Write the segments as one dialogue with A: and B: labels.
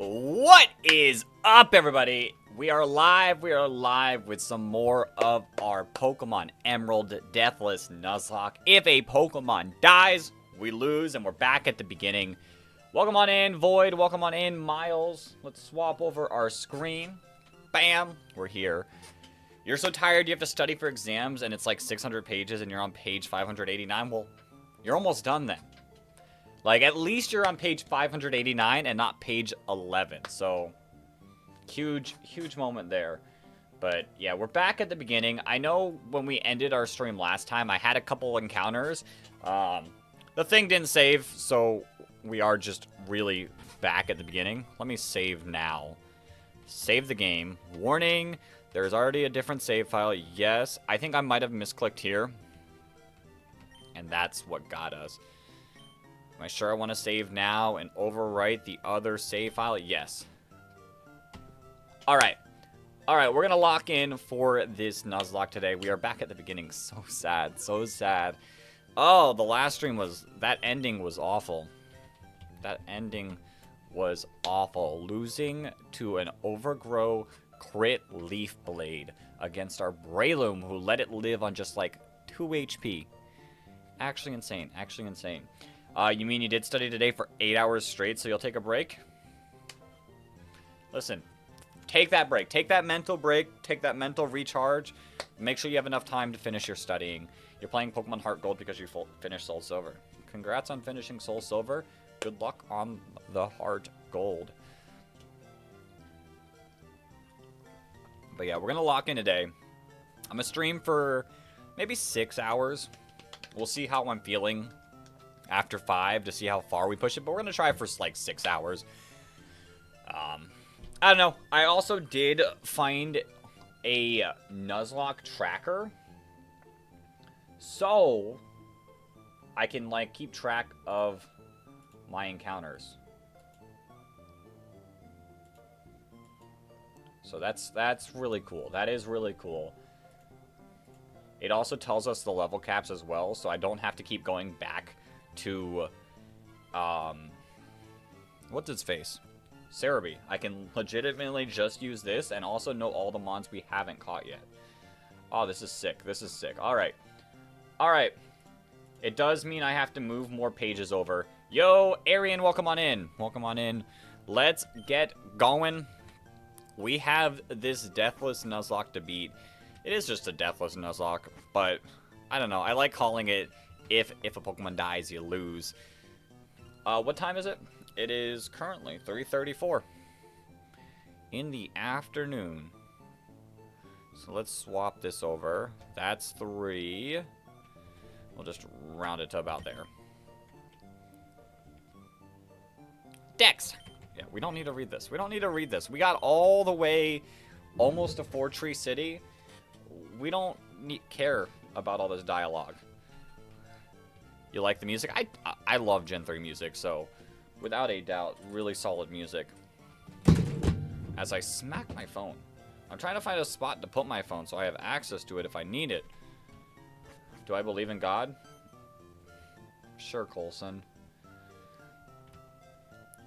A: What is up, everybody? We are live with some more of our Pokemon Emerald Deathless Nuzlocke. If a Pokemon dies, we lose, and we're back at the beginning. Welcome on in, Void. Welcome on in, Miles. Let's swap over our screen. Bam! We're here. You're so tired you have to study for exams, and it's like 600 pages, and you're on page 589. Well, you're almost done then. Like, at least you're on page 589 and not page 11. So, huge moment there. But, yeah, we're back at the beginning. I know when we ended our stream last time, I had a couple encounters. The thing didn't save, so we are just really back at the beginning. Let me save now. Save the game. Warning, there's already a different save file. Yes, I think I might have misclicked here. And that's what got us. Am I sure I want to save now and overwrite the other save file? Yes. Alright. Alright, we're going to lock in for this Nuzlocke today. We are back at the beginning. So sad. So sad. Oh, the last stream was... That ending was awful. That ending was awful. Losing to an Overgrow crit Leaf Blade against our Breloom, who let it live on just like 2 HP. Actually insane. Actually insane. You mean you did study today for 8 hours straight, so you'll take a break? Listen, take that break. Take that mental break. Take that mental recharge. Make sure you have enough time to finish your studying. You're playing Pokemon Heart Gold because you finished Soul Silver. Congrats on finishing Soul Silver. Good luck on the Heart Gold. But yeah, we're going to lock in today. I'm going to stream for maybe 6 hours. We'll see how I'm feeling after 5 to see how far we push it, but we're gonna try for like 6 hours. I don't know. I also did find a Nuzlocke tracker, so I can like keep track of my encounters. So that's really cool. That is really cool. It also tells us the level caps as well, so I don't have to keep going back to, what's its face? Cerebi. I can legitimately just use this and also know all the mons we haven't caught yet. Oh, this is sick. This is sick. Alright. Alright. It does mean I have to move more pages over. Yo, Arian, welcome on in. Welcome on in. Let's get going. We have this Deathless Nuzlocke to beat. It is just a Deathless Nuzlocke, but I don't know. I like calling it if a Pokemon dies, you lose. What time is it? It is currently 3:34 in the afternoon. So let's swap this over. That's 3. We'll just round it to about there. Dex! Yeah, we don't need to read this. We don't need to read this. We got all the way almost to Four Tree City. We don't care about all this dialogue. You like the music? I love Gen 3 music, so without a doubt, really solid music. As I smack my phone. I'm trying to find a spot to put my phone so I have access to it if I need it. Do I believe in God? Sure, Colson.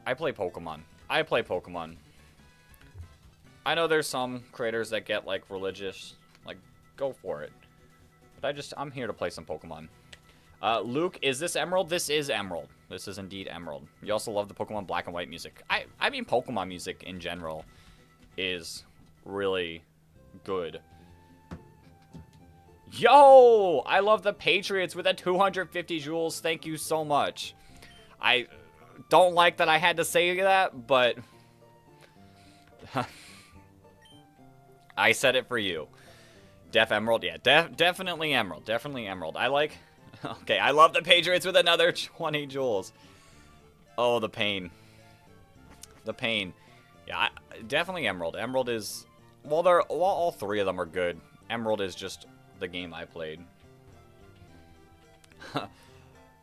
A: I play Pokemon. I play Pokemon. I know there's some creators that get, like, religious. Like, go for it. But I'm here to play some Pokemon. Luke, is this Emerald? This is Emerald. This is indeed Emerald. You also love the Pokemon Black and White music. I mean, Pokemon music in general is really good. Yo! I love the Patriots with a 250 joules. Thank you so much. I don't like that I had to say that, but I said it for you. Def Emerald? Yeah, definitely Emerald. Definitely Emerald. I like... Okay, I love the Patriots with another 20 joules. Oh, the pain. The pain. Yeah, definitely Emerald. Emerald is... Well, all 3 of them are good. Emerald is just the game I played.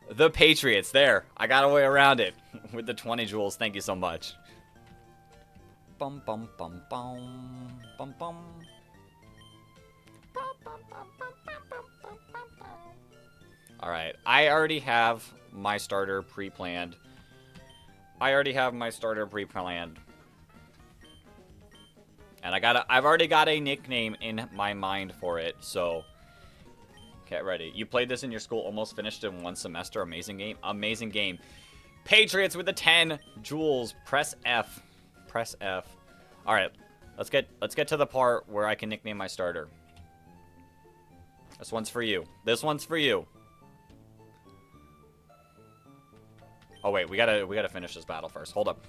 A: The Patriots. There. I got a way around it. With the 20 joules. Thank you so much. Bum, bum, bum, bum. Bum, bum. Alright, I already have my starter pre-planned. And I've already got a nickname in my mind for it, so get ready. You played this in your school, almost finished in 1 semester. Amazing game. Amazing game. Patriots with the 10. Jules, press F. Press F. All right, let's get to the part where I can nickname my starter. This one's for you. This one's for you. Oh wait, we gotta finish this battle first. Hold up.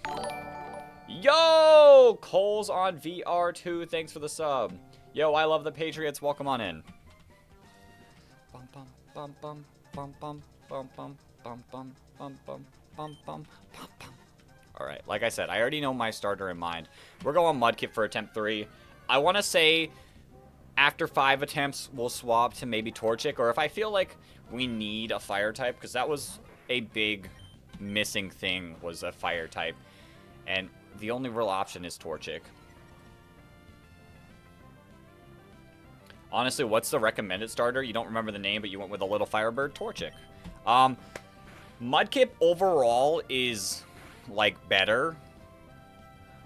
A: Yo, Cole's on VR2. Thanks for the sub. Yo, I love the Patriots. Welcome on in. Bum bum bum bum bum bum bum bum bum bum bum bum bum bum bum. All right, like I said, I already know my starter in mind. We're going Mudkip for attempt 3. I want to say after 5 attempts, we'll swap to maybe Torchic, or if I feel like we need a fire type, because that was a big missing thing, was a fire type, and the only real option is Torchic. Honestly, what's the recommended starter? You don't remember the name, but you went with a little Firebird. Torchic. Mudkip overall is, like, better.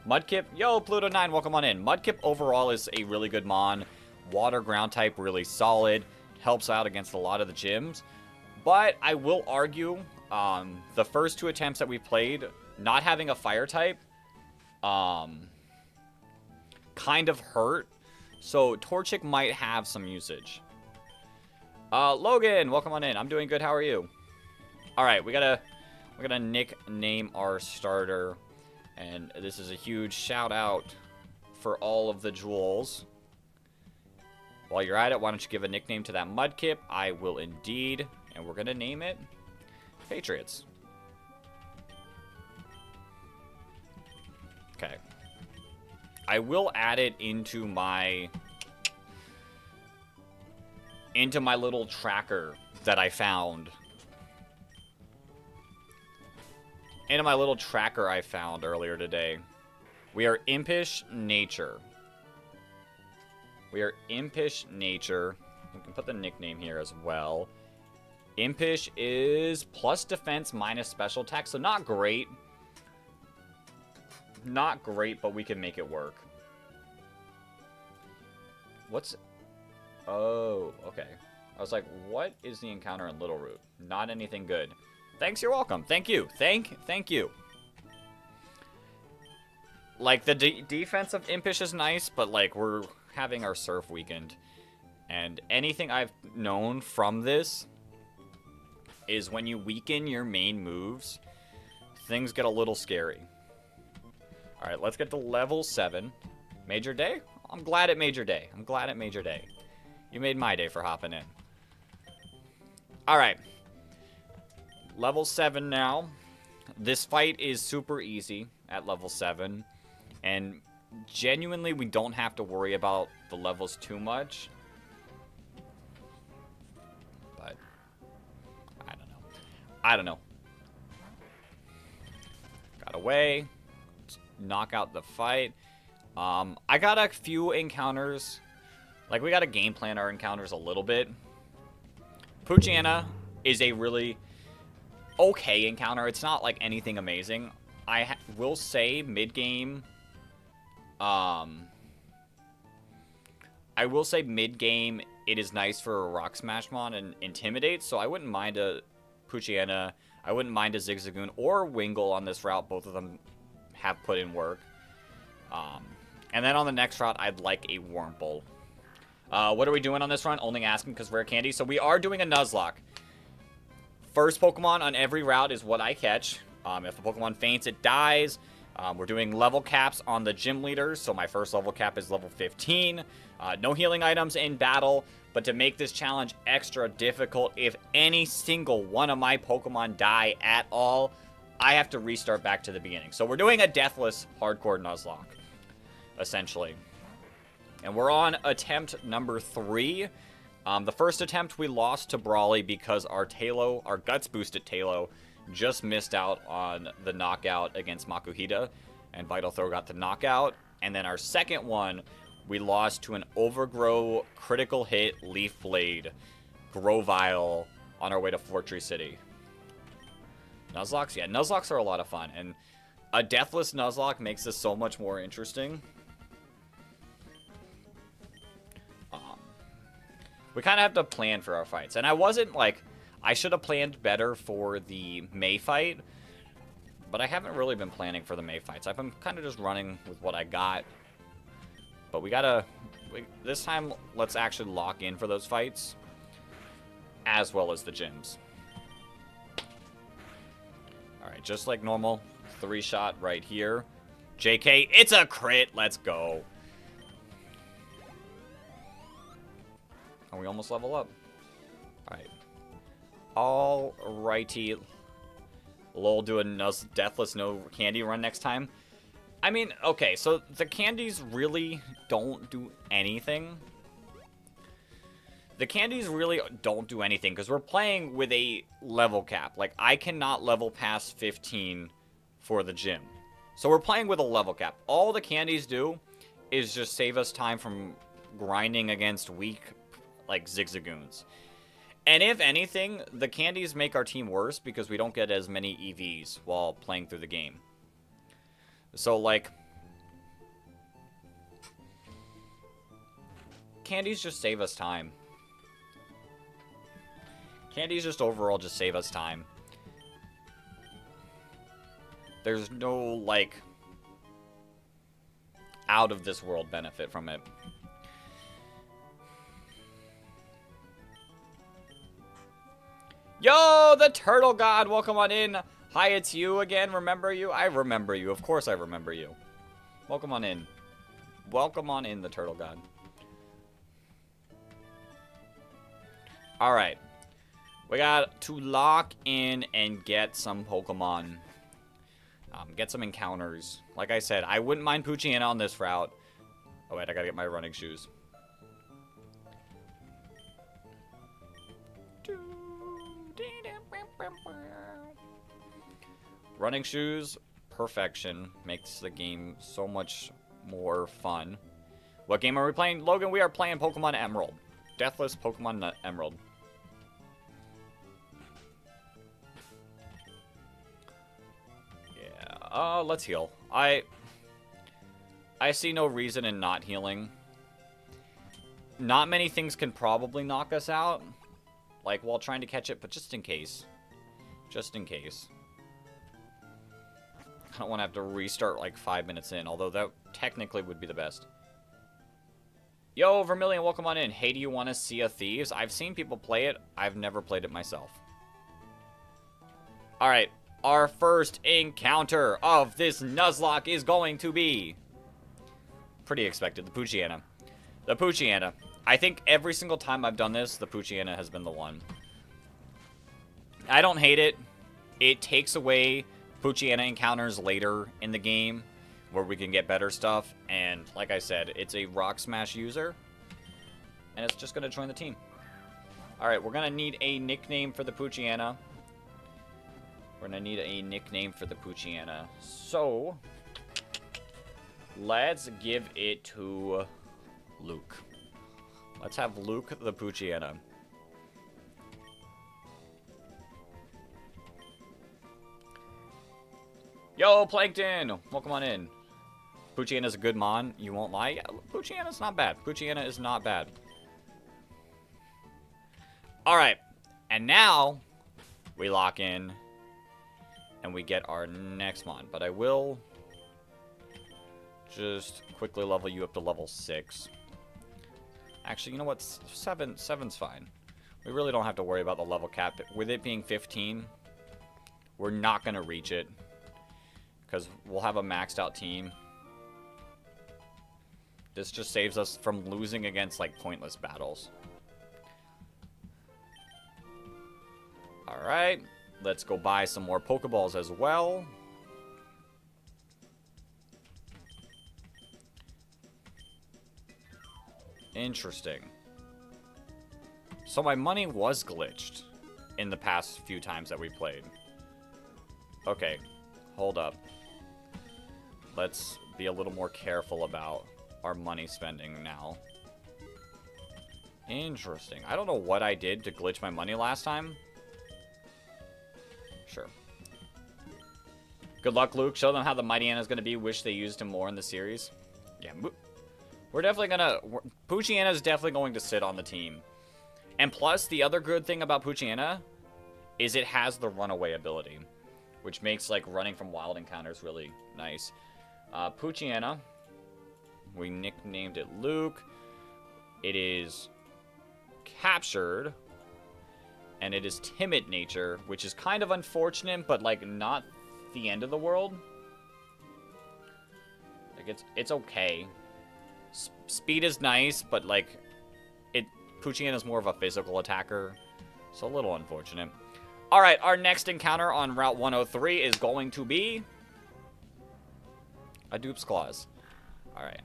A: Mudkip, yo, Pluto9, welcome on in. Mudkip overall is a really good mon. Water ground type, really solid. Helps out against a lot of the gyms. But I will argue, the first 2 attempts that we played, not having a fire type, kind of hurt. So Torchic might have some usage. Logan, welcome on in. I'm doing good. How are you? All right, we're gonna nickname our starter, and this is a huge shout out for all of the jewels. While you're at it, why don't you give a nickname to that Mudkip? I will indeed, and we're gonna name it Patriots. Okay. I will add it into my little tracker that I found. Into my little tracker I found earlier today. We are Impish Nature. We are Impish Nature. We can put the nickname here as well. Impish is plus defense minus special attack, so not great. Not great, but we can make it work. What's... Oh, okay. I was like, what is the encounter in Little Root? Not anything good. Thanks, you're welcome. Thank you. Thank you. Like, the defense of Impish is nice, but, like, we're having our Surf weekend. And anything I've known from this is when you weaken your main moves, things get a little scary. Alright, let's get to level 7. Major day? I'm glad it made your day. I'm glad it made your day. You made my day for hopping in. Alright. Level 7 now. This fight is super easy at level 7. And genuinely, we don't have to worry about the levels too much. But, I don't know. Got away. Knock out the fight. I got a few encounters. Like, we got to game plan our encounters a little bit. Poochyena is a really okay encounter. It's not, like, anything amazing. I will say mid-game... I will say mid-game, it is nice for a Rock Smash Mon and Intimidate, so I wouldn't mind a Poochyena. I wouldn't mind a Zigzagoon or Wingull on this route. Both of them have put in work. And then on the next route, I'd like a Wurmple. What are we doing on this run? Only asking because rare candy. So we are doing a Nuzlocke. First Pokemon on every route is what I catch. If the Pokemon faints, it dies. We're doing level caps on the gym leaders. So my first level cap is level 15. No healing items in battle. But to make this challenge extra difficult, if any single one of my Pokemon die at all, I have to restart back to the beginning. So we're doing a deathless hardcore Nuzlocke, essentially. And we're on attempt number 3. The first attempt we lost to Brawly because our Guts boosted Talo just missed out on the knockout against Makuhita, and Vital Throw got the knockout. And then our second one, we lost to an Overgrow critical hit Leaf Blade Grovyle on our way to Fortree City. Nuzlocks? Yeah, Nuzlocks are a lot of fun, and a deathless Nuzlocke makes this so much more interesting. We kind of have to plan for our fights. And I wasn't, like... I should have planned better for the May fight. But I haven't really been planning for the May fights. I've been kind of just running with what I got. But we gotta... this time, let's actually lock in for those fights. As well as the gyms. Alright, just like normal. 3-shot right here. JK, it's a crit! Let's go. And we almost level up. Alright. Alrighty. Lol, do a deathless no candy run next time. I mean, okay, so the candies really don't do anything. The candies really don't do anything because we're playing with a level cap. Like, I cannot level past 15 for the gym. So we're playing with a level cap. All the candies do is just save us time from grinding against weak, like, zigzagoons. And if anything, the candies make our team worse because we don't get as many EVs while playing through the game. So, like, candies just save us time. Candies just overall just save us time. There's no, like, out of this world benefit from it. Yo, the Turtle God, welcome on in. Hi, it's you again. Remember you? I remember you. Of course I remember you. Welcome on in. Welcome on in, the Turtle God. Alright. We got to lock in and get some Pokemon. Get some encounters. Like I said, I wouldn't mind Poochyena on this route. Oh, wait, I gotta get my running shoes. Running shoes, perfection. Makes the game so much more fun. What game are we playing? Logan, we are playing Pokemon Emerald. Deathless Pokemon Emerald. Yeah, let's heal. I see no reason in not healing. Not many things can probably knock us out. Like, while trying to catch it, but just in case. Just in case. I don't want to have to restart like 5 minutes in, although that technically would be the best. Yo, Vermilion, welcome on in. Hey, do you want to see a Thieves? I've seen people play it. I've never played it myself. Alright, our first encounter of this Nuzlocke is going to be... pretty expected, the Poochyena. The Poochyena. I think every single time I've done this, the Poochyena has been the one. I don't hate it. It takes away Poochyena encounters later in the game where we can get better stuff. And like I said, it's a Rock Smash user. And it's just going to join the team. Alright, we're going to need a nickname for the Poochyena. We're going to need a nickname for the Poochyena. So, let's give it to Luke. Let's have Luke the Poochyena. Yo, Plankton! Welcome on in. Poochyena's a good mon, you won't lie. Yeah, Poochyena's not bad. Poochyena is not bad. Alright, and now we lock in and we get our next mon. But I will just quickly level you up to level 6. Actually, you know what? 7's fine. We really don't have to worry about the level cap. With it being 15, we're not going to reach it. Because we'll have a maxed out team. This just saves us from losing against, like, pointless battles. Alright. Let's go buy some more Pokeballs as well. Interesting. So my money was glitched in the past few times that we played. Okay. Hold up. Let's be a little more careful about our money spending now. Interesting. I don't know what I did to glitch my money last time. Sure. Good luck, Luke. Show them how the Mightyena is going to be. Wish they used him more in the series. Yeah, we're definitely going to... Poochyena is definitely going to sit on the team. And plus, the other good thing about Poochyena is it has the runaway ability, which makes like running from wild encounters really nice. Poochyena, we nicknamed it Luke. It is captured, and it is timid nature, which is kind of unfortunate, but like not the end of the world. Like it's okay. Speed is nice, but like Poochyena is more of a physical attacker, so a little unfortunate. All right, our next encounter on Route 103 is going to be a Dupe's Claws. All right.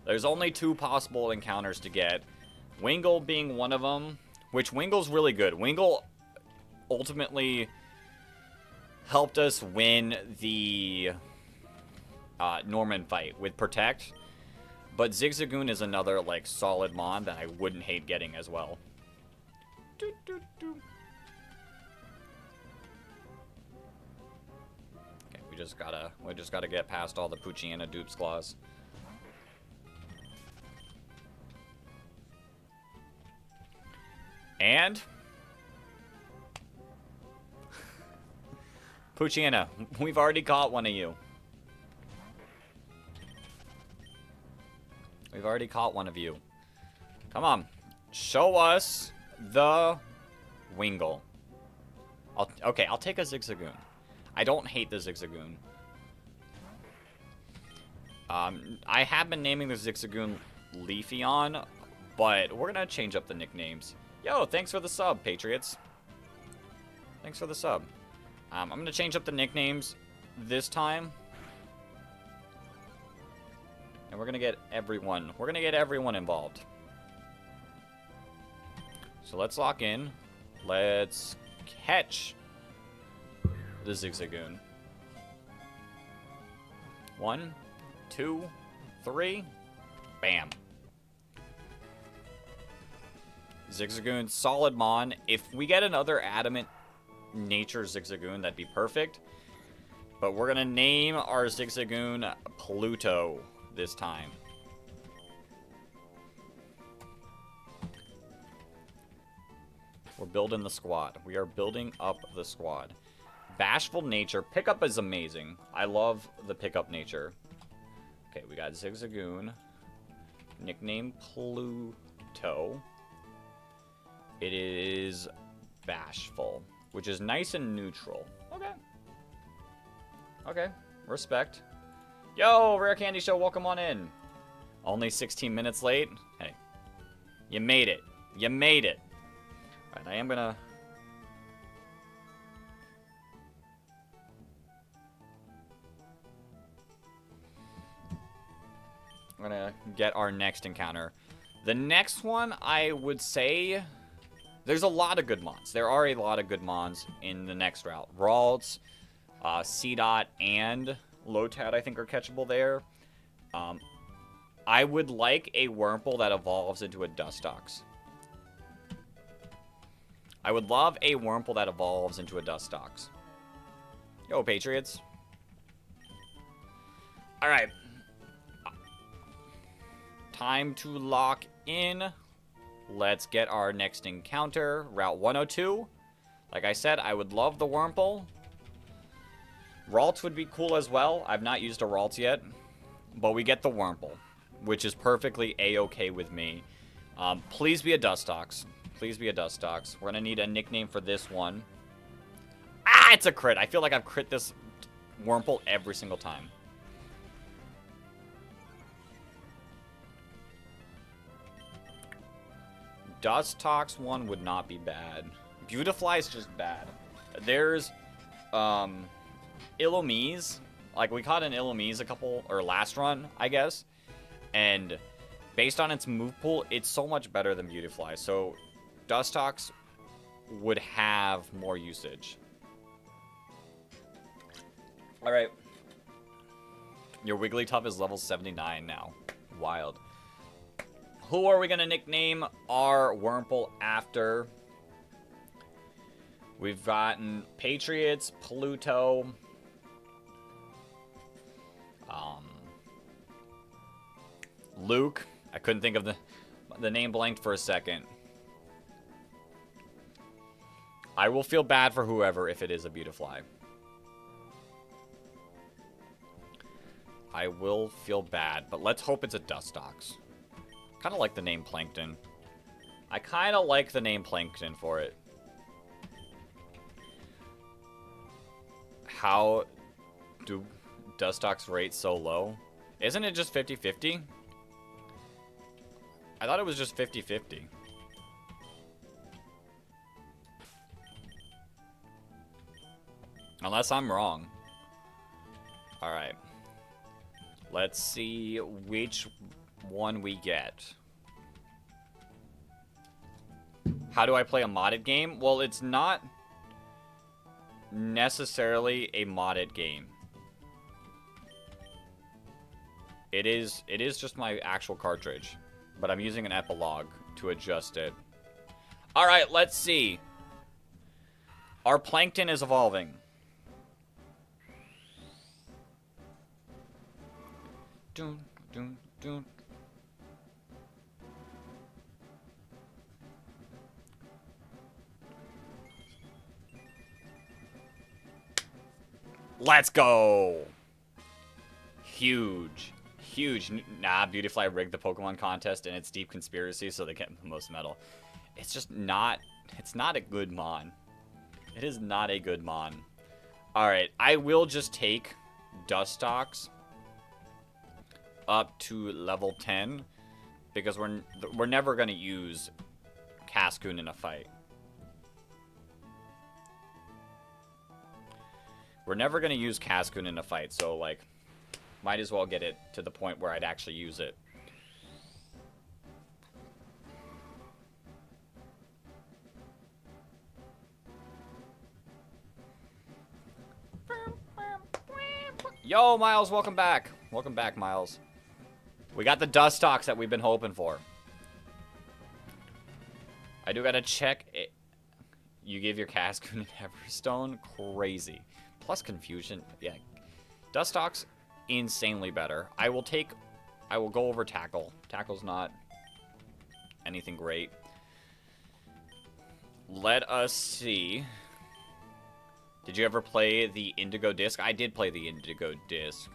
A: There's only 2 possible encounters to get. Wingle being one of them, which Wingle's really good. Wingle ultimately helped us win the Norman fight with Protect. But Zigzagoon is another, like, solid mon that I wouldn't hate getting as well. Okay, we just gotta get past all the Poochyena Dupe's Claws. And Poochyena, we've already caught one of you. We've already caught one of you. Come on. Show us the Wingle. Okay, I'll take a Zigzagoon. I don't hate the Zigzagoon. I have been naming the Zigzagoon Leafeon, but we're going to change up the nicknames. Yo, thanks for the sub, Patriots. Thanks for the sub. I'm going to change up the nicknames this time. And we're gonna get everyone. We're gonna get everyone involved. So let's lock in. Let's catch the Zigzagoon. 1, 2, 3. Bam. Zigzagoon, solid mon. If we get another adamant nature Zigzagoon, that'd be perfect. But we're gonna name our Zigzagoon Pluto this time. We're building the squad. We are building up the squad. Bashful nature. Pickup is amazing. I love the pickup nature. Okay, we got Zigzagoon. Nickname Pluto. It is bashful, which is nice and neutral. Okay. Okay. Respect. Yo, Rare Candy Show, welcome on in. Only 16 minutes late. Hey, you made it. You made it. All right, I'm gonna get our next encounter. The next one, I would say, there's a lot of good mons. There are a lot of good mons in the next route. Ralts, C-Dot, and Lotad, I think, are catchable there. I would like a Wurmple that evolves into a Dustox. I would love a Wurmple that evolves into a Dustox. Yo, Patriots. Alright. Time to lock in. Let's get our next encounter. Route 102. Like I said, I would love the Wurmple. Ralts would be cool as well. I've not used a Ralts yet. But we get the Wurmple, which is perfectly A-okay with me. Please be a Dustox. Please be a Dustox. We're going to need a nickname for this one. Ah, it's a crit. I feel like I've crit this Wurmple every single time. Dustox one would not be bad. Beautifly is just bad. There's Illumise. Like, we caught an Illumise last run, I guess. And based on its move pool, it's so much better than Beautifly. So Dustox would have more usage. Alright. Your Wigglytuff is level 79 now. Wild. Who are we going to nickname our Wurmple after? We've gotten Patriots, Pluto, Luke. I couldn't think of The name blanked for a second. I will feel bad for whoever if it is a Beautifly. I will feel bad, but let's hope it's a Dustox. Kind of like the name Plankton. I kind of like the name Plankton for it. How do Dustox rate so low? Isn't it just 50-50? I thought it was just 50-50. Unless I'm wrong. Alright. Let's see which one we get. How do I play a modded game? Well, it's not necessarily a modded game. It is just my actual cartridge. But I'm using an epilogue to adjust it. Alright, let's see. Our Plankton is evolving. Dun, dun, dun. Let's go! Huge. Huge. Nah, Beautifly rigged the Pokemon contest and it's deep conspiracy so they get the most medal. It's just not... It's not a good Mon. It is not a good Mon. Alright, I will just take Dustox up to level 10 because we're never going to use Cascoon in a fight. We're never going to use Cascoon in a fight, so like might as well get it to the point where I'd actually use it. Yo, Miles, welcome back. Welcome back, Miles. We got the Dustox that we've been hoping for. I do gotta check it. You give your Cascoon an Everstone? Crazy. Plus Confusion. Yeah. Dustox, insanely better. I will go over Tackle. Tackle's not anything great. Let us see. Did you ever play the Indigo Disc? I did play the Indigo Disc.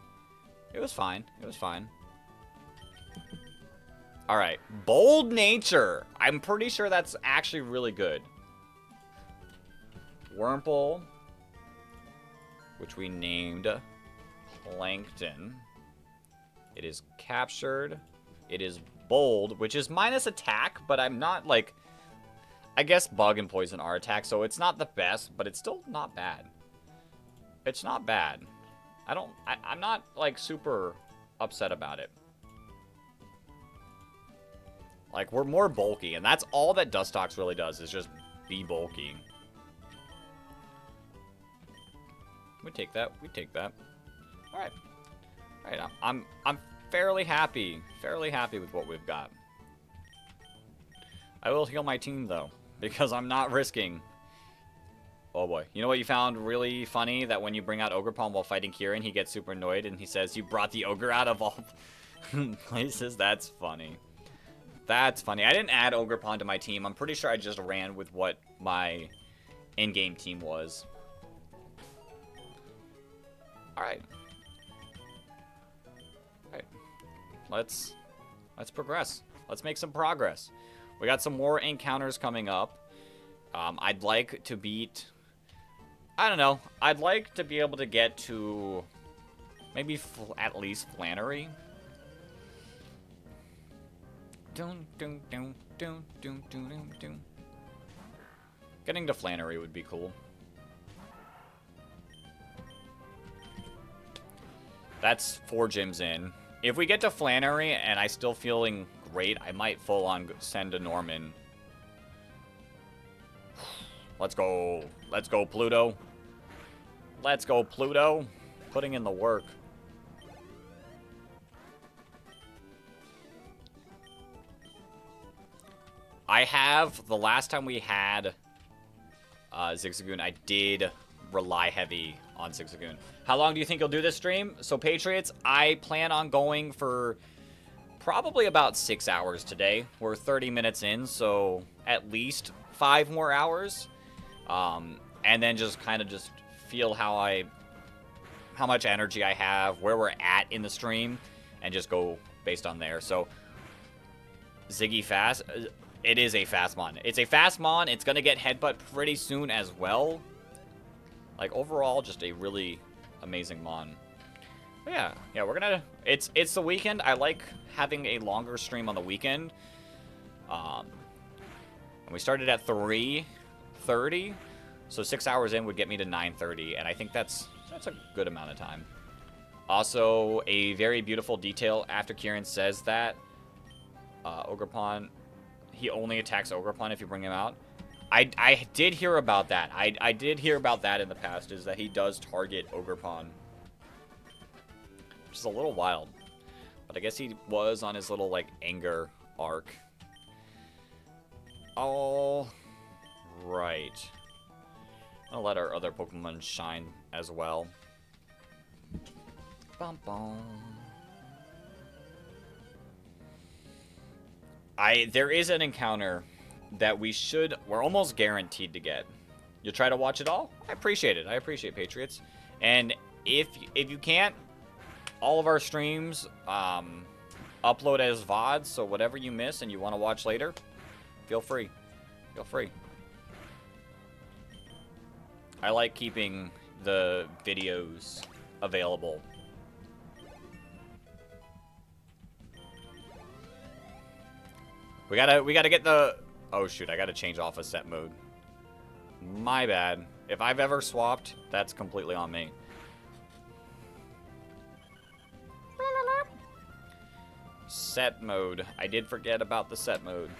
A: It was fine. It was fine. Alright. Bold Nature. I'm pretty sure that's actually really good. Wurmple, which we named Plankton. It is captured. It is bold, which is minus attack, but I'm not like... I guess Bug and Poison are attack, so it's not the best, but it's still not bad. It's not bad. I'm not like super upset about it. Like, we're more bulky, and that's all that Dustox really does, is just be bulky. We take that. We take that. All right. All right. I'm fairly happy with what we've got. I will heal my team though, because I'm not risking. Oh boy. You know what you found really funny? That when you bring out Ogerpon while fighting Kieran, he gets super annoyed and he says, "You brought the ogre out of all places." That's funny. That's funny. I didn't add Ogerpon to my team. I'm pretty sure I just ran with what my in-game team was. Alright. Alright. Let's progress. Let's make some progress. We got some more encounters coming up. I'd like to beat... I don't know. I'd like to be able to get to... maybe at least Flannery. Getting to Flannery would be cool. That's 4 gyms in. If we get to Flannery and I'm still feeling great, I might full on send a Norman. Let's go. Let's go, Pluto. Let's go, Pluto. Putting in the work. I have, the last time we had Zigzagoon, I did rely heavy on Zigzagoon. How long do you think you'll do this stream? So, Patriots, I plan on going for probably about 6 hours today. We're 30 minutes in, so at least 5 more hours. And then just kind of just feel how much energy I have, where we're at in the stream, and just go based on there. So Ziggy Fast, it is a fast mon. It's a fast mon. It's gonna get headbutt pretty soon as well. Like overall, just a really amazing mon. But yeah, we're gonna. It's the weekend. I like having a longer stream on the weekend. And we started at 3:30, so 6 hours in would get me to 9:30, and I think that's a good amount of time. Also, a very beautiful detail after Kieran says that Ogerpon, he only attacks Ogerpon if you bring him out. I did hear about that. I did hear about that in the past, is that he does target Ogerpon. Which is a little wild. But I guess he was on his little, like, anger arc. All right. I'll let our other Pokemon shine as well. Bum bum. There is an encounter that we're almost guaranteed to get. You'll try to watch it all? I appreciate it. I appreciate Patriots. And if you can't, all of our streams upload as VODs, so whatever you miss and you want to watch later, feel free. Feel free. I like keeping the videos available. We gotta get the... Oh shoot, I gotta change off of set mode. My bad. If I've ever swapped, that's completely on me. Set mode. I did forget about the set mode.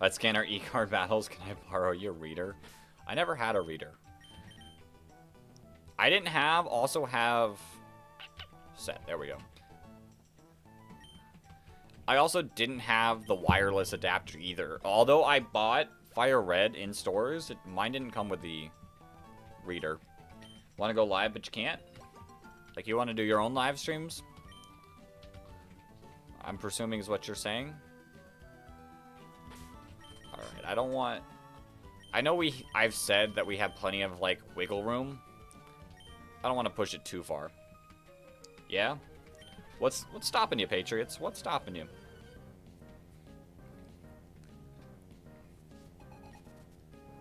A: Let's scan our e-card battles. Can I borrow your reader? I never had a reader. I didn't also have set. There we go. I also didn't have the wireless adapter either. Although I bought Fire Red in stores, mine didn't come with the reader. Want to go live, but you can't? Like, you want to do your own live streams? I'm presuming is what you're saying. Alright, I don't want... I know I've said that we have plenty of, like, wiggle room. I don't want to push it too far. Yeah? What's stopping you, Patriots? What's stopping you?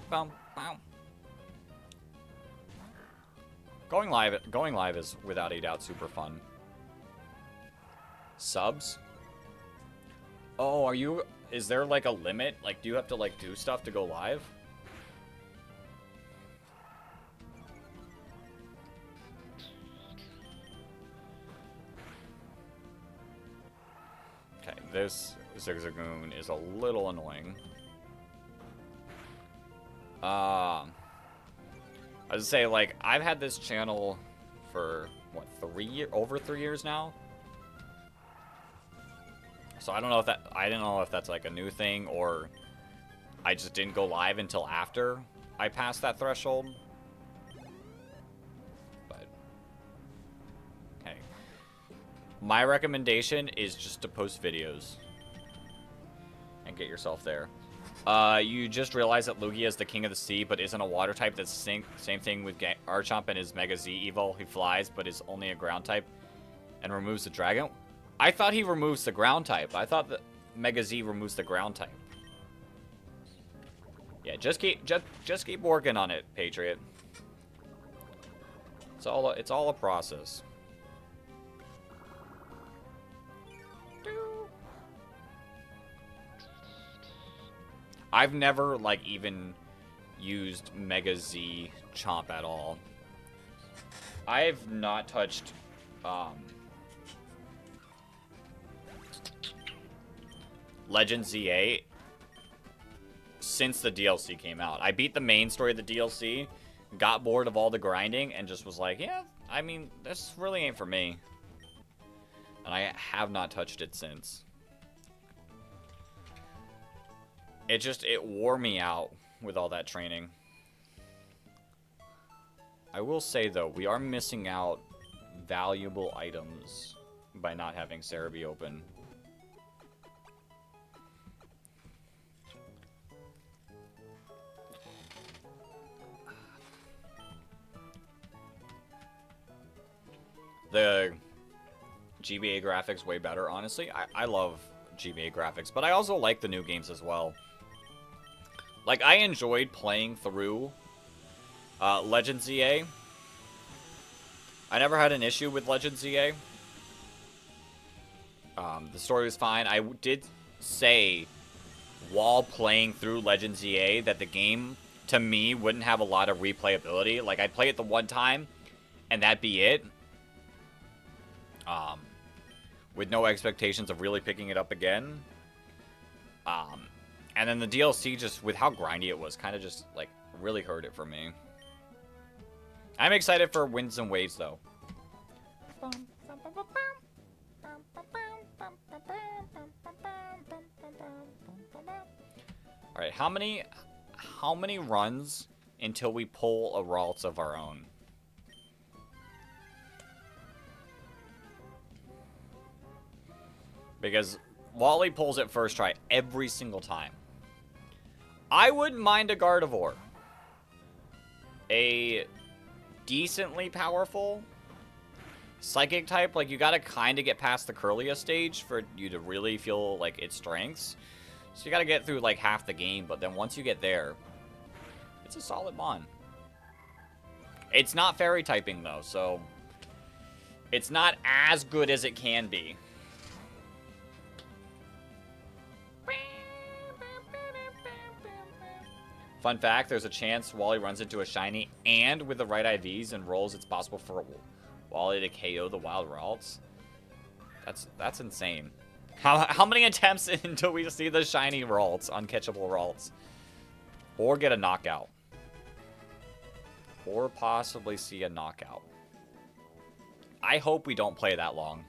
A: Boom, boom. Going live is without a doubt super fun. Subs? Oh, is there like a limit? Like, do you have to like do stuff to go live? Okay, this Zigzagoon is a little annoying. I was gonna say, like, I've had this channel for, what, over 3 years now? So I don't know if that's like a new thing, or I just didn't go live until after I passed that threshold. But, okay. My recommendation is just to post videos and get yourself there. You just realized that Lugia is the king of the sea, but isn't a water type. That's the same thing with Archomp and his Mega Z Evo. He flies, but is only a ground type and removes the dragon. I thought he removes the ground type. I thought that Mega Z removes the ground type. Yeah, just keep working on it, Patriot. It's all a process. I've never, like, even used Mega Z Chomp at all. I've not touched, Legend Z8 since the DLC came out. I beat the main story of the DLC, got bored of all the grinding, and just was like, yeah, I mean, this really ain't for me. And I have not touched it since. It wore me out with all that training. I will say, though, we are missing out valuable items by not having Cerebi open. The GBA graphics way better, honestly. I love GBA graphics, but I also like the new games as well. Like, I enjoyed playing through Legends EA. I never had an issue with Legends EA. The story was fine. I did say while playing through Legends EA that the game, to me, wouldn't have a lot of replayability. Like, I'd play it the one time, and that'd be it. With no expectations of really picking it up again. And then the DLC, just with how grindy it was, kind of just, like, really hurt it for me. I'm excited for Winds and Waves, though. Alright, how many runs until we pull a Ralts of our own? Because Wally pulls it first try every single time. I wouldn't mind a Gardevoir. A decently powerful Psychic type. Like, you gotta kind of get past the Curlia stage for you to really feel, like, its strengths. So you gotta get through, like, half the game. But then once you get there, it's a solid mon. It's not Fairy typing, though. So it's not as good as it can be. Fun fact, there's a chance Wally runs into a shiny, and with the right IVs and rolls, it's possible for Wally to KO the wild Ralts. That's insane. How many attempts until we see the shiny Ralts, uncatchable Ralts? Or get a knockout. Or possibly see a knockout. I hope we don't play that long.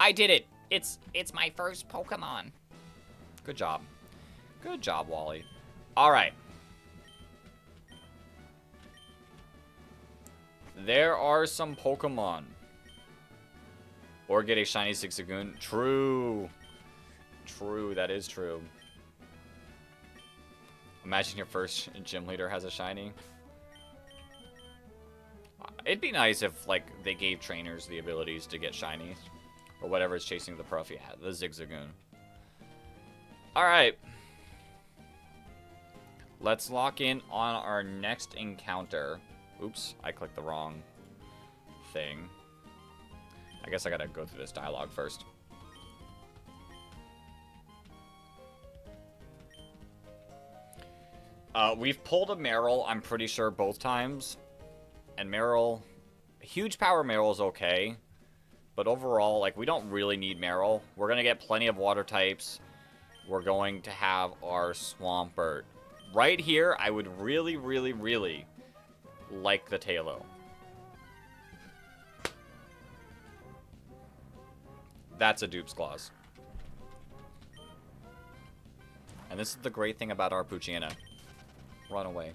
A: I did it! It's my first Pokemon. Good job. Good job, Wally. Alright. There are some Pokemon. Or get a shiny Zigzagoon. True. True, that is true. Imagine your first gym leader has a shiny. It'd be nice if, like, they gave trainers the abilities to get shinies. Or whatever is chasing the Prof. Yeah, the Zigzagoon. Alright. Let's lock in on our next encounter. Oops, I clicked the wrong thing. I guess I gotta go through this dialogue first. We've pulled a Marill, I'm pretty sure, both times. And Marill, huge power Marill is okay. But overall, like, we don't really need Marill. We're gonna get plenty of water types. We're going to have our Swampert. Right here, I would really, really, really like the Tailo. That's a Dupe's Claws. And this is the great thing about our Poochyena. Run away.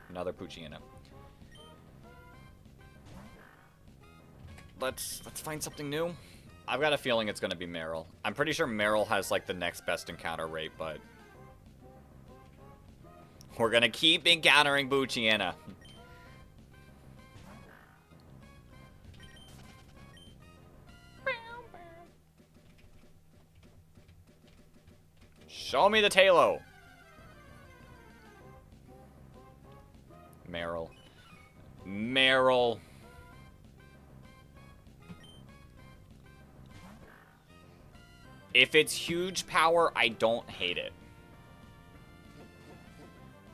A: Another Poochyena. Let's find something new. I've got a feeling it's going to be Marill. I'm pretty sure Marill has, like, the next best encounter rate, but we're going to keep encountering Poochyena. Show me the Tailo. Marill. Marill. If it's huge power, I don't hate it.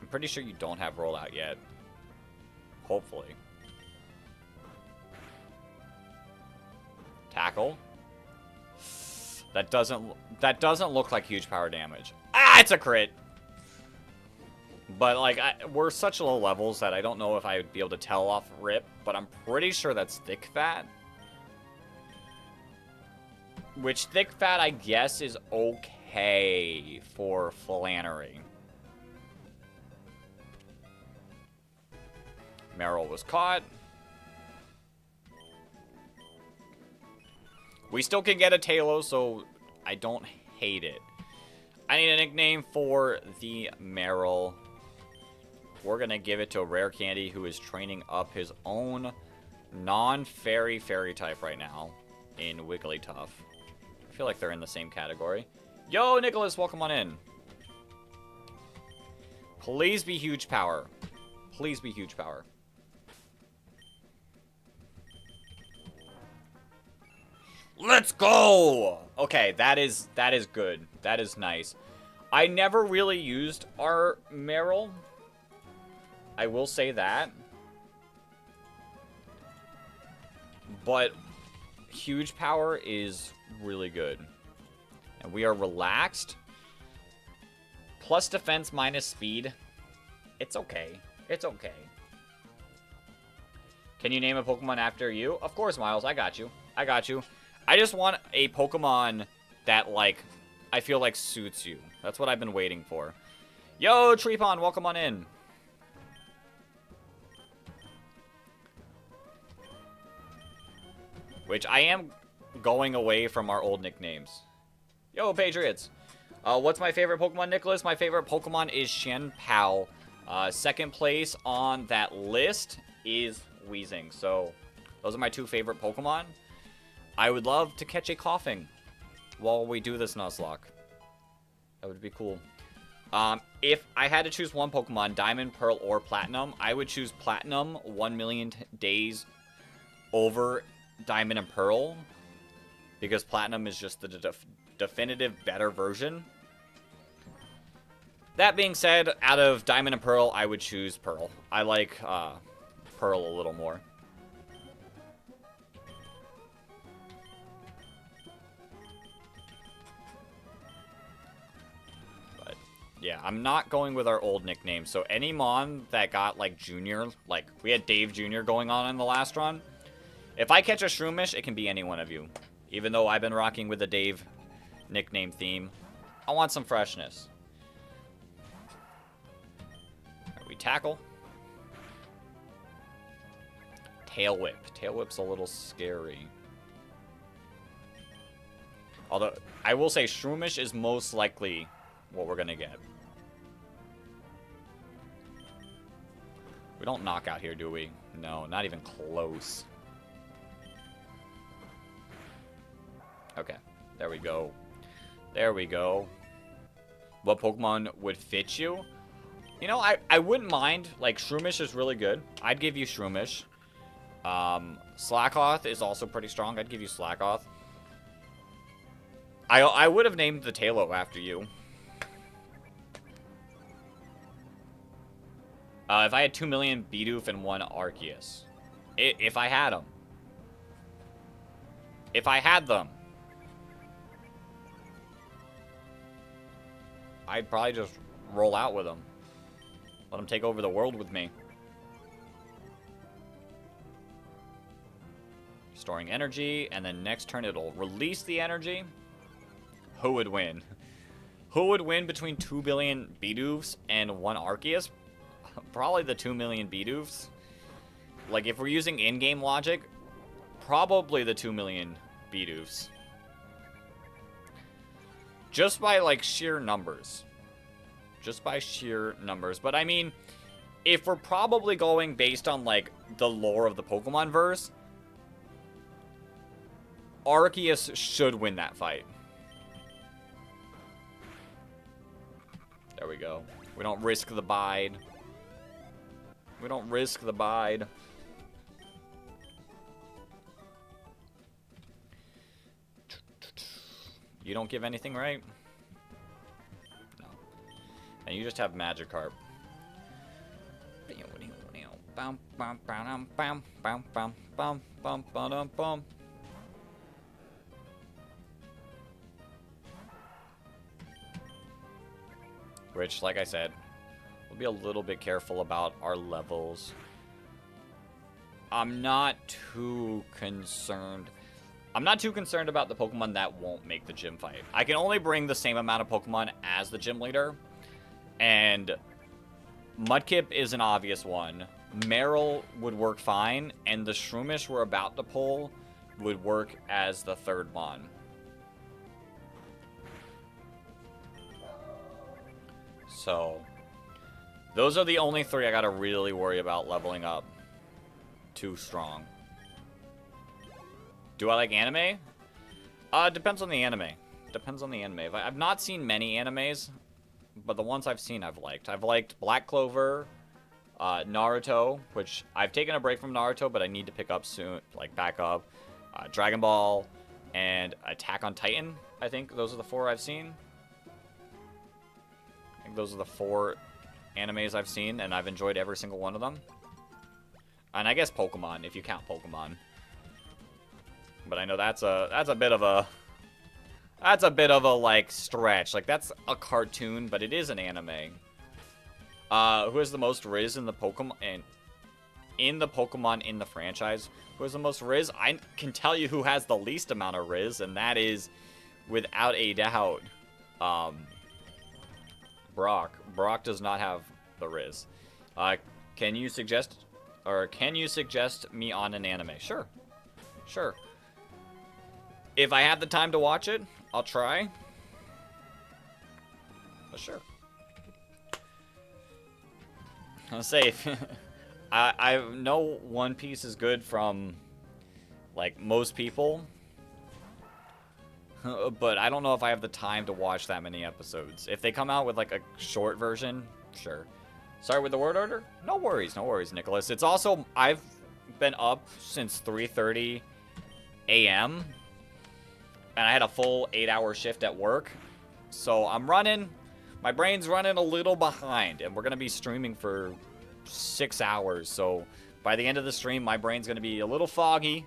A: I'm pretty sure you don't have rollout yet. Hopefully. Tackle. That doesn't look like huge power damage. Ah, it's a crit. But, like, we're such low levels that I don't know if I would be able to tell off rip, but I'm pretty sure that's thick fat. Which thick fat, I guess, is okay for Flannery. Meryl was caught. We still can get a Talos, so I don't hate it. I need a nickname for the Meryl. We're going to give it to a Rare Candy who is training up his own non-fairy type right now in Wigglytuff. I feel like they're in the same category. Yo, Nicholas, welcome on in. Please be huge power. Please be huge power. Let's go! Okay, that is good. That is nice. I never really used our Meryl. I will say that. But huge power is really good. And we are relaxed. Plus defense minus speed. It's okay. It's okay. Can you name a Pokemon after you? Of course, Miles. I got you. I got you. I just want a Pokemon that, like, I feel like suits you. That's what I've been waiting for. Yo, Treepon, welcome on in. Which I am going away from our old nicknames. Yo, Patriots. What's my favorite Pokemon, Nicholas? My favorite Pokemon is Shenpao. Second place on that list is Weezing. So, those are my two favorite Pokemon. I would love to catch a Coughing while we do this Nuzlocke. That would be cool. If I had to choose one Pokemon, Diamond, Pearl, or Platinum, I would choose Platinum 1 million days over Diamond and Pearl. Because Platinum is just the definitive better version. That being said, out of Diamond and Pearl, I would choose Pearl. I like Pearl a little more. Yeah, I'm not going with our old nickname. So any Mon that got, like, Junior, like, we had Dave Jr. going on in the last run. If I catch a Shroomish, it can be any one of you. Even though I've been rocking with the Dave nickname theme. I want some freshness. We tackle. Tail Whip. Tail Whip's a little scary. Although, I will say Shroomish is most likely what we're gonna get. We don't knock out here, do we? No, not even close. Okay, there we go. There we go. What Pokemon would fit you? You know, I wouldn't mind. Like, Shroomish is really good. I'd give you Shroomish. Slackoth is also pretty strong. I'd give you Slackoth. I would have named the Talo after you. If I had 2 million Bidoof and 1 Arceus. If I had them. If I had them. I'd probably just roll out with them. Let them take over the world with me. Storing energy, and then next turn it'll release the energy. Who would win? Who would win between 2 billion Bidoofs and 1 Arceus? Probably the 2 million Bidoofs. Like, if we're using in-game logic, probably the 2 million Bidoofs. Just by, like, sheer numbers. Just by sheer numbers. But, I mean, if we're probably going based on, like, the lore of the Pokemon verse, Arceus should win that fight. There we go. We don't risk the bide. We don't risk the bide. You don't give anything, right? No. And you just have Magikarp. Which, like I said, we'll be a little bit careful about our levels. I'm not too concerned. I'm not too concerned about the Pokemon that won't make the gym fight. I can only bring the same amount of Pokemon as the gym leader. And Mudkip is an obvious one. Meryl would work fine. And the Shroomish we're about to pull would work as the third Mon. So, those are the only three I gotta really worry about leveling up. Too strong. Do I like anime? Depends on the anime. Depends on the anime. I've not seen many animes, but the ones I've seen I've liked. I've liked Black Clover, Naruto, which I've taken a break from Naruto, but I need to pick up soon, like back up. Dragon Ball, and Attack on Titan. I think those are the 4 I've seen. I think those are the 4 animes I've seen, and I've enjoyed every single one of them. And I guess Pokemon, if you count Pokemon. But I know that's a bit of a like stretch. Like that's a cartoon, but it is an anime. Who has the most Riz in the Pokemon in the franchise? Who has the most Riz? I can tell you who has the least amount of Riz, and that is, without a doubt, Brock. Brock does not have the Riz. Can you suggest me on an anime? Sure. Sure. If I have the time to watch it, I'll try. But sure. I'll say, I know One Piece is good from, like, most people. But I don't know if I have the time to watch that many episodes. If they come out with, like, a short version, sure. Sorry with the word order? No worries, Nicholas. It's also, I've been up since 3:30 a.m. And I had a full 8-hour shift at work. So I'm running. My brain's running a little behind. And we're going to be streaming for 6 hours. So by the end of the stream, my brain's going to be a little foggy.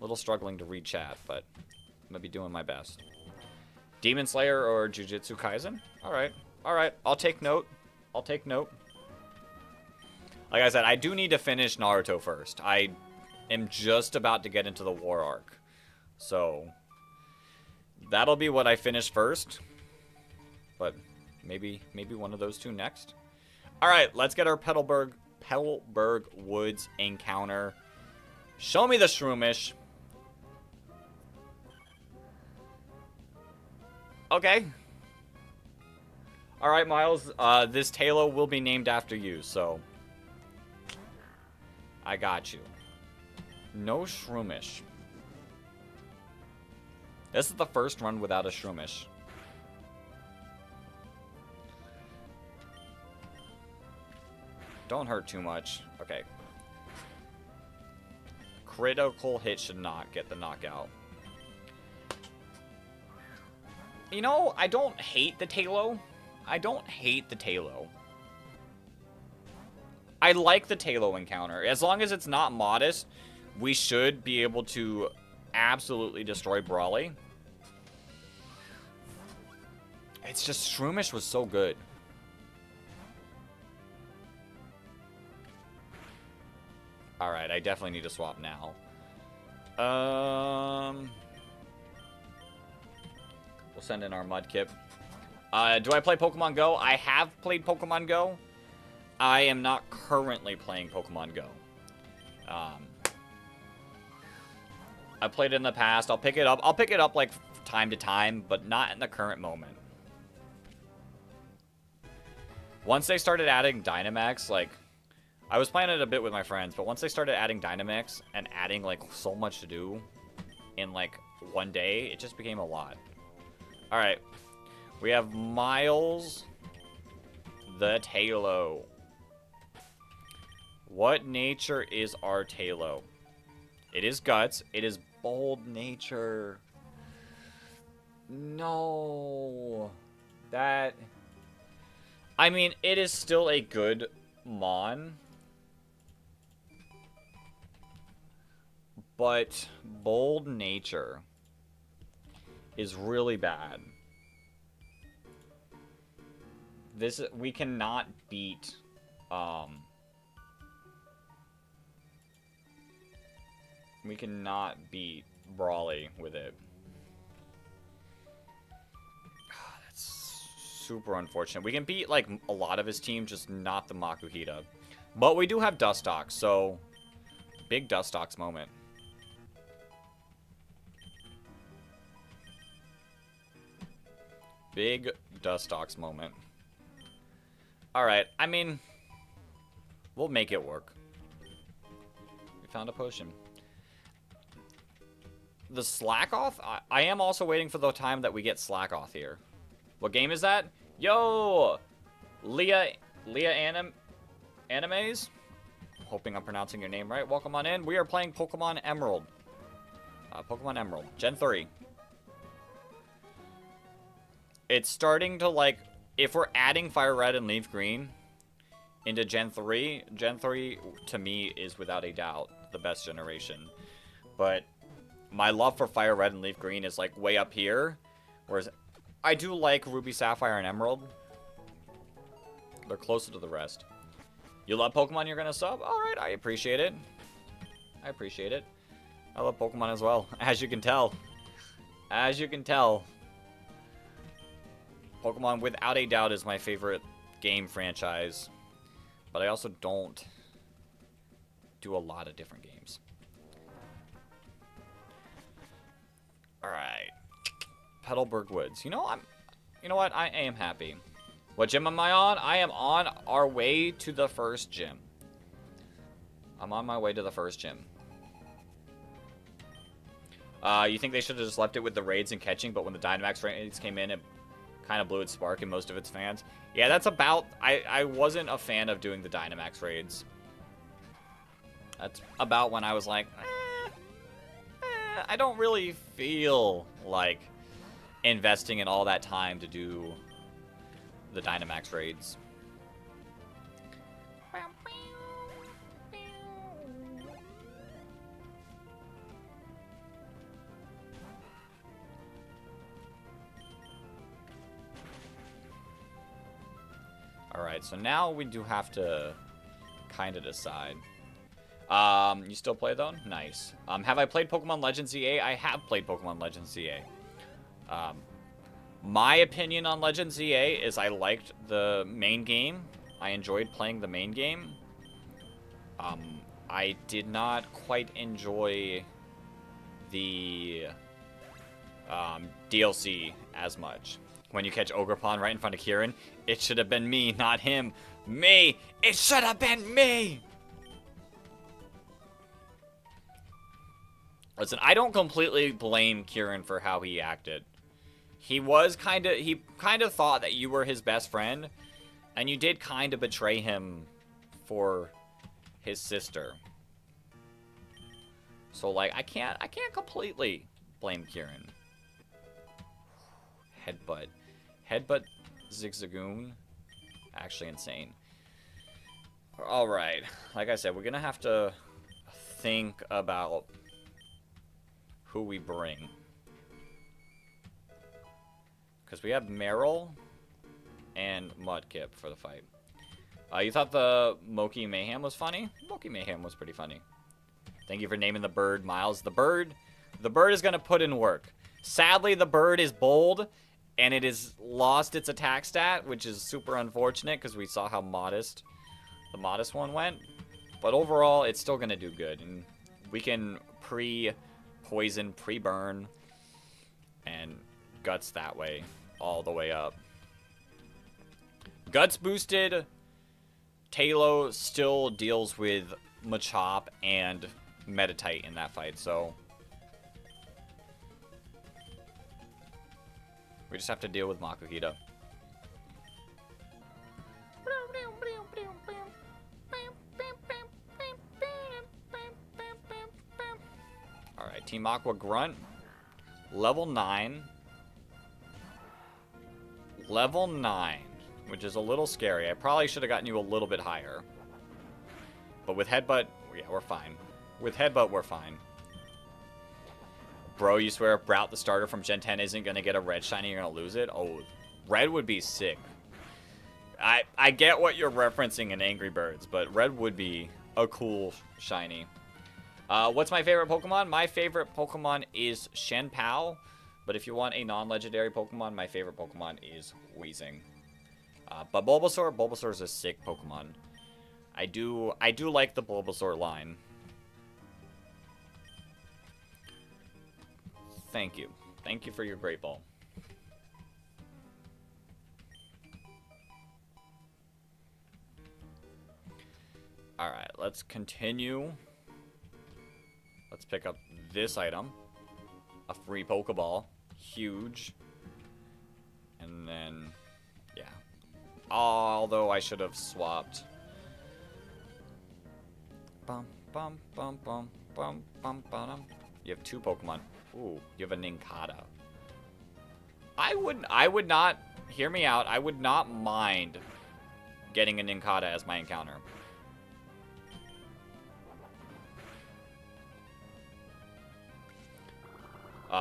A: A little struggling to read chat. But I'm going to be doing my best. Demon Slayer or Jujutsu Kaisen? Alright. Alright. I'll take note. I'll take note. Like I said, I do need to finish Naruto first. I am just about to get into the war arc. So that'll be what I finish first. But maybe one of those two next. Alright, let's get our Petalburg Woods encounter. Show me the Shroomish. Okay. Alright, Miles. This Tailo will be named after you, so I got you. No Shroomish. This is the first run without a Shroomish. Don't hurt too much. Okay. Critical hit should not get the knockout. You know, I don't hate the Tailo. I don't hate the Tailo. I like the Tailo encounter. As long as it's not modest, we should be able to absolutely destroy Brawly. It's just Shroomish was so good. Alright, I definitely need to swap now. We'll send in our Mudkip. Do I play Pokemon Go? I have played Pokemon Go. I am not currently playing Pokemon Go. I played it in the past. I'll pick it up. I'll pick it up like time to time, but not in the current moment. Once they started adding Dynamax, like, I was playing it a bit with my friends, but once they started adding Dynamax and adding, like, so much to do in, like, one day, it just became a lot. Alright. We have Miles the Tailo. What nature is our Tailo? It is Guts. It is Bold Nature. No. That... I mean, it is still a good Mon. But Bold Nature is really bad. This, we cannot beat, we cannot beat Brawly with it. That's super unfortunate. We can beat, like, a lot of his team, just not the Makuhita. But we do have Dustox, so big Dustox moment. Big Dustox moment. Alright, I mean, we'll make it work. We found a potion. The Slackoth? I am also waiting for the time that we get Slackoth here. What game is that? Yo! Animes? Hoping I'm pronouncing your name right. Welcome on in. We are playing Pokemon Emerald. Pokemon Emerald. Gen 3. It's starting to, like, if we're adding Fire Red and Leaf Green into Gen 3 to me is without a doubt the best generation. But my love for Fire Red and Leaf Green is, like, way up here. Whereas I do like Ruby, Sapphire, and Emerald. They're closer to the rest. You love Pokemon, you're gonna sub? Alright, I appreciate it. I appreciate it. I love Pokemon as well, as you can tell. As you can tell. Pokemon, without a doubt, is my favorite game franchise. But I also don't do a lot of different games. Alright. Petalburg Woods. You know what? I am happy. What gym am I on? I am on our way to the first gym. I'm on my way to the first gym. You think they should have just left it with the raids and catching, but when the Dynamax raids came in, it kind of blew its spark in most of its fans. Yeah, that's about... I wasn't a fan of doing the Dynamax raids. That's about when I was like, I don't really feel like investing in all that time to do the Dynamax raids. Alright, so now we do have to kind of decide. You still play, though? Nice. Have I played Pokemon Legends ZA? I have played Pokemon Legends ZA. My opinion on Legends ZA is I liked the main game. I enjoyed playing the main game. I did not quite enjoy the DLC as much. When you catch Ogerpon right in front of Kieran, it should have been me, not him. Me! It should have been me! Listen, I don't completely blame Kieran for how he acted. He kind of thought that you were his best friend, and you did kind of betray him for his sister. So, like, I can't completely blame Kieran. Headbutt Zigzagoon. Actually insane. Alright. Like I said, we're gonna have to think about who we bring. Because we have Meryl and Mudkip for the fight. You thought the Moki Mayhem was funny? Moki Mayhem was pretty funny. Thank you for naming the bird Miles. The bird is going to put in work. Sadly, the bird is bold, and it has lost its attack stat, which is super unfortunate because we saw how modest the modest one went. But overall, it's still going to do good. And we can pre-poison, pre-burn, and Guts that way, all the way up. Guts boosted, Talo still deals with Machop and Meditite in that fight, so we just have to deal with Makuhita. Alright, Team Aqua Grunt, level 9. Level 9, which is a little scary. I probably should have gotten you a little bit higher. But with Headbutt, yeah, we're fine. With Headbutt, we're fine. Bro, you swear if Brout the starter from Gen 10 isn't going to get a red shiny, you're going to lose it? Oh, red would be sick. I get what you're referencing in Angry Birds, but red would be a cool shiny. What's my favorite Pokemon? My favorite Pokemon is Shenpao. But if you want a non-legendary Pokemon, my favorite Pokemon is Weezing. But Bulbasaur is a sick Pokemon. I do like the Bulbasaur line. Thank you. Thank you for your Great Ball. Alright, let's continue. Let's pick up this item. A free Pokeball. Huge. And then, yeah. Although I should have swapped. Bum, bum, bum, bum, bum, bum, bum. You have 2 Pokemon. Ooh, you have a Nincada. I would not, hear me out, I would not mind getting a Nincada as my encounter.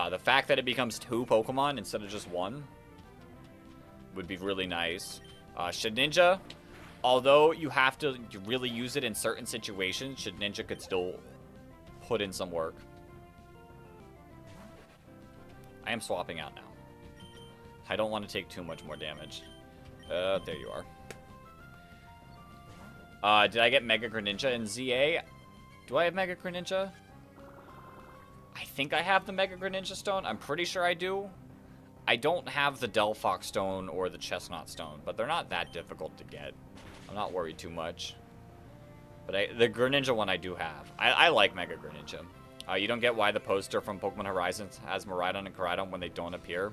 A: The fact that it becomes 2 Pokemon instead of just 1 would be really nice. Shedinja, although you have to really use it in certain situations, Shedinja could still put in some work. I am swapping out now. I don't want to take too much more damage. There you are. Did I get Mega Greninja in ZA? Do I have Mega Greninja? I think I have the Mega Greninja Stone. I'm pretty sure I do. I don't have the Delphox Stone or the Chestnut Stone, but they're not that difficult to get. I'm not worried too much. But the Greninja one I do have. I like Mega Greninja. You don't get why the poster from Pokemon Horizons has Miraidon and Koraidon when they don't appear.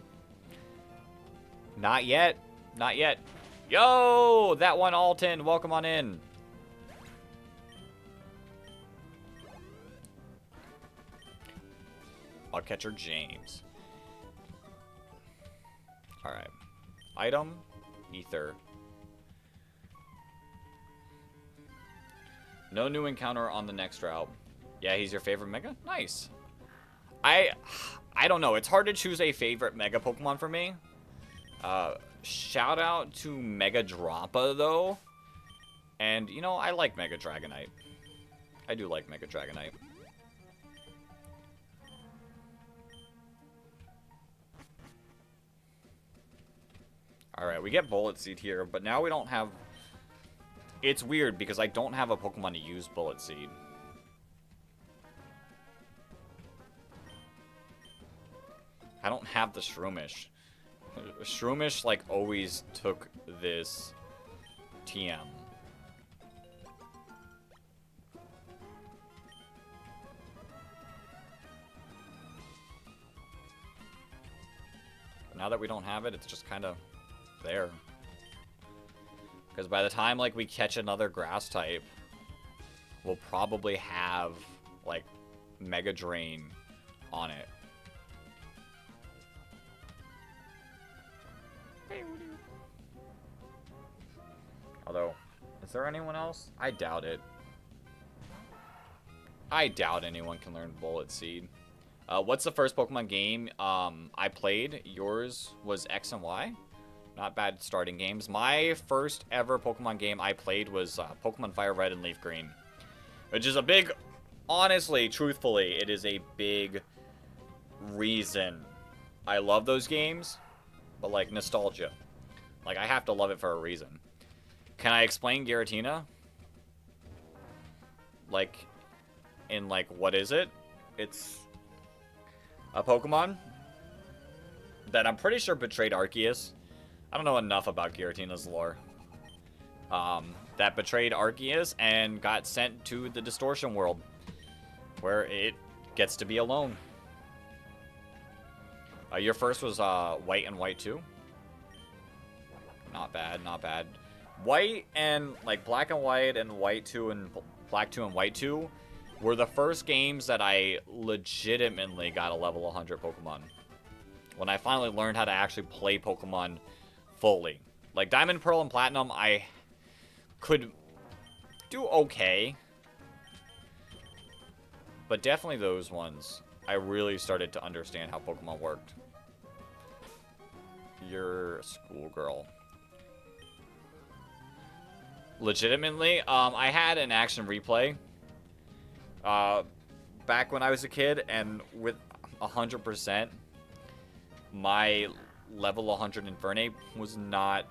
A: Not yet. Not yet. Yo! That one, Alton. Welcome on in. I'll catcher James. Alright. Item. Ether. No new encounter on the next route. Yeah, he's your favorite Mega? Nice. I don't know. It's hard to choose a favorite Mega Pokemon for me. Shout out to Mega Droppa, though. And, you know, I like Mega Dragonite. I do like Mega Dragonite. Alright, we get Bullet Seed here, but now we don't have... It's weird, because I don't have a Pokemon to use Bullet Seed. I don't have the Shroomish. Shroomish, like, always took this TM. But now that we don't have it, it's just kind of there. Because by the time, like, we catch another grass type, we'll probably have, like, Mega Drain on it. Although, is there anyone else? I doubt it. I doubt anyone can learn Bullet Seed. What's the first Pokemon game I played? Yours was X and Y? Not bad starting games. My first ever Pokemon game I played was Pokemon Fire Red and Leaf Green. Which is a big... Honestly, truthfully, it is a big reason I love those games. But, like, nostalgia. Like, I have to love it for a reason. Can I explain Giratina? Like, in, like, what is it? It's a Pokemon that I'm pretty sure betrayed Arceus. I don't know enough about Giratina's lore. That betrayed Arceus and got sent to the Distortion World, where it gets to be alone. Your first was White and White 2. Not bad, not bad. White and, like, Black and White and White 2 and Black 2 and White 2 were the first games that I legitimately got a level 100 Pokemon. When I finally learned how to actually play Pokemon fully. Like, Diamond, Pearl, and Platinum, I could do okay. But definitely those ones, I really started to understand how Pokemon worked. You're a schoolgirl. Legitimately, I had an action replay. back when I was a kid, and with 100%, my level 100 Infernape was not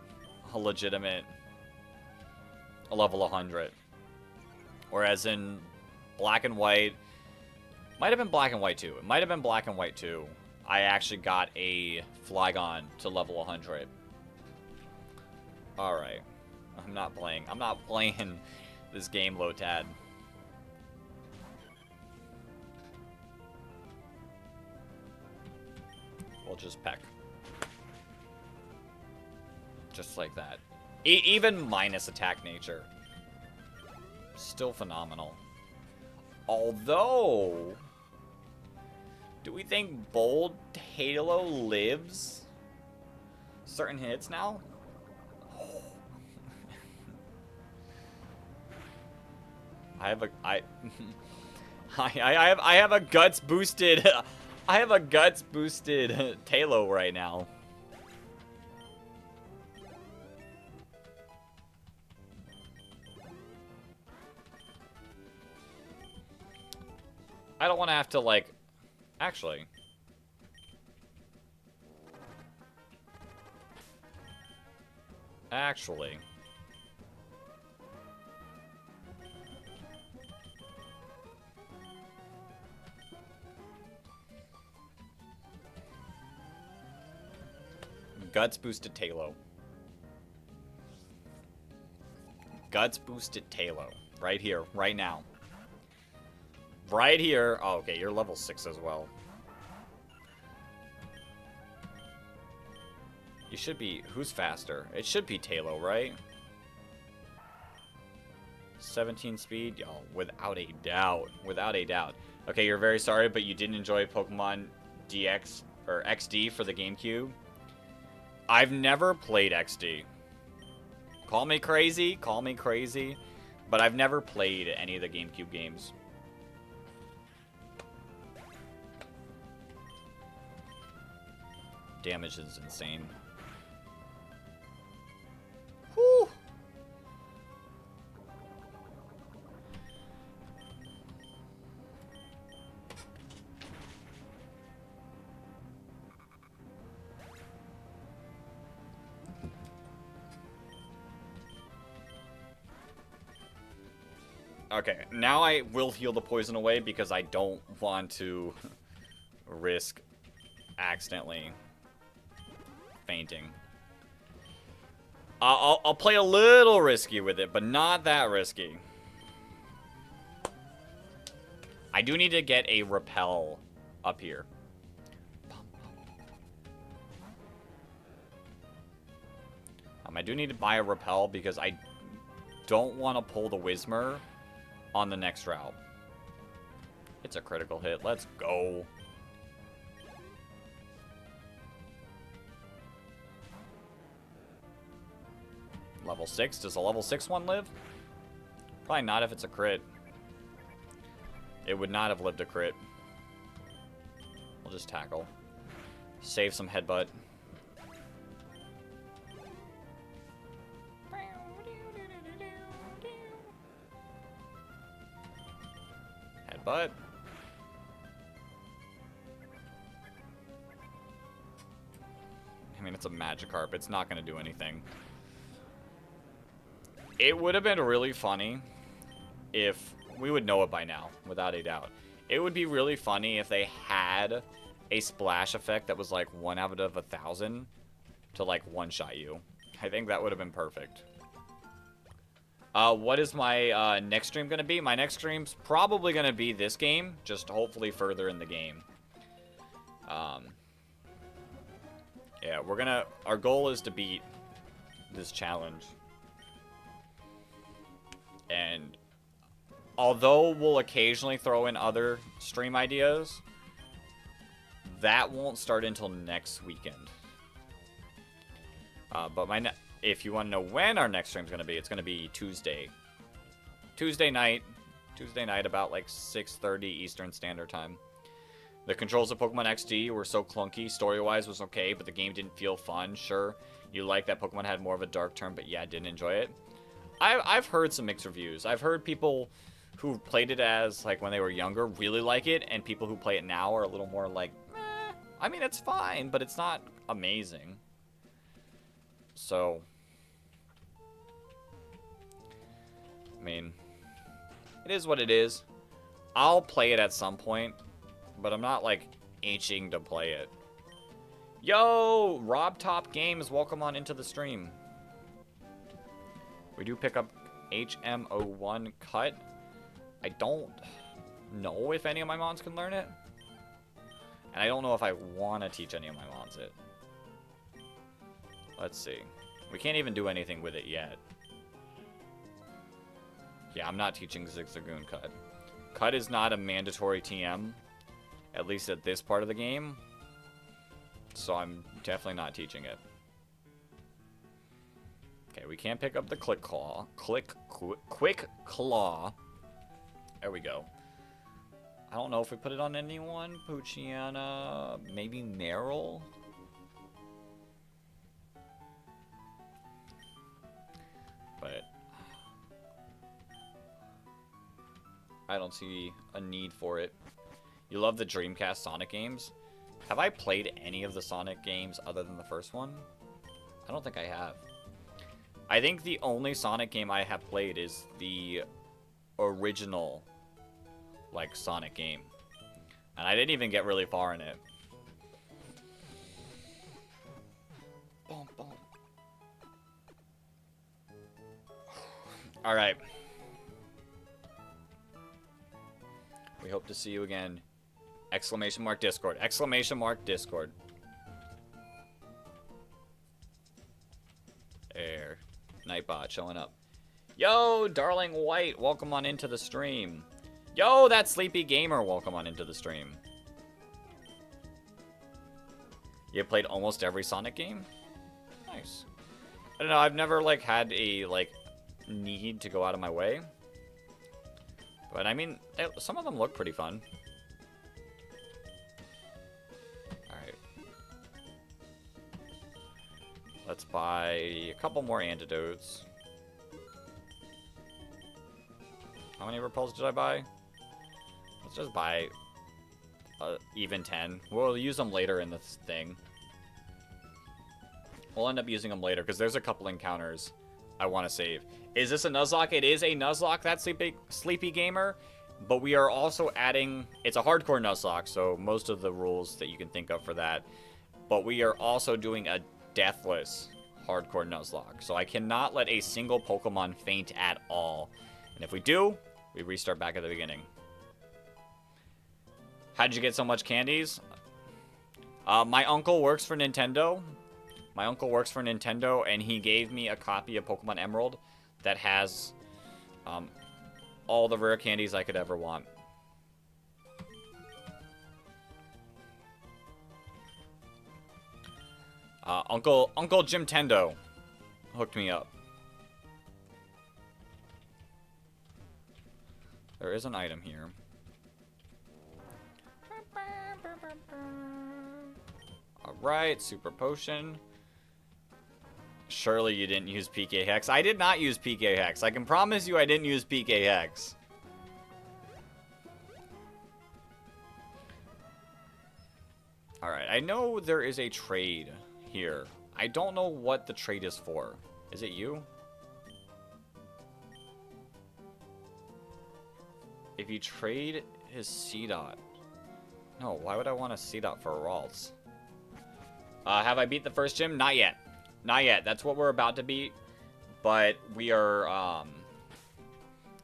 A: a legitimate level 100. Whereas in Black and White, might have been Black and White 2. It might have been Black and White 2. I actually got a Flygon to level 100. Alright. I'm not playing this game, Lotad. We'll just peck. Just like that. Even minus attack nature. Still phenomenal. Although, do we think Bold Halo lives certain hits now? I have a guts boosted I have a guts boosted Talo right now. I don't want to have to, like, actually. Guts boosted Talo. Guts boosted Talo. Right here, right now. Right here. Oh, okay, you're level 6 as well. You should be... Who's faster? It should be Talo, right? 17 speed? Oh, without a doubt. Without a doubt. Okay, you're very sorry, but you didn't enjoy Pokemon DX or XD for the GameCube. I've never played XD. Call me crazy, but I've never played any of the GameCube games. Damage is insane. Whew. Okay, now I will heal the poison away because I don't want to risk accidentally fainting. I'll play a little risky with it, but not that risky. I do need to get a repel up here. I do need to buy a repel because I don't want to pull the Whismur on the next route. It's a critical hit. Let's go. Level 6. Does a level 6 one live? Probably not if it's a crit. It would not have lived a crit. We'll just tackle. Save some headbutt. Headbutt. I mean, it's a Magikarp. It's not going to do anything. It would have been really funny if... We would know it by now, without a doubt. It would be really funny if they had a splash effect that was like 1 out of 1,000 to like one-shot you. I think that would have been perfect. What is my next stream going to be? My next stream's probably going to be this game, just hopefully further in the game. Yeah, we're gonna... Our goal is to beat this challenge. And although we'll occasionally throw in other stream ideas, that won't start until next weekend. But if you want to know when our next stream's going to be, it's going to be Tuesday. Tuesday night about like 6:30 Eastern Standard Time. The controls of Pokemon XD were so clunky. Story-wise was okay, but the game didn't feel fun. Sure, you like that Pokemon had more of a dark turn, but yeah, I didn't enjoy it. I've heard some mixed reviews. I've heard people who played it as, like, when they were younger really like it, and people who play it now are a little more like, meh. I mean, it's fine, but it's not amazing. So, I mean, it is what it is. I'll play it at some point, but I'm not, like, itching to play it. Yo, Rob Top Games, welcome on into the stream. We do pick up HM01 cut. I don't know if any of my mons can learn it. And I don't know if I want to teach any of my mons it. Let's see. We can't even do anything with it yet. Yeah, I'm not teaching Zigzagoon cut. Cut is not a mandatory TM, at least at this part of the game. So I'm definitely not teaching it. Okay, we can't pick up the Quick Claw. Quick Claw. There we go. I don't know if we put it on anyone. Puchiana, maybe Meryl. But I don't see a need for it. You love the Dreamcast Sonic games? Have I played any of the Sonic games other than the first one? I don't think I have. I think the only Sonic game I have played is the original, like, Sonic game. And I didn't even get really far in it. Boom, boom. Alright. We hope to see you again. Exclamation mark Discord. Exclamation mark Discord. There. Nightbot showing up. Yo, Darling White, welcome on into the stream. Yo, that Sleepy Gamer, welcome on into the stream. You played almost every Sonic game? Nice. I don't know, I've never, like, had a, like, need to go out of my way. But, I mean, some of them look pretty fun. Alright. Let's buy a couple more antidotes. How many repels did I buy? Let's just buy even 10. We'll use them later in this thing. We'll end up using them later because there's a couple encounters I want to save. Is this a Nuzlocke? It is a Nuzlocke, that Sleepy Gamer. But we are also adding... It's a hardcore Nuzlocke, so most of the rules that you can think of for that. But we are also doing a deathless hardcore Nuzlocke. So I cannot let a single Pokemon faint at all. And if we do, we restart back at the beginning. How'd you get so much candies? My uncle works for Nintendo. My uncle works for Nintendo, and he gave me a copy of Pokemon Emerald that has all the rare candies I could ever want. Uncle Jim Tendo hooked me up. There is an item here. Alright, Super Potion. Surely you didn't use PK Hex. I did not use PK Hex. I can promise you I didn't use PK Hex. Alright, I know there is a trade here. I don't know what the trade is for. Is it you? If you trade his C-Dot. No, why would I want a C-Dot for Ralts? Have I beat the first gym? Not yet. Not yet. That's what we're about to beat. But we are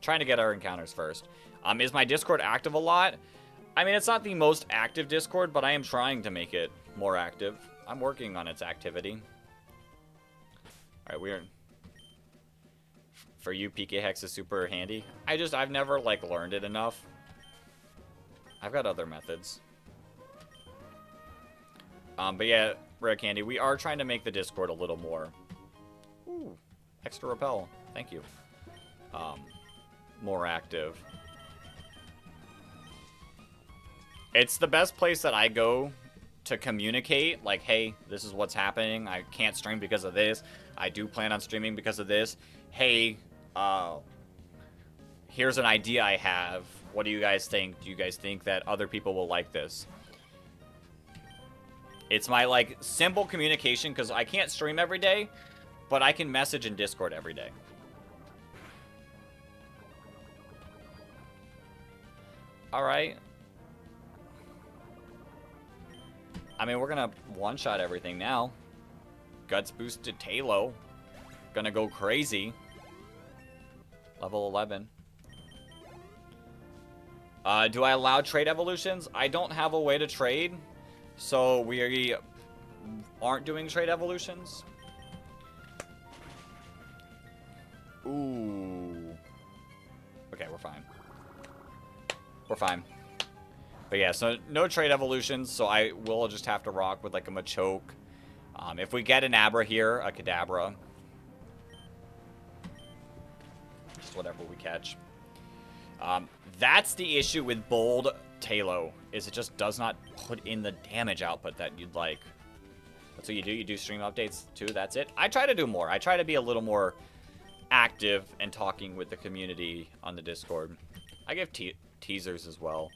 A: trying to get our encounters first. Is my Discord active a lot? I mean, it's not the most active Discord, but I am trying to make it more active. I'm working on its activity. Alright, we're... For you, PK Hex is super handy. I've never, like, learned it enough. I've got other methods. But yeah, Rare Candy, we are trying to make the Discord a little more... Ooh, extra repel. Thank you. More active. It's the best place that I go to communicate, like, hey, this is what's happening. I can't stream because of this. I do plan on streaming because of this. Hey, here's an idea I have. What do you guys think? Do you guys think that other people will like this? It's my, like, simple communication, because I can't stream every day, but I can message in Discord every day. Alright. I mean, we're gonna one-shot everything now. Guts boosted Talo. Gonna go crazy. Level 11. Do I allow trade evolutions? I don't have a way to trade, so we aren't doing trade evolutions. Ooh. Okay, we're fine. We're fine. But yeah, so no trade evolutions, so I will just have to rock with like a Machoke. If we get an Abra here, a Kadabra. Just whatever we catch. That's the issue with Bold Talo, is it just does not put in the damage output that you'd like. That's what you do. You do stream updates too. That's it. I try to do more. I try to be a little more active and talking with the community on the Discord. I give teasers as well.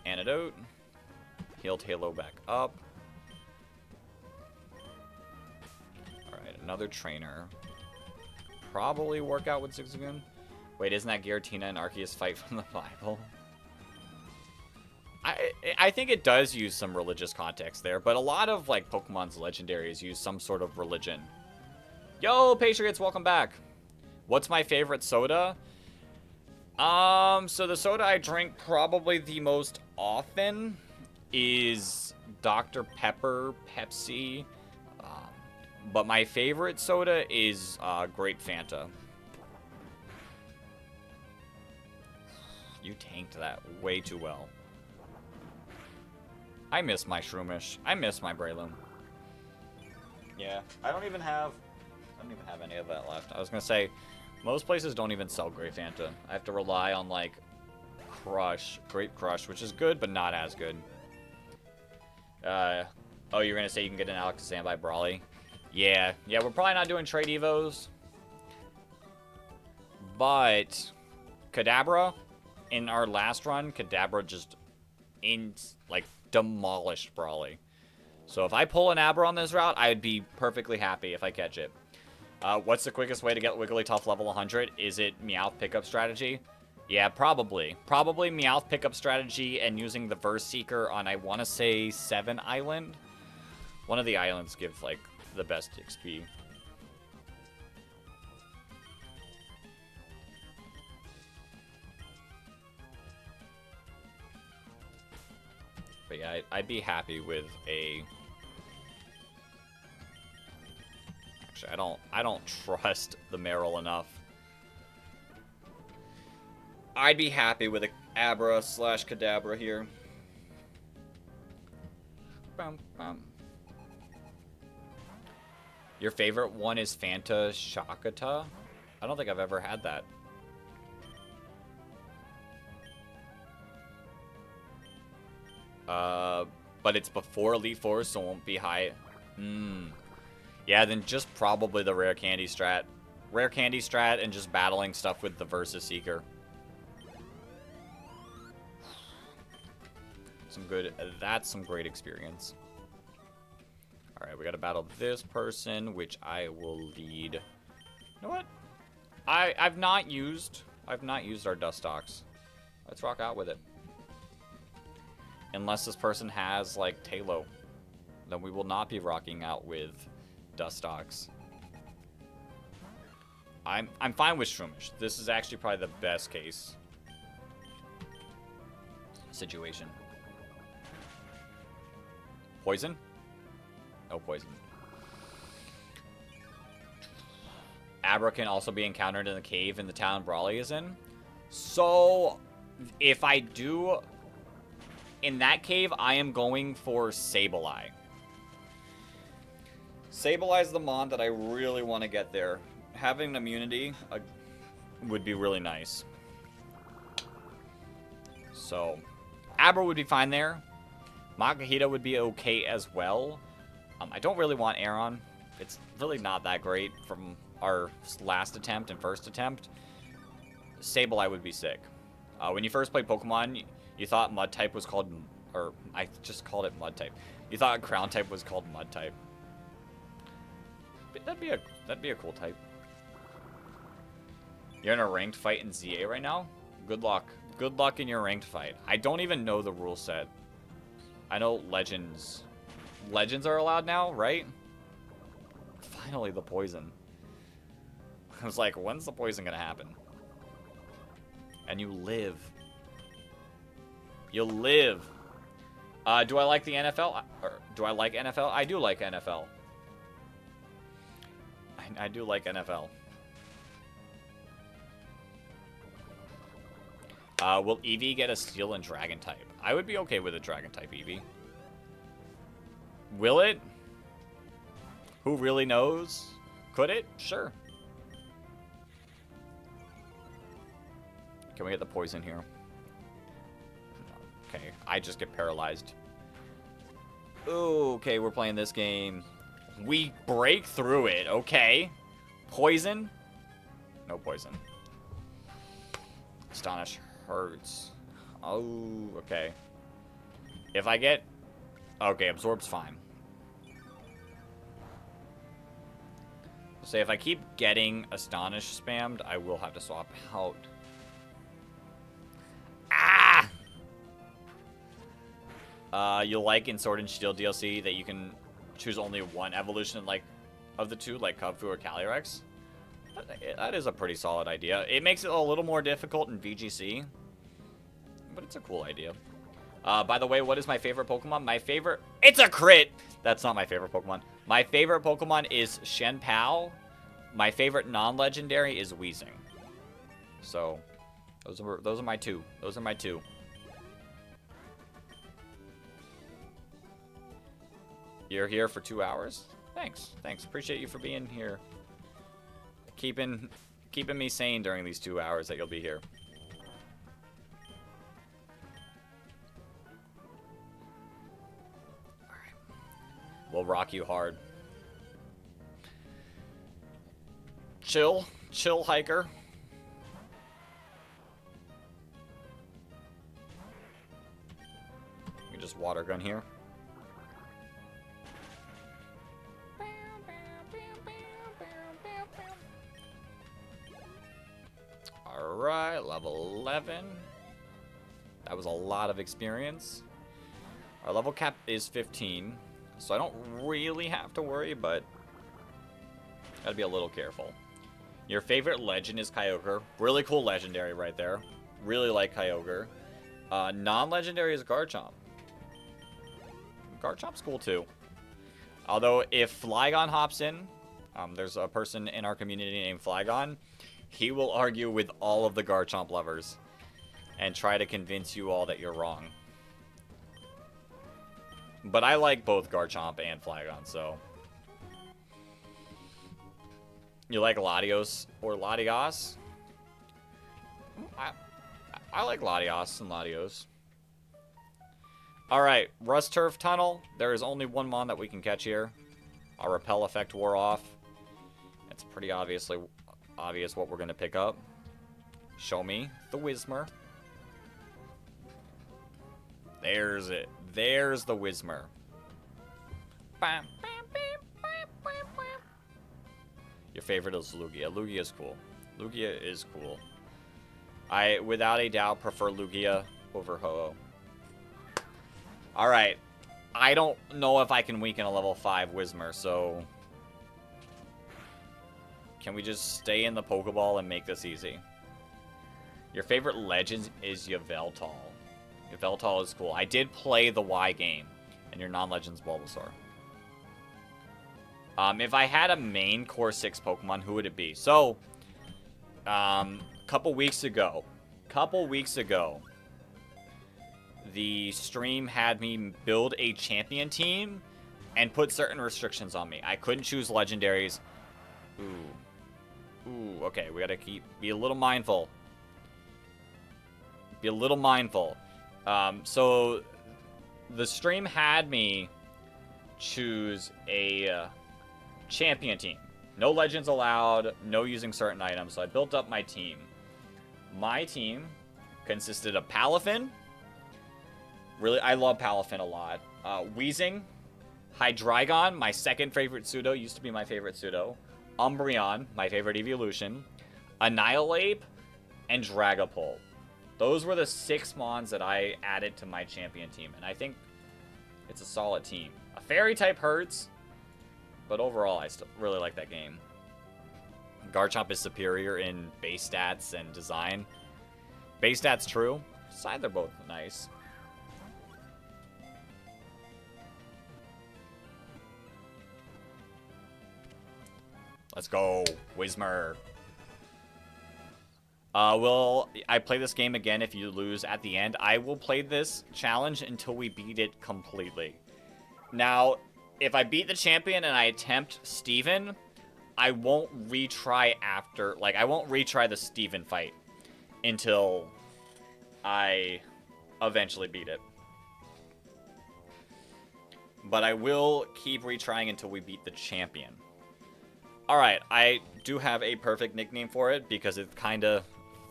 A: Antidote. Heal Talo back up. Alright, another trainer. Probably work out with Zigzagoon. Wait, isn't that Giratina and Arceus fight from the Bible? I think it does use some religious context there, but a lot of, like, Pokemon's legendaries use some sort of religion. Yo, Patriots, welcome back. What's my favorite soda? So the soda I drink probably the most often is Dr. Pepper Pepsi. But my favorite soda is Grape Fanta. You tanked that way too well. I miss my Shroomish. I miss my Breloom. Yeah, I don't even have any of that left. I was gonna say, most places don't even sell Grape Fanta. I have to rely on, like, Grape Crush, which is good, but not as good. Oh, you're gonna say you can get an Alakazam by Brawly? Yeah, we're probably not doing trade evos. But Kadabra, in our last run, Kadabra just demolished Brawly. So if I pull an Abra on this route, I'd be perfectly happy if I catch it. What's the quickest way to get Wigglytuff level 100? Is it Meowth pickup strategy? Yeah, probably. Probably Meowth pickup strategy and using the Verse Seeker on, I want to say, 7 Island. One of the islands gives, like, the best XP. But yeah, I'd be happy with a... Actually, I don't trust the Meryl enough. I'd be happy with a Abra / Kadabra here. Bum, bum. Your favorite one is Fanta Shakata? I don't think I've ever had that. But it's before Elite Four, so it won't be high. Yeah, then just probably the Rare Candy strat. Rare Candy strat and just battling stuff with the Versus Seeker. That's some great experience. Alright, we gotta battle this person, which I will lead. You know what? I've not used our Dustox. Let's rock out with it. Unless this person has, like, Talo. Then we will not be rocking out with Dustox. I'm fine with Shroomish. This is actually probably the best case situation. Poison? No poison. Abra can also be encountered in the cave in the town Brawly is in. So, if I do... In that cave, I am going for Sableye. Sableye is the mon that I really want to get there. Having an immunity would be really nice. So, Abra would be fine there. Makahita would be okay as well. I don't really want Aeron. It's really not that great from our last attempt and first attempt. Sableye would be sick. When you first played Pokemon, you thought Mud type was called, or I just called it Mud type. You thought Ground type was called Mud type. That'd be a cool type. You're in a ranked fight in ZA right now? Good luck. Good luck in your ranked fight. I don't even know the rule set. I know Legends are allowed now, right? Finally, the poison. I was like, when's the poison gonna happen? And you live. You live. Do I like the NFL? Or do I like NFL? I do like NFL. I do like NFL. Will Eevee get a Steel and Dragon type? I would be okay with a Dragon type Eevee. Will it? Who really knows? Could it? Sure. Can we get the poison here? Okay, I just get paralyzed. Ooh, okay, we're playing this game. We break through it, okay. Poison? No poison. Astonish hurts. Oh, okay. If I get... Okay, Absorb's fine. Say if I keep getting Astonish spammed, I will have to swap out. You'll like in Sword and Shield DLC that you can choose only one evolution, like, of the two, like Kung Fu or Calyrex. That is a pretty solid idea. It makes it a little more difficult in VGC, but it's a cool idea. By the way, what is my favorite Pokemon? My favorite... It's a crit! That's not my favorite Pokemon. My favorite Pokemon is Shenpao. My favorite non-legendary is Weezing. So, those are my two. Those are my two. You're here for 2 hours? Thanks. Thanks. Appreciate you for being here. Keeping me sane during these 2 hours that you'll be here. Alright. We'll rock you hard. Chill. Chill, hiker. You just water gun here. Alright, level 11. That was a lot of experience. Our level cap is 15, so I don't really have to worry, but gotta be a little careful. Your favorite legend is Kyogre. Really cool legendary right there. Really like Kyogre. Non-legendary is Garchomp. Garchomp's cool too. Although if Flygon hops in, there's a person in our community named Flygon. He will argue with all of the Garchomp lovers and try to convince you all that you're wrong. But I like both Garchomp and Flygon, so... You like Latios or Latios? I like Latios and Latios. Alright, Rust Turf Tunnel. There is only one mon that we can catch here. Our repel effect wore off. It's pretty obvious what we're going to pick up. Show me the Whismur. There's it. There's the Whismur. Bam. Your favorite is Lugia. Lugia is cool. Lugia is cool. I, without a doubt, prefer Lugia over Ho-Oh. Alright. I don't know if I can weaken a level 5 Whismur, so... Can we just stay in the Pokeball and make this easy? Your favorite legend is Yveltal. Yveltal is cool. I did play the Y game, and your non-legend's Bulbasaur. If I had a main Core 6 Pokemon, who would it be? So, couple weeks ago, the stream had me build a champion team and put certain restrictions on me. I couldn't choose legendaries. Ooh, okay, we gotta be a little mindful. Be a little mindful. So, the stream had me choose a champion team. No legends allowed, no using certain items, so I built up my team. My team consisted of Palafin. Really, I love Palafin a lot. Weezing, Hydreigon, my second favorite pseudo, used to be my favorite pseudo. Umbreon, my favorite evolution. Annihilate, and Dragapult. Those were the 6 mons that I added to my champion team, and I think it's a solid team. A fairy type hurts, but overall I still really like that game. Garchomp is superior in base stats and design. Base stats true. Side they're both nice. Let's go, Whismur. Will I play this game again if you lose at the end? I will play this challenge until we beat it completely. Now, if I beat the champion and I attempt Steven, I won't retry after, like, I won't retry the Steven fight until I eventually beat it. But I will keep retrying until we beat the champion. Alright, I do have a perfect nickname for it because it kind of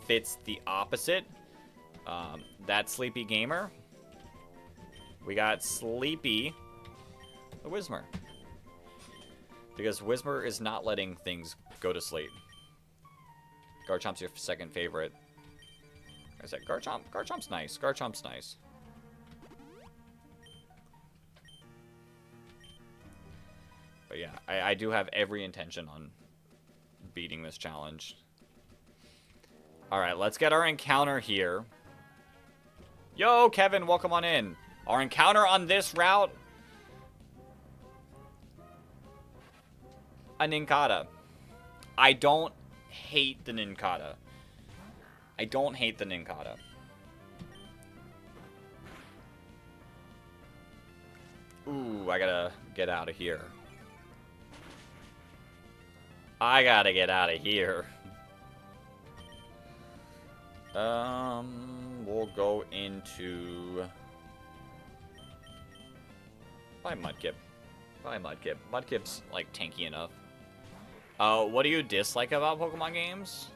A: fits the opposite. That Sleepy Gamer. We got Sleepy the Whismur. Because Whismur is not letting things go to sleep. Garchomp's your second favorite. I said Garchomp's nice. Garchomp's nice. But yeah, I do have every intention on beating this challenge. Alright, let's get our encounter here. Yo, Kevin, welcome on in. Our encounter on this route... a Nincada. I don't hate the Nincada. I don't hate the Nincada. Ooh, I gotta get out of here. I gotta get out of here. We'll go into... Probably Mudkip. Probably Mudkip. Mudkip's, like, tanky enough. What do you dislike about Pokemon games?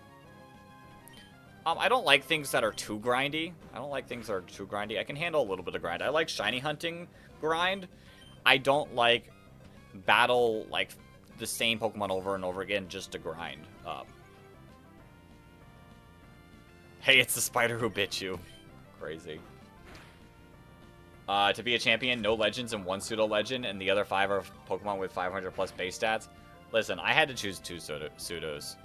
A: I don't like things that are too grindy. I can handle a little bit of grind. I like shiny hunting grind. I don't like battle, like, the same Pokemon over and over again just to grind up. Hey, it's the spider who bit you. Crazy. To be a champion, no legends and 1 pseudo-legend, and the other 5 are Pokemon with 500 plus base stats. Listen, I had to choose 2 pseudos.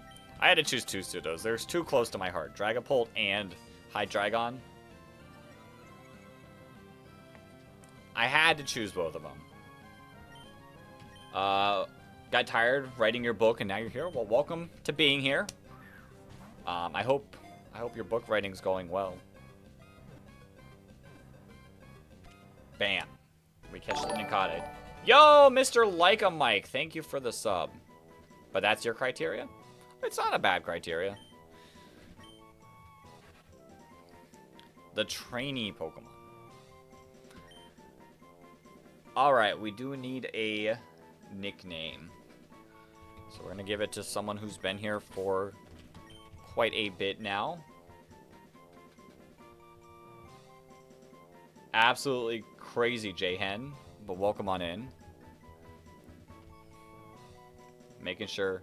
A: There's 2 close to my heart. Dragapult and Hydreigon. I had to choose both of them. Got tired writing your book and now you're here? Well, welcome to being here. I hope your book writing's going well. Bam. We catch the Nincada. Yo, Mr. Like a Mike, thank you for the sub. But that's your criteria? It's not a bad criteria. The trainee Pokemon. Alright, we do need a nickname. So we're going to give it to someone who's been here for quite a bit now. Absolutely crazy, J-Hen. But welcome on in. Making sure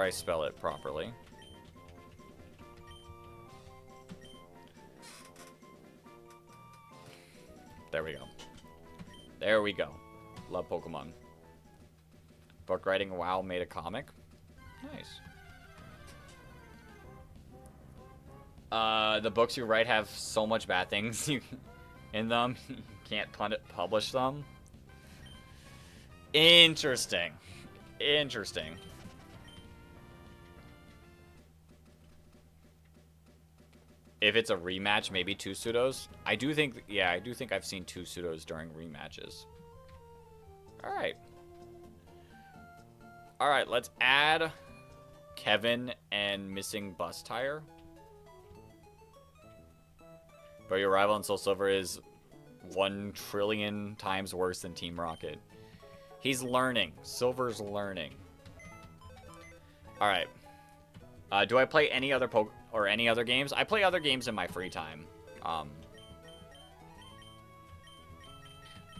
A: I spell it properly. There we go. There we go. Love Pokemon. Book writing, WoW made a comic. Nice. The books you write have so much bad things in them. You can't publish them. Interesting. Interesting. If it's a rematch, maybe 2 pseudos. I do think I've seen 2 pseudos during rematches. Alright. Alright, let's add Kevin and missing bus tire. But your rival in Soul Silver is 1 trillion times worse than Team Rocket. He's learning. Silver's learning. Alright. Do I play any other any other games? I play other games in my free time.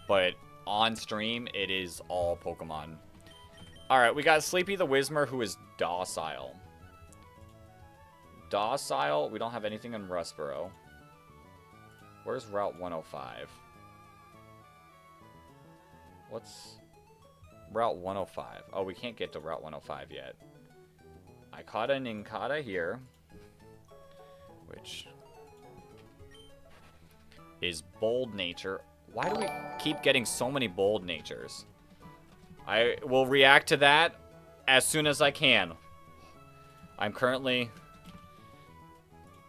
A: But on stream, it is all Pokemon. Alright, we got Sleepy the Whismer, who is docile. Docile, we don't have anything in Rustboro. Where's Route 105? What's Route 105? Oh, we can't get to Route 105 yet. I caught an Nincada here, which is Bold Nature. Why do we keep getting so many Bold Natures? I will react to that as soon as I can. I'm currently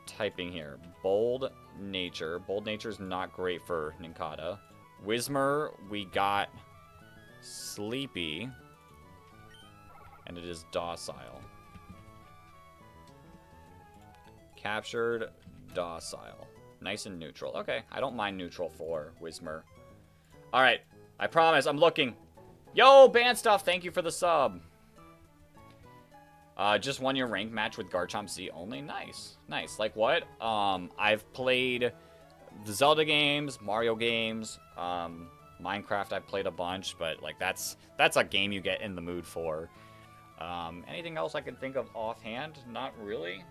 A: typing here. Bold Nature. Bold Nature is not great for Nincada. Whismer, we got Sleepy. And it is docile. Captured, docile. Nice and neutral. Okay, I don't mind neutral for Whismer. Alright, I promise, I'm looking. Yo, Band Stuff, thank you for the sub. Just won your ranked match with Garchomp Z only? Nice. Nice. Like what? I've played the Zelda games, Mario games, Minecraft I've played a bunch, but like that's a game you get in the mood for. Anything else I can think of offhand? Not really.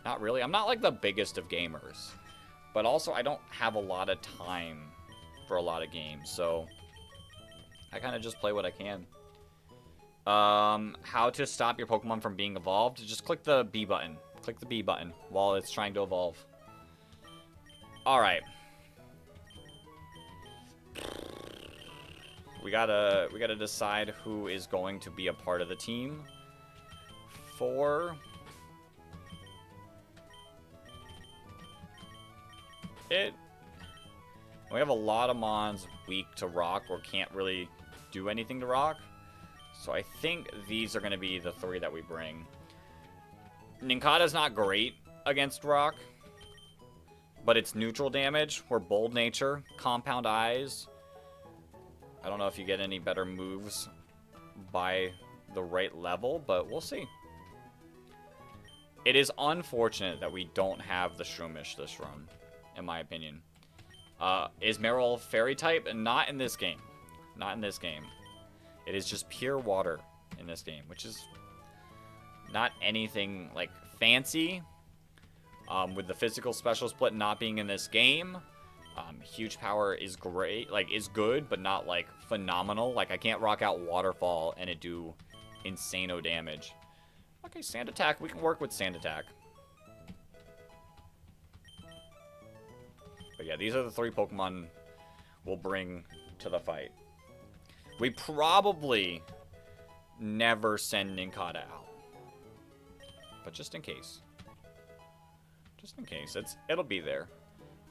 A: Not really. I'm not like the biggest of gamers, but also I don't have a lot of time for a lot of games, so I kind of just play what I can. How to stop your Pokemon from being evolved? Just click the B button. Click the B button while it's trying to evolve. Alright. We gotta decide who is going to be a part of the team. For it. We have a lot of mons weak to rock or can't really do anything to rock. So I think these are going to be the three that we bring. Nincada's not great against rock, but it's neutral damage. We're Bold Nature, Compound Eyes. I don't know if you get any better moves by the right level, but we'll see. It is unfortunate that we don't have the Shroomish this run, in my opinion. Is Marill Fairy type? Not in this game. Not in this game. It is just pure water in this game, which is not anything like fancy. With the physical special split not being in this game, huge power is great, like is good, but not like phenomenal. Like I can't rock out Waterfall and it do insano damage. Okay, Sand Attack. We can work with Sand Attack. But yeah, these are the three Pokemon we'll bring to the fight. We probably never send Nincada out. But just in case. Just in case. It'll be there.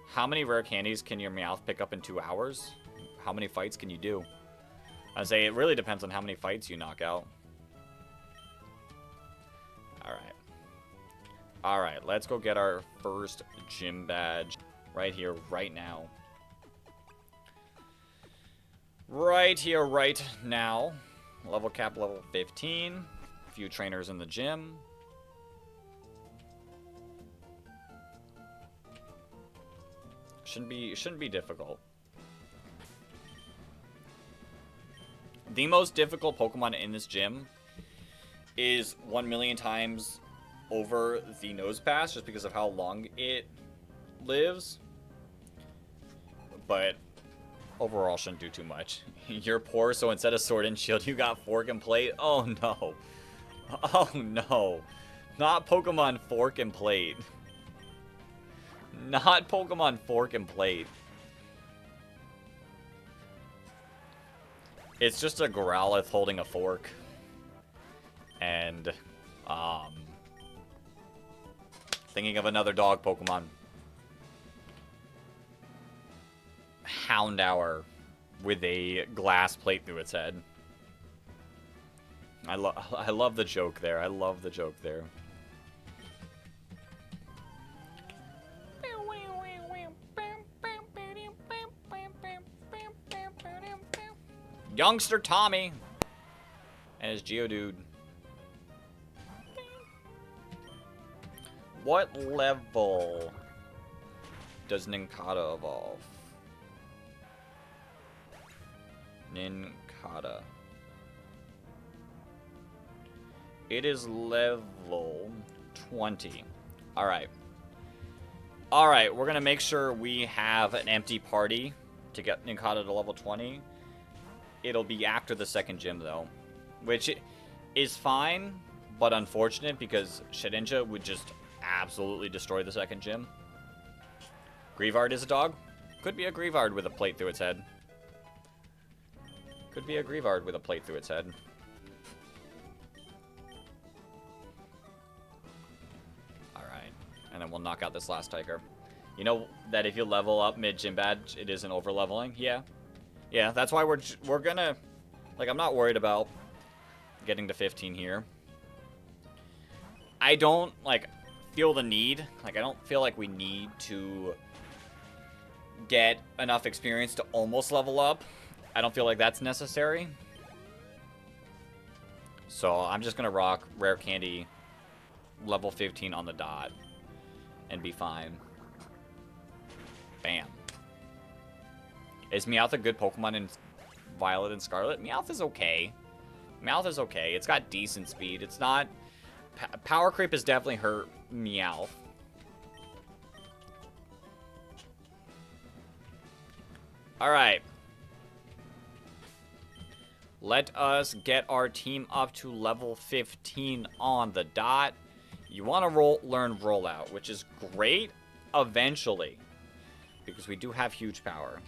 A: How many rare candies can your Meowth pick up in 2 hours? How many fights can you do? I say it really depends on how many fights you knock out. Alright. Alright, let's go get our first gym badge. Right here, right now. Right here, right now. Level cap, level 15. A few trainers in the gym. Shouldn't be difficult. The most difficult Pokemon in this gym is 1,000,000 times over the Nose Pass, just because of how long it lives. But overall, shouldn't do too much. You're poor, so instead of Sword and Shield, you got Fork and Plate. Oh no. Oh no. Not Pokemon Fork and Plate. Not Pokemon Fork and Plate. It's just a Growlithe holding a fork. And, thinking of another dog Pokemon. Houndour with a glass plate through its head. I love the joke there. I love the joke there. Youngster Tommy and his Geodude. What level does Ninkata evolve? Ninkata. It is level 20. Alright. Alright, we're gonna make sure we have an empty party to get Ninkata to level 20. It'll be after the second gym, though. Which is fine, but unfortunate because Shedinja would just absolutely destroy the second gym. Grievard is a dog? Could be a Grievard with a plate through its head. Could be a Grievard with a plate through its head. Alright. And then we'll knock out this last Tiger. You know that if you level up mid-gym badge, it isn't over-leveling? Yeah. Yeah, that's why we're gonna... Like, I'm not worried about getting to 15 here. I don't, like, feel the need. Like, I don't feel like we need to get enough experience to almost level up. I don't feel like that's necessary. So, I'm just gonna rock Rare Candy level 15 on the dot and be fine. Bam. Is Meowth a good Pokemon in Violet and Scarlet? Meowth is okay. Meowth is okay. It's got decent speed. It's not... Power creep has definitely hurt Meowth. Alright. Let us get our team up to level 15 on the dot. You want to learn Rollout, which is great eventually. Because we do have huge power.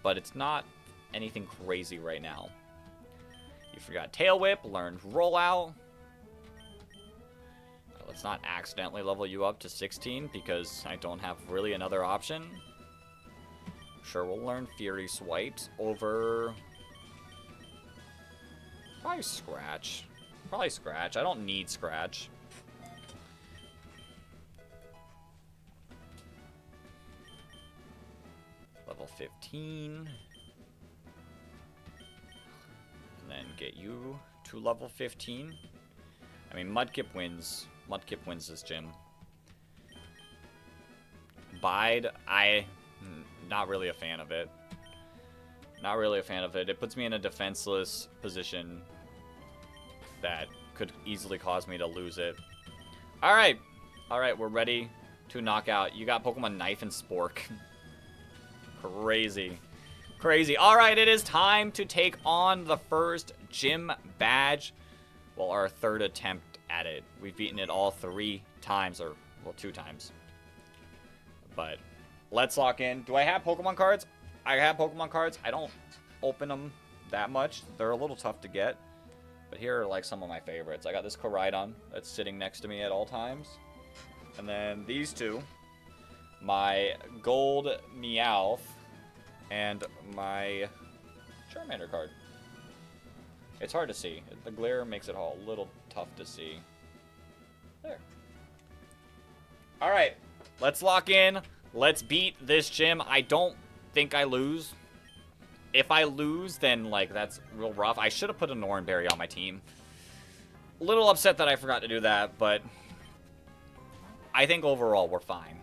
A: But it's not anything crazy right now. You forgot Tail Whip, learned Rollout. Let's not accidentally level you up to 16 because I don't have really another option. Sure, we'll learn Fury Swipes over... Probably Scratch. Probably Scratch. I don't need Scratch. Level 15. And then get you to level 15. I mean, Mudkip wins. Mudkip wins this gym. Bide, not really a fan of it. Not really a fan of it. It puts me in a defenseless position that could easily cause me to lose it. Alright. Alright, we're ready to knock out. You got Pokemon Knife and Spork. Crazy. Crazy. Alright, it is time to take on the first gym badge. Well, our third attempt at it. We've beaten it all 3 times, or, well, 2 times. But, let's lock in. Do I have Pokemon cards? I have Pokemon cards. I don't open them that much. They're a little tough to get. But here are, like, some of my favorites. I got this Koraidon that's sitting next to me at all times. And then these two. My gold Meowth and my Charmander card. It's hard to see. The glare makes it all a little tough to see. There. Alright. Let's lock in. Let's beat this gym. I don't think I lose. If I lose, then, like, that's real rough. I should have put a Norenberry on my team. A little upset that I forgot to do that, but I think overall we're fine.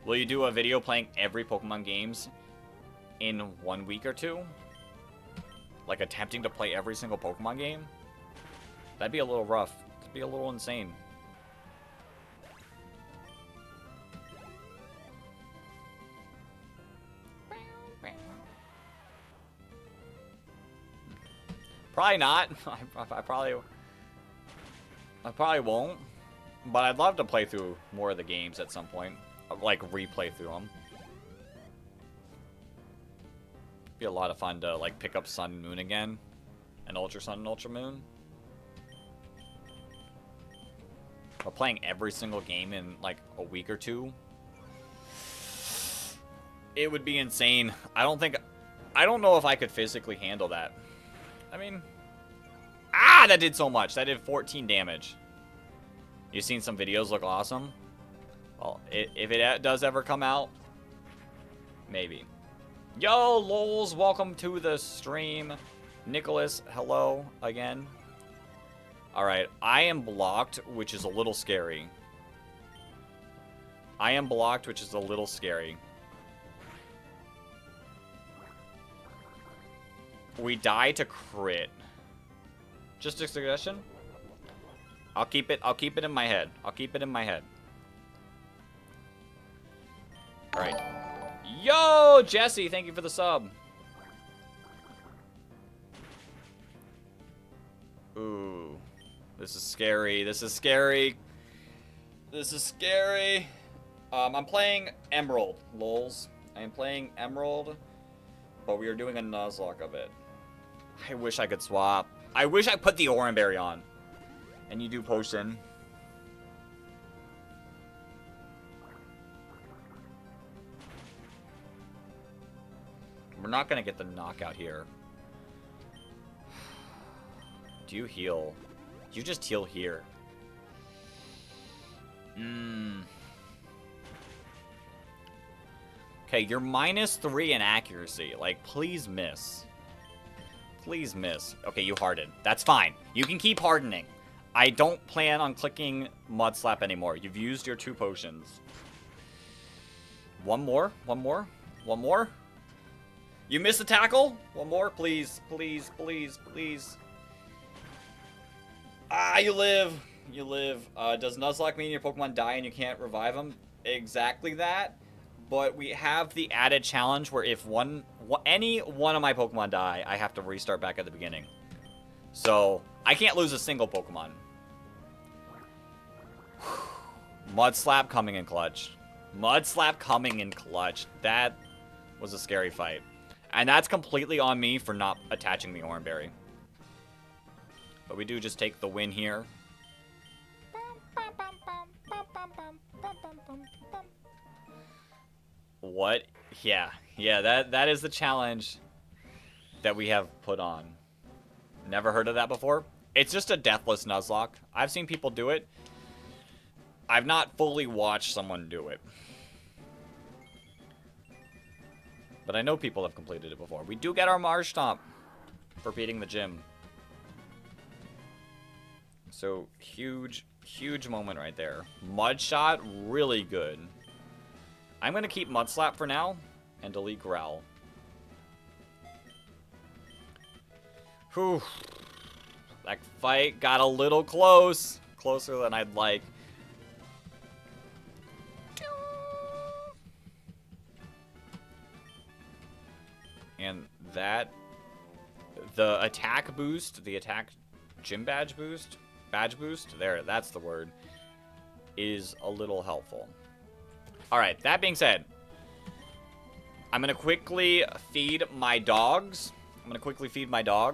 A: Will you do a video playing every Pokemon games in 1 week or 2? Like, attempting to play every single Pokemon game? That'd be a little rough. It'd be a little insane. Probably not. I probably won't. But I'd love to play through more of the games at some point. Like, replay through them. Be a lot of fun to, like, pick up Sun and Moon again. And Ultra Sun and Ultra Moon. But playing every single game in, like, a week or 2. It would be insane. I don't know if I could physically handle that. I mean... Ah! That did so much. That did 14 damage. You've seen some videos look awesome? Well, if it does ever come out, maybe. Yo, lols, welcome to the stream. Nicholas, hello again. Alright, I am blocked, which is a little scary. I am blocked, which is a little scary. We die to crit. Just a suggestion? I'll keep it in my head. I'll keep it in my head. Alright. Yo, Jesse, thank you for the sub. Ooh. This is scary. This is scary. This is scary. I'm playing Emerald, lols. I am playing Emerald, but we are doing a Nuzlocke of it. I wish I could swap. I wish I put the Oranberry on. And you do potion. We're not gonna get the knockout here. Do you heal? You just heal here. Okay, you're -3 in accuracy. Like, please miss. Please miss. Okay, you hardened. That's fine. You can keep hardening. I don't plan on clicking Mud Slap anymore. You've used your 2 potions. One more. One more. One more. You missed the tackle? One more, please. Please, please, please. Ah, you live. You live. Does Nuzlocke mean your Pokemon die and you can't revive them? Exactly that. But we have the added challenge where if any one of my Pokemon die, I have to restart back at the beginning. So, I can't lose a single Pokemon. Mud Slap coming in clutch. Mud Slap coming in clutch. That was a scary fight. And that's completely on me for not attaching the Oranberry. But we do just take the win here. What? Yeah, that is the challenge that we have put on. Never heard of that before. It's just a deathless Nuzlocke. I've seen people do it. I've not fully watched someone do it. But I know people have completed it before. We do get our Mars Stomp for beating the gym. So, huge, huge moment right there. Mud Shot, really good. I'm going to keep Mud Slap for now and delete Growl. Whew. That fight got a little close. Closer than I'd like. And that, the attack boost, the attack gym badge boost, there, that's the word, is a little helpful. Alright, that being said, I'm going to quickly feed my dogs.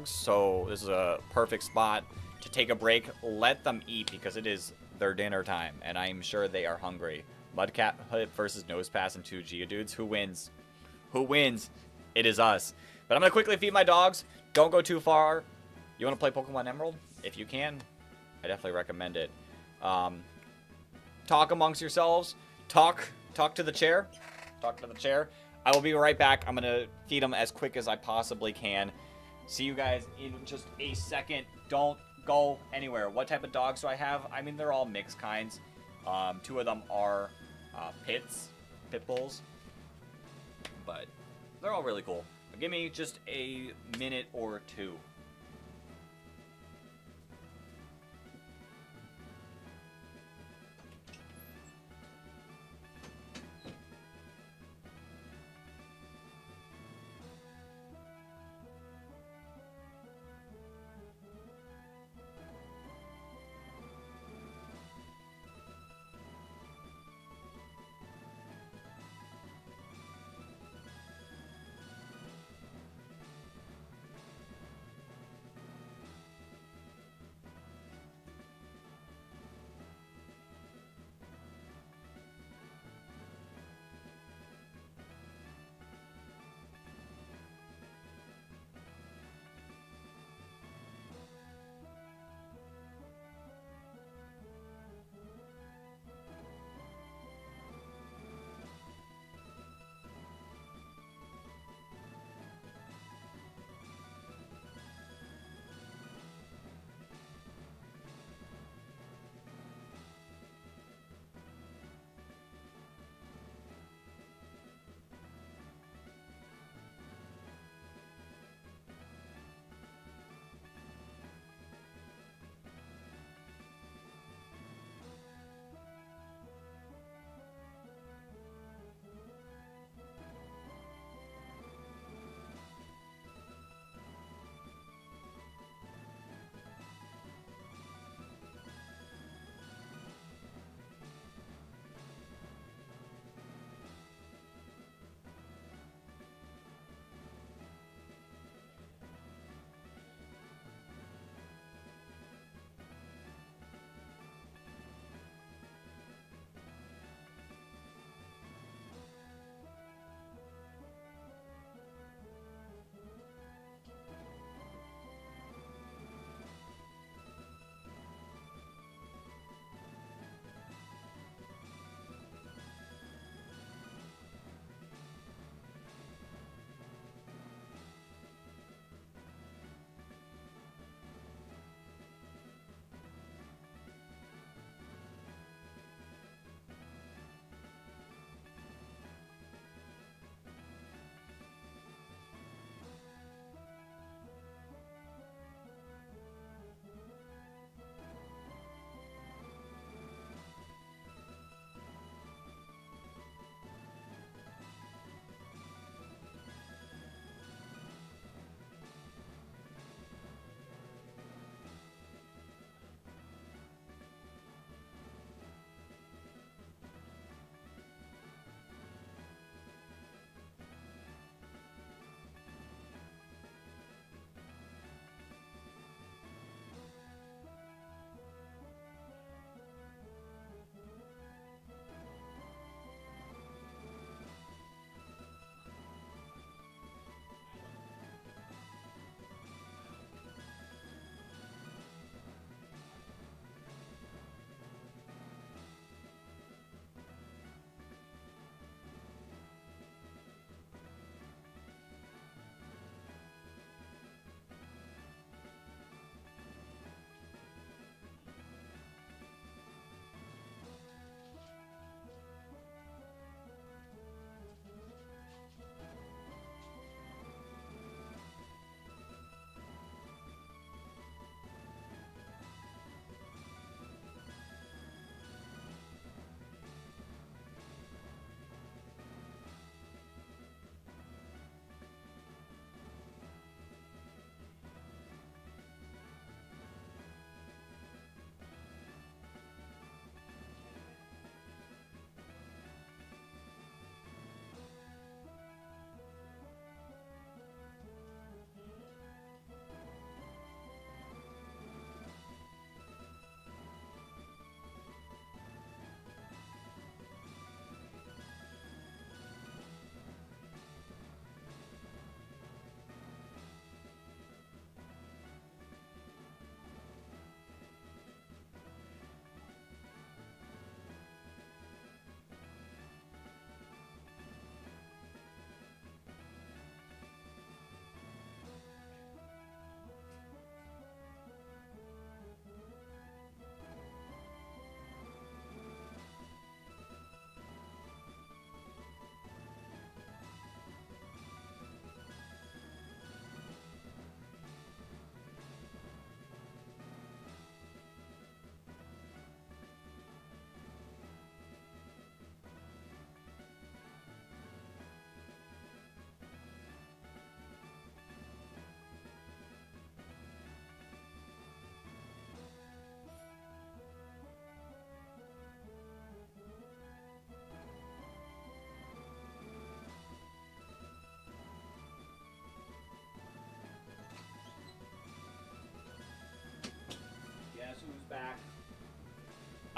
A: So this is a perfect spot to take a break, let them eat, because it is their dinner time, and I'm sure they are hungry. Mudcat versus Nosepass and 2 Geodudes. Who wins? Who wins? It is us. But I'm going to quickly feed my dogs. Don't go too far. You want to play Pokemon Emerald? If you can, I definitely recommend it. Talk amongst yourselves. Talk to the chair. Talk to the chair. I will be right back. I'm going to feed them as quick as I possibly can. See you guys in just a second. Don't go anywhere. What type of dogs do I have? I mean, they're all mixed kinds. 2 of them are pit bulls. But they're all really cool. Give me just a minute or 2.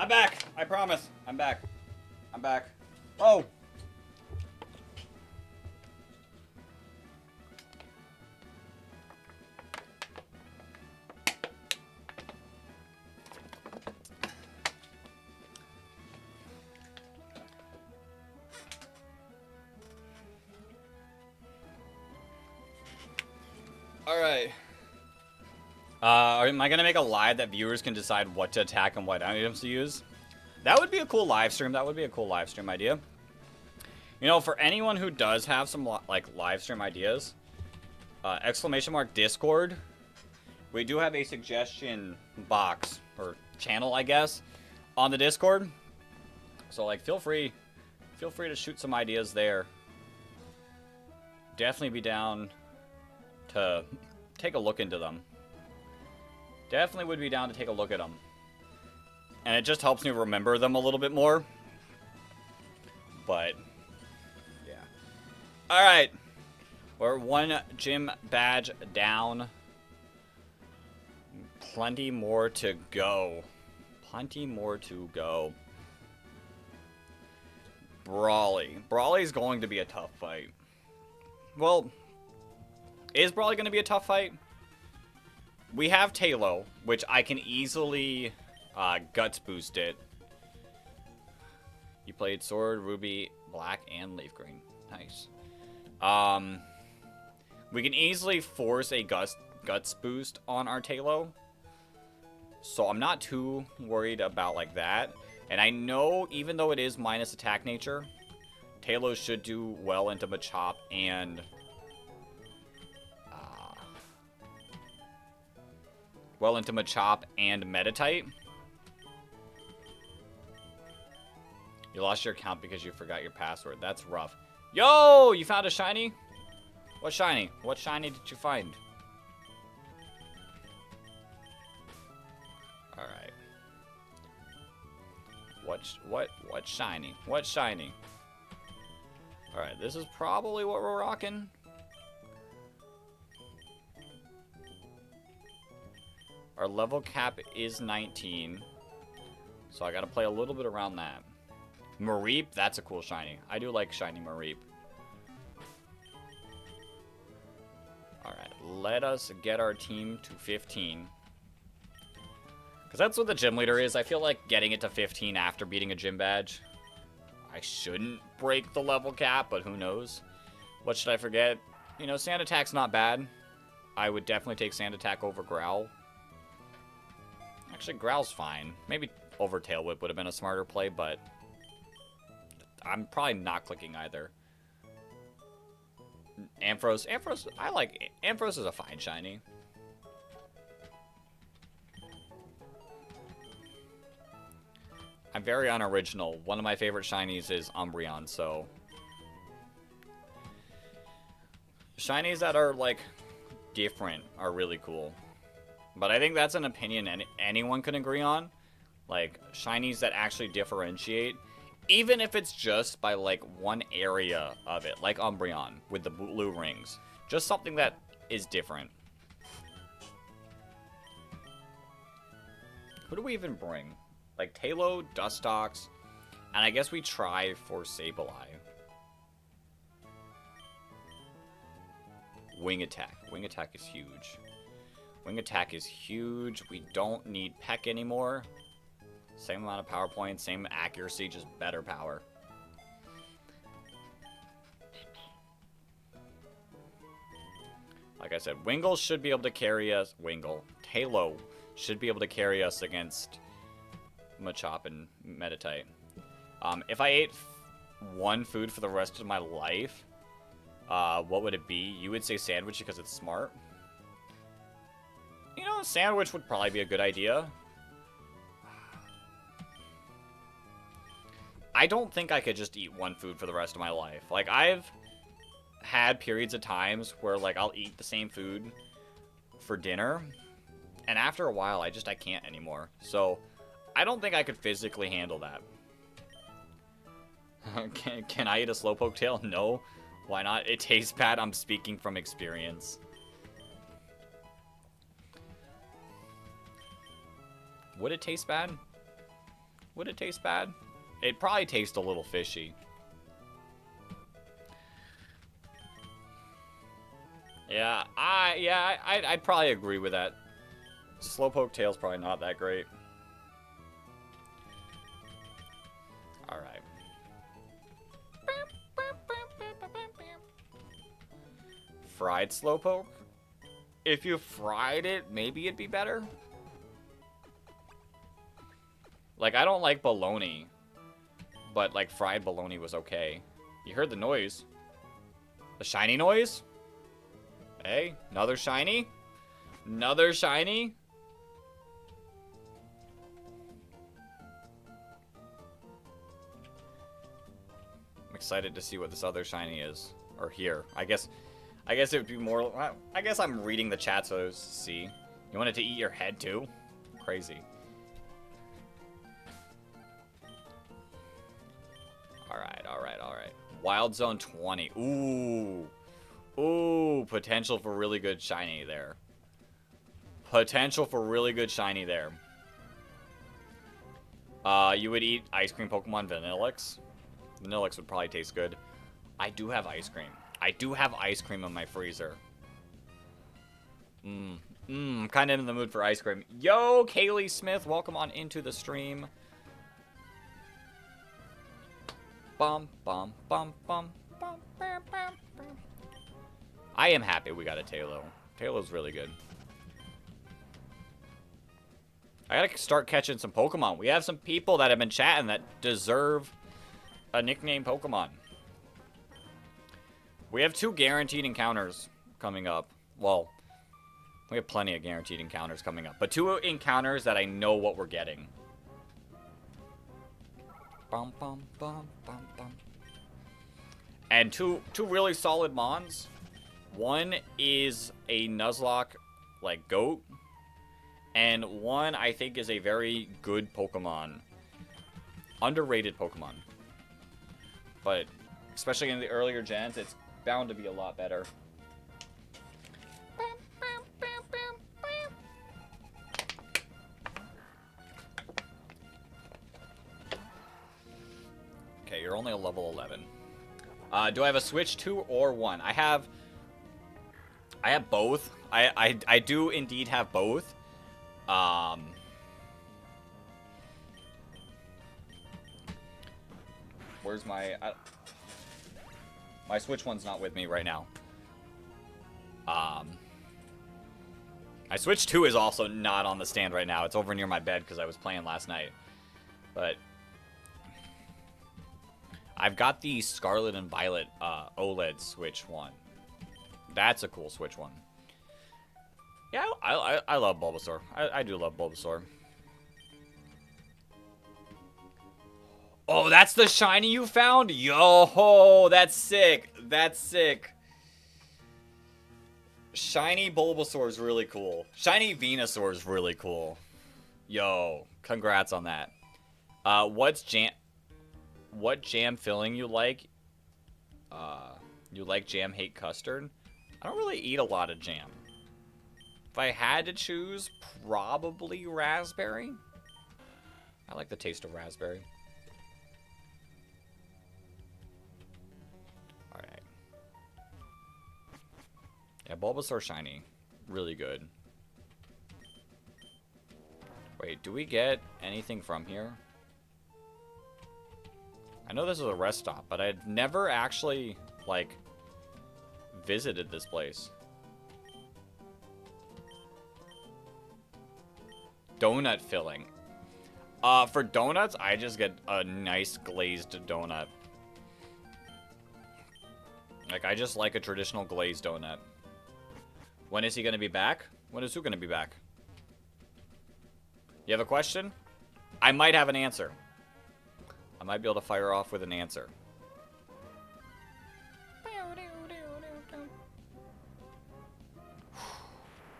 A: I'm back. I promise. I'm back. I'm back. Oh. All right. Am I gonna make a live that viewers can decide what to attack and what items to use? That would be a cool live stream. That would be a cool live stream idea. You know, for anyone who does have some like live stream ideas, ! Discord. We do have a suggestion box or channel, I guess, on the Discord. So like, feel free to shoot some ideas there. Definitely be down to take a look into them. Definitely would be down to take a look at them. And it just helps me remember them a little bit more. But, yeah. Alright. We're 1 gym badge down. Plenty more to go. Plenty more to go. Brawly. Brawly's going to be a tough fight. Well, is Brawly going to be a tough fight? We have Talo, which I can easily guts boost it. You played Sword, Ruby, Black, and Leaf Green. Nice. We can easily force a guts boost on our Talo. So I'm not too worried about like that. And I know even though it is minus attack nature, Talo should do well into Machop and Meditite. You lost your account because you forgot your password. That's rough. Yo, you found a shiny? What shiny? What shiny did you find? All right. What shiny? What shiny? All right, this is probably what we're rocking. Our level cap is 19. So I gotta play a little bit around that. Mareep, that's a cool shiny. I do like shiny Mareep. Alright, let us get our team to 15. Because that's what the gym leader is. I feel like getting it to 15 after beating a gym badge. I shouldn't break the level cap, but who knows? What should I forget? You know, Sand Attack's not bad. I would definitely take Sand Attack over Growl. Actually, Growl's fine. Maybe over Tail Whip would have been a smarter play, but I'm probably not clicking either. Ampharos, I like Ampharos is a fine shiny. I'm very unoriginal. One of my favorite shinies is Umbreon, so shinies that are like different are really cool. But I think that's an opinion anyone can agree on. Like, shinies that actually differentiate. Even if it's just by, like, one area of it. Like Umbreon with the blue rings. Just something that is different. Who do we even bring? Like, Talo, Dustox, and I guess we try for Sableye. Wing Attack. Wing Attack is huge. Wing Attack is huge. We don't need Peck anymore. Same amount of power points, same accuracy, just better power. Like I said, Wingull should be able to carry us. Talo should be able to carry us against Machop and Meditite. If I ate one food for the rest of my life, what would it be? You would say sandwich because it's smart. You know, sandwich would probably be a good idea. I don't think I could just eat one food for the rest of my life. Like, I've had periods of times where, like, I'll eat the same food for dinner, and after a while, I can't anymore. So, I don't think I could physically handle that. Can I eat a Slowpoke tail? No. Why not? It tastes bad. I'm speaking from experience. Would it taste bad? Would it taste bad? It probably tastes a little fishy. Yeah, I'd probably agree with that. Slowpoke tail's probably not that great. Alright. Fried Slowpoke? If you fried it, maybe it'd be better. Like, I don't like bologna. But, like, fried bologna was okay. You heard the noise. The shiny noise? Hey, another shiny? Another shiny? I'm excited to see what this other shiny is. Or here. I guess it would be more... I guess I'm reading the chat so to see. You want it to eat your head too? Crazy. Alright. Wild Zone 20. Ooh. Ooh, potential for really good shiny there. Potential for really good shiny there. You would eat ice cream Pokemon Vanillix. Vanillix would probably taste good. I do have ice cream. I do have ice cream in my freezer. I'm kind of in the mood for ice cream. Yo, Kaylee Smith, welcome on into the stream. Bum, bum, bum, bum, bum, bam, bam, bam. I am happy we got a Tailo. Tailo's really good. I gotta start catching some Pokemon. We have some people that have been chatting that deserve a nickname Pokemon. We have 2 guaranteed encounters coming up. Well, we have plenty of guaranteed encounters coming up. But 2 encounters that I know what we're getting. Bum, bum, bum, bum, bum. And two really solid Mons. One is a Nuzlocke, like, goat. And one, I think, is a very good Pokemon. Underrated Pokemon. But, especially in the earlier gens, it's bound to be a lot better. Okay, you're only a level 11. Do I have a Switch 2 or 1? I have both. I do indeed have both. Where's my... my Switch one's not with me right now. My Switch 2 is also not on the stand right now. It's over near my bed because I was playing last night. But... I've got the Scarlet and Violet OLED Switch one. That's a cool Switch one. Yeah, I love Bulbasaur. I do love Bulbasaur. Oh, that's the shiny you found? Yo, that's sick. That's sick. Shiny Bulbasaur is really cool. Shiny Venusaur is really cool. Yo, congrats on that. What jam filling you like? You like jam, hate custard? I don't really eat a lot of jam. If I had to choose, probably raspberry. I like the taste of raspberry. Alright. Yeah, Bulbasaur shiny. Really good. Wait, do we get anything from here? I know this is a rest stop, but I'd never actually, like, visited this place. Donut filling. For donuts, I just get a nice glazed donut. Like, I just like a traditional glazed donut. When is he going to be back? When is who going to be back? You have a question? I might have an answer. I might be able to fire off with an answer.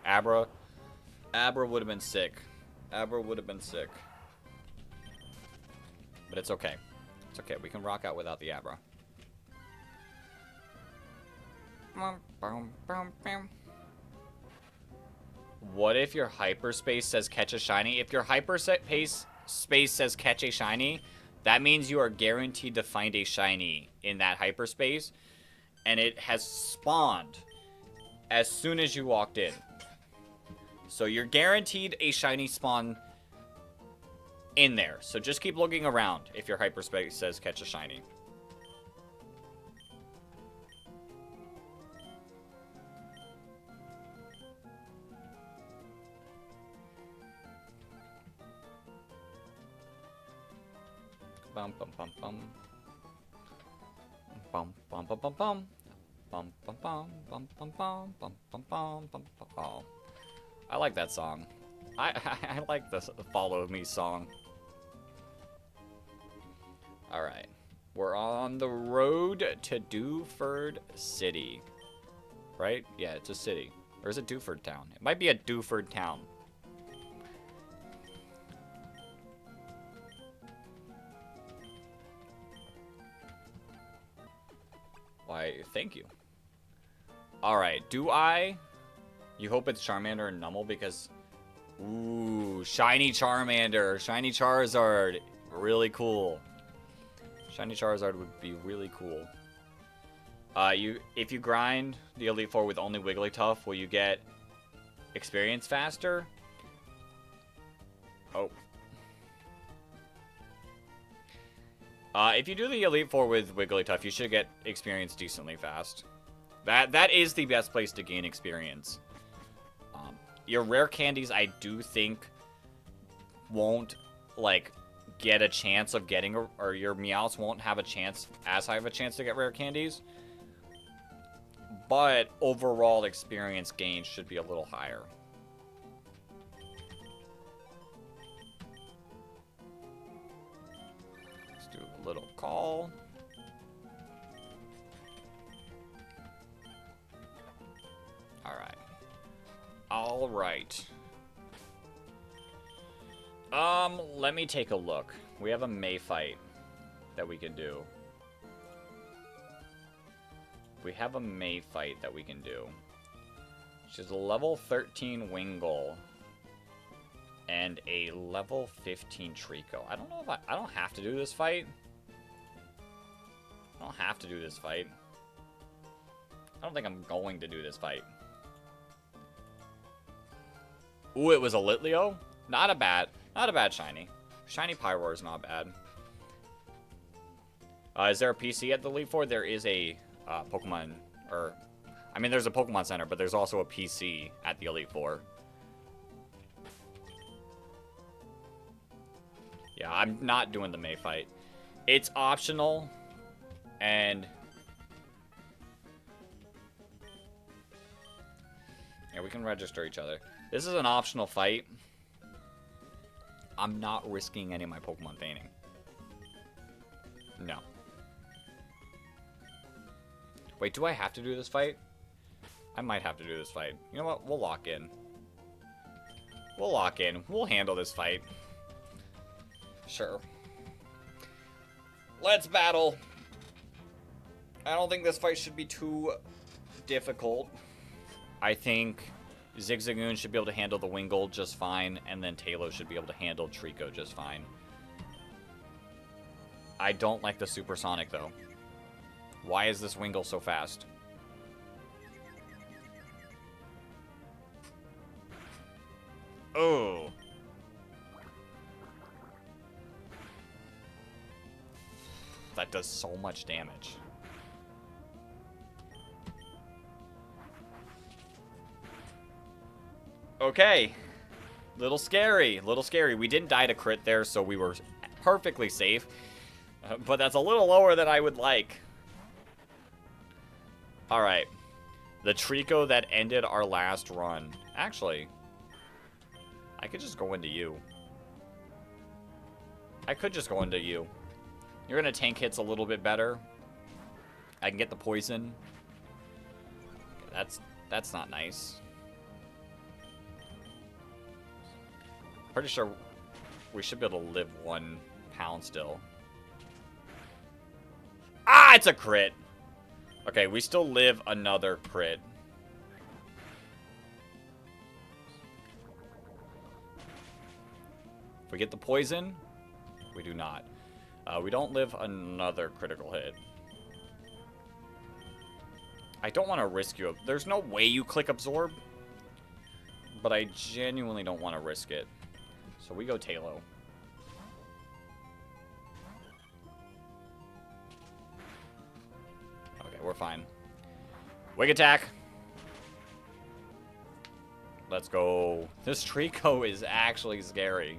A: Abra would have been sick. Abra would have been sick. But it's okay. It's okay. We can rock out without the Abra. What if your hyperspace says catch a shiny? If your hyperspace space says catch a shiny, that means you are guaranteed to find a shiny in that hyperspace. And it has spawned as soon as you walked in. So you're guaranteed a shiny spawn in there. So just keep looking around if your hyperspace says catch a shiny. Bum bum bum bum. Bum bum bum bum bum. Bum bum bum bum bum bum bum bum bum bum bum. I like that song. I like the Follow Me song. Alright. We're on the road to Dewford City. Right? Yeah, it's a city. Or is it Dewford Town? It might be a Dewford Town. Why, thank you. Alright, do I... You hope it's Charmander and Numel because... Ooh, shiny Charmander, shiny Charizard. Really cool. Shiny Charizard would be really cool. If you grind the Elite Four with only Wigglytuff, will you get experience faster? Oh. If you do the Elite Four with Wigglytuff, you should get experience decently fast. That is the best place to gain experience. Your rare candies, I do think, won't, like, get a chance of getting, or your Meowths won't have a chance, as high of a chance to get rare candies. But overall experience gain should be a little higher. Let's do a little call. Alright. Let me take a look. We have a May fight that we can do. We have a May fight that we can do. Which is a level 13 Wingull. And a level 15 Trico. I don't know if I don't have to do this fight. I don't have to do this fight. I don't think I'm going to do this fight. Ooh, it was a Litleo? Not a bad shiny. Shiny Pyroar is not bad. Is there a PC at the Elite Four? There is a Pokemon, or... I mean, there's a Pokemon Center, but there's also a PC at the Elite Four. Yeah, I'm not doing the May fight. It's optional, and... Yeah, we can register each other. This is an optional fight. I'm not risking any of my Pokemon fainting. No. Wait, do I have to do this fight? I might have to do this fight. You know what? We'll lock in. We'll lock in. We'll handle this fight. Sure. Let's battle. I don't think this fight should be too difficult. I think Zigzagoon should be able to handle the Wingull just fine, and then Talos should be able to handle Trico just fine. I don't like the Supersonic, though. Why is this Wingull so fast? Oh. That does so much damage. Okay. Little scary. Little scary. We didn't die to crit there, so we were perfectly safe. But that's a little lower than I would like. Alright. The Trico that ended our last run. Actually, I could just go into you. I could just go into you. You're going to tank hits a little bit better. I can get the poison. That's not nice. Pretty sure we should be able to live 1 pound still. Ah, it's a crit. Okay, we still live another crit. If we get the poison, we do not. We don't live another critical hit. I don't want to risk you. There's no way you click absorb, but I genuinely don't want to risk it. So we go Talo. Okay, we're fine. Wig attack. Let's go. This Trico is actually scary.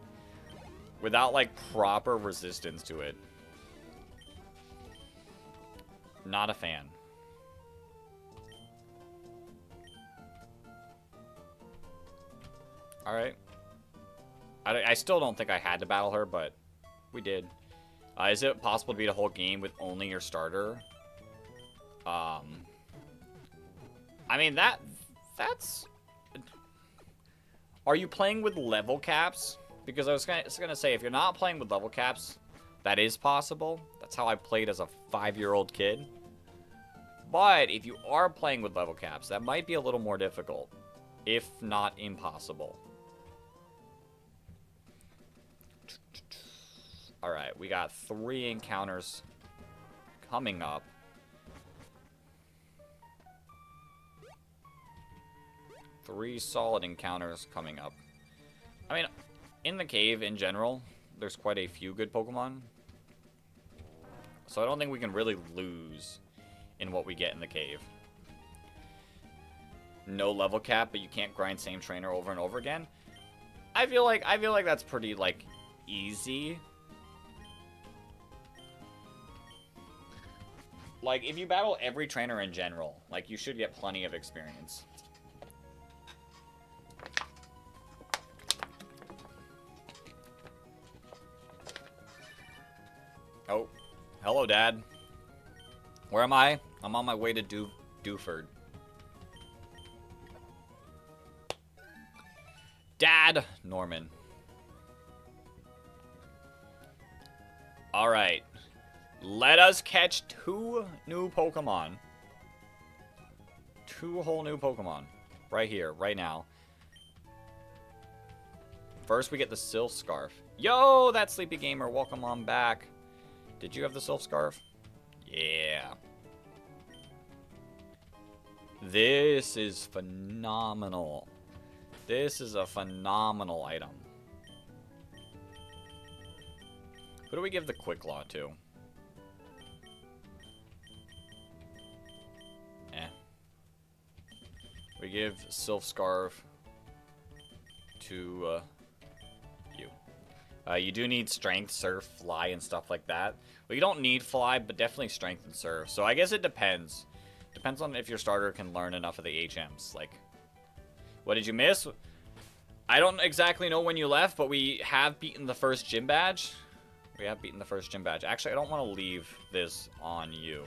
A: Without, like, proper resistance to it. Not a fan. Alright. I still don't think I had to battle her, but we did. Is it possible to beat a whole game with only your starter? I mean, that's... Are you playing with level caps? Because I was gonna say, if you're not playing with level caps, that is possible. That's how I played as a 5-year-old kid. But if you are playing with level caps, that might be a little more difficult, if not impossible. Alright, we got 3 encounters coming up. Three solid encounters coming up. I mean, in the cave in general, there's quite a few good Pokemon. So I don't think we can really lose in what we get in the cave. No level cap, but you can't grind same trainer over and over again. I feel like that's pretty, like, easy. Like, if you battle every trainer in general, like, you should get plenty of experience. Oh, hello, Dad. Where am I? I'm on my way to Dewford. Dad! Norman. Alright. Let us catch 2 new Pokemon. 2 whole new Pokemon. Right here, right now. First, we get the Sylph Scarf. Yo, that Sleepy Gamer, welcome on back. Did you have the Sylph Scarf? Yeah. This is phenomenal. This is a phenomenal item. Who do we give the Quick Claw to? We give Sylph Scarf to you. You do need Strength, Surf, Fly, and stuff like that. Well, you don't need Fly, but definitely Strength and Surf. So I guess it depends. Depends on if your starter can learn enough of the HMs. Like, what did you miss? I don't exactly know when you left, but we have beaten the first gym badge. We have beaten the first gym badge. Actually, I don't want to leave this on you.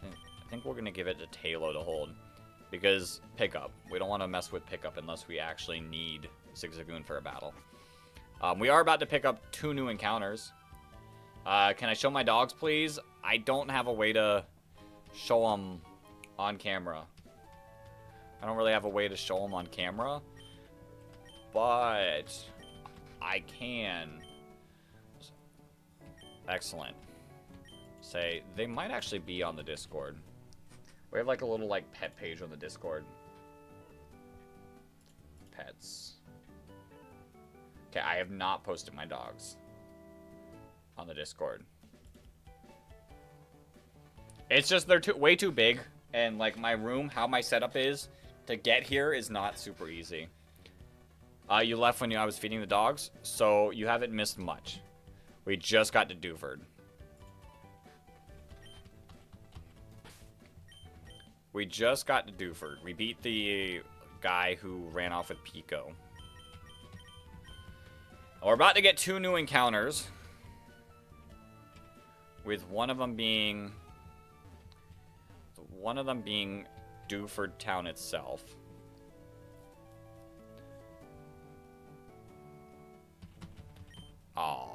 A: I think we're going to give it to Talo to hold. Because pickup. We don't want to mess with pickup unless we actually need Zigzagoon for a battle. We are about to pick up 2 new encounters. Can I show my dogs, please? I don't have a way to show them on camera. I don't really have a way to show them on camera. But I can. Excellent. Say, they might actually be on the Discord. We have like a little like pet page on the Discord. Pets. Okay, I have not posted my dogs on the Discord. It's just they're way too big, and like my room, how my setup is to get here is not super easy. You left when I was feeding the dogs, so you haven't missed much. We just got to Dewford. We just got to Dewford. We beat the guy who ran off with Pico. And we're about to get 2 new encounters. With one of them being Dewford Town itself. Aw.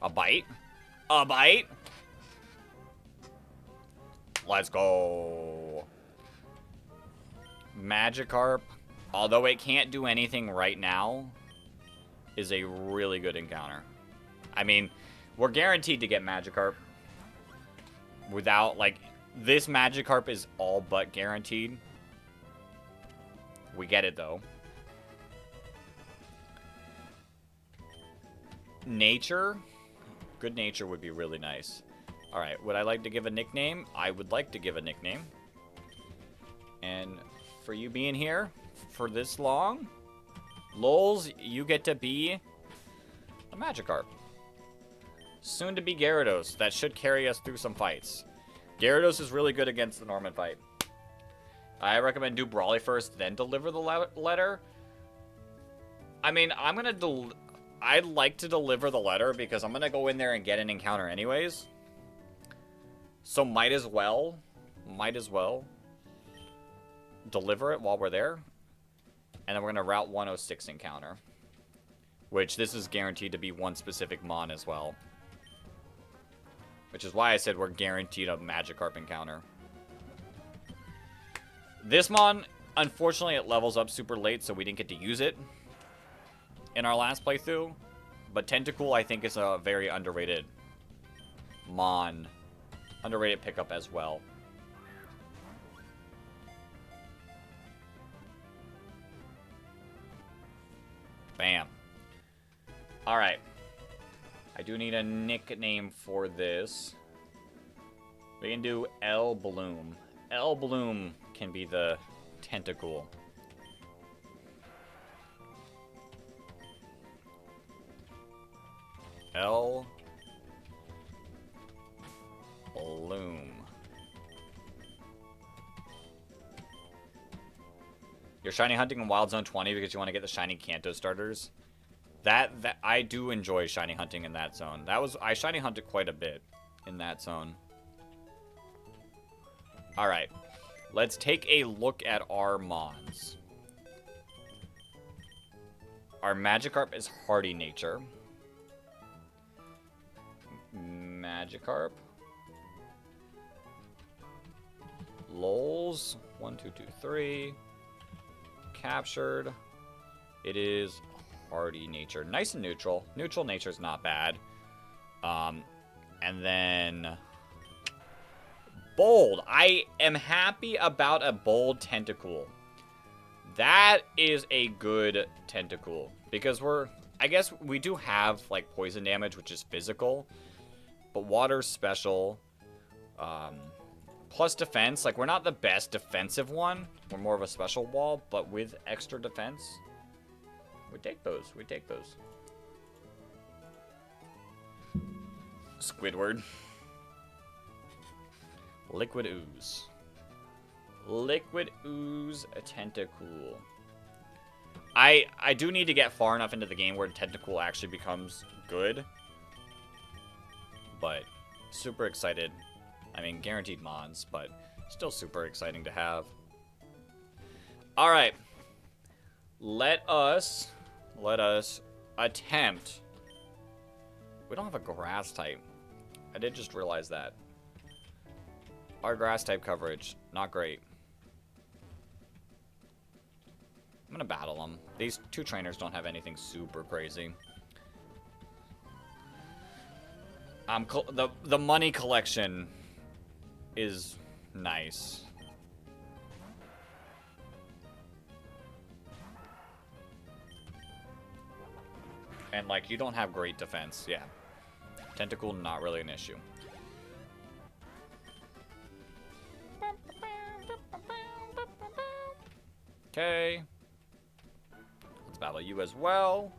A: A bite? A bite? Let's go. Magikarp, although it can't do anything right now, is a really good encounter. I mean, we're guaranteed to get Magikarp without, like, this Magikarp is all but guaranteed. We get it, though. Nature. Good nature would be really nice. Alright, would I like to give a nickname? I would like to give a nickname. And for you being here for this long, Lols, you get to be a Magikarp. Soon to be Gyarados. That should carry us through some fights. Gyarados is really good against the Norman fight. I recommend do Brawly first, then deliver the letter. I mean, I'd like to deliver the letter because I'm gonna go in there and get an encounter anyways. So might as well deliver it while we're there. And then we're gonna Route 106 encounter. Which this is guaranteed to be one specific Mon as well. Which is why I said we're guaranteed a Magikarp encounter. This Mon, unfortunately, it levels up super late, so we didn't get to use it in our last playthrough. But Tentacool, I think, is a very underrated Mon. Underrated pickup as well. Bam. Alright. I do need a nickname for this. We can do L Bloom. L Bloom can be the Tentacool. L Bloom. You're shiny hunting in Wild Zone 20 because you want to get the shiny Kanto starters. That I do enjoy shiny hunting in that zone. I shiny hunted quite a bit in that zone. All right, let's take a look at our Mons. Our Magikarp is hardy nature. Magikarp. Lols. 1, 2, 2, 3. Captured. It is hardy nature. Nice and neutral. Neutral nature is not bad. And then bold. I am happy about a bold Tentacool. That is a good Tentacool. Because I guess we do have like poison damage, which is physical. But water's special. Plus defense. Like, we're not the best defensive one. We're more of a special wall, but with extra defense. We take those. We take those. Squidward. Liquid Ooze. Liquid Ooze Tentacool. I do need to get far enough into the game where Tentacool actually becomes good. But super excited. I mean, guaranteed Mons, but still super exciting to have. Alright. Let us attempt. We don't have a grass type. I did just realize that. Our grass type coverage, not great. I'm gonna battle them. These two trainers don't have anything super crazy. The money collection is nice. And, like, you don't have great defense. Yeah. Tentacool, not really an issue. Okay. Let's battle you as well.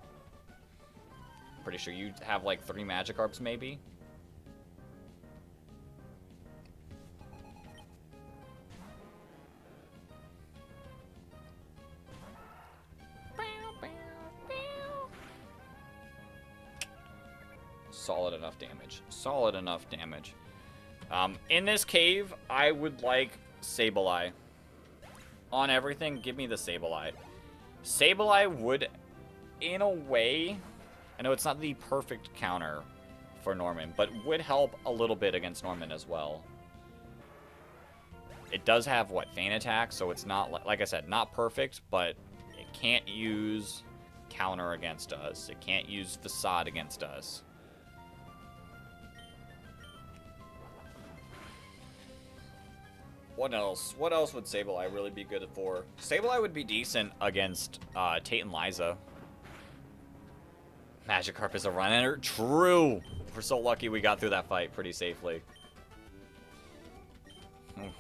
A: Pretty sure you have, like, 3 Magikarps, maybe. Solid enough damage. Solid enough damage. In this cave, I would like Sableye. On everything, give me the Sableye. Sableye would, in a way, I know it's not the perfect counter for Norman, but would help a little bit against Norman as well. It does have, what, feint attack, so it's not, like I said, not perfect, but it can't use counter against us. It can't use facade against us. What else? What else would Sableye really be good for? Sableye would be decent against Tate and Liza. Magikarp is a runner. True! We're so lucky we got through that fight pretty safely.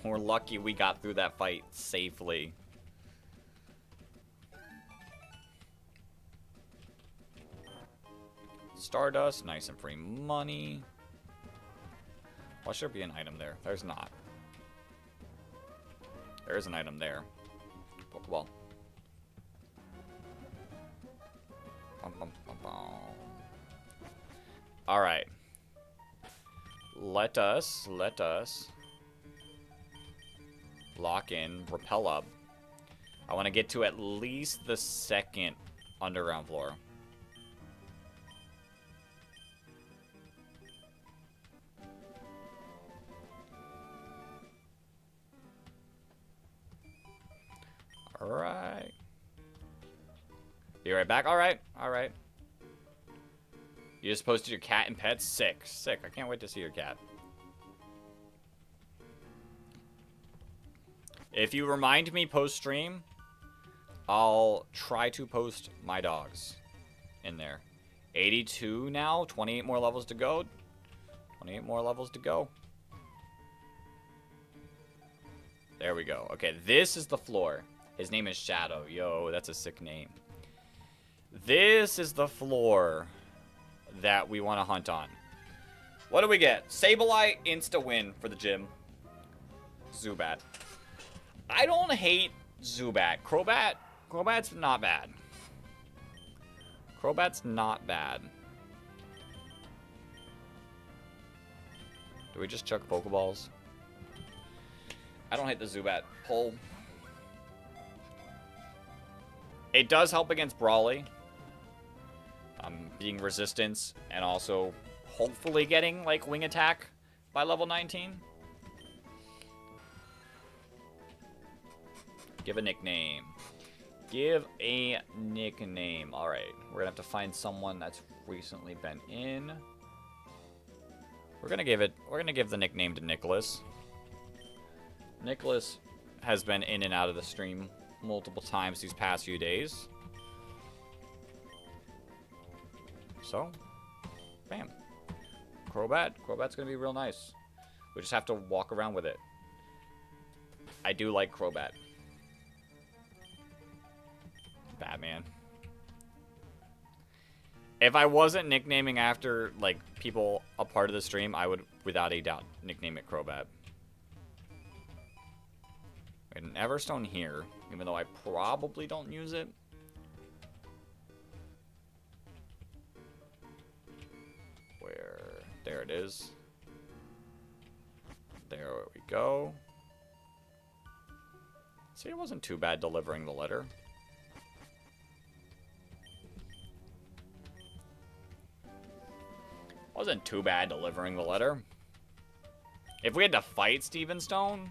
A: We're lucky we got through that fight safely. Stardust, nice and free money. Why should there be an item there? There's not. There is an item there. Pokeball. Alright. Let us lock in Repel Up. I want to get to at least the second underground floor. Alright. Be right back. Alright. Alright. You just posted your cat and pets? Sick. Sick. I can't wait to see your cat. If you remind me post-stream, I'll try to post my dogs in there. 82 now. 28 more levels to go. 28 more levels to go. There we go. Okay, this is the floor. His name is Shadow. Yo, that's a sick name. This is the floor that we want to hunt on. What do we get? Sableye, insta-win for the gym. Zubat. I don't hate Zubat. Crobat's not bad. Crobat's not bad. Do we just chuck Pokeballs? I don't hate the Zubat pull. It does help against Brawly. Being resistance and also hopefully getting like wing attack by level 19. Give a nickname. Give a nickname. Alright, we're gonna have to find someone that's recently been in. We're gonna give the nickname to Nicholas. Nicholas has been in and out of the stream multiple times these past few days. So, bam. Crobat. Crobat's gonna be real nice. We just have to walk around with it. I do like Crobat. Batman. If I wasn't nicknaming after, like, people a part of the stream, I would, without a doubt, nickname it Crobat. An Everstone here, even though I probably don't use it. Where? There it is. There we go. See, it wasn't too bad delivering the letter. Wasn't too bad delivering the letter. If we had to fight Steven Stone,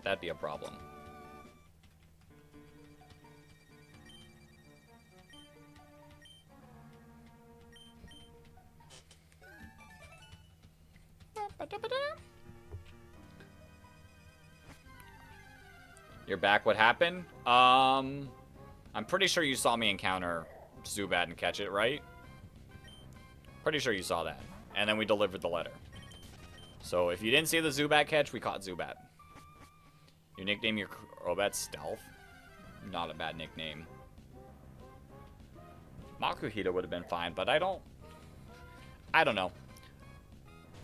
A: that'd be a problem. You're back. What happened? I'm pretty sure you saw me encounter Zubat and catch it, right? Pretty sure you saw that. And then we delivered the letter. So if you didn't see the Zubat catch, we caught Zubat. You nickname your Crobat Stealth? Not a bad nickname. Makuhita would have been fine, but I don't know.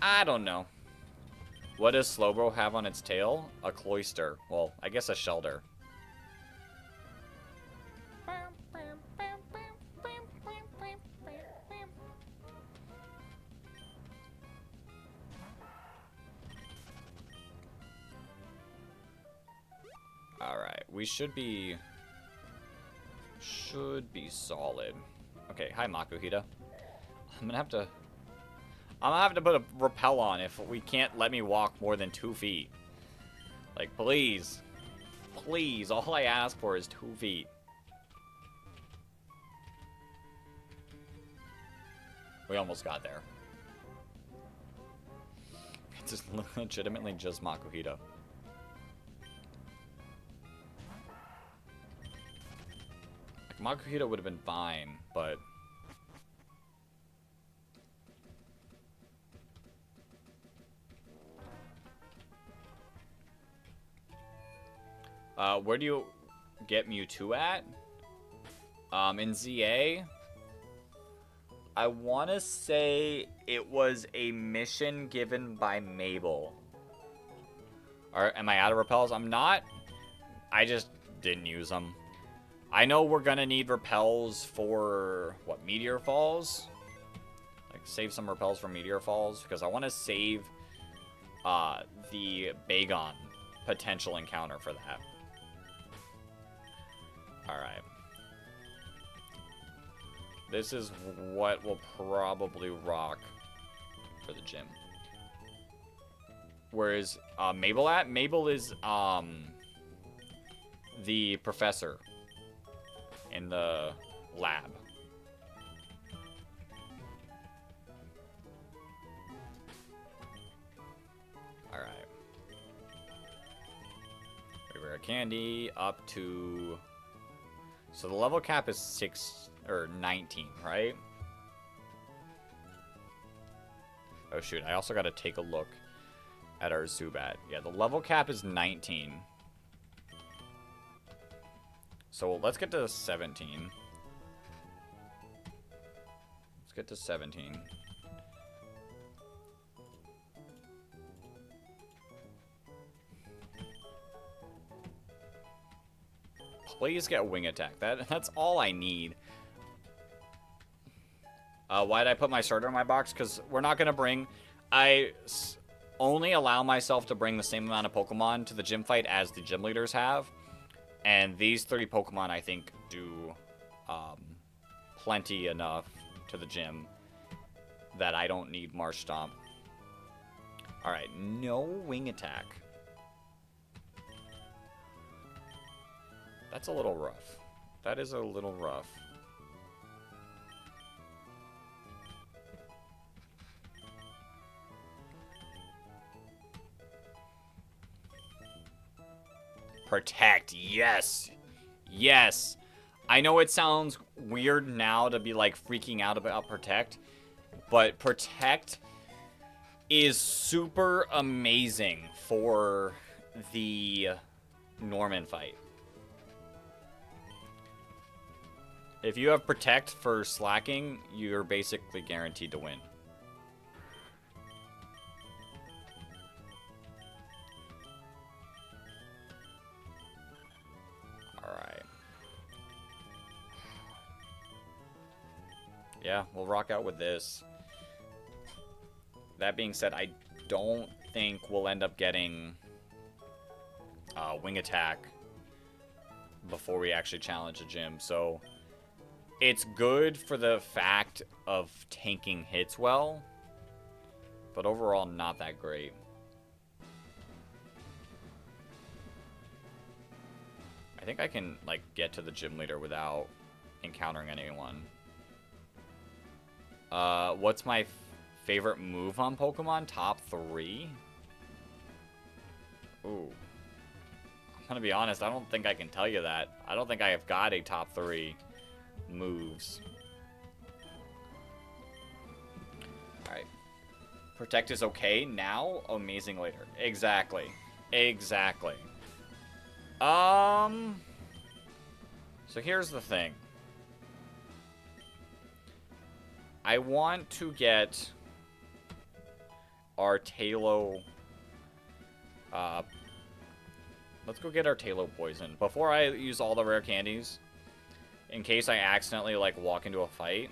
A: I don't know. What does Slowbro have on its tail? A cloister. Well, I guess a shelter. Alright, we should be solid. Okay, hi Makuhita. I'm gonna have to put a rappel on if we can't let me walk more than 2 feet. Like, please. Please, all I ask for is 2 feet. We almost got there. It's just legitimately just Makuhita. Like, Makuhita would have been fine, but... where do you get Mewtwo at? In ZA? I want to say it was a mission given by Mabel. Am I out of repels? I'm not. I just didn't use them. I know we're going to need repels for, what, Meteor Falls? Like, save some repels for Meteor Falls, because I want to save the Bagon potential encounter for that. Alright. This is what will probably rock for the gym. Where is Mabel at? Mabel is the professor in the lab. Alright. Rare candy up to... So the level cap is 19, right? Oh shoot, I also gotta take a look at our Zubat. Yeah, the level cap is 19. So let's get to 17. Let's get to 17. Please get Wing Attack. That's all I need. Why did I put my starter in my box? Because we're not going to bring... I only allow myself to bring the same amount of Pokemon to the gym fight as the gym leaders have. And these 30 Pokemon, I think, do plenty enough to the gym that I don't need Marsh Stomp. Alright, no Wing Attack. That's a little rough. That is a little rough. Protect, yes. Yes. I know it sounds weird now to be like freaking out about Protect, but Protect is super amazing for the Norman fight. If you have Protect for slacking, you're basically guaranteed to win. Alright. Yeah, we'll rock out with this. That being said, I don't think we'll end up getting Wing Attack before we actually challenge a gym, so... It's good for the fact of tanking hits well, but overall not that great. I think I can, like, get to the gym leader without encountering anyone. What's my favorite move on Pokemon? Top 3? Ooh. I'm gonna be honest, I don't think I can tell you that. I don't think I have got a top 3 moves. Alright. Protect is okay now, amazing later. Exactly. Exactly. So here's the thing. I want to get our Talo... let's go get our Talo Poison. Before I use all the rare candies, in case I accidentally, like, walk into a fight.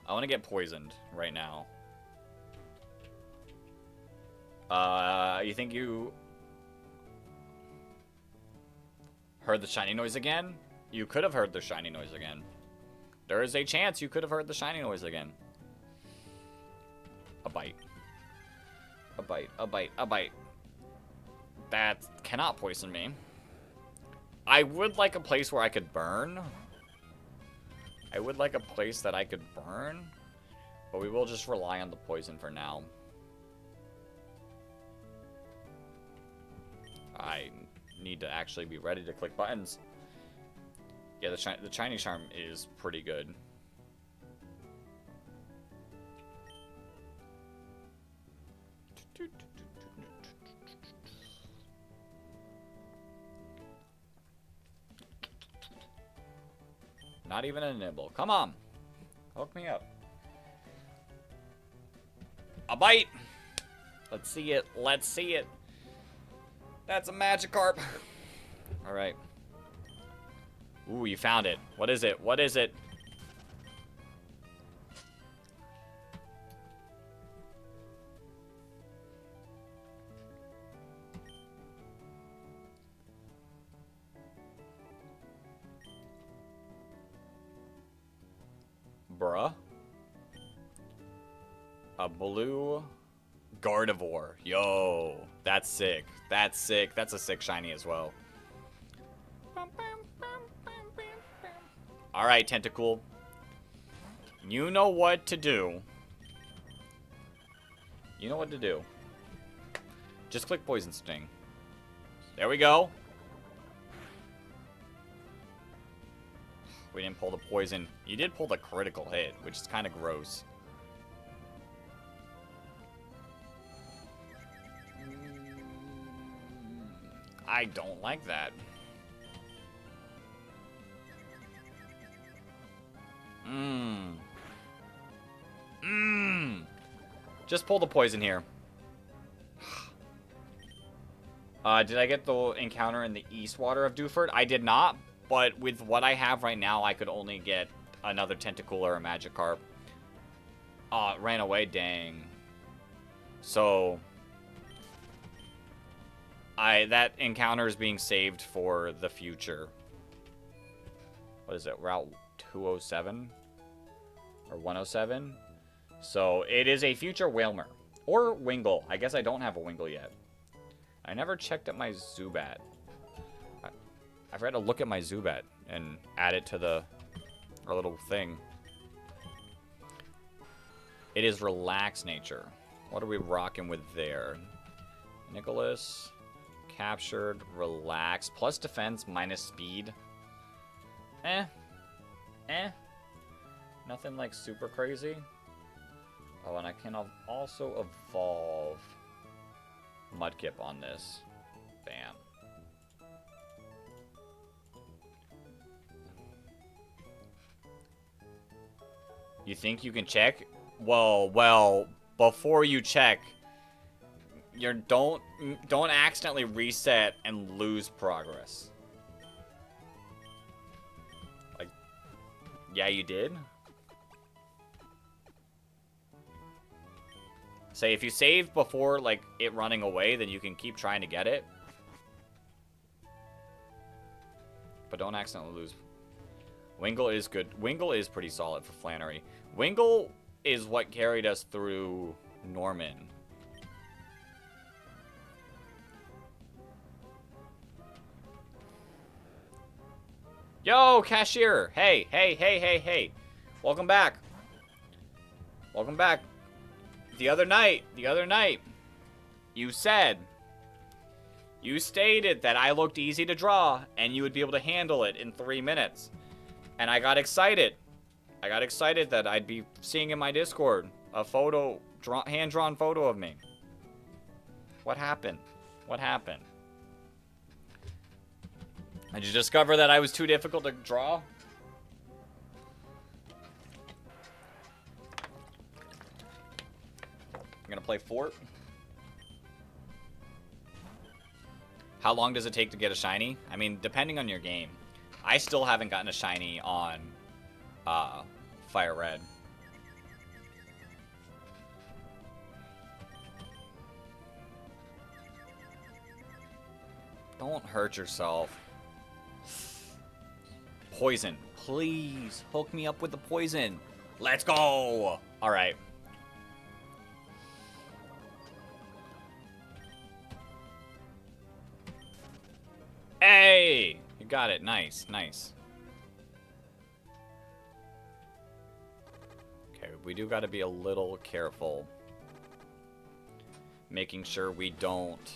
A: I want to get poisoned right now. You think you... Heard the shiny noise again? You could have heard the shiny noise again. There is a chance you could have heard the shiny noise again. A bite. A bite, a bite, a bite. That cannot poison me. I would like a place where I could burn. I would like a place that I could burn. But we will just rely on the poison for now. I need to actually be ready to click buttons. Yeah, the shiny charm is pretty good. Not even a nibble. Come on. Hook me up. A bite. Let's see it. Let's see it. That's a Magikarp. All right. Ooh, you found it. What is it? What is it? Bruh. A blue Gardevoir. Yo, that's sick. That's sick. That's a sick shiny as well. Alright, Tentacool. You know what to do. You know what to do. Just click Poison Sting. There we go. We didn't pull the poison. You did pull the critical hit, which is kind of gross. I don't like that. Just pull the poison here. Did I get the encounter in the East Water of Dewford? I did not, but with what I have right now, I could only get another Tentacool or a Magikarp. It ran away, dang. So, that encounter is being saved for the future. What is it, Route 207? Or 107? So, it is a future Wailmer. Or Wingull. I guess I don't have a Wingull yet. I never checked at my Zubat. I've got to look at my Zubat and add it to our little thing. It is Relax Nature. What are we rocking with there? Nicholas. Captured. Relax. Plus defense, minus speed. Nothing like super crazy. Oh, and I can also evolve Mudkip on this. Bam. You think you can check? Well, before you check, don't accidentally reset and lose progress. Like, yeah, you did? Say, if you save before, like, it running away, then you can keep trying to get it. But don't accidentally lose. Wingull is good. Wingull is pretty solid for Flannery. Wingull is what carried us through Norman. Yo, Cashier! Hey. Welcome back. Welcome back. The other night, you stated that I looked easy to draw, and you would be able to handle it in 3 minutes. And I got excited. I got excited that I'd be seeing in my Discord a photo, hand-drawn photo of me. What happened? What happened? Did you discover that I was too difficult to draw? I'm gonna play Fort. How long does it take to get a shiny? I mean, depending on your game. I still haven't gotten a shiny on Fire Red. Don't hurt yourself. poison. Please, hook me up with the poison. Let's go! Alright. Hey! You got it. Nice, nice. Okay, we do got to be a little careful. Making sure we don't...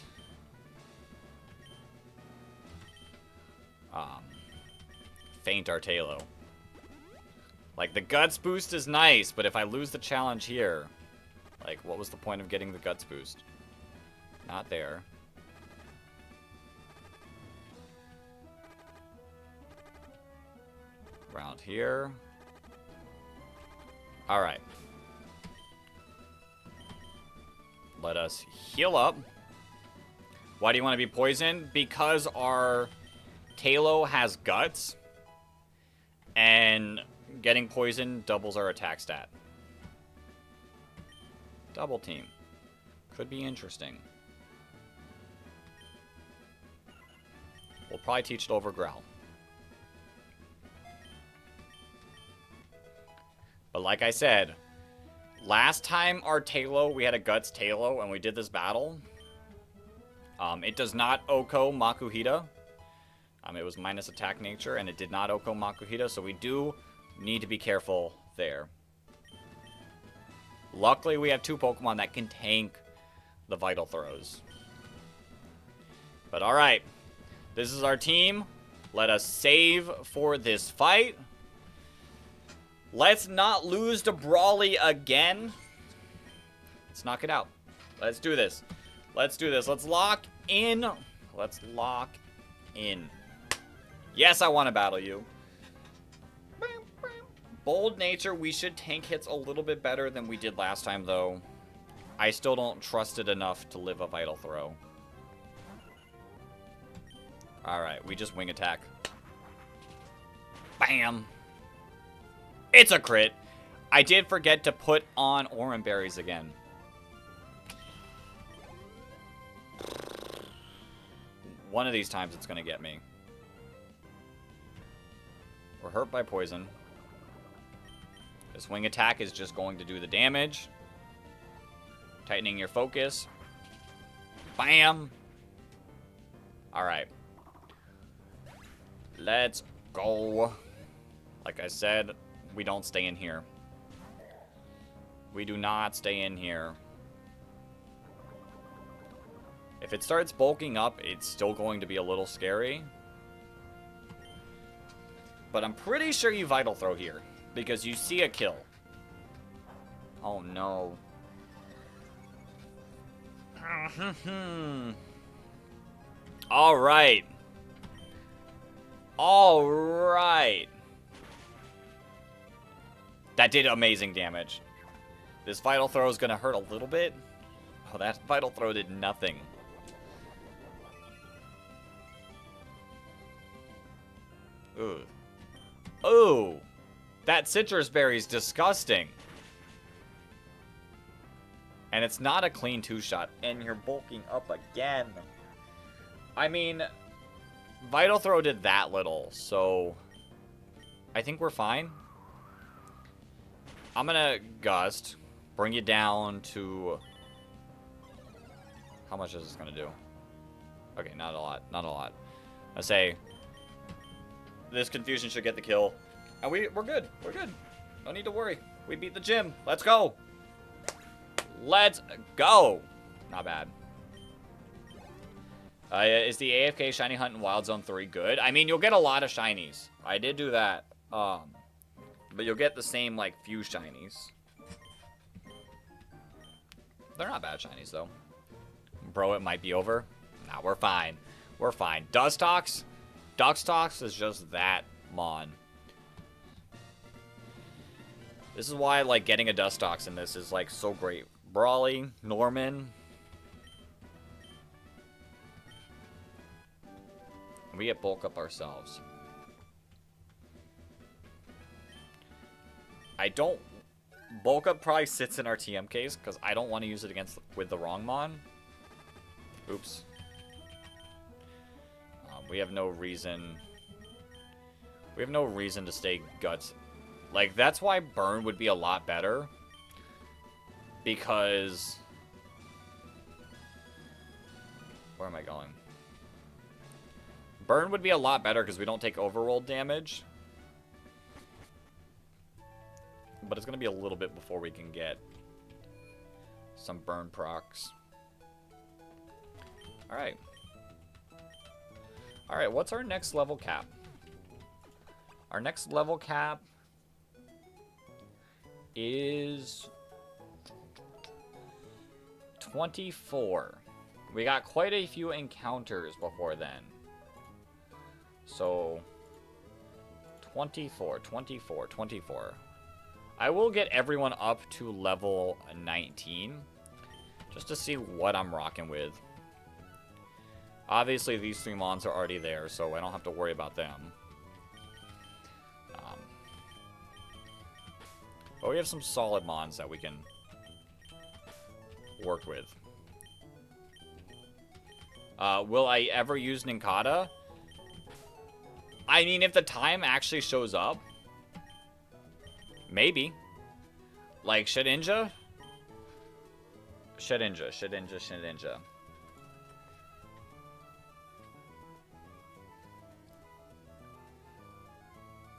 A: faint our Talo. Like, the Guts boost is nice, but if I lose the challenge here... Like, what was the point of getting the Guts boost? Not there. Around here. Alright. Let us heal up. Why do you want to be poisoned? Because our Talo has Guts. And getting poisoned doubles our attack stat. Double team. Could be interesting. We'll probably teach it over Growl. But like I said, last time our Talo, we had a Guts Talo, and we did this battle. It does not Oko Makuhita. It was minus attack nature, and it did not Oko Makuhita, so we do need to be careful there. Luckily, we have two Pokemon that can tank the Vital Throws. But alright, this is our team. Let us save for this fight. Let's not lose to Brawly again. Let's knock it out. Let's do this. Let's do this. Let's lock in. Let's lock in. Yes, I want to battle you. Bold Nature, we should tank hits a little bit better than we did last time, though. I still don't trust it enough to live a Vital Throw. Alright, we just wing attack. Bam! It's a crit! I did forget to put on Oran Berries again. One of these times it's going to get me. We're hurt by poison. This wing attack is just going to do the damage. Tightening your focus. Bam! Alright. Let's go. Like I said, we don't stay in here. We do not stay in here. If it starts bulking up, it's still going to be a little scary. But I'm pretty sure you Vital Throw here. Because you see a kill. Oh no. Alright. Alright. That did amazing damage. This Vital Throw is going to hurt a little bit. Oh, that Vital Throw did nothing. Ooh. Ooh. That citrus berry is disgusting. And it's not a clean two-shot. And you're bulking up again. I mean, Vital Throw did that little. So, I think we're fine. I'm going to Gust. Bring you down to... How much is this going to do? Okay, not a lot. Not a lot. I say... This Confusion should get the kill. And we're good. We're good. No need to worry. We beat the gym. Let's go. Let's go. Not bad. Is the AFK Shiny Hunt in Wild Zone 3 good? I mean, you'll get a lot of shinies. I did do that. But you'll get the same, like, few shinies. They're not bad shinies, though. Bro, it might be over. Nah, we're fine. We're fine. Dustox? Dustox is just that mon. This is why, like, getting a Dustox in this is, like, so great. Brawly, Norman. We get bulk up ourselves. I don't... Bulk up probably sits in our TM case, because I don't want to use it with the wrong mon. Oops. We have no reason... We have no reason to stay Guts. Like, that's why Burn would be a lot better. Because... Where am I going? Burn would be a lot better because we don't take overroll damage. But it's going to be a little bit before we can get some burn procs. Alright. Alright, what's our next level cap? Our next level cap is 24. We got quite a few encounters before then. So, 24. I will get everyone up to level 19, just to see what I'm rocking with. Obviously, these 3 mons are already there, so I don't have to worry about them. But we have some solid mons that we can work with. Will I ever use Ninkata? I mean, if the time actually shows up, maybe. Like, Shedinja? Shedinja.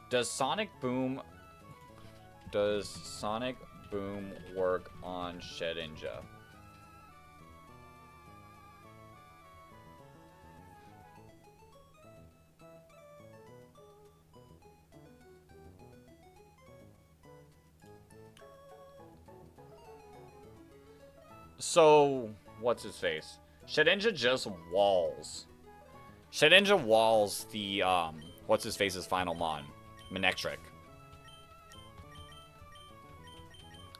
A: Does Sonic Boom work on Shedinja? So, what's his face? Shedinja just walls. Shedinja walls the, what's his face's final mon? Manectric.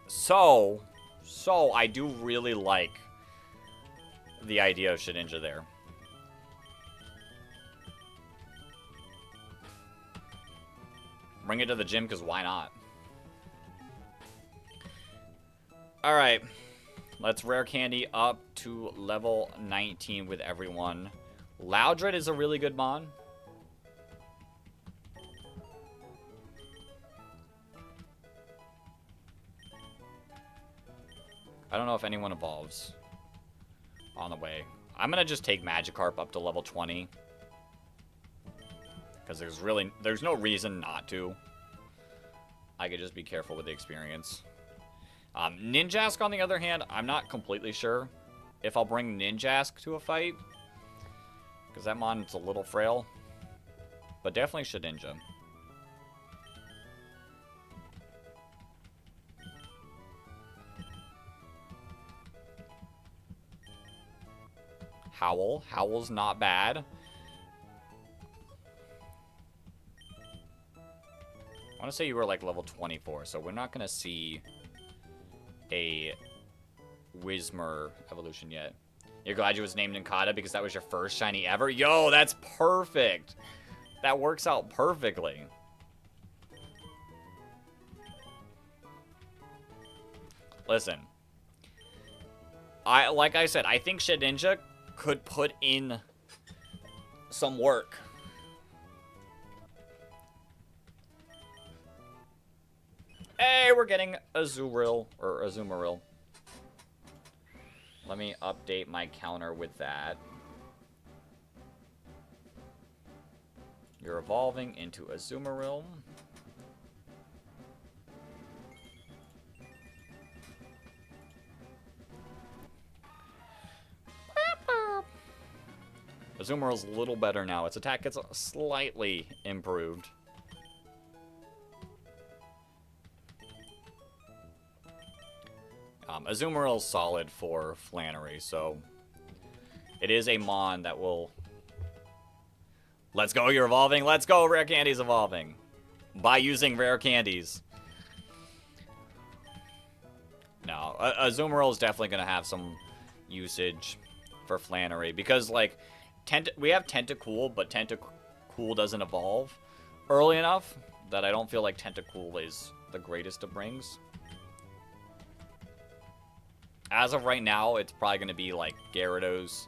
A: So, I do really like the idea of Shedinja there. Bring it to the gym, because why not? Alright. Let's rare candy up to level 19 with everyone. Loudred is a really good mon. I don't know if anyone evolves on the way. I'm going to just take Magikarp up to level 20. Because there's no reason not to. I could just be careful with the experience. Ninjask, on the other hand, I'm not completely sure if I'll bring Ninjask to a fight. Because that mon's a little frail. But definitely Shedinja. Howl. Howl's not bad. I want to say you were like level 24, so we're not going to see a Whismur evolution yet. You're glad you was named Ninkata because that was your first shiny ever? Yo, that's perfect! That works out perfectly. Listen. Like I said, I think Shedinja could put in some work. Hey, we're getting Azumarill, or Azumarill. Let me update my counter with that. You're evolving into Azumarill. Azumarill's a little better now. Its attack gets slightly improved. Azumarill's solid for Flannery, so it is a mon that will... Let's go, you're evolving. Let's go, Rare Candy's evolving. By using Rare Candies. No, Azumarill is definitely going to have some usage for Flannery. Because, like, we have Tentacool, but Tentacool doesn't evolve early enough that I don't feel like Tentacool is the greatest of brings. As of right now, it's probably going to be like Gyarados,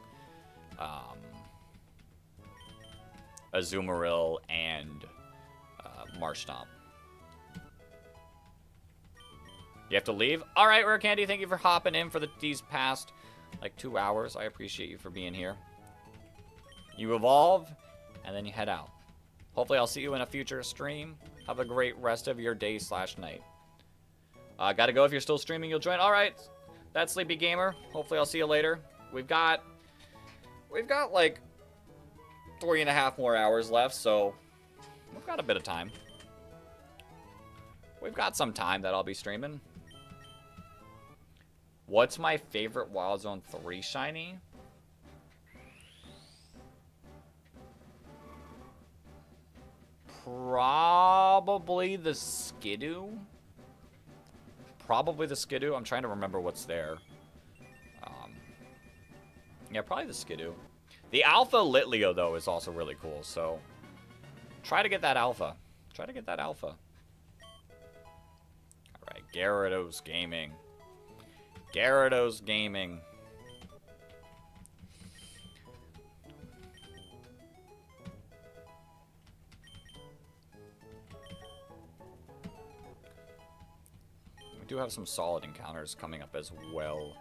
A: Azumarill, and Marshtomp. You have to leave? Alright, Rare Candy, thank you for hopping in for these past, like, 2 hours. I appreciate you for being here. You evolve, and then you head out. Hopefully I'll see you in a future stream. Have a great rest of your day/night. Gotta go. If you're still streaming, you'll join. Alright, that's Sleepy Gamer. Hopefully I'll see you later. We've got like 3.5 more hours left, so we've got a bit of time. We've got some time that I'll be streaming. What's my favorite Wild Zone 3 shiny? Probably the Skidoo. Probably the Skidoo. I'm trying to remember what's there. Yeah, probably the Skidoo. The Alpha Litleo, though, is also really cool, so try to get that Alpha. Try to get that Alpha. Alright, Gyarados Gaming. Gyarados Gaming. We do have some solid encounters coming up as well.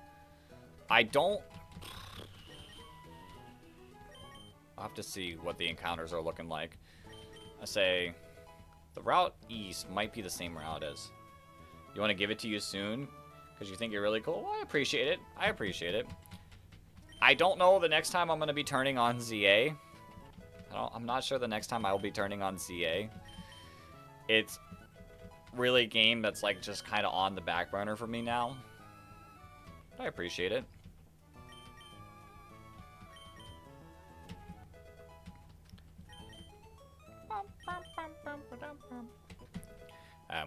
A: I'll have to see what the encounters are looking like. I say the route east might be the same route as. You want to give it to you soon because you think you're really cool? Well, I appreciate it. I appreciate it. I don't know the next time I'm going to be turning on ZA. I'm not sure the next time I will be turning on ZA. It's really a game that's like just kind of on the back burner for me now. But I appreciate it.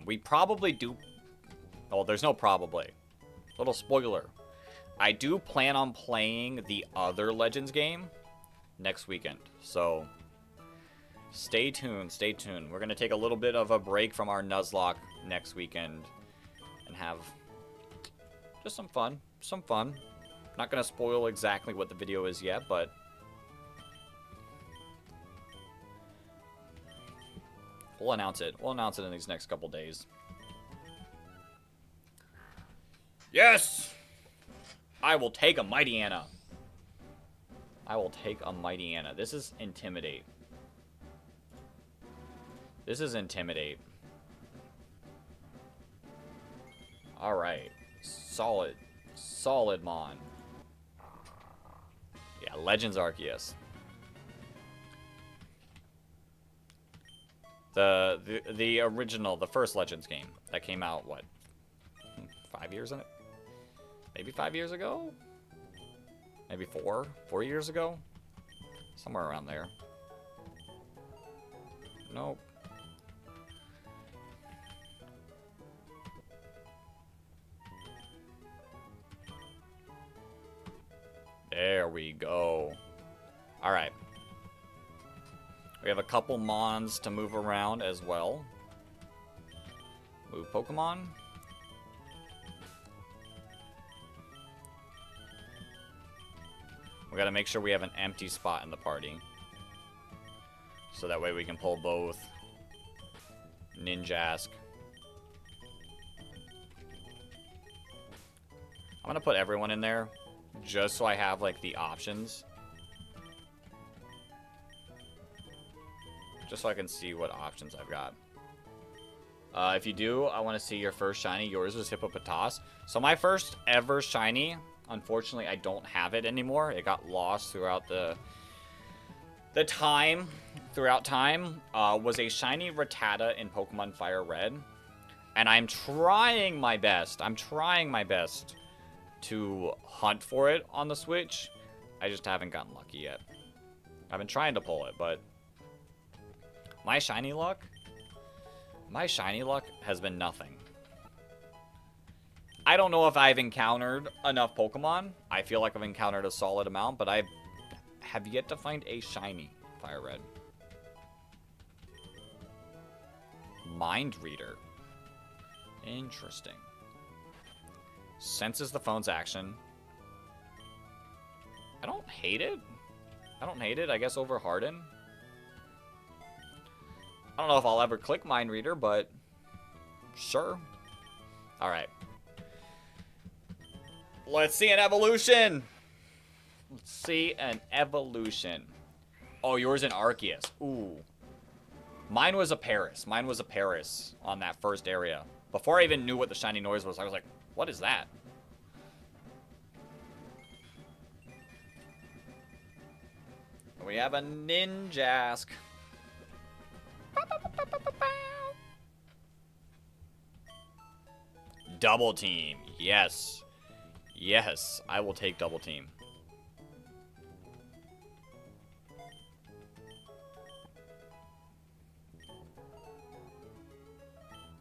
A: We probably do... Oh, there's no probably. Little spoiler. I do plan on playing the other Legends game next weekend. So, stay tuned, stay tuned. We're going to take a little bit of a break from our Nuzlocke next weekend and have just some fun. Some fun. Not going to spoil exactly what the video is yet, but we'll announce it. We'll announce it in these next couple days. Yes! I will take a Mighty Anna. I will take a Mighty Anna. This is Intimidate. This is Intimidate. Alright. Solid. Solid Mon. Yeah, Legends Arceus. The original, the first Legends game that came out, what, 5 years in it? Maybe 5 years ago? Maybe 4 years ago? Somewhere around there. Nope. There we go. Alright. We have a couple Mons to move around as well. Move Pokemon. We gotta make sure we have an empty spot in the party. So that way we can pull both Ninjask. I'm gonna put everyone in there just so I have like the options. Just so I can see what options I've got. If you do, I want to see your first shiny. Yours was Hippopotas. So my first ever shiny, unfortunately, I don't have it anymore. It got lost throughout time. Was a shiny Rattata in Pokemon Fire Red. And I'm trying my best. To hunt for it on the Switch. I just haven't gotten lucky yet. I've been trying to pull it, but my shiny luck has been nothing. I don't know if I've encountered enough Pokemon. I feel like I've encountered a solid amount, but I have yet to find a shiny Fire Red. Mind Reader. Interesting. Senses the phone's action. I don't hate it. I guess over Harden. I don't know if I'll ever click Mind Reader, but sure. Alright. Let's see an evolution. Let's see an evolution. Oh, yours an Arceus. Ooh. Mine was a Paris. Mine was a Paris on that first area. Before I even knew what the shiny noise was, I was like, what is that? We have a Ninjask. Double team. Yes. Yes, I will take double team.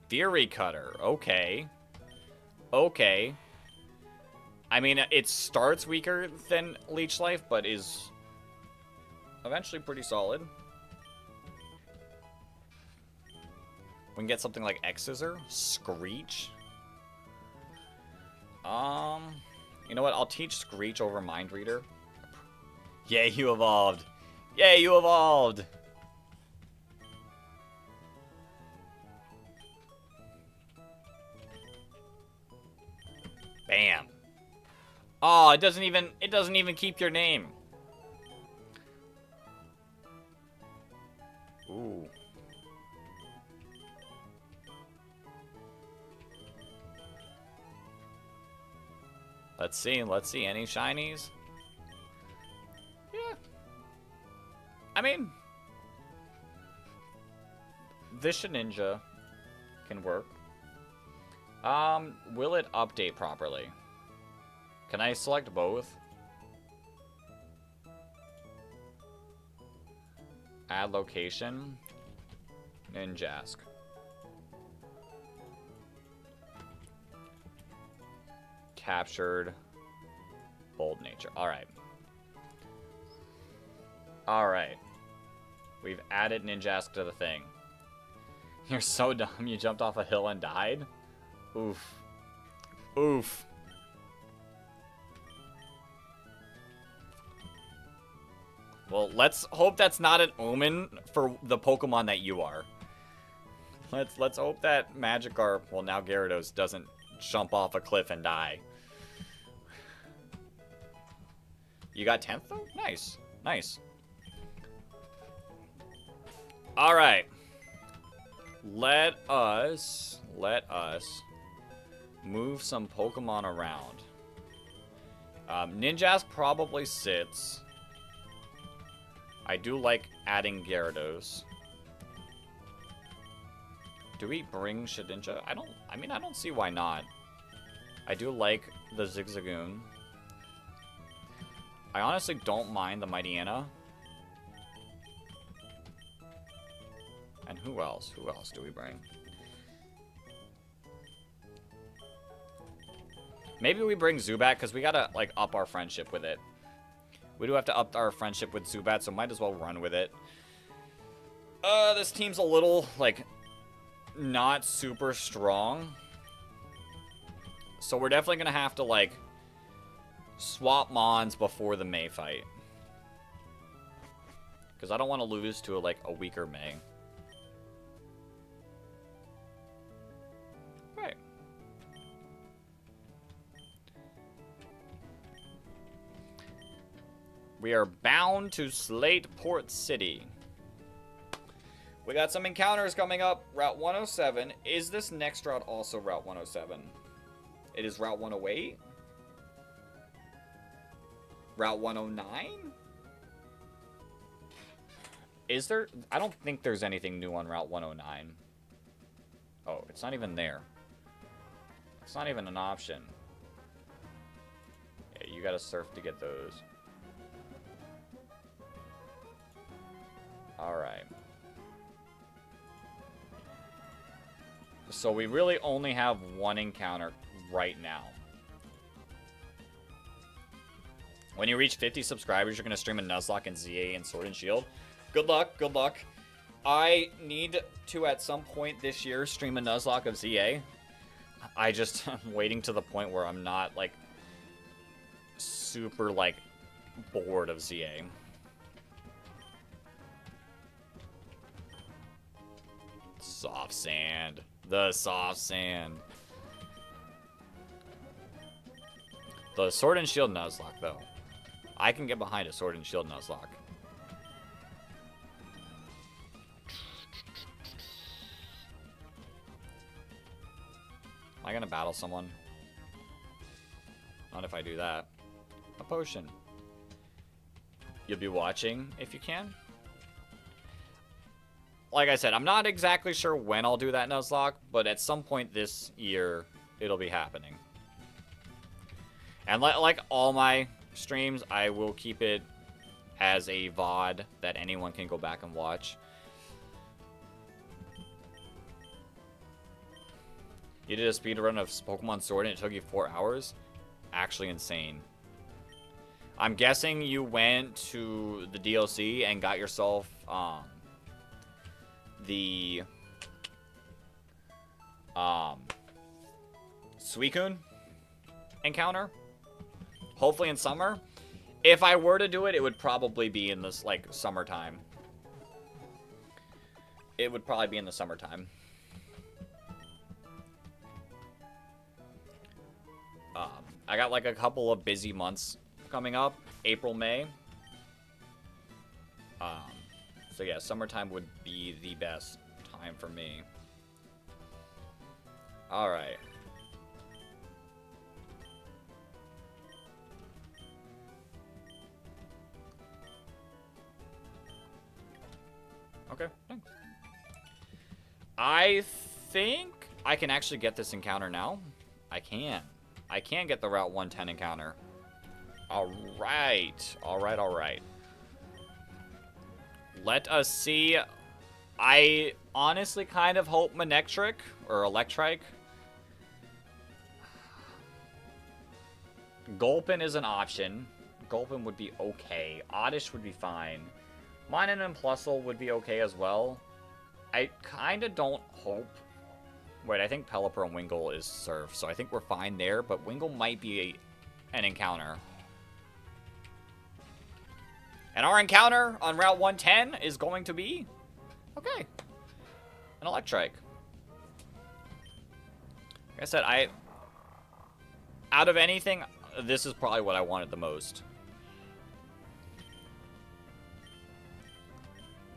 A: Fury Cutter. Okay. Okay. I mean, it starts weaker than Leech Life, but is eventually pretty solid. We can get something like X-Scissor. Screech. You know what? I'll teach Screech over Mind Reader. Yay, you evolved. Yay, you evolved. Bam. Oh, it doesn't even keep your name. Ooh. Let's see any shinies? Yeah. I mean, this Ninja can work. Will it update properly? Can I select both? Add location. Ninjask. Captured. Bold nature. Alright. Alright. We've added Ninjask to the thing. You're so dumb you jumped off a hill and died? Oof. Oof. Well, let's hope that's not an omen for the Pokemon that you are. Let's hope that Magikarp, well now Gyarados, doesn't jump off a cliff and die. You got 10th though? Nice. Nice. Alright. Let us move some Pokemon around. Ninjask probably sits. I do like adding Gyarados. Do we bring Shedinja? I don't see why not. I do like the Zigzagoon. I honestly don't mind the Mightyena. And who else? Who else do we bring? Maybe we bring Zubat, because we gotta, like, up our friendship with it. We do have to up our friendship with Zubat, so might as well run with it. This team's a little, like, not super strong. So we're definitely gonna have to, like, swap Mons before the May fight. Because I don't want to lose to, like, a weaker May. Right. We are bound to Slate Port City. We got some encounters coming up. Route 107. Is this next route also Route 107? It is Route 108? Route 109? Is there? I don't think there's anything new on Route 109. Oh, it's not even there. It's not even an option. Yeah, you gotta surf to get those. Alright. So we really only have one encounter right now. When you reach 50 subscribers, you're going to stream a Nuzlocke and ZA and Sword and Shield. Good luck, good luck. I need to, at some point this year, stream a Nuzlocke of ZA. I'm waiting to the point where I'm not, like, super, like, bored of ZA. Soft sand. The soft sand. The Sword and Shield Nuzlocke, though. I can get behind a Sword and Shield Nuzlocke. Am I gonna battle someone? Not if I do that. A potion. You'll be watching if you can. Like I said, I'm not exactly sure when I'll do that Nuzlocke, but at some point this year, it'll be happening. And like all my streams, I will keep it as a VOD that anyone can go back and watch. You did a speedrun of Pokemon Sword and it took you 4 hours? Actually insane. I'm guessing you went to the DLC and got yourself the Suicune encounter. Hopefully in summer. If I were to do it, it would probably be in this like summertime. It would probably be in the summertime. I got like a couple of busy months coming up. April, May. So yeah, summertime would be the best time for me. Alright. Okay, thanks. I think I can actually get this encounter now. I can. I can get the Route 110 encounter. Alright. Alright, alright. Let us see. I honestly kind of hope Manectric or Electrike. Gulpin is an option. Gulpin would be okay. Oddish would be fine. Minun and Plusle would be okay as well. I kind of don't hope. Wait, I think Pelipper and Wingull is Surf, so I think we're fine there, but Wingull might be an encounter. And our encounter on Route 110 is going to be... Okay. An Electrike. Like I said, out of anything, this is probably what I wanted the most.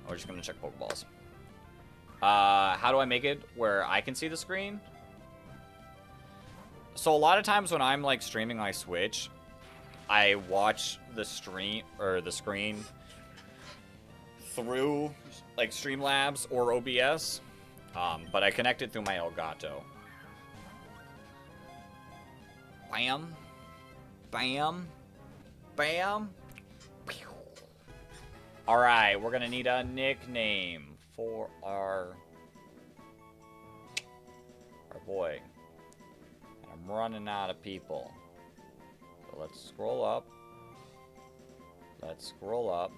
A: We're just going to check Pokeballs. How do I make it where I can see the screen? So a lot of times when I'm like streaming my Switch, I watch the stream or the screen through like Streamlabs or OBS, but I connect it through my Elgato. Bam, bam, bam. All right, we're gonna need a nickname for our boy. And I'm running out of people. So let's scroll up. Let's scroll up.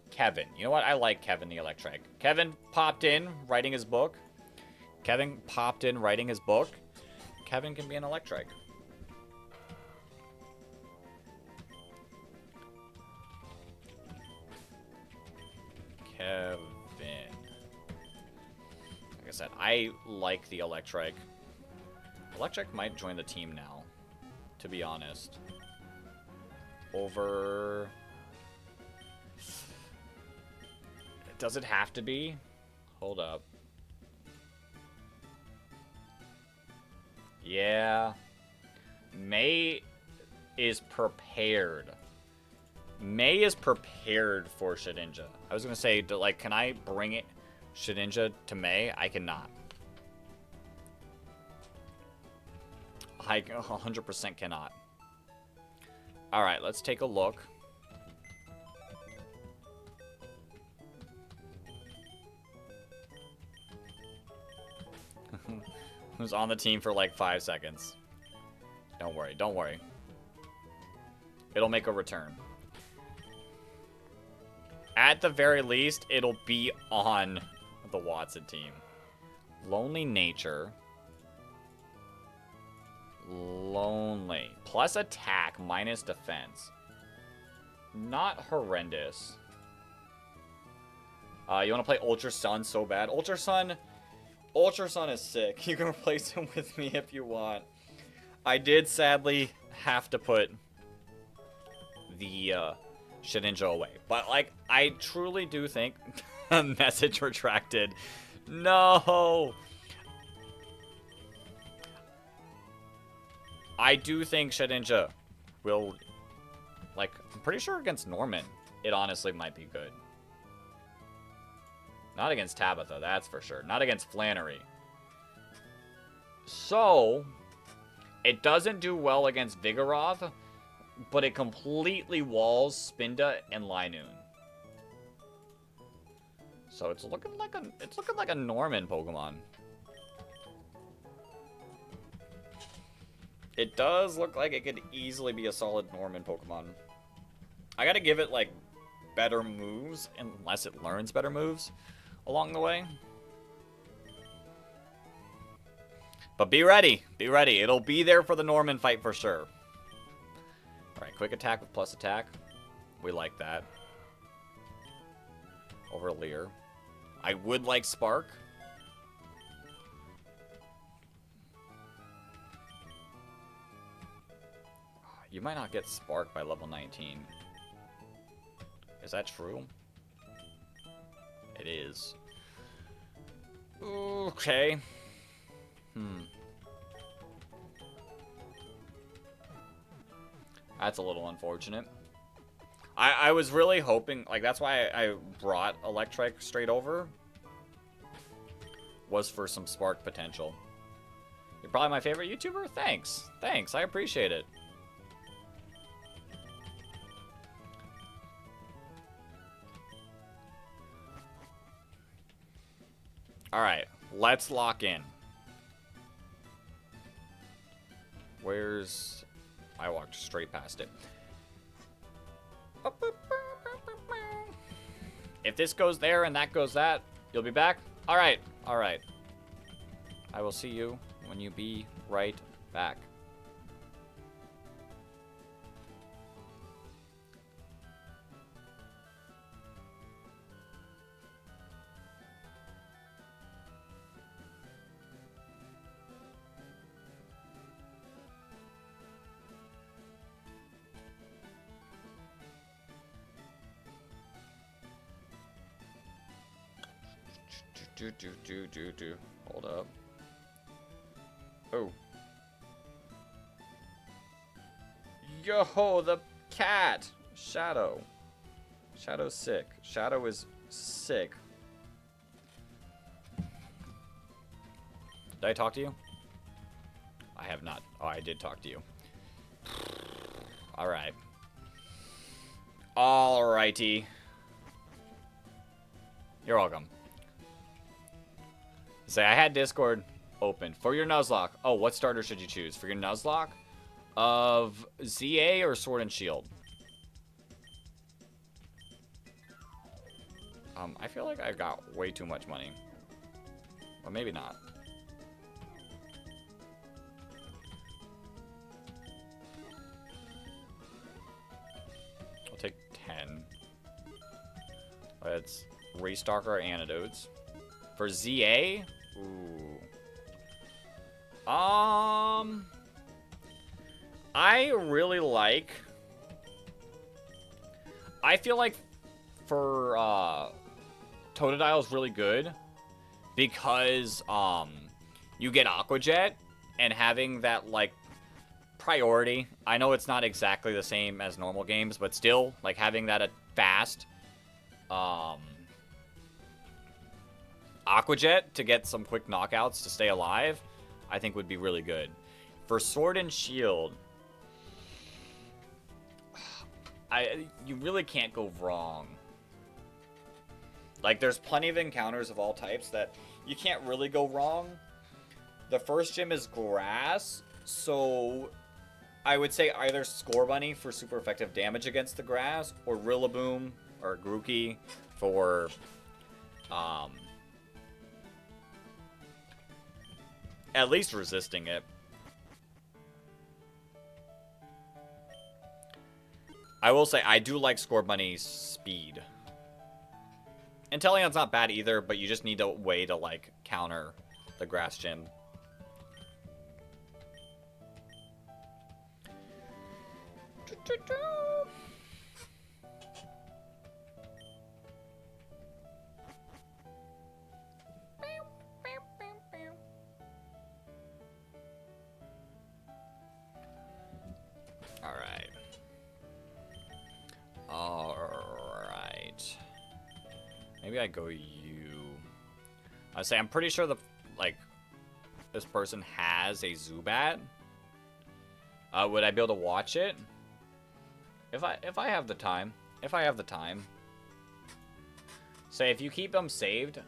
A: Kevin. You know what? I like Kevin the Electric. Kevin popped in writing his book. Kevin popped in writing his book. Kevin can be an Electric. Kevin. Like I said, I like the Electric. Electric might join the team now, to be honest. Over... Does it have to be? Hold up. Yeah. May is prepared. May is prepared for Shedinja. I was going to say, like, can I bring it Shedinja to May? I cannot. I 100% cannot. Alright, let's take a look. Who's on the team for like 5 seconds. Don't worry, don't worry. It'll make a return. At the very least, it'll be on the Watson team. Lonely Nature. Lonely. Plus attack, minus defense. Not horrendous. You want to play Ultra Sun so bad. Ultra Sun is sick. You can replace him with me if you want. I did sadly have to put the Shedinja away. But, like, I truly do think... Message retracted. No! I do think Shedinja will... Like, I'm pretty sure against Norman, it honestly might be good. Not against Tabitha, that's for sure. Not against Flannery. So, it doesn't do well against Vigoroth, but it completely walls Spinda and Linoon. So it's looking like a Norman Pokemon. It does look like it could easily be a solid Norman Pokemon. I gotta give it, like, better moves, unless it learns better moves along the way. But be ready. Be ready. It'll be there for the Norman fight for sure. Alright, quick attack with plus attack. We like that. Over Leer. I would like Spark. You might not get Spark by level 19. Is that true? It is. Okay. That's a little unfortunate. I was really hoping, like, that's why I brought Electrike straight over. Was for some Spark potential. You're probably my favorite YouTuber? Thanks. Thanks, I appreciate it. Alright, let's lock in. Where's... I walked straight past it. If this goes there and that goes that, you'll be back? Alright, alright. I will see you when you be right back. Hold up. Oh. Yo, the cat! Shadow. Shadow's sick. Shadow is sick. Did I talk to you? I have not. Oh, I did talk to you. Alright. Alrighty. You're welcome. Say, I had Discord open. For your Nuzlocke. Oh, what starter should you choose? For your Nuzlocke? Of ZA or Sword and Shield? I feel like I got way too much money. Or maybe not. I'll take 10. Let's restock our antidotes. For ZA? Ooh. I really like... I feel like for, Totodile is really good because, you get Aqua Jet and having that, like, priority. I know it's not exactly the same as normal games, but still, like, having that fast, Aqua Jet to get some quick knockouts to stay alive, I think would be really good. For Sword and Shield, you really can't go wrong. Like, there's plenty of encounters of all types that you can't really go wrong. The first gym is grass, so I would say either Scorbunny for super effective damage against the grass, or Rillaboom or Grookey for at least resisting it. I will say, I do like Scorbunny's speed. Intellion's not bad either, but you just need a way to, like, counter the grass gym. Alright. Alright. Maybe I go you. I say I'm pretty sure this person has a Zubat. Would I be able to watch it? If I have the time. If I have the time. Say if you keep them saved.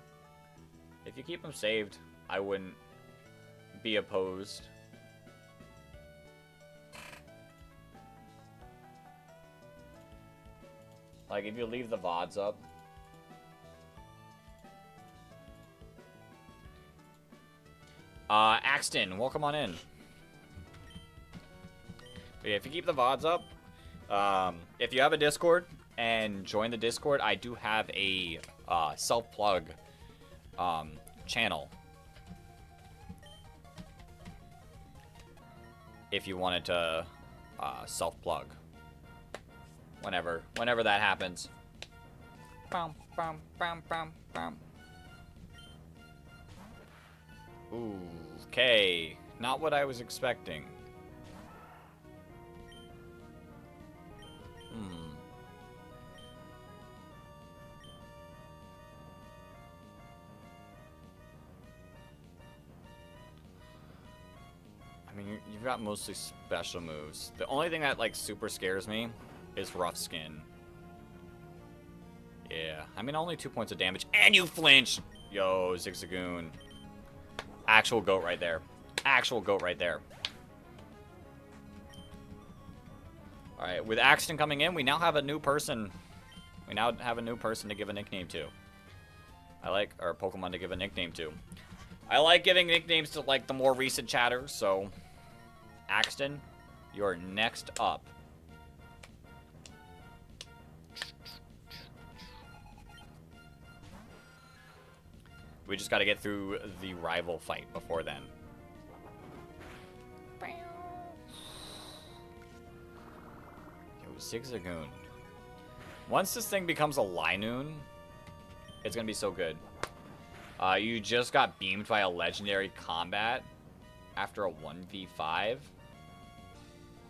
A: If you keep them saved, I wouldn't be opposed. Like if you leave the VODs up. Axton, welcome on in. But yeah, if you keep the VODs up, if you have a Discord and join the Discord, I do have a self-plug channel. If you wanted to self-plug. Whenever that happens. Bum, bum, bum, bum, bum. Ooh, okay. Not what I was expecting. I mean, you've got mostly special moves. The only thing that, like, super scares me is Rough Skin. Yeah, I mean, only 2 points of damage, and you flinch! Yo, Zigzagoon. Actual goat right there. Actual goat right there. Alright, with Axton coming in, we now have a new person. We now have a new person to give a nickname to. Or Pokemon to give a nickname to. I like giving nicknames to, like, the more recent chatters, so... Axton, you're next up. We just gotta get through the rival fight before then. Yo, Zigzagoon. Once this thing becomes a Linoon, it's gonna be so good. You just got beamed by a legendary combat after a 1v5.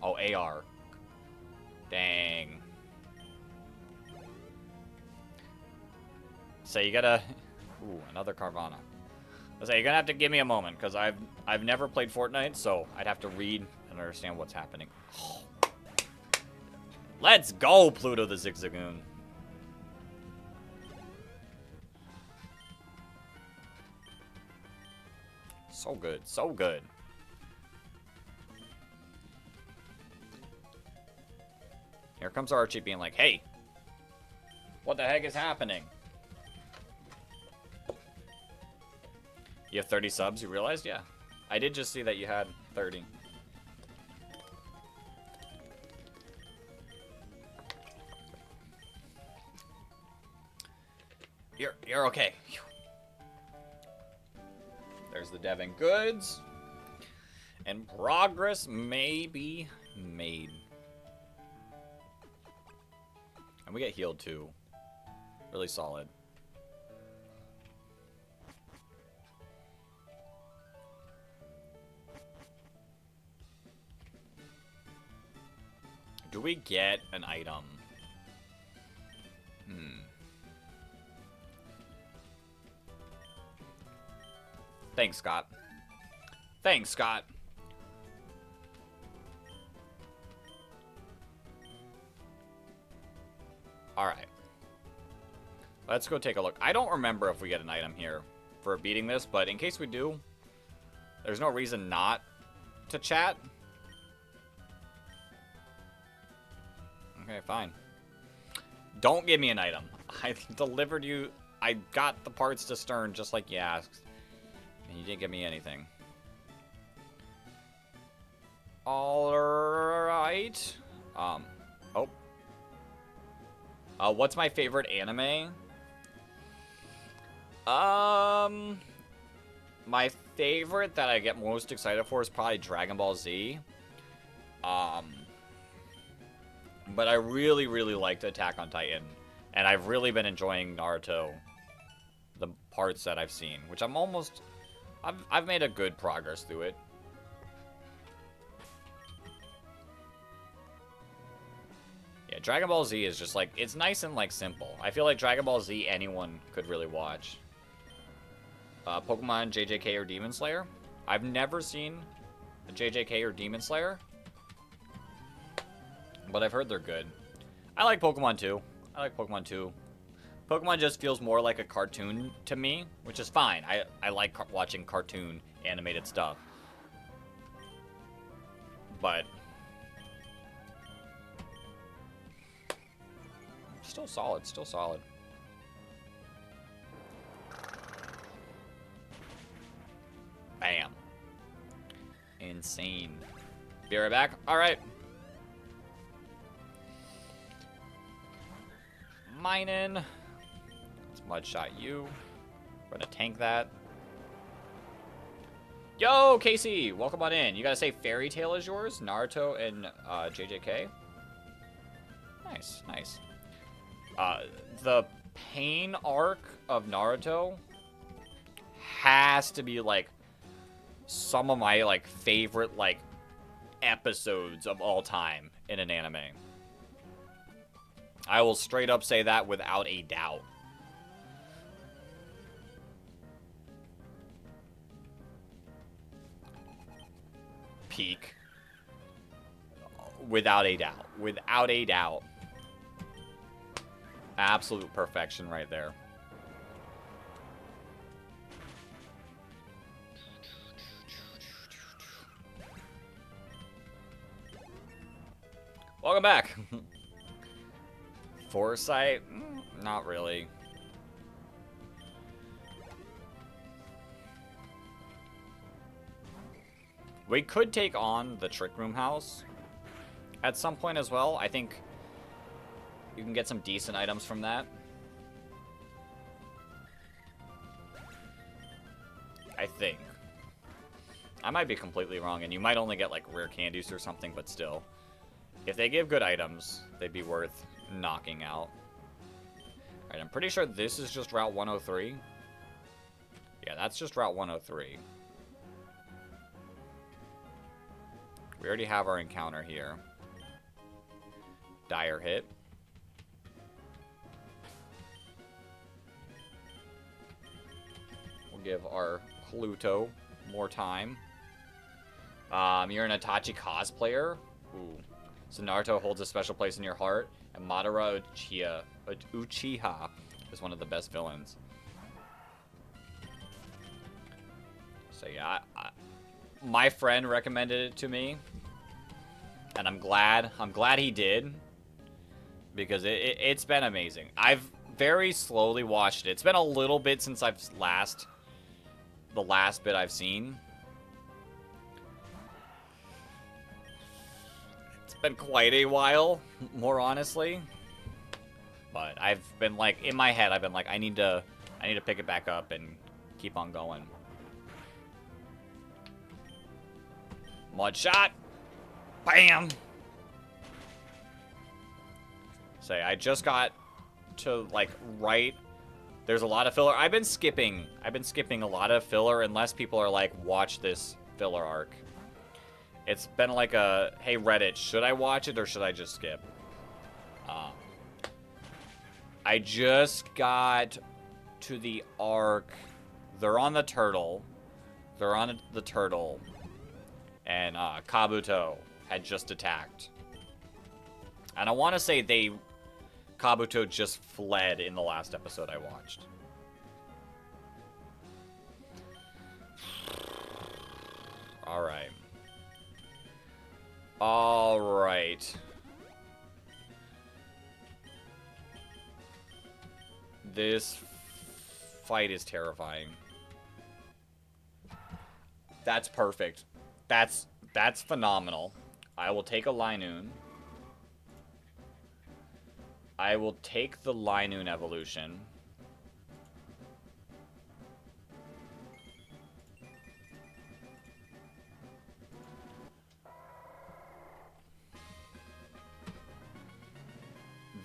A: Oh, AR. Dang. So you gotta... Ooh, another Carvana. I say you're gonna have to give me a moment because I've never played Fortnite, so I'd have to read and understand what's happening. Oh. Let's go, Pluto the Zigzagoon. So good, so good. Here comes Archie being like, hey, what the heck is happening? You have 30 subs, you realized? Yeah. I did just see that you had 30. You're okay. There's the Devon goods. And progress may be made. And we get healed too. Really solid. Do we get an item? Thanks, Scott. Thanks, Scott. Alright. Let's go take a look. I don't remember if we get an item here for beating this, but in case we do, there's no reason not to chat. Okay, fine. Don't give me an item. I delivered you... I got the parts to Stern just like you asked. And you didn't give me anything. Alright. Oh. What's my favorite anime? My favorite that I get most excited for is probably Dragon Ball Z. But I really, really liked Attack on Titan. And I've really been enjoying Naruto. The parts that I've seen. Which I've made a good progress through it. Yeah, Dragon Ball Z is just like, it's nice and like simple. I feel like Dragon Ball Z anyone could really watch. Pokemon, JJK, or Demon Slayer. I've never seen a JJK or Demon Slayer. But I've heard they're good. I like Pokemon too. Pokemon just feels more like a cartoon to me, which is fine. I like watching cartoon animated stuff. But still solid, Bam. Insane. Be right back. Alright. Mining. Let's mudshot you. We're gonna tank that. Yo, Casey! Welcome on in. You gotta say Fairy Tail is yours? Naruto and JJK? Nice, nice. The Pain arc of Naruto has to be, like, some of my, like, favorite, like, episodes of all time in an anime. I will straight up say that without a doubt. Peak. Without a doubt. Without a doubt. Absolute perfection right there. Welcome back. Foresight? Not really. We could take on the Trick Room House at some point as well. I think you can get some decent items from that. I think. I might be completely wrong, and you might only get, like, rare candies or something, but still. If they give good items, they'd be worth knocking out. Alright, I'm pretty sure this is just Route 103. Yeah, that's just Route 103. We already have our encounter here. Dire hit. We'll give our Pluto more time. You're an Itachi cosplayer. Ooh. So Naruto holds a special place in your heart, and Madara Uchiha is one of the best villains. So yeah, my friend recommended it to me, and I'm glad he did, because it's been amazing. I've very slowly watched it. It's been a little bit since the last bit I've seen. It's been quite a while, more honestly. But I've been like, in my head, I've been like, I need to pick it back up and keep on going. Mud shot. Bam. Say, I just got to, like, right. There's a lot of filler. I've been skipping a lot of filler unless people are like, watch this filler arc. It's been like a, hey Reddit, should I watch it or should I just skip? I just got to the arc. They're on the turtle. And Kabuto had just attacked. And I want to say Kabuto just fled in the last episode I watched. Alright. Alright. This fight is terrifying. That's perfect. That's phenomenal. I will take a Linoon. I will take the Linoon evolution.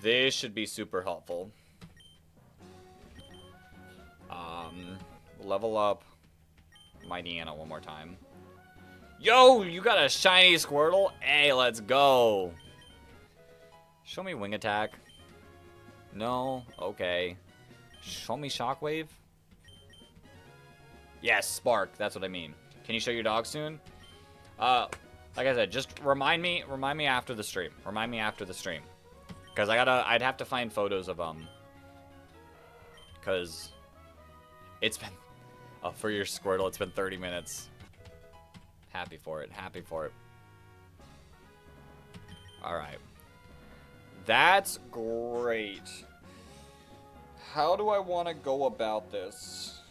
A: This should be super helpful. Level up Mighty Anna one more time. Yo, you got a shiny Squirtle? Hey, let's go. Show me Wing Attack. No? Okay. Show me Shockwave? Yes, Spark. That's what I mean. Can you show your dog soon? Like I said, just remind me after the stream. Remind me after the stream. Because I'd have to find photos of because it's been, for your Squirtle, it's been 30 minutes. Happy for it. Happy for it. Alright. That's great. How do I want to go about this?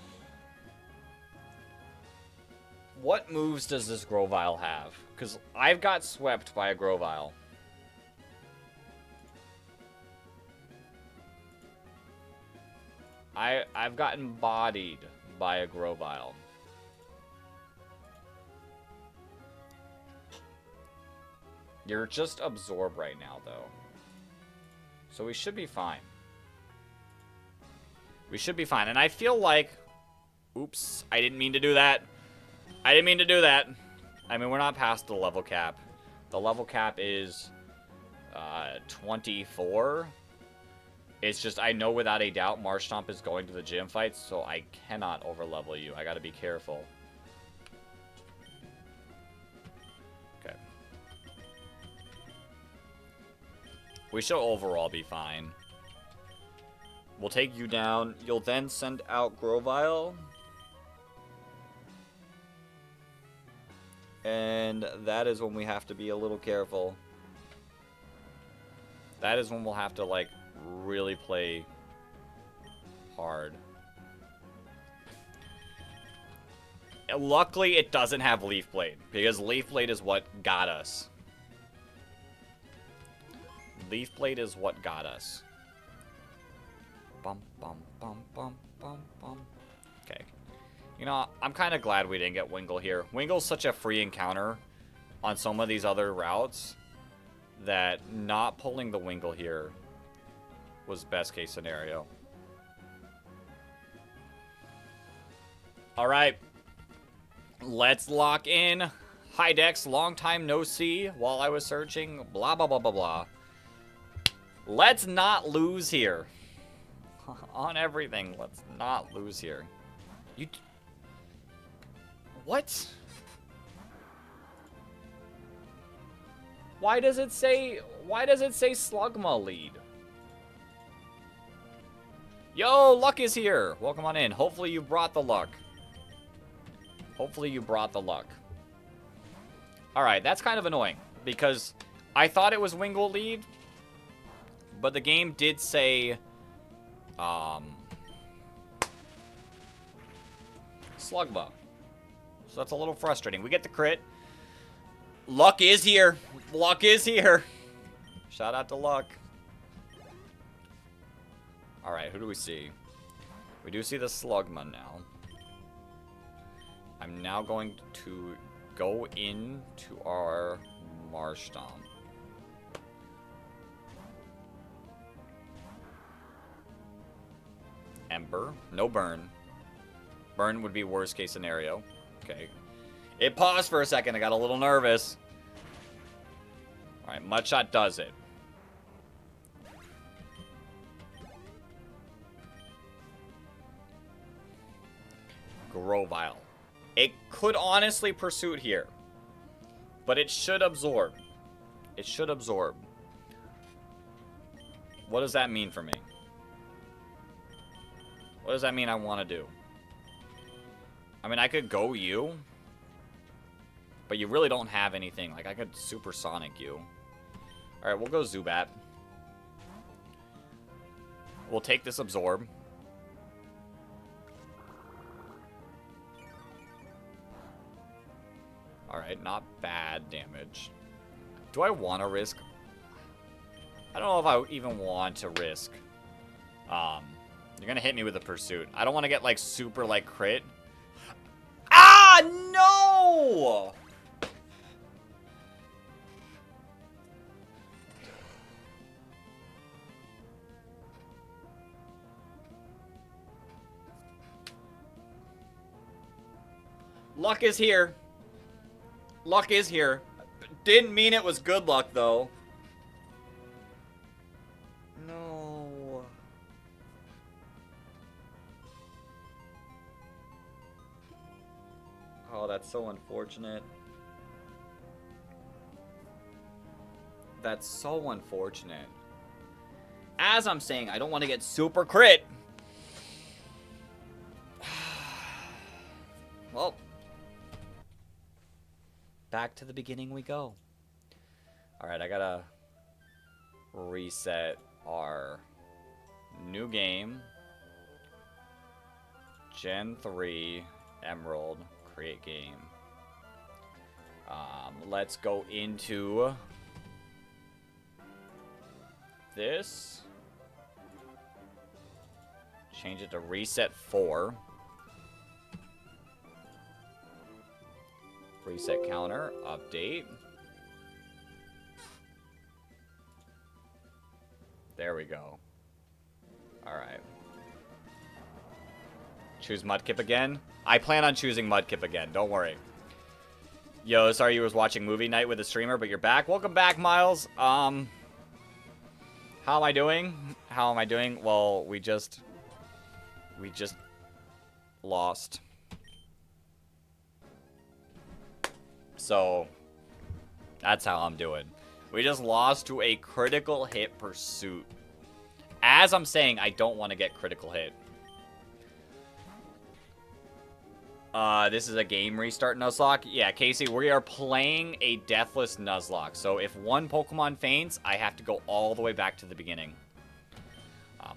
A: What moves does this Grovyle have? Because I've got swept by a Grovyle. I've gotten bodied by a Grovyle. You're just Absorb right now, though. So we should be fine. We should be fine. And I feel like... Oops, I didn't mean to do that. I didn't mean to do that. I mean, we're not past the level cap. The level cap is 24. It's just, I know without a doubt Marshtomp is going to the gym fights, so I cannot overlevel you. I gotta be careful. Okay. We should overall be fine. We'll take you down. You'll then send out Grovyle. And that is when we have to be a little careful. That is when we'll have to, like, really play hard. And luckily, it doesn't have Leaf Blade, because Leaf Blade is what got us. Leaf Blade is what got us. Bum, bum, bum, bum, bum, bum. Okay. You know, I'm kind of glad we didn't get Wingull here. Wingle's such a free encounter on some of these other routes that not pulling the Wingull here was best case scenario. Alright. Let's lock in. Hi Dex, long time no see while I was searching. Blah, blah, blah, blah, blah. Let's not lose here. On everything, let's not lose here. You... What? Why does it say Slugma lead? Yo, Luck is here. Welcome on in. Hopefully you brought the luck. Hopefully you brought the luck. Alright, that's kind of annoying. Because I thought it was Wingull lead. But the game did say... Slugma. So that's a little frustrating. We get the crit. Luck is here. Luck is here. Shout out to Luck. Alright, who do we see? We do see the Slugma now. I'm now going to go into our Marshtomp. Ember. No burn. Burn would be worst case scenario. Okay. It paused for a second. I got a little nervous. Alright, Mudshot does it. Grovyle. It could honestly Pursuit here. But it should absorb. It should absorb. What does that mean for me? What does that mean I want to do? I mean, I could go you. But you really don't have anything. Like, I could Supersonic you. Alright, we'll go Zubat. We'll take this Absorb. Alright, not bad damage. Do I want to risk? I don't know if I even want to risk. You're gonna hit me with a Pursuit. I don't want to get, like, super, like, crit. Ah, no! Luck is here. Luck is here. Didn't mean it was good luck, though. No. Oh, that's so unfortunate. That's so unfortunate. As I'm saying, I don't want to get super crit. Well, back to the beginning we go. Alright, I gotta reset our new game. Gen 3 Emerald create game. Let's go into this. Change it to reset 4. Reset counter, update. There we go. Alright. Choose Mudkip again? I plan on choosing Mudkip again, don't worry. Yo, sorry you was watching movie night with a streamer, but you're back. Welcome back, Miles. How am I doing? How am I doing? Well, we just lost. So, that's how I'm doing. We just lost to a critical hit pursuit. As I'm saying, I don't want to get critical hit. This is a game restart Nuzlocke. Yeah, Casey, we are playing a deathless Nuzlocke. So if one Pokemon faints, I have to go all the way back to the beginning.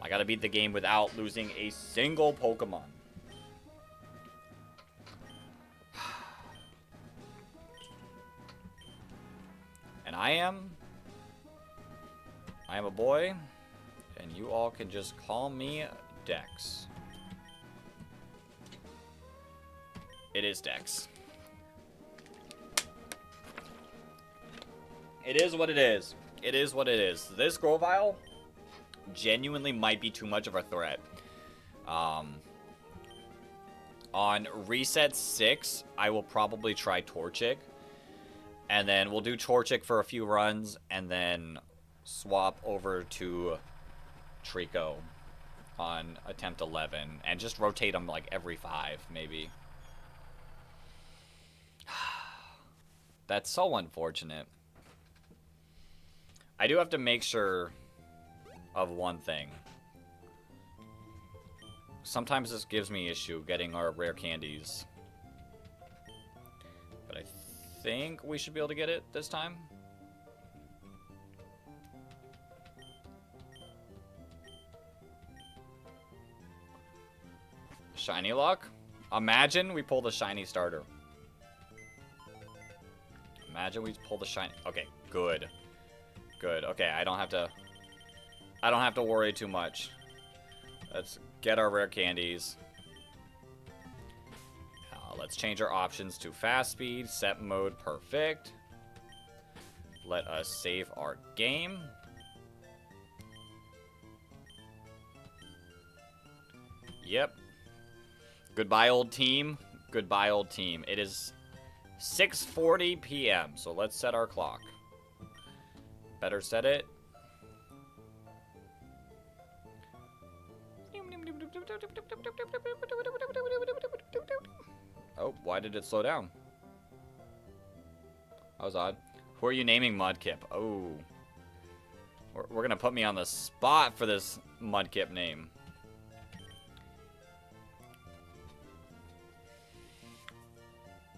A: I gotta beat the game without losing a single Pokemon. And I am a boy, and you all can just call me Dex. It is Dex. It is what it is. It is what it is. This Grovyle genuinely might be too much of a threat. On reset 6, I will probably try Torchic. And then we'll do Torchic for a few runs, and then swap over to Trico on attempt 11. And just rotate them like every 5, maybe. That's so unfortunate. I do have to make sure of one thing. Sometimes this gives me issue getting our rare candies. But I think we should be able to get it this time. Shiny luck? Imagine we pull the shiny starter. Imagine we pull the shiny. Okay, good. Good. Okay, I don't have to worry too much. Let's get our rare candies. Let's change our options to fast speed, set mode, perfect. Let us save our game. Yep. Goodbye, old team. Goodbye, old team. It is 6:40 p.m., so let's set our clock. Better set it. Oh, why did it slow down? That was odd. Who are you naming Mudkip? Oh. We're gonna put me on the spot for this Mudkip name.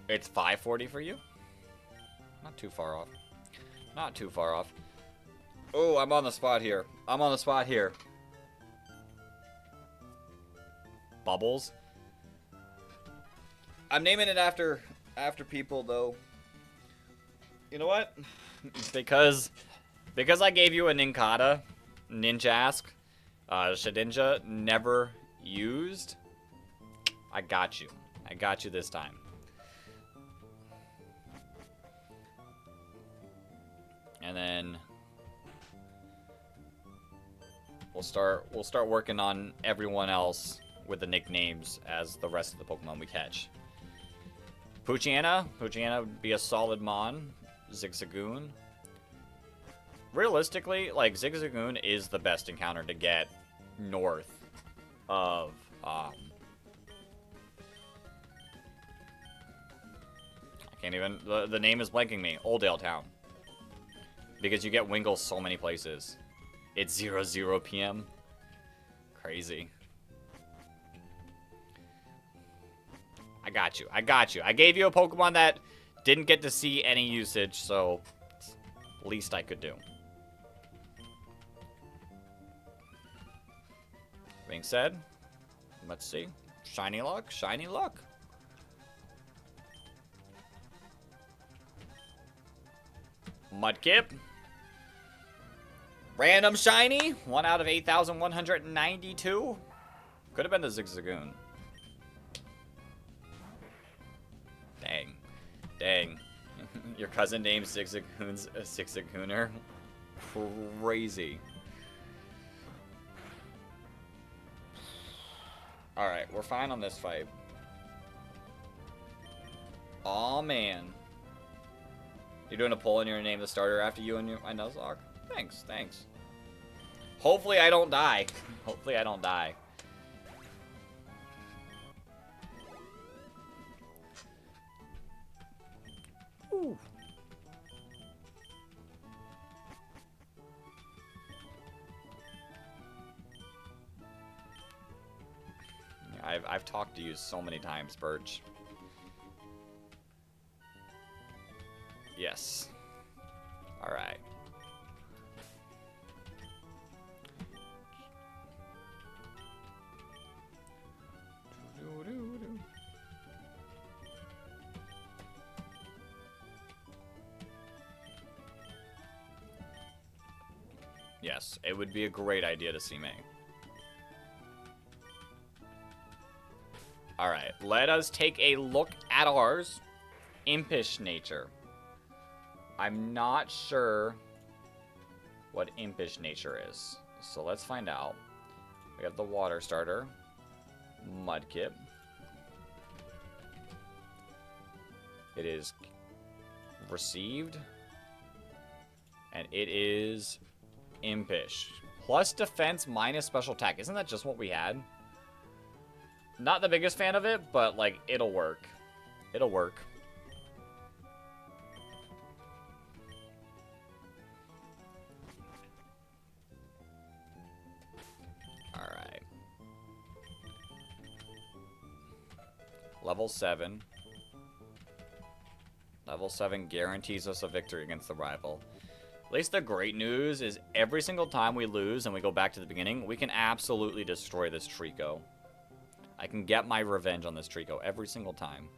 A: It's 5:40 for you? Not too far off. Not too far off. Oh, I'm on the spot here. I'm on the spot here. Bubbles. I'm naming it after people, though. You know what? because I gave you a Nincada, Ninjask, Shedinja, never used. I got you. I got you this time. And then we'll start working on everyone else with the nicknames as the rest of the Pokemon we catch. Poochyena. Poochyena would be a solid mon. Zigzagoon. Realistically, like, Zigzagoon is the best encounter to get north of, I can't even, the name is blanking me. Oldale Town. Because you get Wingle so many places. It's 00 PM. Crazy. I got you. I got you. I gave you a Pokemon that didn't get to see any usage, so it's the least I could do. Being said, let's see. Shiny luck, shiny luck. Mudkip. Random shiny. 1 out of 8,192. Could have been the Zigzagoon. Dang. Dang. Your cousin named Zigzagoon's a Zigzagooner. Crazy. Alright, we're fine on this fight. Aw, man. You're doing a poll and you're gonna name the starter after you and my Nuzlocke? Thanks, thanks. Hopefully I don't die. Hopefully I don't die. Ooh. I've talked to you so many times, Birch. Yes. All right. Yes, it would be a great idea to see me. Alright, let us take a look at ours. Impish nature. I'm not sure what impish nature is. So let's find out. We got the water starter. Mudkip. It is received. And it is impish. Plus defense minus special attack. Isn't that just what we had? Not the biggest fan of it, but, like, it'll work. It'll work. Alright. Level 7. Level 7 guarantees us a victory against the rival. At least the great news is every single time we lose and we go back to the beginning, we can absolutely destroy this Trico. I can get my revenge on this Trico every single time.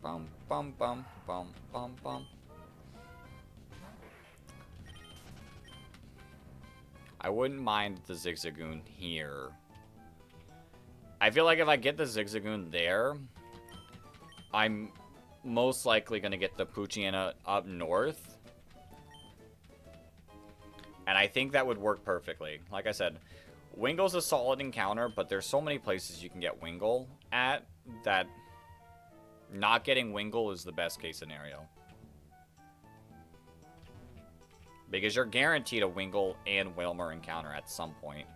A: Bum, bum, bum, bum, bum, bum. I wouldn't mind the Zigzagoon here. I feel like if I get the Zigzagoon there, I'm most likely going to get the Poochyena up north. And I think that would work perfectly. Like I said, Wingle's a solid encounter, but there's so many places you can get Wingle at that not getting Wingle is the best case scenario. Because you're guaranteed a Wingle and Wilmer encounter at some point.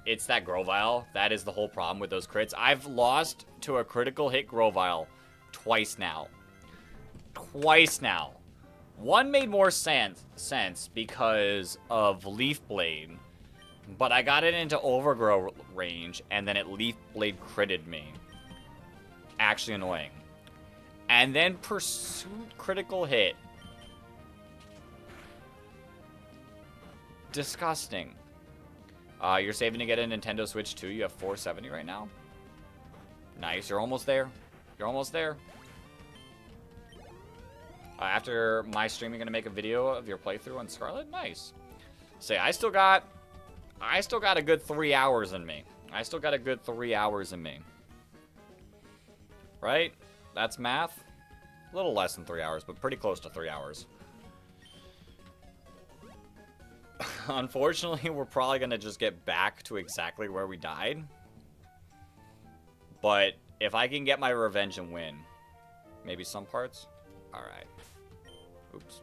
A: It's that Grovyle. That is the whole problem with those crits. I've lost to a critical hit Grovyle twice now. Twice now. One made more sense because of Leaf Blade. But I got it into Overgrow range, and then it Leaf Blade critted me. Actually annoying. And then Pursuit critical hit. Disgusting. You're saving to get a Nintendo Switch 2. You have 470 right now. Nice. You're almost there. You're almost there. After my stream, you're going to make a video of your playthrough on Scarlet? Nice. Say, I still got a good 3 hours in me. I still got a good 3 hours in me. Right? That's math. A little less than 3 hours, but pretty close to 3 hours. Unfortunately, we're probably going to just get back to exactly where we died. But if I can get my revenge and win, maybe some parts. All right. Oops.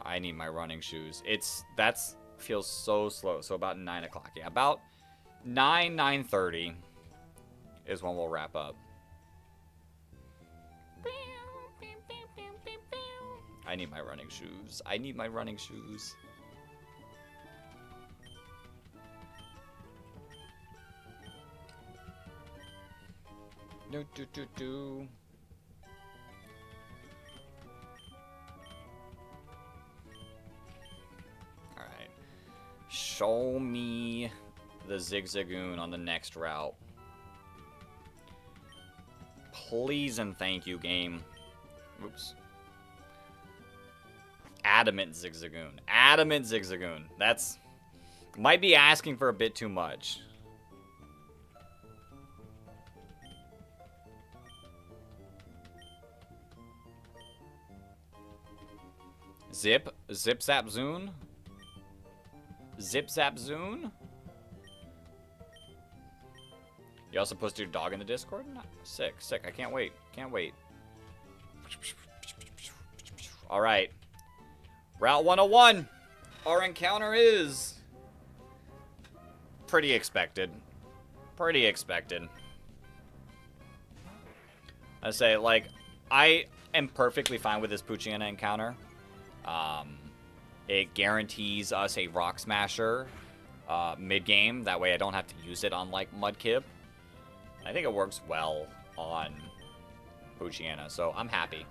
A: I need my running shoes. That's feels so slow. So about 9 o'clock. Yeah, about 9:30 is when we'll wrap up. I need my running shoes. I need my running shoes. Do do do do. All right. Show me the Zigzagoon on the next route. Please and thank you, game. Oops. Adamant Zigzagoon. Adamant Zigzagoon. That's... might be asking for a bit too much. Zip Zap Zoon? Zip Zap Zoon? You also posted your dog in the Discord? Sick, sick. I can't wait. Can't wait. Alright. Route 101. Our encounter is... pretty expected. Pretty expected. I say, like, I am perfectly fine with this Poochyena encounter. It guarantees us a Rock Smasher mid-game. That way I don't have to use it on, like, Mudkip. I think it works well on Poochyena, so I'm happy.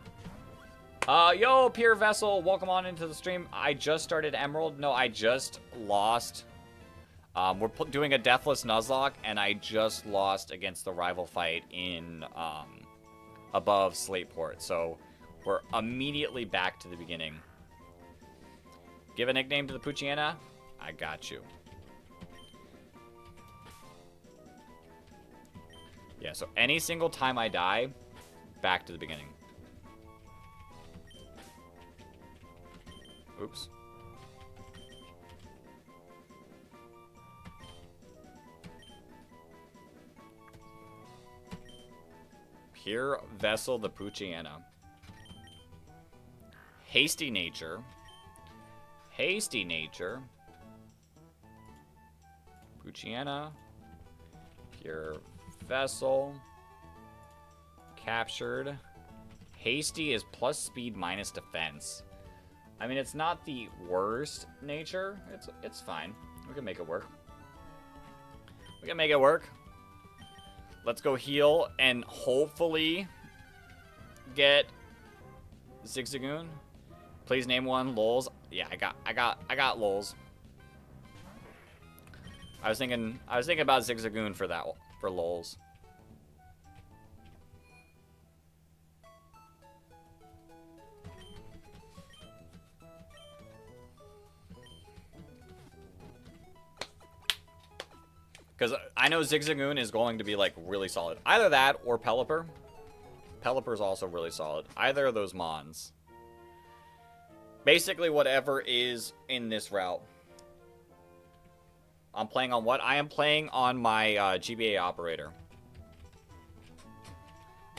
A: Yo, Pure Vessel, welcome on into the stream. I just started Emerald. No, I just lost. We're doing a deathless Nuzlocke, and I just lost against the rival fight in above Slateport. So we're immediately back to the beginning. Give a nickname to the Poochyena. I got you. Yeah, so any single time I die, back to the beginning. Oops. Pure Vessel the Poochyena. Hasty Nature. Hasty Nature. Poochyena. Pure Vessel. Captured. Hasty is plus speed minus defense. I mean, it's not the worst nature. It's fine. We can make it work. We can make it work. Let's go heal and hopefully get Zigzagoon. Please name one. Lols. Yeah, I got Lols. I was thinking about Zigzagoon for that, for Lols. Because I know Zigzagoon is going to be, like, really solid. Either that or Pelipper. Pelipper's also really solid. Either of those Mons. Basically, whatever is in this route. I'm playing on what? I am playing on my GBA operator.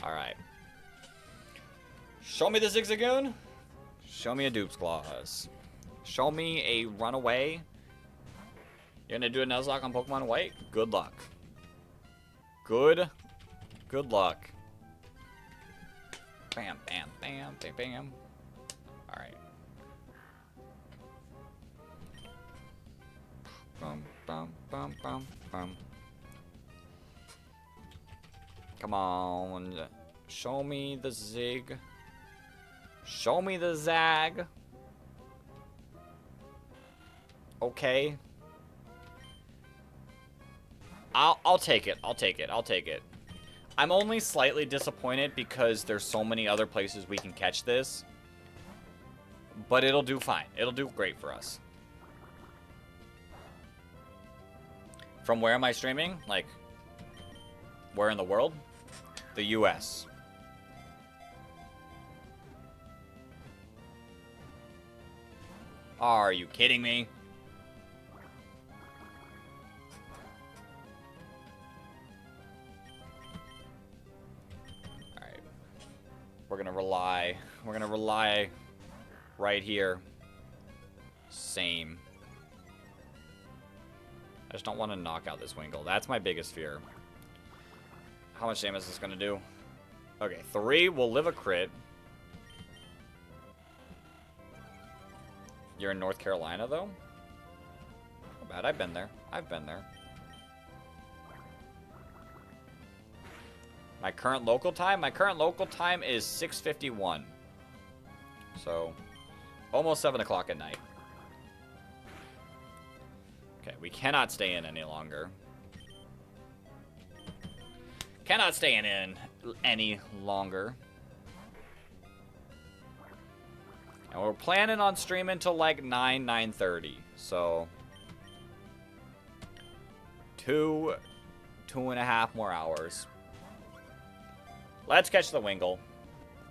A: Alright. Show me the Zigzagoon. Show me a Dupe's Claws. Show me a Runaway. You're gonna do a Nuzlocke on Pokemon White? Good luck. Good luck. Bam, bam, bam, bam, bam. Alright. Bum, bum, bum, bum, bum. Come on. Show me the Zig. Show me the Zag. Okay. I'll take it. I'll take it. I'll take it. I'm only slightly disappointed because there's so many other places we can catch this. But it'll do fine. It'll do great for us. From where am I streaming? Like, Where in the world? The US. Are you kidding me? Alright. We're gonna rely right here. Same. I just don't want to knock out this Wingull. That's my biggest fear. How much damage is this gonna do? Okay, 3 will live a crit. You're in North Carolina, though? Not bad. I've been there. I've been there. My current local time? My current local time is 6:51. So, almost 7 o'clock at night. Okay, we cannot stay in any longer. Cannot stay in any longer. And we're planning on streaming till like 9:30. So 2.5 more hours. Let's catch the Wingull.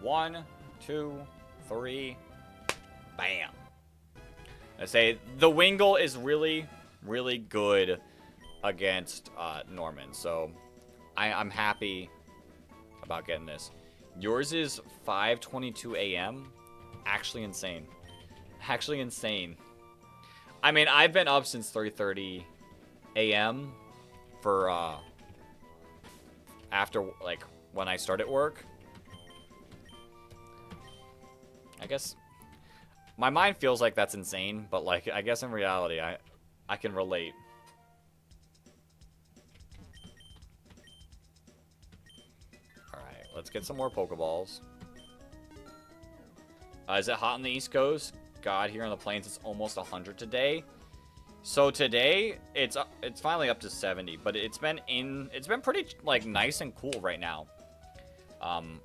A: 1, 2, 3. Bam. I say the Wingull is really, really good against Norman. So I'm happy about getting this. Yours is 5:22 a.m. Actually insane. Actually insane. I mean, I've been up since 3:30 a.m. for after like when I started work. I guess my mind feels like that's insane, but like I guess in reality I can relate. Alright, let's get some more Pokeballs. Is it hot on the East Coast? God, here on the plains it's almost 100 today. So today it's finally up to 70, but it's been pretty like nice and cool right now.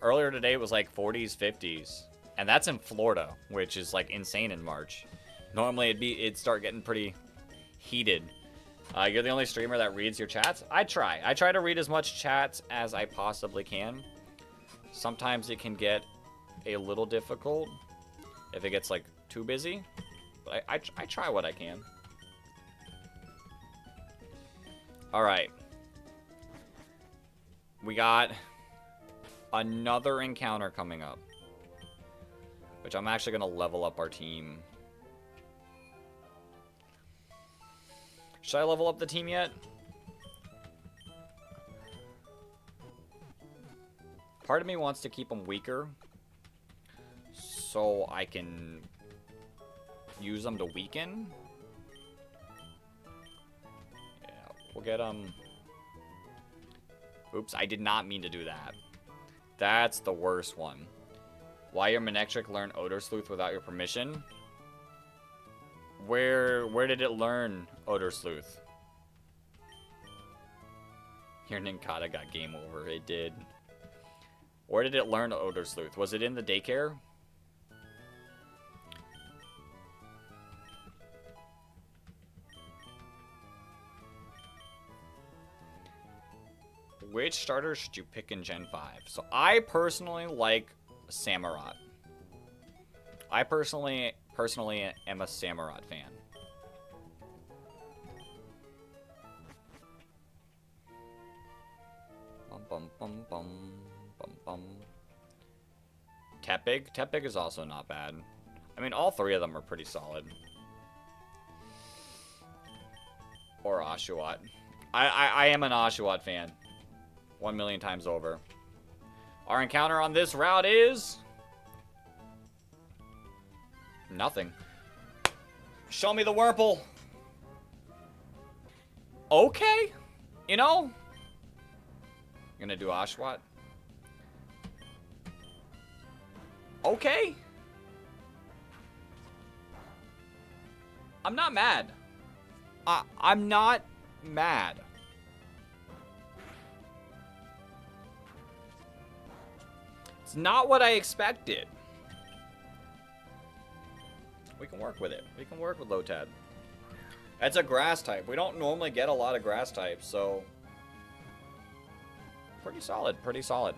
A: Earlier today it was like 40s, 50s, and that's in Florida, which is like insane in March. Normally it'd start getting pretty heated. You're the only streamer that reads your chats. I try to read as much chats as I possibly can. Sometimes it can get a little difficult if it gets like too busy, but I try what I can. All right, we got another encounter coming up, which I'm actually gonna level up our team. Should I level up the team yet? Part of me wants to keep them weaker so I can use them to weaken. Yeah, we'll get them. Oops, I did not mean to do that. That's the worst one. Why your Manectric learn Odor Sleuth without your permission? Where did it learn Odor Sleuth? Your Nincada got game over. It did. Where did it learn Odor Sleuth? Was it in the daycare? Which starter should you pick in Gen 5? So I personally like Samurott. I personally am a Samurott fan. Bum bum bum bum bum. Tepig? Tepig is also not bad. I mean, all three of them are pretty solid. Or Oshawott. I am an Oshawott fan. 1,000,000 times over. Our encounter on this route is... nothing. Show me the Wurmple. Okay. You know? Gonna do Oshawott. Okay. I'm not mad. I'm not mad. It's not what I expected. We can work with it. We can work with Lotad. That's a grass type. We don't normally get a lot of grass types, so... pretty solid, pretty solid.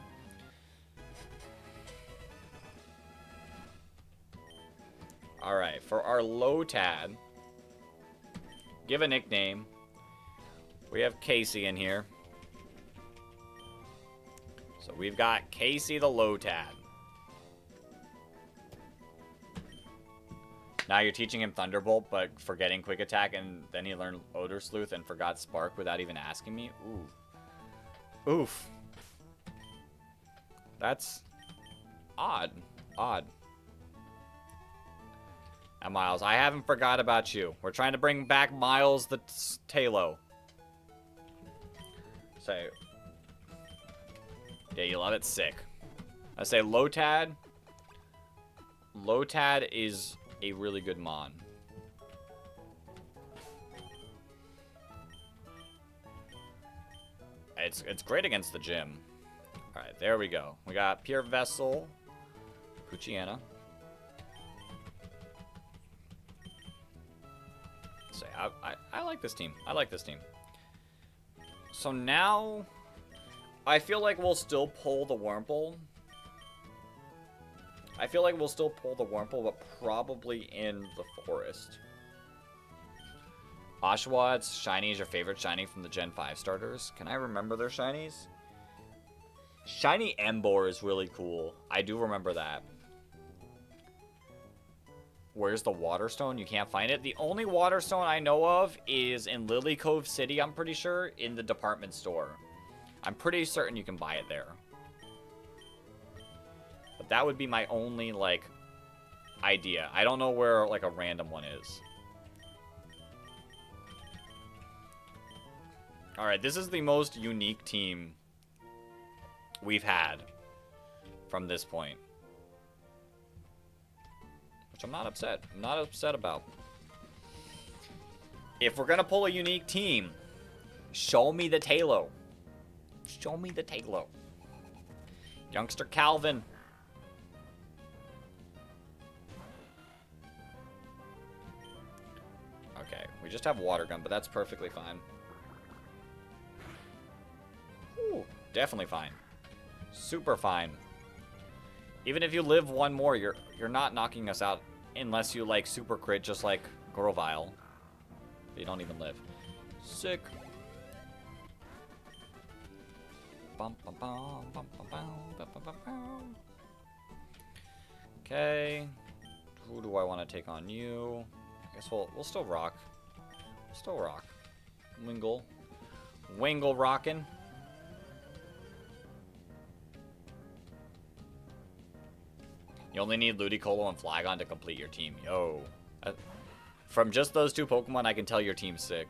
A: Alright, for our Lotad, give a nickname. We have Casey in here. So we've got Casey the Lotad. Now you're teaching him Thunderbolt, but forgetting Quick Attack, and then he learned Odor Sleuth and forgot Spark without even asking me? Ooh. Oof. That's odd. Odd. And Miles, I haven't forgot about you. We're trying to bring back Miles the Talo. Say, yeah, you love it? Sick. I say Lotad. Lotad is a really good mon. It's great against the gym. Alright, there we go. We got Pure Vessel, Puchiana. Say, I like this team. I like this team. So now, I feel like we'll still pull the Wurmple. I feel like we'll still pull the Wurmple, but probably in the forest. Oshawad's shiny is your favorite shiny from the Gen 5 starters. Can I remember their shinies? Shiny Emboar is really cool. I do remember that. Where's the Waterstone? You can't find it. The only Waterstone I know of is in Lily Cove City, I'm pretty sure, in the department store. I'm pretty certain you can buy it there. But that would be my only, like, idea. I don't know where, like, a random one is. Alright, this is the most unique team we've had from this point. Which I'm not upset. I'm not upset about. If we're gonna pull a unique team, show me the Talo. Show me the Talo. Youngster Calvin. Okay, we just have Water Gun, but that's perfectly fine. Ooh, definitely fine. Super fine. Even if you live one more, you're not knocking us out unless you like super crit just like Grovile. You don't even live. Sick. Okay. Who do I want to take on you? I guess we'll still rock. We'll still rock. Wingle. Wingle rockin'. You only need Ludicolo and Flygon to complete your team. Yo. From just those two Pokemon, I can tell your team's sick.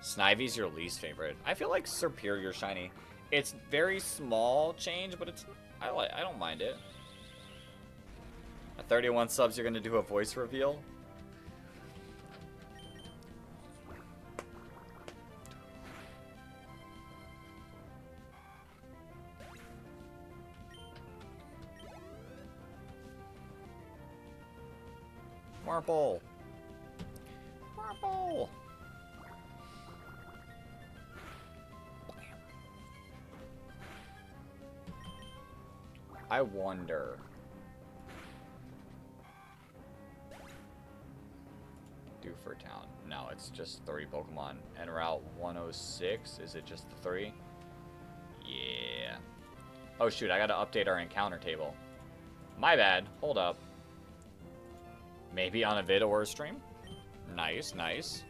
A: Snivy's your least favorite. I feel like Serperior shiny. It's very small change, but it's I don't mind it. At 31 subs, you're gonna do a voice reveal. Marple. Marple. I wonder. Do for town. No, it's just 3 Pokemon. And Route 106, is it just the 3? Yeah. Oh shoot, I gotta update our encounter table. My bad. Hold up. Maybe on a vid or a stream? Nice, nice.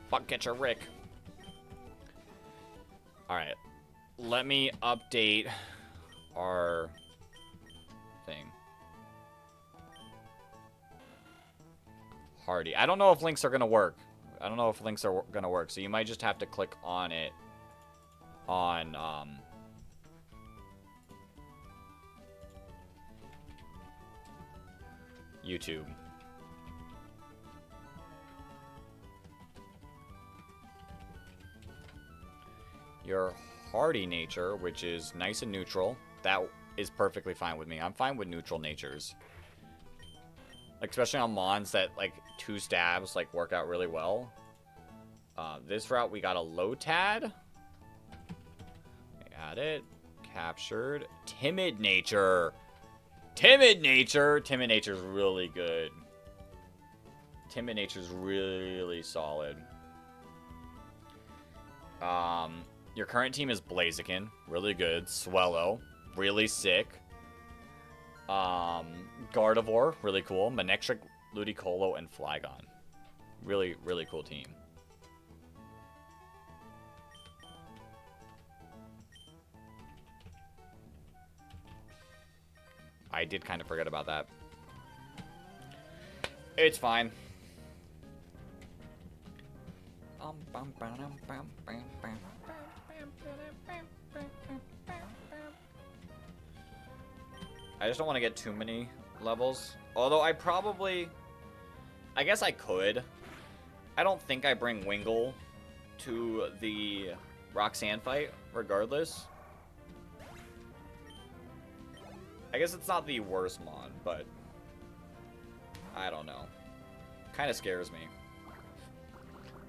A: Fuck, get your Rick. Alright. Let me update our thing. Hardy. I don't know if links are going to work. I don't know if links are going to work. So you might just have to click on it on YouTube. Your hardy nature, which is nice and neutral, that is perfectly fine with me. I'm fine with neutral natures. Like, especially on mons that, like, 2 stabs, like, work out really well. This route, we got a Lotad. We got it. Captured. Timid Nature. Timid Nature. Timid Nature's really good. Timid Nature's really solid. Your current team is Blaziken. Really good. Swellow. Really sick. Gardevoir. Really cool. Manectric, Ludicolo, and Flygon. Really, really cool team. I did kind of forget about that. It's fine. I just don't want to get too many levels. Although I guess I could. I don't think I bring Wingull to the Roxanne fight, regardless. I guess it's not the worst mod, but I don't know. Kind of scares me.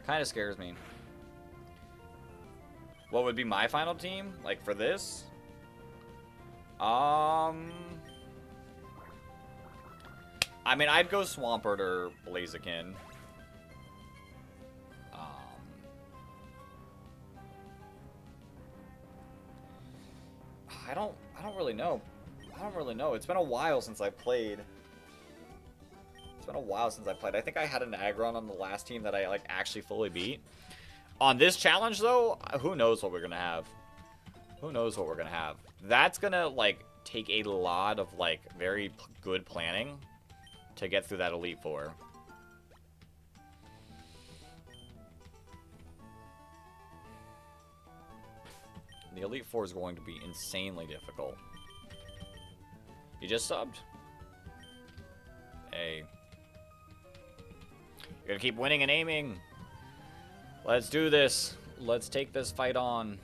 A: Kind of scares me. What would be my final team? Like, for this? I mean, I'd go Swampert or Blaziken. I don't really know. I don't really know. It's been a while since I played. I think I had an Aggron on the last team that I, like, actually fully beat. On this challenge, though, who knows what we're gonna have. Who knows what we're gonna have. That's gonna, like, take a lot of, like, very good planning to get through that Elite Four. The Elite Four is going to be insanely difficult. You just subbed. Hey. You're gonna keep winning and aiming. Let's do this. Let's take this fight on.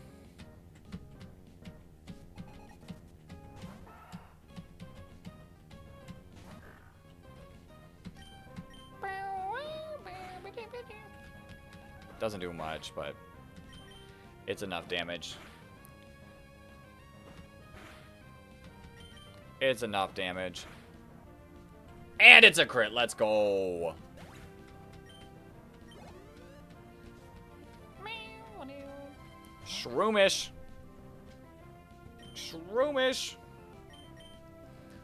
A: Doesn't do much, but it's enough damage. It's enough damage. And it's a crit. Let's go. Shroomish. Shroomish.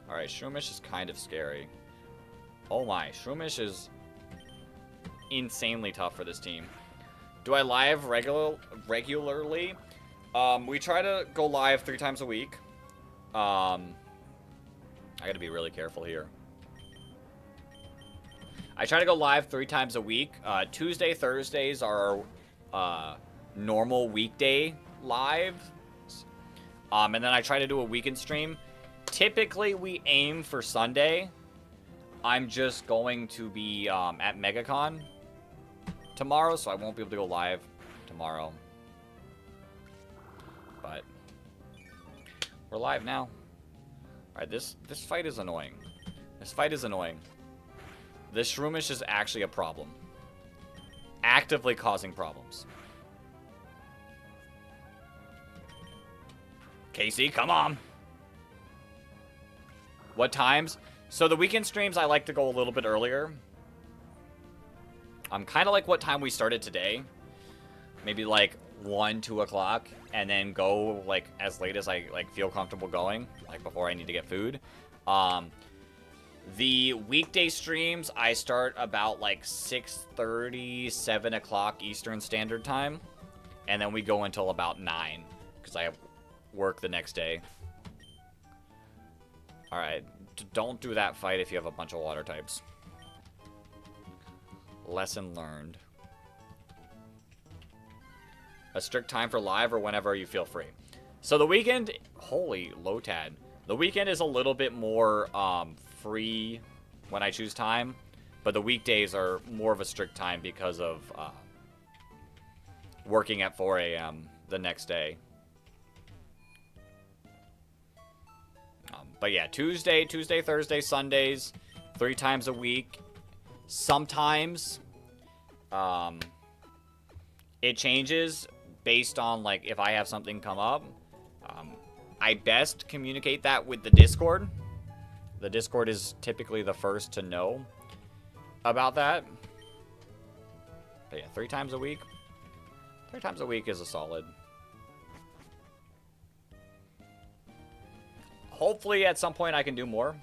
A: Alright, Shroomish is kind of scary. Oh my, Shroomish is insanely tough for this team. Do I live regularly? We try to go live 3 times a week. I gotta be really careful here. I try to go live 3 times a week. Tuesday, Thursdays are our normal weekday live. And then I try to do a weekend stream. Typically, we aim for Sunday. I'm just going to be at MegaCon tomorrow, so I won't be able to go live tomorrow. But we're live now. Alright, this fight is annoying. This fight is annoying. This Shroomish is actually a problem. Actively causing problems. Casey, come on. What times? So the weekend streams, I like to go a little bit earlier. I'm kind of like what time we started today. Maybe like 1, 2 o'clock. And then go like as late as I like feel comfortable going. Like before I need to get food. The weekday streams, I start about like 6:30, 7 o'clock Eastern Standard Time. And then we go until about 9. Because I have work the next day. Alright, don't do that fight if you have a bunch of water types. Lesson learned. A strict time for live or whenever you feel free. So the weekend, holy Lotad. The weekend is a little bit more free when I choose time. But the weekdays are more of a strict time because of working at 4 a.m. the next day. But yeah, Tuesday, Thursday, Sundays, 3 times a week. Sometimes it changes based on, like, if I have something come up. I best communicate that with the Discord. The Discord is typically the first to know about that. But yeah, 3 times a week. 3 times a week is a solid. Hopefully at some point I can do more.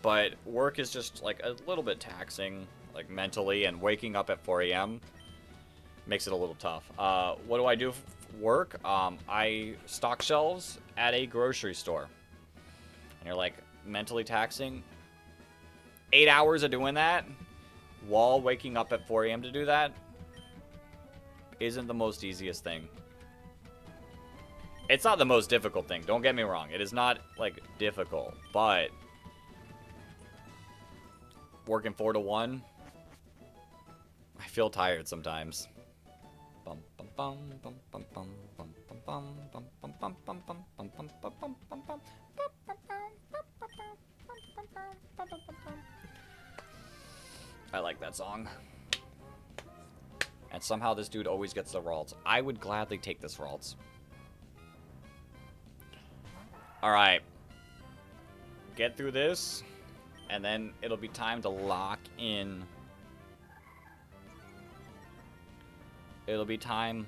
A: But work is just like a little bit taxing, like mentally, and waking up at 4 a.m. makes it a little tough. What do I do for work? I stock shelves at a grocery store. And you're like, mentally taxing? 8 hours of doing that while waking up at 4 a.m. to do that isn't the most easiest thing. It's not the most difficult thing, don't get me wrong. It is not, like, difficult, but working 4 to 1, I feel tired sometimes. I like that song. And somehow this dude always gets the Ralts. I would gladly take this Ralts. Alright. Get through this. And then it'll be time to lock in. It'll be time.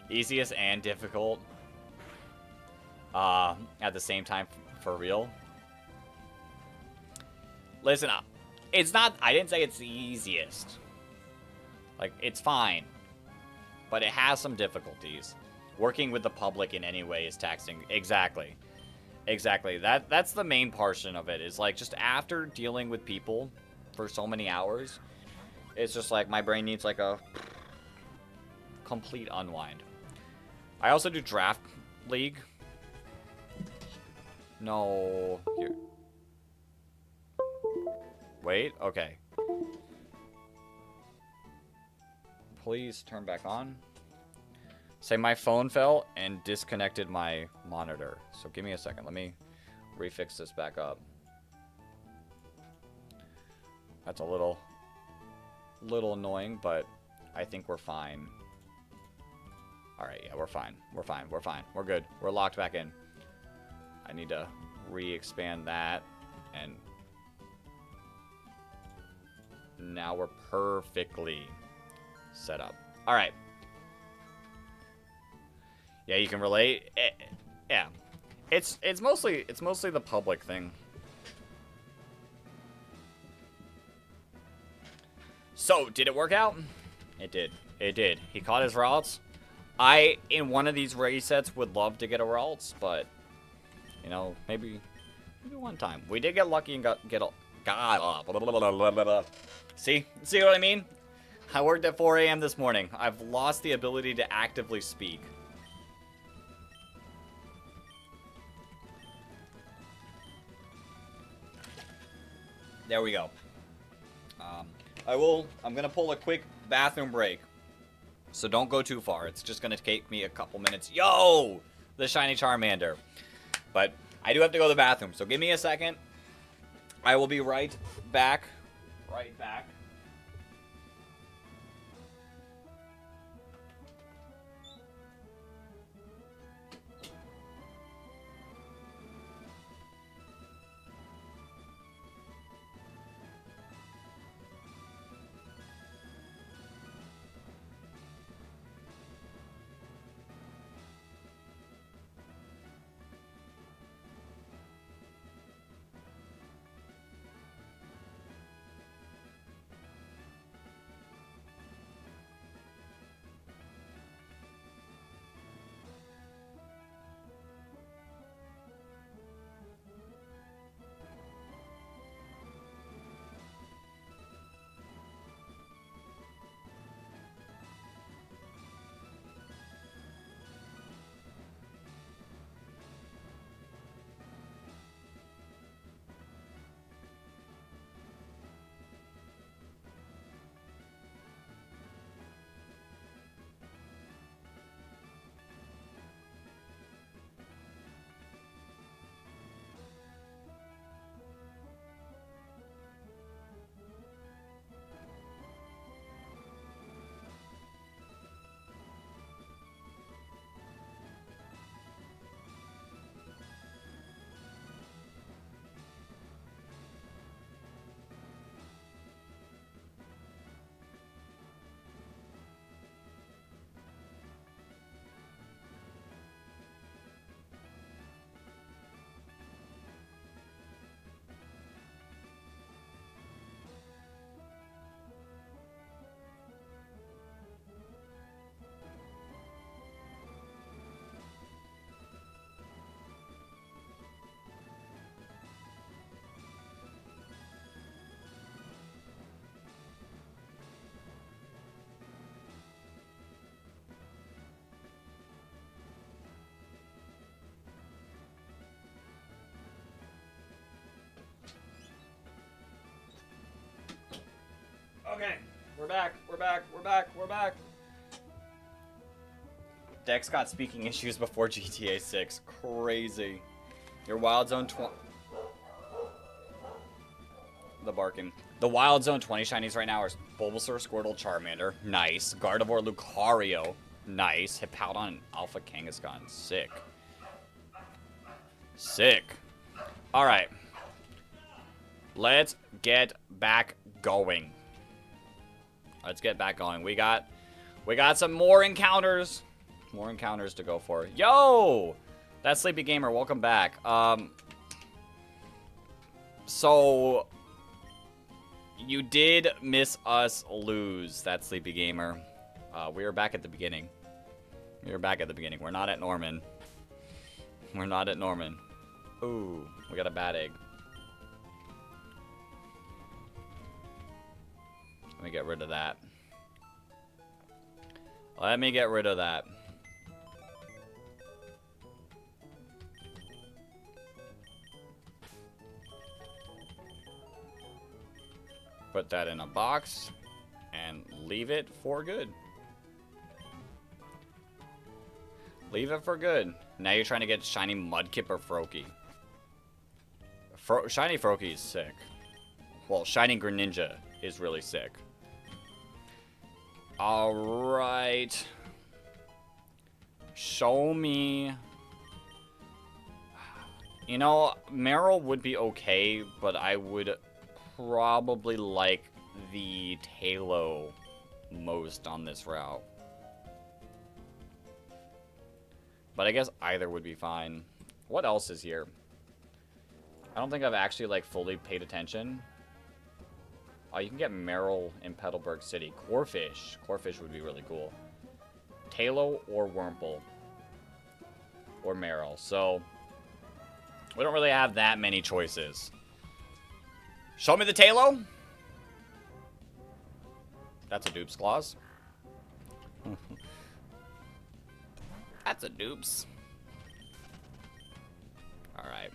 A: Easiest and difficult. At the same time, for real. Listen, it's not, I didn't say it's the easiest. Like, it's fine. But it has some difficulties. Working with the public in any way is taxing. Exactly. Exactly. That's the main portion of it. Is like, just after dealing with people for so many hours, it's just like my brain needs like a complete unwind. I also do Draft League. No. Here. Wait. Okay. Please turn back on. Say my phone fell and disconnected my monitor. So give me a second. Let me refix this back up. That's a little annoying, but I think we're fine. Alright, yeah, we're fine. We're fine. We're fine. We're good. We're locked back in. I need to re-expand that. And now we're perfectly set up. Alright. Yeah, you can relate. Yeah. It's mostly the public thing. So, did it work out? It did. It did. He caught his routes. I, in one of these resets, would love to get a routes, but, you know, maybe one time. We did get lucky and got See what I mean? I worked at 4 a.m. this morning. I've lost the ability to actively speak. There we go. I'm gonna pull a quick bathroom break. So don't go too far. It's just gonna take me a couple minutes. Yo! The shiny Charmander. But I do have to go to the bathroom, so give me a second. I will be right back. Right back. Okay, we're back. We're back. We're back. We're back. Dex got speaking issues before GTA 6. Crazy. Your Wild Zone 20... The barking. The Wild Zone 20 shinies right now are Bulbasaur, Squirtle, Charmander. Nice. Gardevoir, Lucario. Nice. Hippowdon, and Alpha Kangaskhan. Sick. Sick. Alright. Let's get back going. Let's get back going. We got some more encounters. More encounters to go for. Yo! That's Sleepy Gamer. Welcome back. So... You did miss us lose, that Sleepy Gamer. We were back at the beginning. We were back at the beginning. We're not at Norman. We're not at Norman. Ooh, we got a bad egg. Let me get rid of that. Let me get rid of that. Put that in a box and leave it for good. Leave it for good. Now you're trying to get shiny Mudkip or Froakie. Shiny Froakie is sick. Well, shiny Greninja is really sick. Alright. Show me. You know, Meryl would be okay, but I would probably like the Talo most on this route. But I guess either would be fine. What else is here? I don't think I've actually, like, fully paid attention. Oh, you can get Meryl in Petalburg City. Corphish. Corphish would be really cool. Talo or Wurmple. Or Meryl. So, we don't really have that many choices. Show me the Talo. That's a Dupes Clause. That's a Dupes. Alright.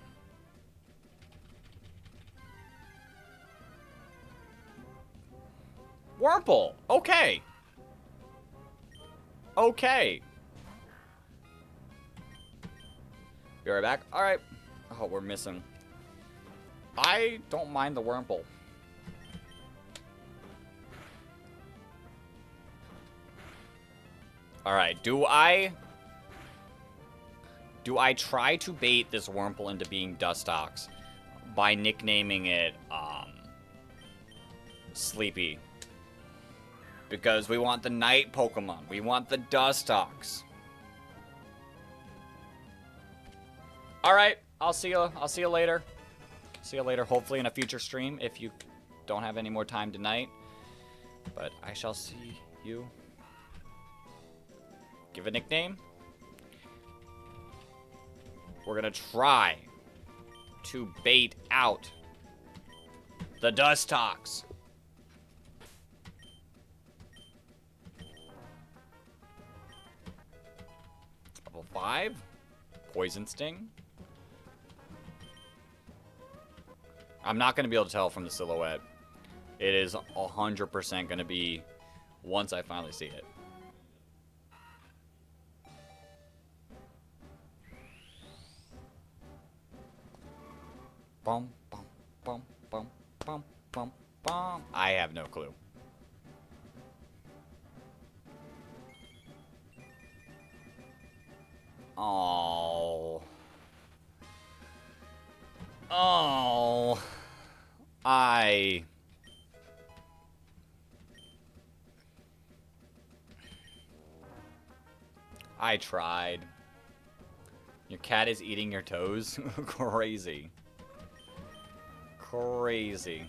A: Wurmple. Okay. Okay. Be right back. Alright. Oh, we're missing. I don't mind the Wurmple. Alright, do I try to bait this Wurmple into being Dustox by nicknaming it, Sleepy? Because we want the night Pokemon. We want the Dustox. Alright, I'll see you later. See you later, hopefully in a future stream, if you don't have any more time tonight. But I shall see you. Give a nickname. We're gonna try to bait out the Dustox. Level 5. Poison Sting. I'm not going to be able to tell from the silhouette. It is 100% going to be once I finally see it. Bum, bum, bum, bum, bum, bum, bum. I have no clue. Oh. Oh. I tried. Your cat is eating your toes? Crazy. Crazy.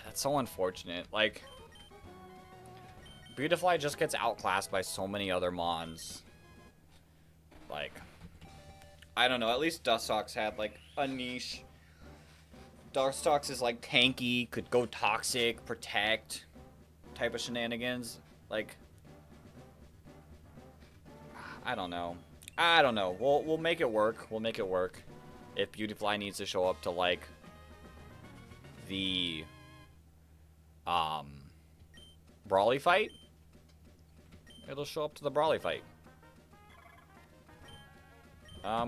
A: That's so unfortunate. Like, Beautifly just gets outclassed by so many other mons. Like, I don't know. At least Dustox had, like, a niche. Dustox is, like, tanky, could go toxic, protect type of shenanigans. Like, I don't know. I don't know. We'll make it work. We'll make it work. If Beautifly needs to show up to, like, the Brawly fight? It'll show up to the Brawly fight.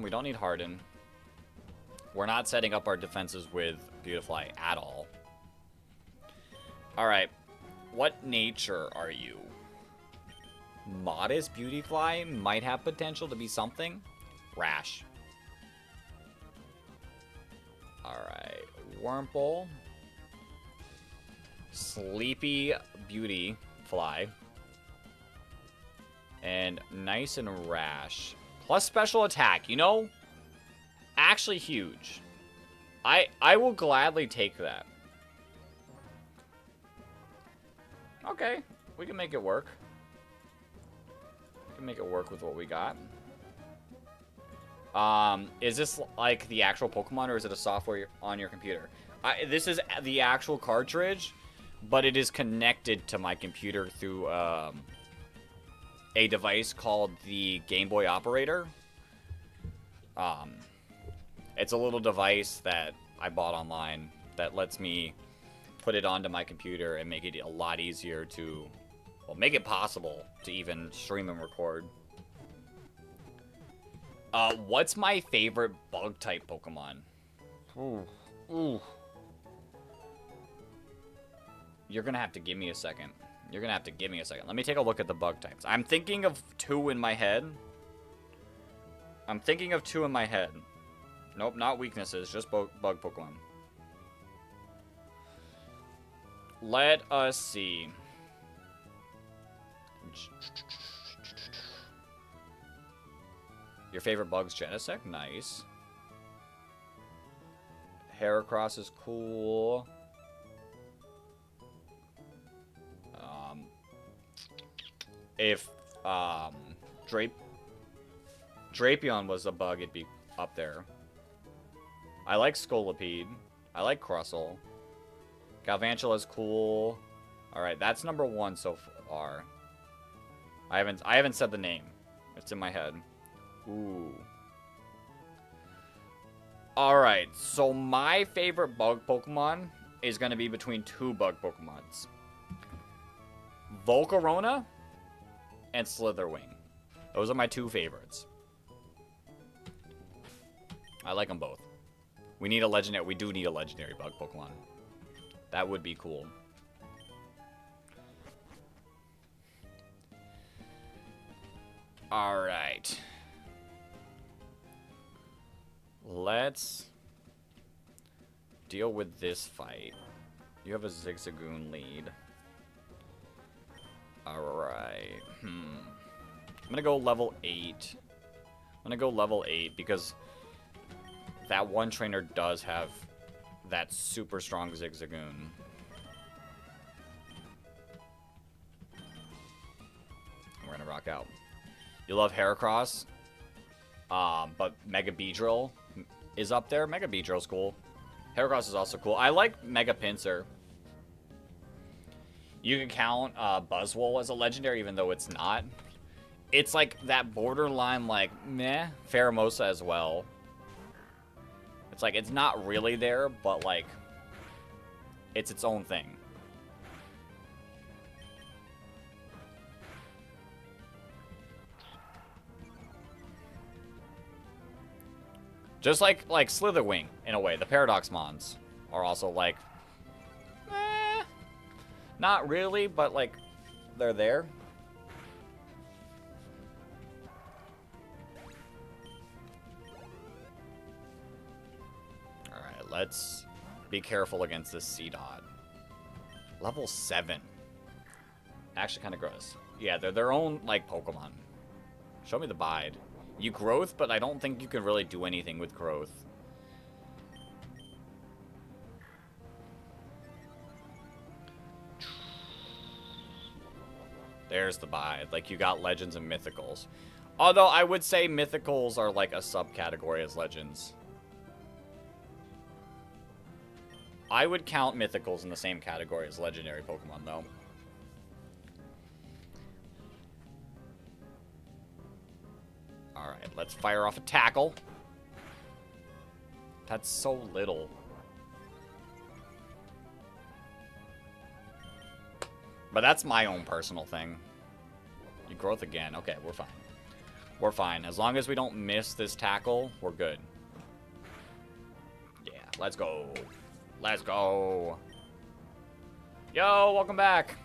A: We don't need Harden. We're not setting up our defenses with Beautifly at all. Alright. What nature are you? Modest Beautifly might have potential to be something. Rash. Alright. Wurmple. Sleepy Beautifly. And nice and rash. Plus special attack, you know? Actually huge. I will gladly take that. Okay, we can make it work. We can make it work with what we got. Is this like the actual Pokemon or is it a software on your computer? This is the actual cartridge, but it is connected to my computer through a device called the Game Boy Operator. It's a little device that I bought online that lets me put it onto my computer and make it a lot easier to, well, make it possible to even stream and record. What's my favorite bug-type Pokemon? Ooh. You're gonna have to give me a second. Let me take a look at the bug types. I'm thinking of two in my head. Nope, not weaknesses, just bug Pokemon. Let us see. Your favorite bug's Genesect? Nice. Heracross is cool. If Drapion was a bug, it'd be up there. I like Scolipede. I like Crustle. Galvantula's cool. Alright, that's number 1 so far. I haven't said the name. It's in my head. Ooh. Alright, so my favorite bug Pokemon is going to be between two bug Pokemons. Volcarona and Slitherwing. Those are my two favorites. I like them both. We need a legendary. We do need a legendary bug Pokemon. That would be cool. All right. Let's deal with this fight. You have a Zigzagoon lead. Alright. I'm gonna go level 8. Because that one trainer does have that super strong Zigzagoon. We're gonna rock out. You love Heracross, but Mega Beedrill is up there. Mega Beedrill's cool. Heracross is also cool. I like Mega Pinsir. You can count Buzzwole as a legendary, even though it's not. It's like that borderline, like, meh. Pheromosa as well. It's like, it's not really there, but, like, it's its own thing. Just like Slitherwing, in a way. The Paradox Mons are also, like, not really, but, like, they're there. Alright, let's be careful against this Seedot. Level 7. Actually kind of gross. Yeah, they're their own, like, Pokemon. Show me the Bide. You Growth, but I don't think you can really do anything with Growth. There's the Bide. Like, you got Legends and Mythicals. Although, I would say Mythicals are, like, a subcategory as Legends. I would count Mythicals in the same category as Legendary Pokemon, though. Alright, let's fire off a Tackle. That's so little. But that's my own personal thing. You growth again. Okay, we're fine. We're fine. As long as we don't miss this tackle, we're good. Yeah, let's go. Let's go. Yo, welcome back.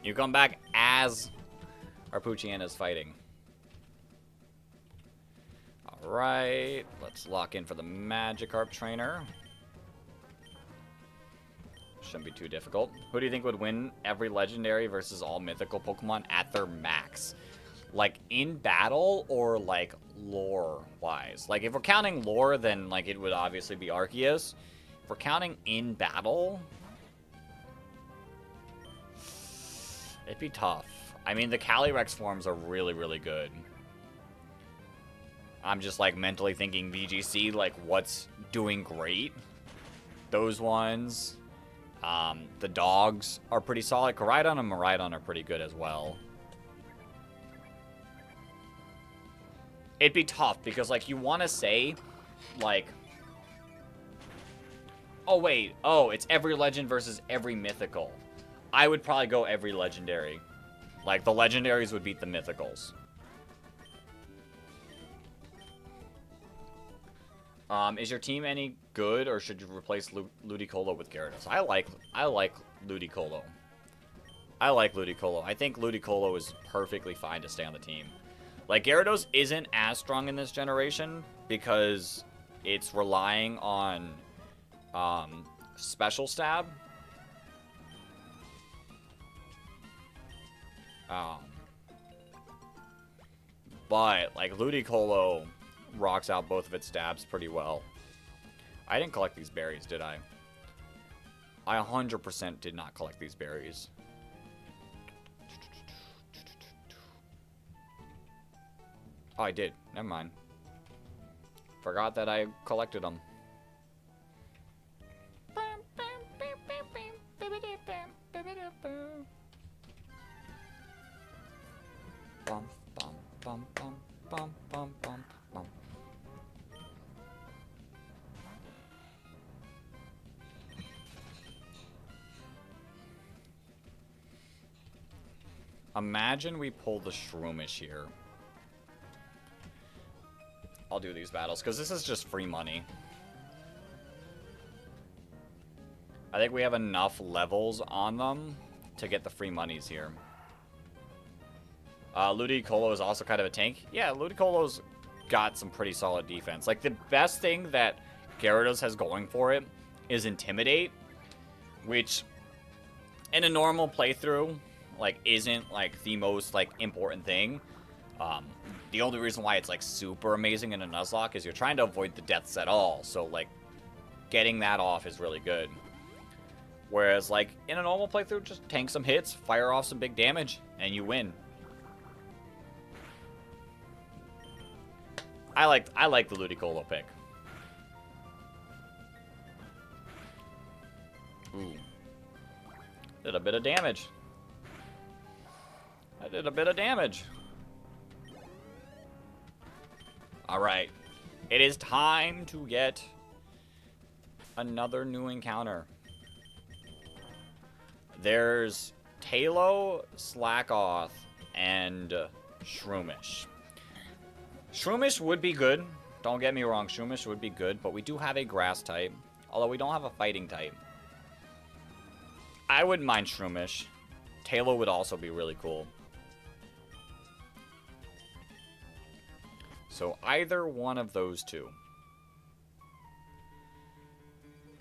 A: You come back as our Poochyana's fighting. Alright, let's lock in for the Magikarp trainer. Shouldn't be too difficult. Who do you think would win every legendary versus all mythical Pokemon at their max? Like, in battle or, like, lore-wise? Like, if we're counting lore, then, like, it would obviously be Arceus. If we're counting in battle, it'd be tough. I mean, the Calyrex forms are really, really good. I'm just, like, mentally thinking VGC, like, what's doing great? Those ones. The dogs are pretty solid. Koraidon and Miraidon are pretty good as well. It'd be tough because, like, you want to say, like... Oh, wait. Oh, it's every legend versus every mythical. I would probably go every legendary. Like, the legendaries would beat the mythicals. Is your team any good, or should you replace Ludicolo with Gyarados? I like Ludicolo. I like Ludicolo. I think Ludicolo is perfectly fine to stay on the team. Like, Gyarados isn't as strong in this generation because it's relying on Special Stab. But, like, Ludicolo rocks out both of its stabs pretty well. I didn't collect these berries, did I? I 100% did not collect these berries. Oh, I did. Never mind. Forgot that I collected them. Bum, bum, bum, bum, bum, bum, bum, bum. Imagine we pull the Shroomish here. I'll do these battles, because this is just free money. I think we have enough levels on them to get the free monies here. Ludicolo is also kind of a tank. Yeah, Ludicolo's got some pretty solid defense. Like, the best thing that Gyarados has going for it is Intimidate, which, in a normal playthrough, like, isn't, like, the most, like, important thing. The only reason why it's, like, super amazing in a Nuzlocke is you're trying to avoid the deaths at all. So, like, getting that off is really good. Whereas, like, in a normal playthrough, just tank some hits, fire off some big damage, and you win. I like the Ludicolo pick. Ooh. Did a bit of damage. I did a bit of damage. Alright. It is time to get another new encounter. There's Talo, Slackoth, and Shroomish. Shroomish would be good. Don't get me wrong, Shroomish would be good, but we do have a grass type, although we don't have a fighting type. I wouldn't mind Shroomish. Talo would also be really cool. So either one of those two.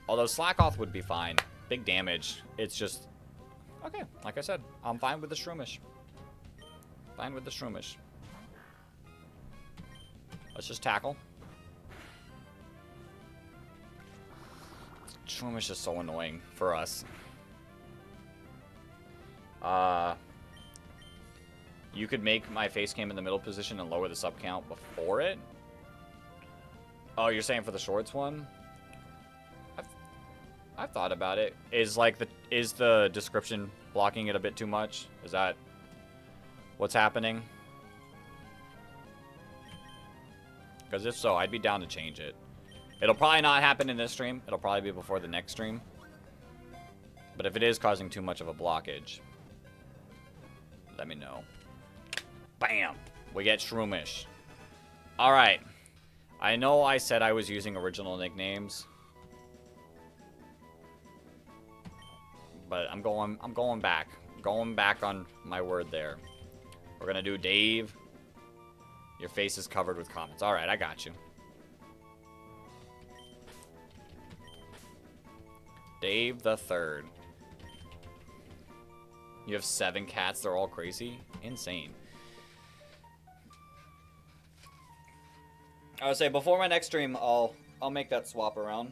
A: Although Slackoth would be fine. Big damage. It's just... Okay, like I said, I'm fine with the Shroomish. Fine with the Shroomish. Let's just tackle. Shroomish is so annoying for us. You could make my face cam in the middle position and lower the sub count before it. Oh, you're saying for the shorts one? I've thought about it. Is the description blocking it a bit too much? Is that what's happening? Because if so, I'd be down to change it. It'll probably not happen in this stream. It'll probably be before the next stream. But if it is causing too much of a blockage, let me know. Bam! We get Shroomish. Alright. I know I said I was using original nicknames. But I'm going back. Going back on my word there. We're gonna do Dave. Your face is covered with comments. Alright, I got you. Dave the Third. You have 7 cats, they're all crazy? Insane. I would say before my next stream, I'll make that swap around.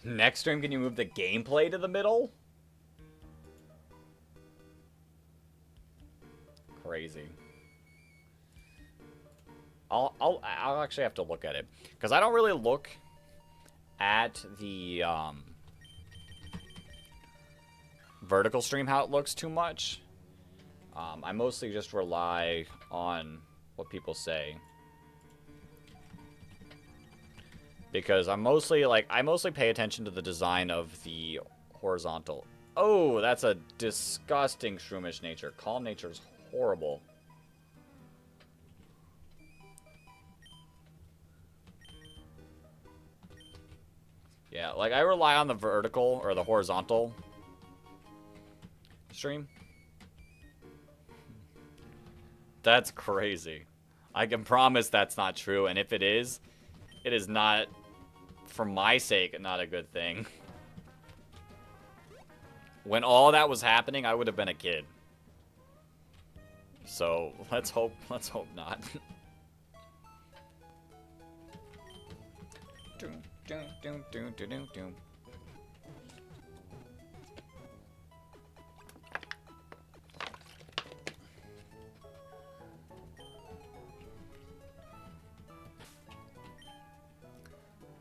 A: Next stream, can you move the gameplay to the middle? Crazy. I'll actually have to look at it, because I don't really look at the vertical stream how it looks too much. I mostly just rely on what people say, because I mostly pay attention to the design of the horizontal. Oh, that's a disgusting Shroomish nature. Calm nature is horrible. Yeah, like, I rely on the vertical, or the horizontal stream. That's crazy. I can promise that's not true, and if it is not, for my sake, not a good thing. When all that was happening, I would have been a kid. So, let's hope not.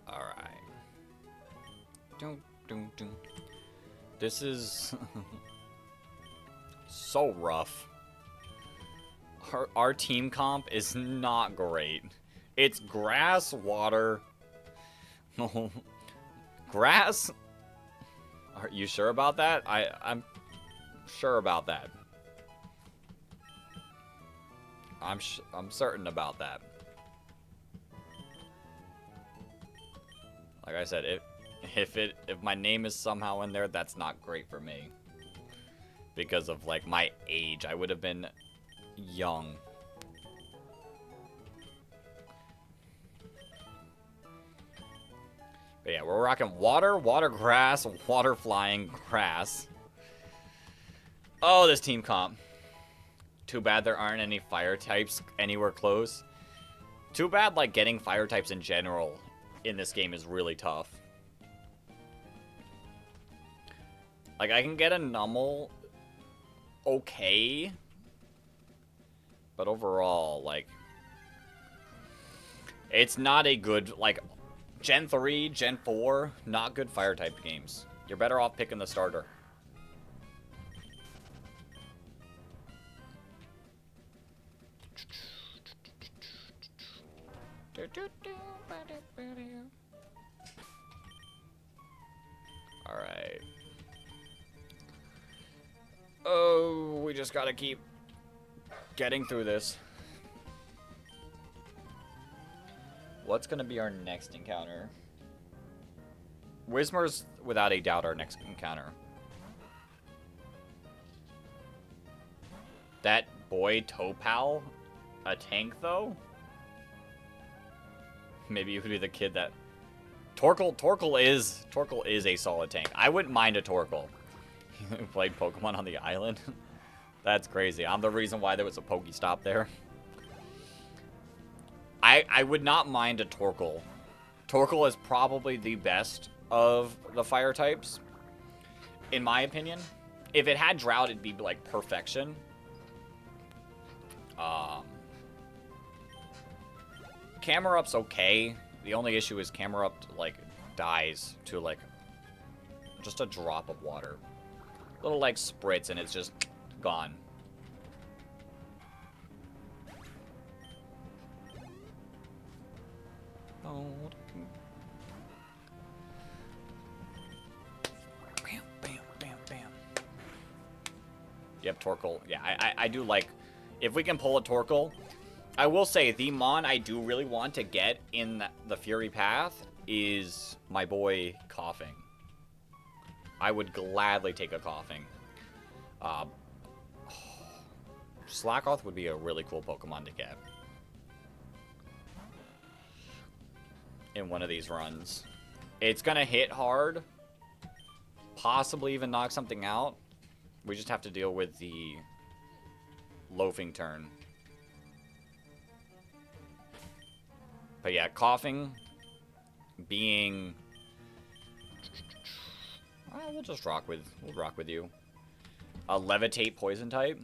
A: Alright. This is so rough. Our team comp is not great. It's grass, water. Grass? Are you sure about that? I'm sure about that. I'm certain about that. Like I said, if my name is somehow in there, that's not great for me. Because of, like, my age. I would have been young. But yeah, we're rocking water, water grass, water flying grass. Oh, this team comp. Too bad there aren't any fire types anywhere close. Too bad, like, getting fire types in general in this game is really tough. Like, I can get a Nummel okay. But overall, like, it's not a good, like, Gen 3, Gen 4, not good fire type games. You're better off picking the starter. Alright. Oh, we just gotta keep getting through this. What's gonna be our next encounter? Whismer's without a doubt our next encounter. That boy Topal, a tank though? Maybe you could be the kid that Torkoal is a solid tank. I wouldn't mind a Torkoal. Who played Pokemon on the island? That's crazy. I'm the reason why there was a Pokestop there. I would not mind a Torkoal. Torkoal is probably the best of the fire types, in my opinion. If it had Drought, it'd be like perfection. Camerup's okay. The only issue is Camerup, like, dies to, like, just a drop of water. Little, like, spritz, and it's just gone. Bam, bam, bam, bam. Yep, Torkoal. Yeah, I do like... If we can pull a Torkoal... I will say, the Mon I do really want to get in the Fury Path is my boy Coughing. I would gladly take a Coughing. Slackoth would be a really cool Pokemon to get in one of these runs. It's gonna hit hard, possibly even knock something out. We just have to deal with the loafing turn. But yeah, Coughing being... we'll just rock with you. A Levitate poison type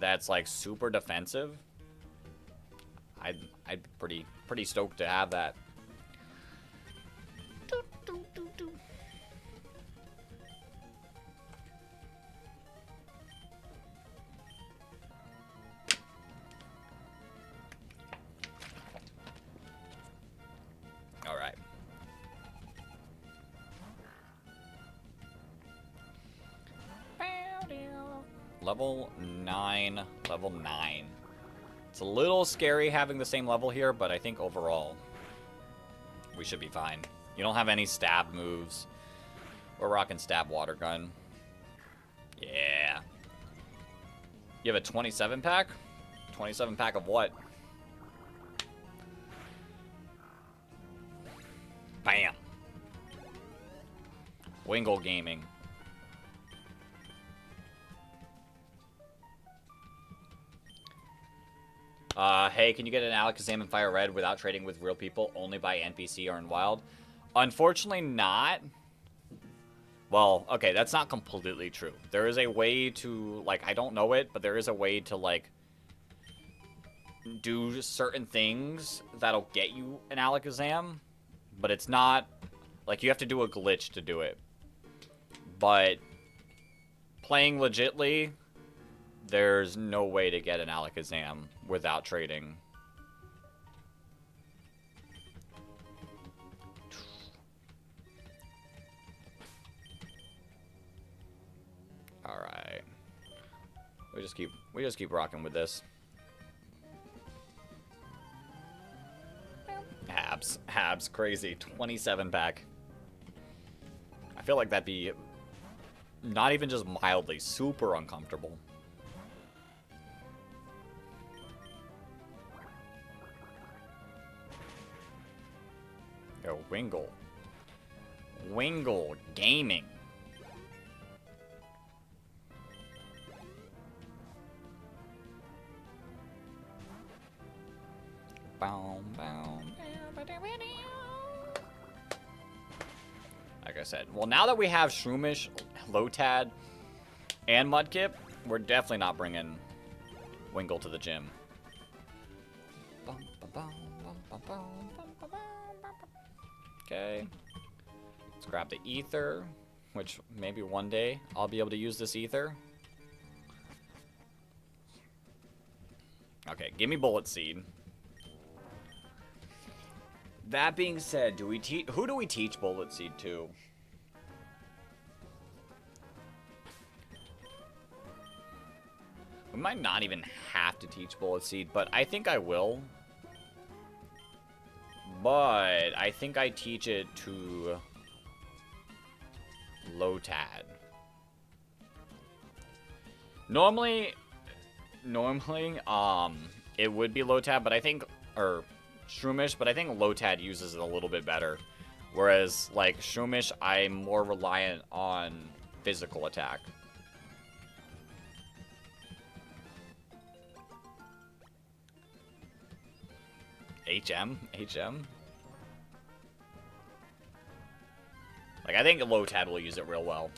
A: that's like super defensive. I'd be pretty stoked to have that. Level 9. Level 9. It's a little scary having the same level here, but I think overall we should be fine. You don't have any stab moves. We're rocking stab water gun. Yeah. You have a 27 pack? 27 pack of what? Bam. Wingle Gaming. Hey, can you get an Alakazam and Fire Red without trading with real people, only by NPC or in Wild? Unfortunately not. Well, okay, that's not completely true. There is a way to, like, I don't know it, but there is a way to, like, do certain things that'll get you an Alakazam, but it's not, like, you have to do a glitch to do it. But playing legitly, there's no way to get an Alakazam without trading. All right. We just keep rocking with this. Habs, crazy. 27 pack. I feel like that'd be not even just mildly, super uncomfortable. Yo, Wingle. Wingle Gaming. Like I said, well, now that we have Shroomish, Lotad, and Mudkip, we're definitely not bringing Wingle to the gym. Okay. Let's grab the Ether, which maybe one day I'll be able to use this Ether. Okay, give me Bullet Seed. That being said, who do we teach Bullet Seed to? We might not even have to teach Bullet Seed, but I think I will. But I think I teach it to Lotad. Normally, it would be Lotad, but I think, or Shroomish, but I think Lotad uses it a little bit better. Whereas, like, Shroomish, I'm more reliant on physical attack. HM? Like, I think Lotad will use it real well.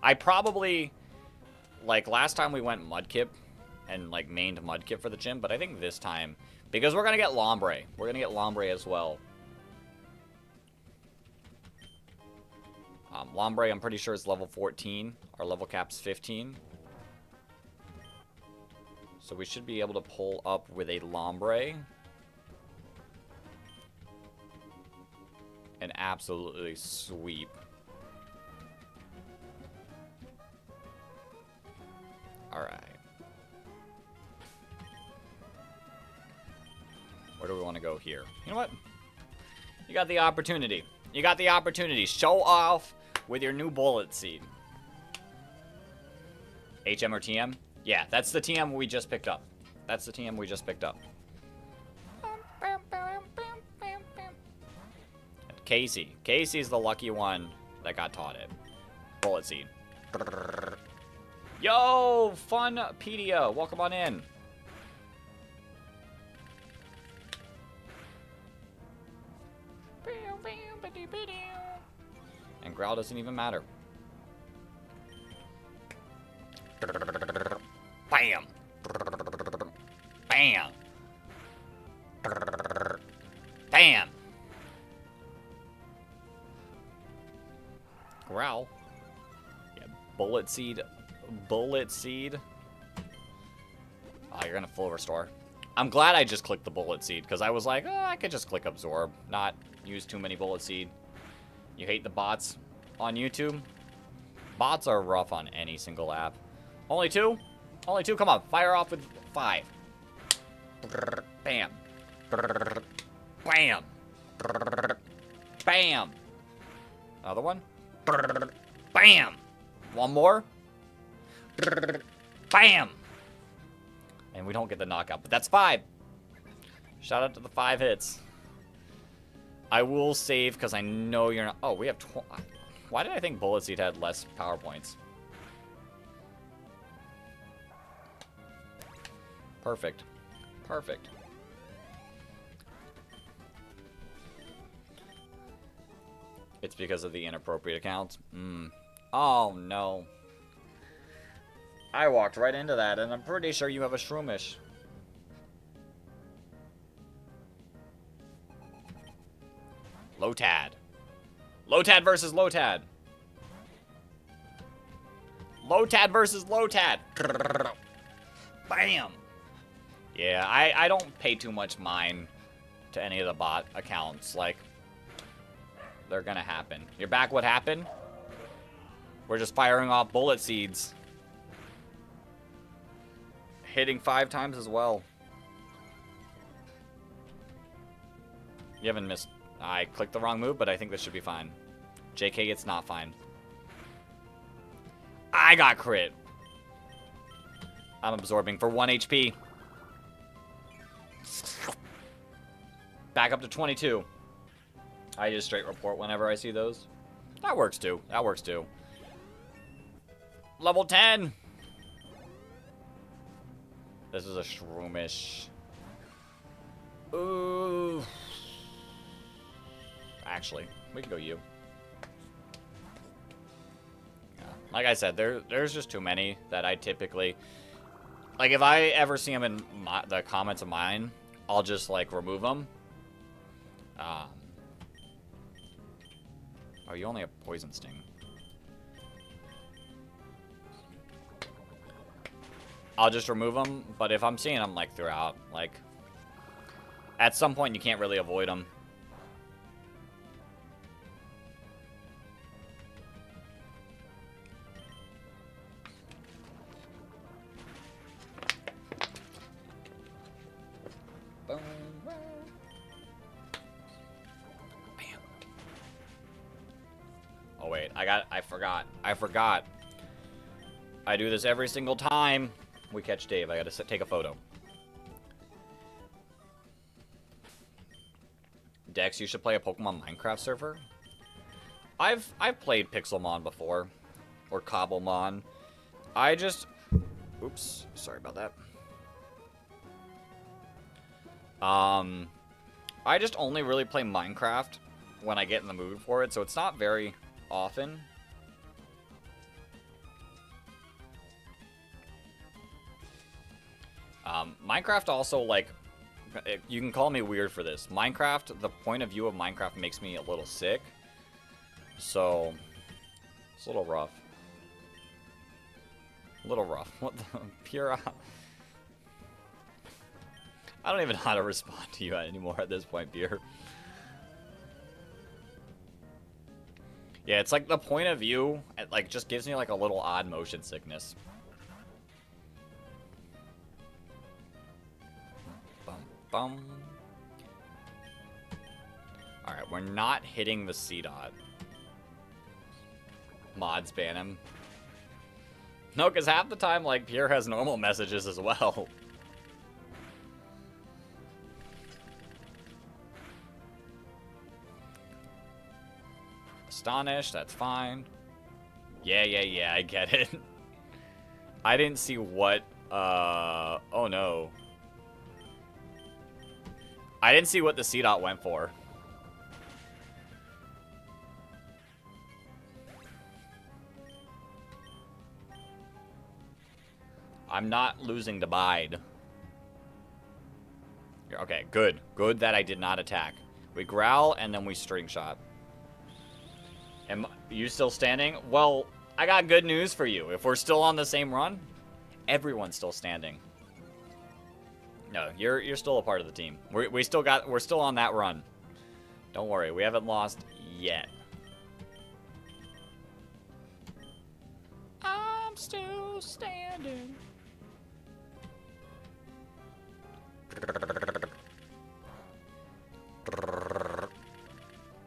A: I probably, like, last time we went Mudkip and, like, mained Mudkip for the gym, but I think this time, because we're going to get Lombre. We're going to get Lombre as well. Lombre, I'm pretty sure, is level 14. Our level cap's 15. So we should be able to pull up with a Lombre. and absolutely sweep. Alright. Where do we want to go here? You know what? You got the opportunity. You got the opportunity. Show off with your new bullet seed. HM or TM? Yeah, that's the TM we just picked up. That's the TM we just picked up. Casey. Casey's the lucky one that got taught it. Bullet seed. Yo, Funpedia. Welcome on in. And growl doesn't even matter. Bam! Bam! Bam! Growl. Yeah, bullet seed. Bullet seed. Oh, you're gonna full restore. I'm glad I just clicked the bullet seed, because I was like, oh, I could just click absorb, not use too many bullet seed. You hate the bots on YouTube? Bots are rough on any single app. Only two? Only two? Come on, fire off with 5. Bam. Bam. Bam. Another one. Bam. One more. Bam. And we don't get the knockout, but that's 5. Shout out to the 5 hits. I will save because I know you're not. Oh, we have 20. Why did I think Bullet Seed had less power points? Perfect. Perfect. It's because of the inappropriate accounts. Oh, no. I walked right into that, and I'm pretty sure you have a Shroomish. Lotad. Lotad versus Lotad. Lotad versus Lotad. Bam. Yeah, I don't pay too much mind to any of the bot accounts. Like, they're gonna happen. You're back, what happened? We're just firing off bullet seeds. Hitting 5 times as well. You haven't missed. I clicked the wrong move, but I think this should be fine. JK, it's not fine. I got crit. I'm absorbing for 1 HP. Back up to 22. I just straight report whenever I see those. That works too. That works too. Level 10. This is a Shroomish. Ooh. Actually, we can go you. Yeah. Like I said, there's just too many that I typically... Like, if I ever see them in the comments of mine, I'll just, like, remove them. Oh, you only have Poison Sting. I'll just remove them, but if I'm seeing them, like, throughout, like... At some point, you can't really avoid them. Oh wait, I forgot. I do this every single time we catch Dave. I gotta take a photo. Dex, you should play a Pokemon Minecraft server. I've played Pixelmon before, or Cobblemon. Oops, sorry about that. I just only really play Minecraft when I get in the mood for it, so it's not very often. Minecraft also, like, you can call me weird for this. Minecraft, the point of view of Minecraft makes me a little sick. So, it's a little rough. A little rough. What the? Pure... I don't even know how to respond to you anymore at this point, Beer. Yeah, it's like the point of view, it like just gives me like a little odd motion sickness. Bum, bum. Alright, we're not hitting the C-Dot. Mods ban him. No, because half the time, like, Pierre has normal messages as well. Astonished, that's fine. Yeah, I get it. I didn't see what, oh no. I didn't see what the C-Dot went for. I'm not losing to Bide. Okay, good. Good that I did not attack. We growl, and then we string shot. Am you still standing? Well, I got good news for you. If we're still on the same run, everyone's still standing. No, you're still a part of the team. We're still on that run. Don't worry, we haven't lost yet. I'm still standing.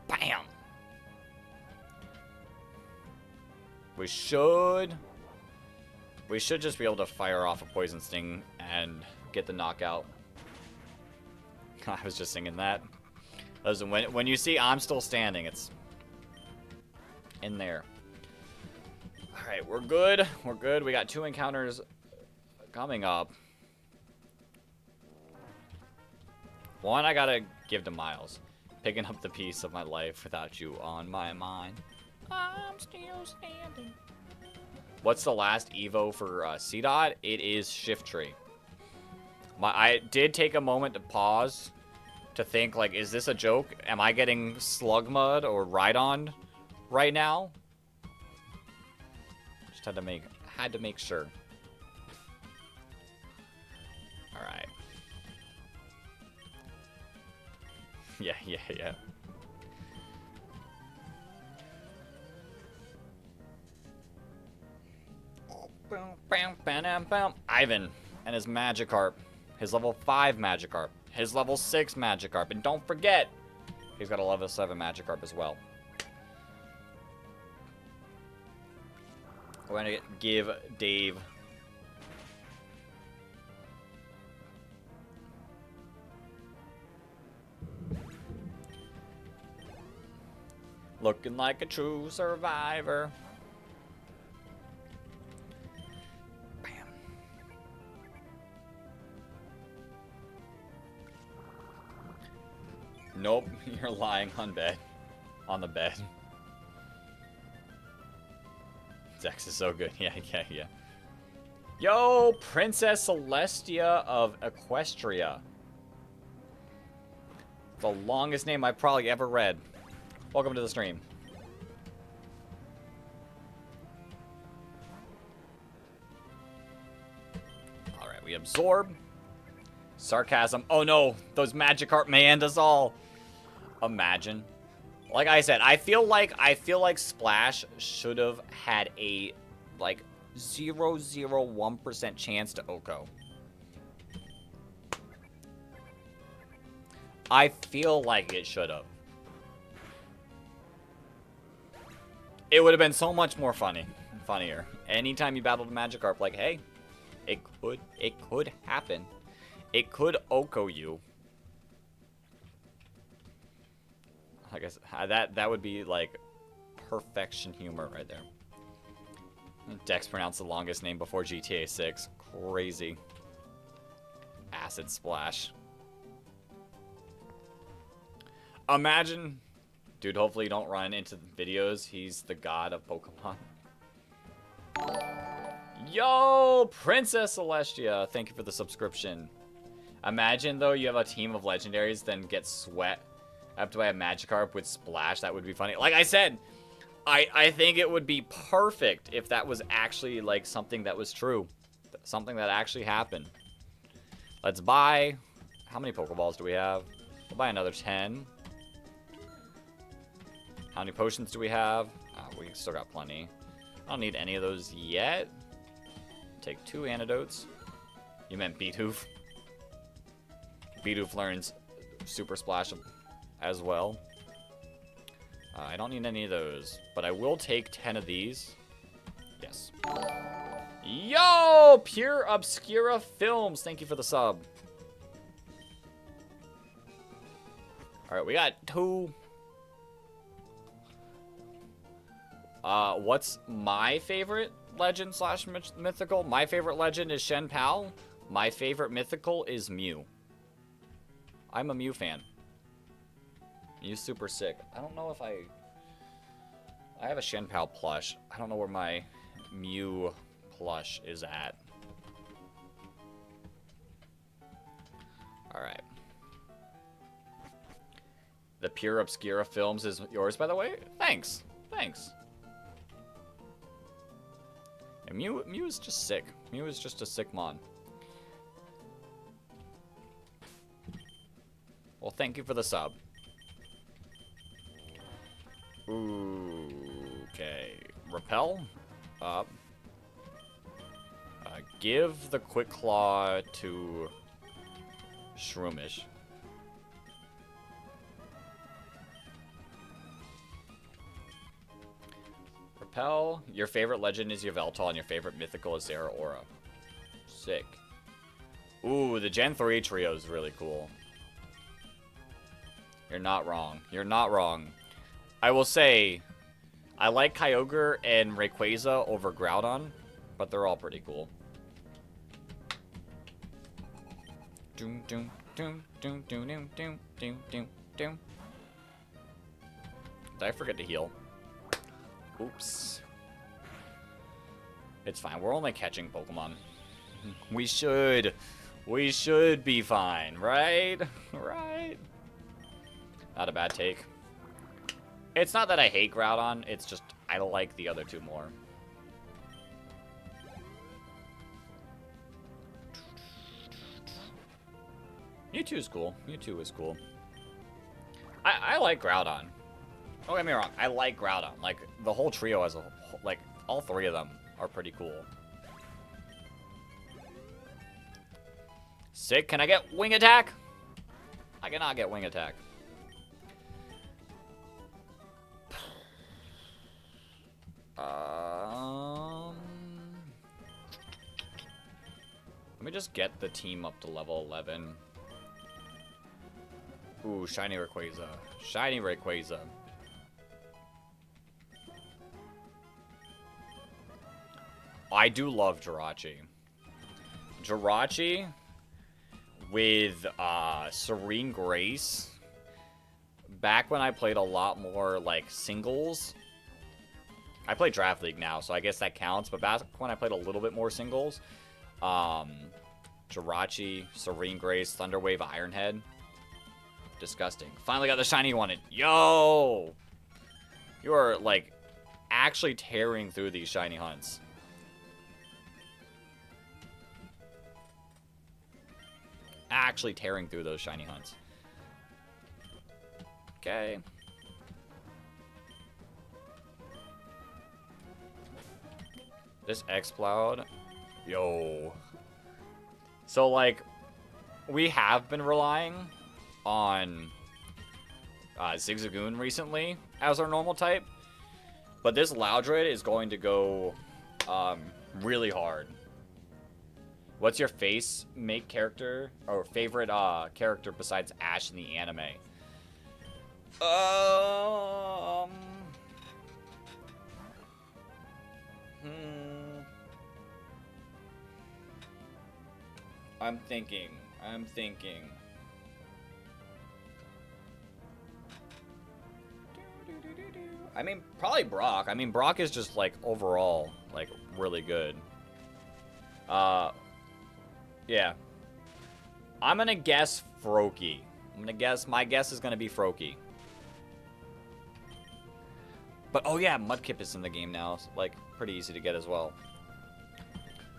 A: Bam. We should just be able to fire off a poison sting and get the knockout. I was just singing that. Listen, when you see I'm still standing, it's in there. Alright, we're good. We're good. We got 2 encounters coming up. One I gotta give to Miles. Picking up the piece of my life without you on my mind. I'm still standing. What's the last Evo for C-Dot? It is Shift Tree. I did take a moment to pause to think, like, is this a joke? Am I getting Slug Mud or Rhydon right now? Just had to make sure. Alright. Yeah. Ivan and his Magikarp. His level 5 Magikarp. His level 6 Magikarp. And don't forget, he's got a level 7 Magikarp as well. We're gonna give Dave... Looking like a true survivor. Bam. Nope, you're lying on the bed. Zex is so good. Yeah. Yo, Princess Celestia of Equestria. The longest name I've probably ever read. Welcome to the stream. Alright, we absorb. Sarcasm. Oh no, those Magikarp may end us all. Imagine. Like I said, I feel like Splash should have had a like 0.001% chance to Oko. I feel like it should have. It would have been so much more funnier. Anytime you battled a Magikarp, like, hey, it could happen. It could Oko you. I guess that would be like perfection humor right there. Dex pronounced the longest name before GTA 6. Crazy. Acid Splash. Imagine. Dude, hopefully you don't run into the videos. He's the god of Pokemon. Yo, Princess Celestia. Thank you for the subscription. Imagine, though, you have a team of legendaries, then get sweat up to a Magikarp with Splash. That would be funny. Like I said, I think it would be perfect if that was actually, like, something that was true. Something that actually happened. Let's buy... How many Pokeballs do we have? We'll buy another 10. How many potions do we have? We still got plenty. I don't need any of those yet. Take 2 antidotes. You meant Beethoof. Beethoof learns Super Splash as well. I don't need any of those, but I will take 10 of these. Yes. Yo! Pure Obscura Films. Thank you for the sub. Alright, we got 2. What's my favorite legend slash mythical? My favorite legend is Shen Pao. My favorite mythical is Mew. I'm a Mew fan. Mew's super sick. I don't know if I have a Shen Pao plush. I don't know where my Mew plush is at. Alright. The Pure Obscura Films is yours, by the way? Thanks. Thanks. And Mew is just sick. Mew is just a sick mon. Well, thank you for the sub. Okay. Repel. Up. Give the Quick Claw to Shroomish. Repel. Your favorite legend is Yveltal, and your favorite mythical is Zeraora. Sick. Ooh, the Gen 3 trio is really cool. You're not wrong. You're not wrong. I will say, I like Kyogre and Rayquaza over Groudon, but they're all pretty cool. Doom, doom, doom, doom, doom, doom, doom, doom, doom, doom. Did I forget to heal? Oops. It's fine. We're only catching Pokemon. We should be fine, right? Right? Not a bad take. It's not that I hate Groudon, it's just I like the other two more. Mewtwo is cool. Mewtwo is cool. I like Groudon. Don't get me wrong, I like Groudon. Like, the whole trio as a whole, like, all 3 of them are pretty cool. Sick, can I get Wing Attack? I cannot get Wing Attack. Let me just get the team up to level 11. Ooh, Shiny Rayquaza. Shiny Rayquaza. I do love Jirachi. Jirachi with Serene Grace. Back when I played a lot more, like, singles. I play Draft League now, so I guess that counts. But back when I played a little bit more singles, Jirachi, Serene Grace, Thunder Wave, Iron Head. Disgusting. Finally got the shiny you wanted. Yo! You are, like, actually tearing through these shiny hunts. Actually tearing through those shiny hunts. Okay. This X-Cloud. Yo. So, like, we have been relying on Zigzagoon recently as our normal type. But this Loudred is going to go really hard. What's your make character or favorite character besides Ash in the anime? I'm thinking. I mean, probably Brock. I mean, Brock is just, like, overall, like, really good. Yeah. I'm gonna guess Froakie. My guess is gonna be Froakie. But, oh yeah, Mudkip is in the game now. So, like, pretty easy to get as well.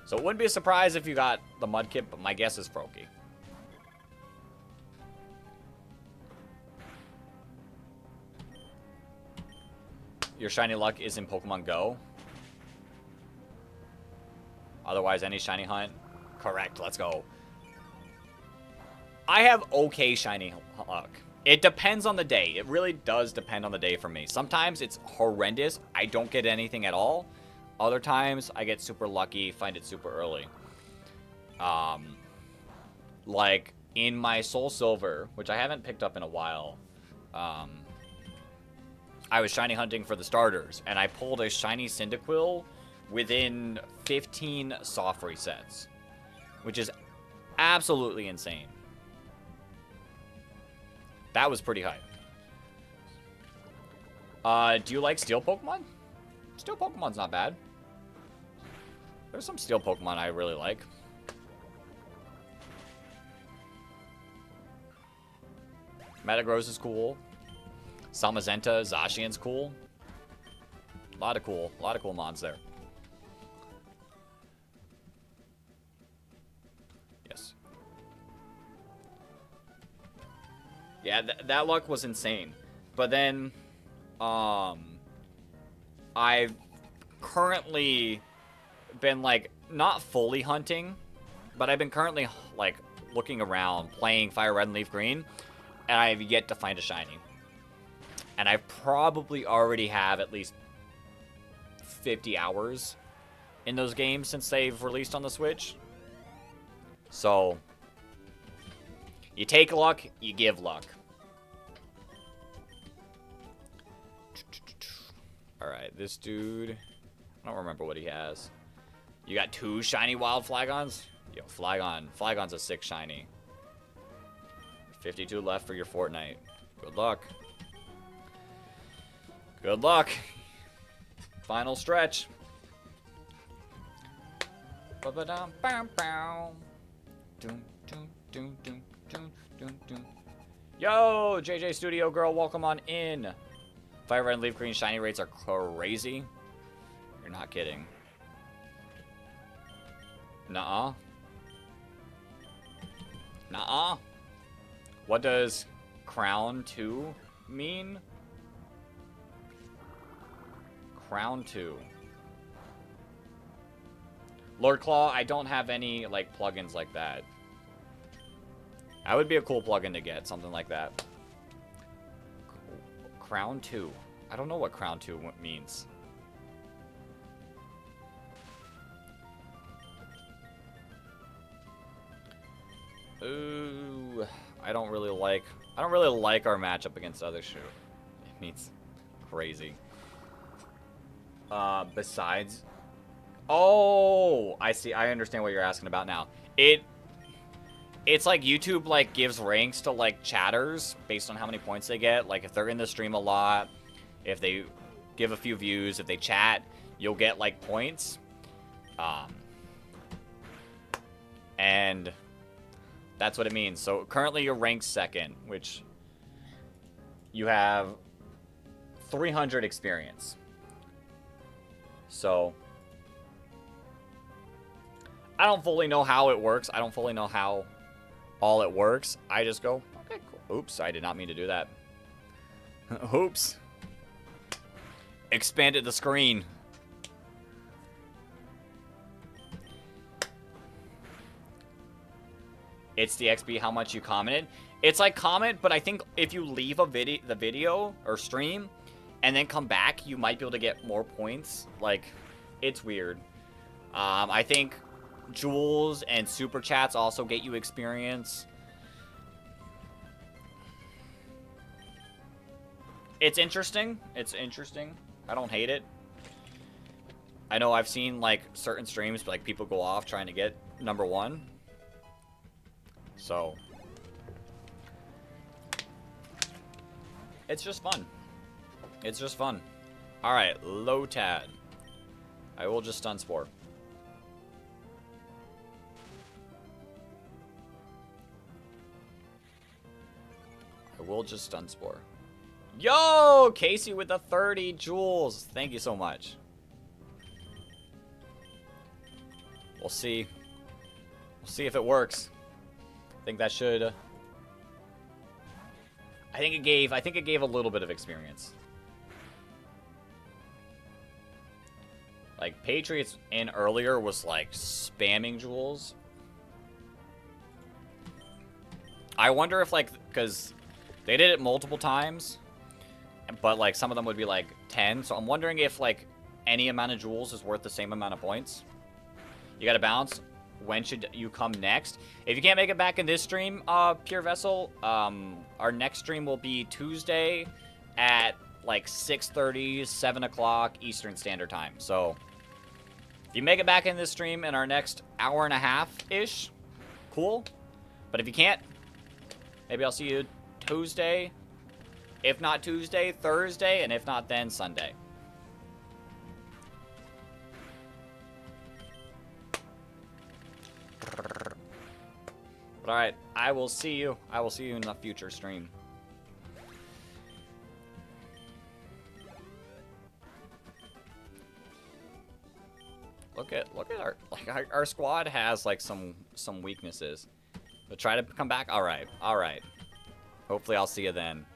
A: So it wouldn't be a surprise if you got the Mudkip, but my guess is Froakie. Your shiny luck is in Pokemon Go. Otherwise, any shiny hunt. Correct, let's go. I have okay shiny luck. It depends on the day. It really does depend on the day for me. Sometimes it's horrendous. I don't get anything at all. Other times, I get super lucky, find it super early. Like, in my Soul Silver, which I haven't picked up in a while, I was shiny hunting for the starters, and I pulled a shiny Cyndaquil within 15 soft resets, which is absolutely insane. That was pretty hype. Do you like steel Pokemon? Steel Pokemon's not bad. There's some steel Pokemon I really like. Metagross is cool. Samazenta, Zacian's cool. A lot of cool mons there. Yes. Yeah, that luck was insane. But then, I've currently been, like, not fully hunting, but I've been currently, like, looking around, playing Fire Red and Leaf Green, and I've yet to find a shiny. And I probably already have at least 50 hours in those games since they've released on the Switch. So, you take luck, you give luck. Alright, this dude, I don't remember what he has. You got 2 shiny wild Flagons? Yo, Flagon's a 6 shiny. 52 left for your Fortnite. Good luck. Good luck. Final stretch. Yo, JJ Studio Girl, welcome on in. Fire Red and Leaf Green shiny rates are crazy. You're not kidding. Nuh-uh. Nuh-uh. What does Crown 2 mean? Crown 2. Lord Claw, I don't have any, like, plugins like that. That would be a cool plugin to get, something like that. Crown 2. I don't know what Crown 2 means. Ooh, I don't really like our matchup against other shoe. It means crazy. Besides, oh, I see. I understand what you're asking about now. It's like YouTube like gives ranks to like chatters based on how many points they get. Like if they're in the stream a lot, if they give a few views, if they chat, you'll get like points. And that's what it means. So currently you're ranked 2nd, which you have 300 experience. So I don't fully know how it works. I don't fully know how all it works. I just go, okay, cool. Oops, I did not mean to do that. Oops. Expanded the screen. It's the XP how much you commented. It's like comment, but I think if you leave the video or stream and then come back, you might be able to get more points. Like, it's weird. I think jewels and super chats also get you experience. It's interesting. It's interesting. I don't hate it. I know I've seen like certain streams, like people go off trying to get #1. So it's just fun. It's just fun. All right, Lotad. I will just stun Spore. I will just stun Spore. Yo, Casey with the 30 jewels. Thank you so much. We'll see. We'll see if it works. I think that should. I think it gave a little bit of experience. Like, Patriots in earlier was, like, spamming jewels. I wonder if, like, because they did it multiple times, but, like, some of them would be, like, 10. So I'm wondering if, like, any amount of jewels is worth the same amount of points. You gotta bounce. When should you come next? If you can't make it back in this stream, Pure Vessel, our next stream will be Tuesday at, like, 6:30, 7 o'clock Eastern Standard Time. So if you make it back in this stream in our next hour and a half-ish, cool. But if you can't, maybe I'll see you Tuesday. If not Tuesday, Thursday, and if not then, Sunday. But alright, I will see you. I will see you in the future stream. Look at our squad has like some weaknesses. But try to come back. Alright. Hopefully I'll see you then.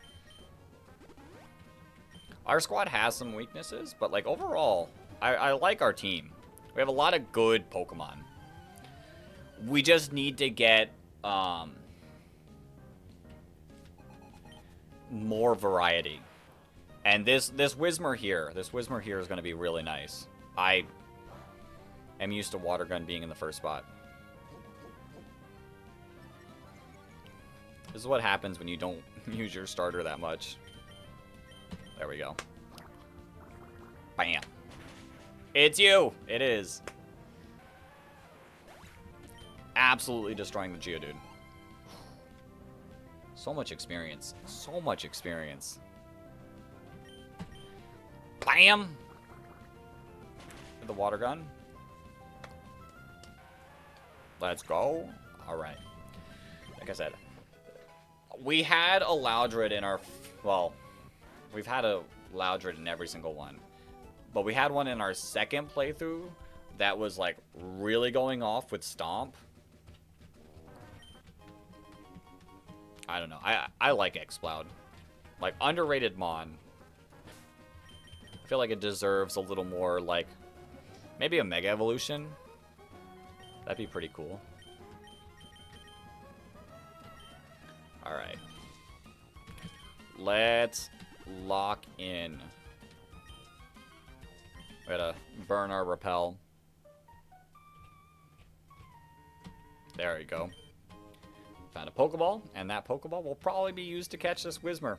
A: Our squad has some weaknesses, but like overall, I like our team. We have a lot of good Pokemon. We just need to get more variety. And this Whismur here is going to be really nice. I am used to Water Gun being in the first spot. This is what happens when you don't use your starter that much. There we go. Bam. It's you! It is. Absolutely destroying the Geodude. So much experience. So much experience. Bam! With the Water Gun. Let's go. Alright. Like I said, we had a Loudred in our... Well, we've had a Loudred in every single one. But we had one in our second playthrough that was, like, really going off with Stomp. I don't know. I like Exploud. Like, underrated Mon. I feel like it deserves a little more, like, maybe a Mega Evolution. That'd be pretty cool. Alright. Let's lock in. We gotta burn our Repel. There we go. Found a Pokeball, and that Pokeball will probably be used to catch this Whismur.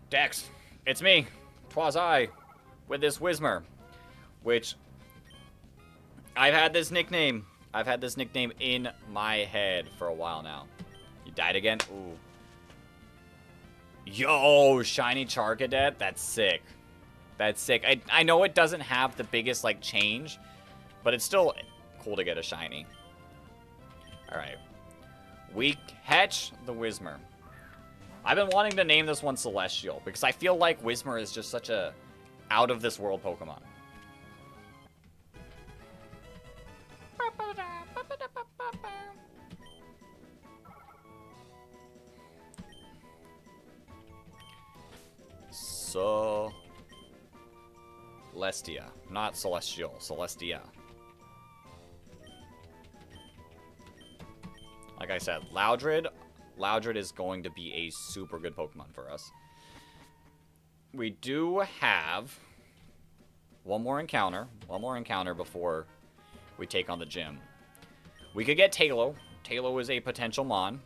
A: Dex, it's me, 'twas I, with this Whismur, which I've had this nickname. I've had this nickname in my head for a while now. You died again? Ooh. Yo, shiny Charcadet? That's sick. That's sick. I know it doesn't have the biggest, like, change, but it's still cool to get a shiny. Alright. We catch the Whismur. I've been wanting to name this one Celestial, because I feel like Whismur is just such a out-of-this-world Pokemon. Celestia. Not Celestial. Celestia. Like I said, Loudred is going to be a super good Pokemon for us. We do have one more encounter before we take on the gym. We could get Tailo. Tailo is a potential Mon.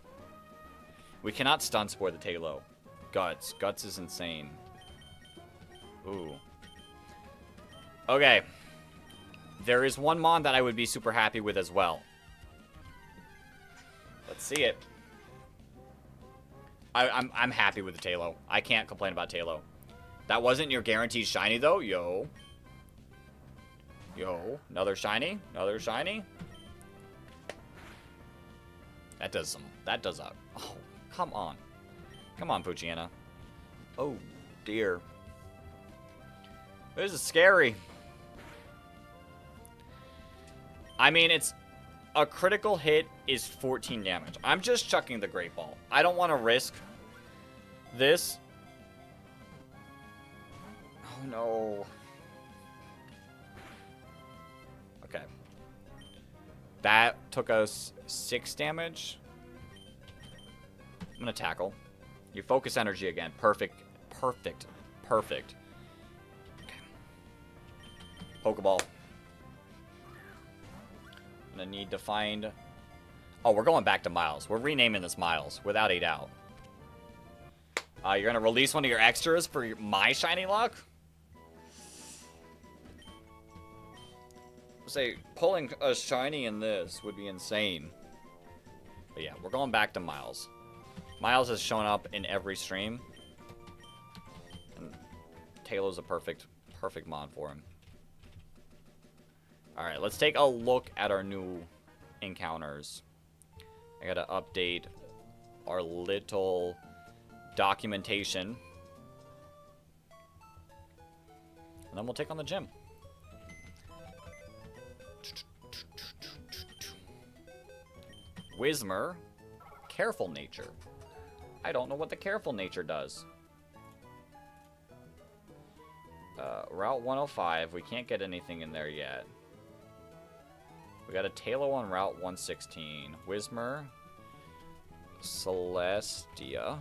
A: We cannot Stun Spore the Tailo. Guts. Guts is insane. Ooh. Okay. There is one Mon that I would be super happy with as well. Let's see it. I'm happy with the Tailo. I can't complain about Tailo. That wasn't your guaranteed shiny though. Yo. Another shiny. Another shiny. That does a... Oh, come on. Come on, Poochyena. Oh, dear. This is scary. I mean, it's... A critical hit is 14 damage. I'm just chucking the Great Ball. I don't want to risk this. no. Okay. That took us 6 damage. I'm gonna tackle. You focus energy again. Perfect. Perfect. Perfect. Okay. Pokeball. I'm gonna need to find... Oh, we're going back to Miles. We're renaming this Miles, without a doubt. You're gonna release one of your extras for my shiny luck? Say, pulling a shiny in this would be insane. But yeah, we're going back to Miles. Miles has shown up in every stream. And Taylor's a perfect mon for him. Alright, let's take a look at our new encounters. I gotta update our little documentation. And then we'll take on the gym. Whismer, careful nature. I don't know what the careful nature does. Route 105, we can't get anything in there yet. We got a Talo on Route 116. Whismer, Celestia.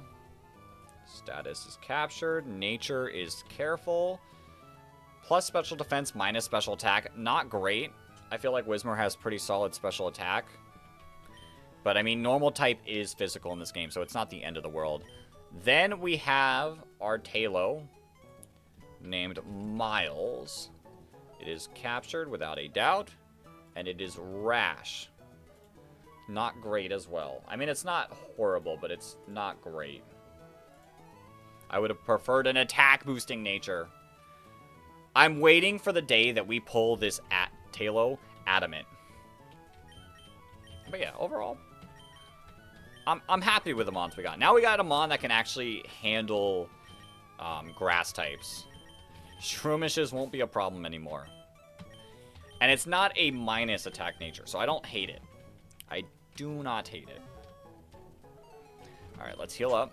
A: Status is captured. Nature is careful. Plus special defense, minus special attack. Not great. I feel like Whismer has pretty solid special attack. But, I mean, normal type is physical in this game, so it's not the end of the world. Then we have our Talo, named Miles. It is captured without a doubt, and it is rash. Not great as well. I mean, it's not horrible, but it's not great. I would have preferred an attack-boosting nature. I'm waiting for the day that we pull this Talo Adamant. But yeah, overall, I'm happy with the mons we got. Now we got a mon that can actually handle grass types. Shroomishes won't be a problem anymore. And it's not a minus attack nature, so I don't hate it. I do not hate it. Alright, let's heal up.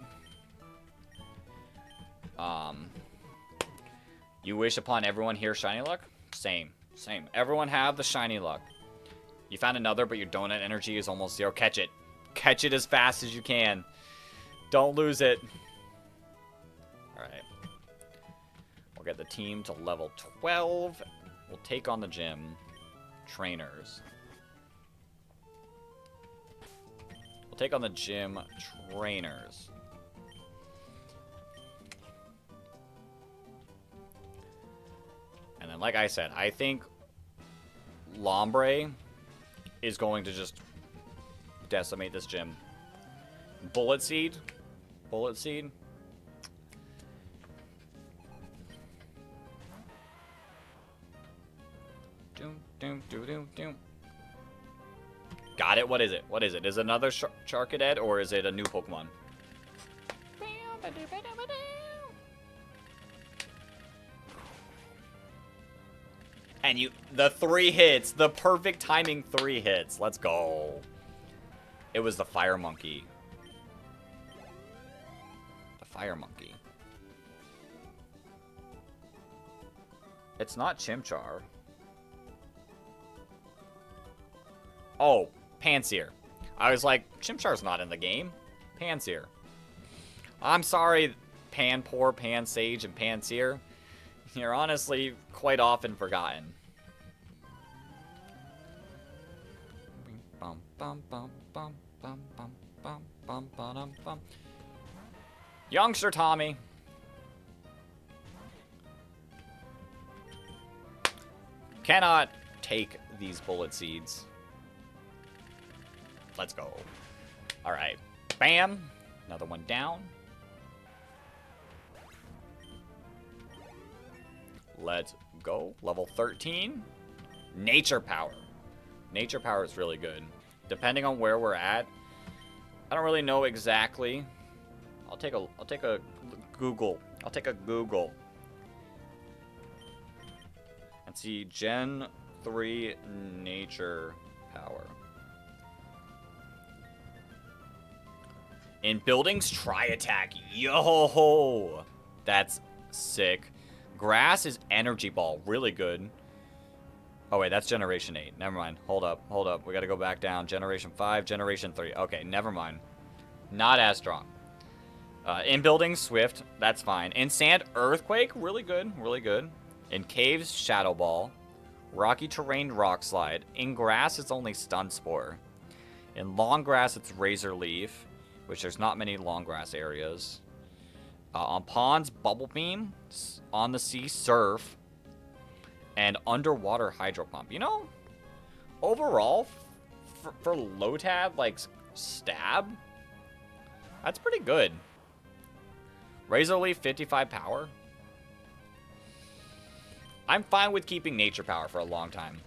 A: You wish upon everyone here shiny luck? Same. Same. Everyone have the shiny luck. You found another, but your donut energy is almost 0. Catch it. Catch it as fast as you can. Don't lose it. Alright. We'll get the team to level 12. We'll take on the gym trainers. We'll take on the gym trainers. And then, like I said, I think Lombre is going to just decimate this gym. Bullet Seed. Bullet Seed. Doom, doom, doom, doom, doom. Got it. What is it? What is it? Is it another Charcadet or is it a new Pokemon? And the 3 hits, the perfect timing 3 hits. Let's go. It was the Fire Monkey. The Fire Monkey. It's not Chimchar. Oh, Pansear. I was like, Chimchar's not in the game. Pansear. I'm sorry, Panpour, Pansage, and Pansear. You're honestly quite often forgotten. Youngster Tommy. Cannot take these bullet seeds. Let's go. Alright. Bam. Another one down. Let's go. Level 13. Nature Power. Nature Power is really good. Depending on where we're at, I don't really know exactly. I'll take a Google. I'll take a Google. And see Gen 3 Nature Power. In buildings, try attack. Yo! That's sick. Grass is Energy Ball. Really good. Oh, wait. That's Generation 8. Never mind. Hold up. Hold up. We got to go back down. Generation 5. Generation 3. Okay. Never mind. Not as strong. In buildings, Swift. That's fine. In sand, Earthquake. Really good. Really good. In caves, Shadow Ball. Rocky terrain, Rock Slide. In grass, it's only Stun Spore. In long grass, it's Razor Leaf, which there's not many long grass areas. On ponds, Bubble Beam. On the sea, Surf. And underwater, Hydro Pump. You know, overall, for Lotad, like, stab, that's pretty good. Razor Leaf, 55 power. I'm fine with keeping nature power for a long time.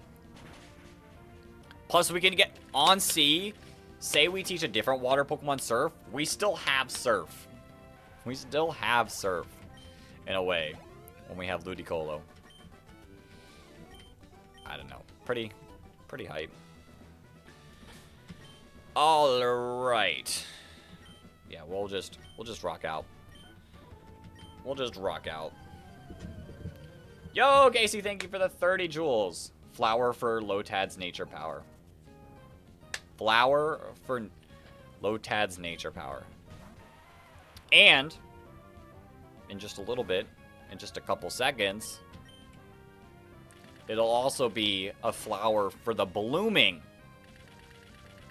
A: Plus, we can get on sea. Say we teach a different water Pokemon Surf. We still have Surf. We still have Surf. In a way. When we have Ludicolo. I don't know. Pretty hype. Alright. Yeah, we'll just rock out. We'll just rock out. Yo, Casey, thank you for the 30 jewels. Flower for Lotad's nature power. Flower for Lotad's nature power. And, in just a little bit, in just a couple seconds, it'll also be a flower for the blooming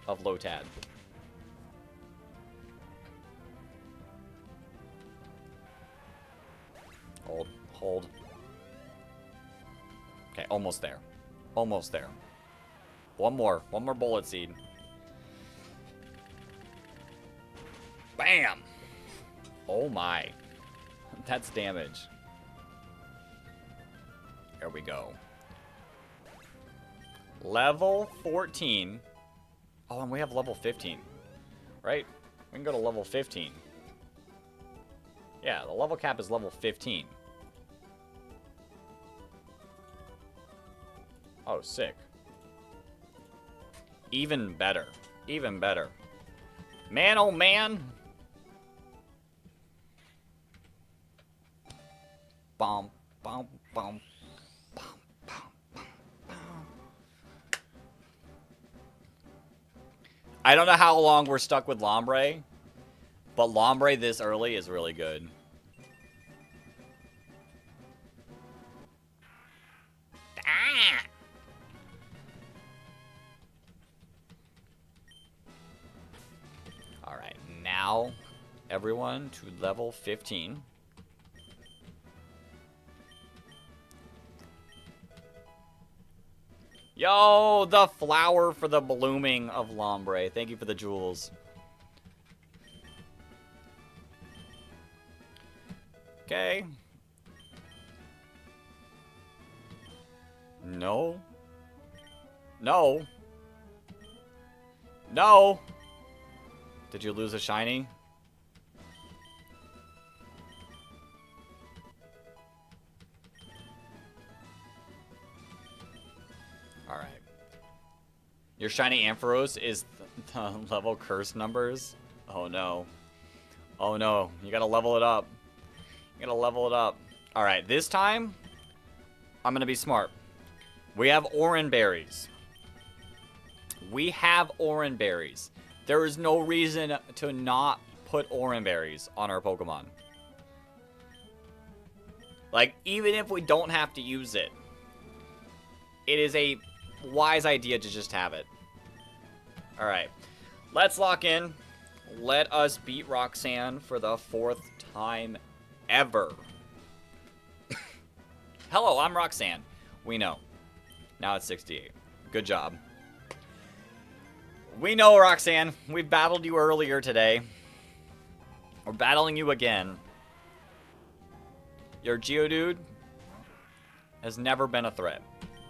A: of Lotad. Hold. Okay, almost there. Almost there. One more bullet seed. Bam! Oh my. That's damage. There we go. Level 14. Oh, and we have level 15. Right? We can go to level 15. Yeah, the level cap is level 15. Oh, sick. Even better. Even better. Man, oh man. Bum, bum, bum. I don't know how long we're stuck with Lombre, but Lombre this early is really good. Ah! Alright, now everyone to level 15. Yo, the flower for the blooming of Lombre. Thank you for the jewels. Okay. No. No. No. Did you lose a shiny? Alright. Your shiny Ampharos is the level curse numbers? Oh no. Oh no. You gotta level it up. You gotta level it up. Alright, this time, I'm gonna be smart. We have Oran Berries. We have Oran Berries. There is no reason to not put Oran Berries on our Pokemon. Like, even if we don't have to use it, it is a wise idea to just have it. Alright. Let's lock in. Let us beat Roxanne for the 4th time ever. Hello, I'm Roxanne. We know. Now it's 68. Good job. We know, Roxanne. We battled you earlier today. We're battling you again. Your Geodude has never been a threat.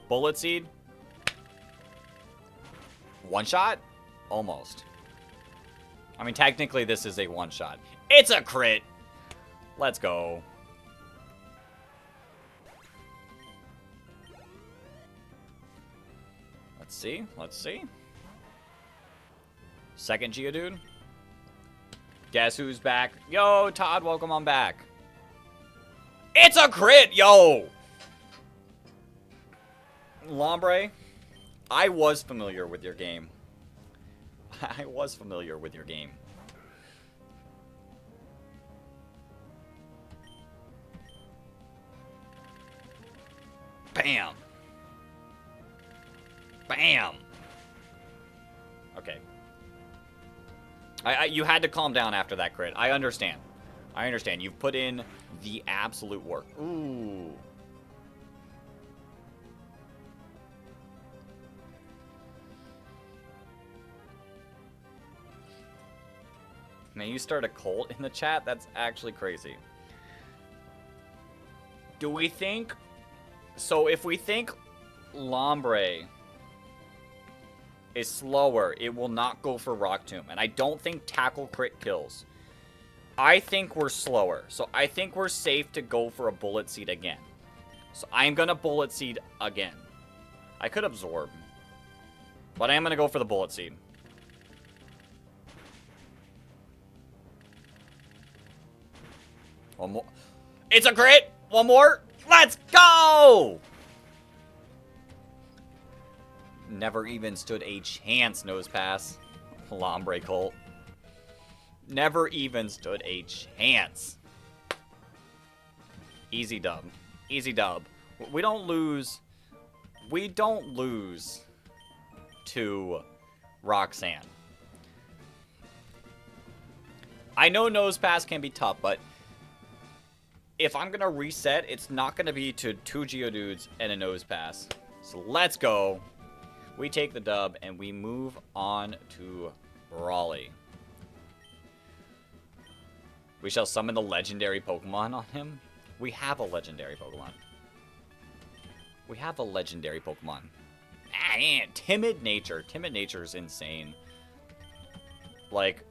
A: Bullet Seed. One shot? Almost. I mean, technically this is a one shot. It's a crit! Let's go. Let's see. Let's see. Second Geodude. Guess who's back? Yo, Todd, welcome on back. It's a crit, yo! Lombre, I was familiar with your game. I was familiar with your game. Bam! Bam! Okay. You had to calm down after that crit. I understand. I understand. You've put in the absolute work. Ooh. May you start a cult in the chat? That's actually crazy. Do we think... So if we think Lombre is slower, it will not go for Rock Tomb. And I don't think Tackle crit kills. I think we're slower. So I think we're safe to go for a Bullet Seed again. So I'm going to Bullet Seed again. I could Absorb. But I am going to go for the Bullet Seed. One more. It's a crit! One more! Let's go! Never even stood a chance, Nose Pass. Lombre Colt. Never even stood a chance. Easy dub. Easy dub. We don't lose. We don't lose to Roxanne. I know Nose Pass can be tough, but if I'm going to reset, it's not going to be to 2 Geodudes and a Nose Pass. So let's go. We take the dub, and we move on to Raleigh. We shall summon the legendary Pokemon on him. We have a legendary Pokemon. We have a legendary Pokemon. Ah, man. Timid Nature. Timid Nature is insane. Like,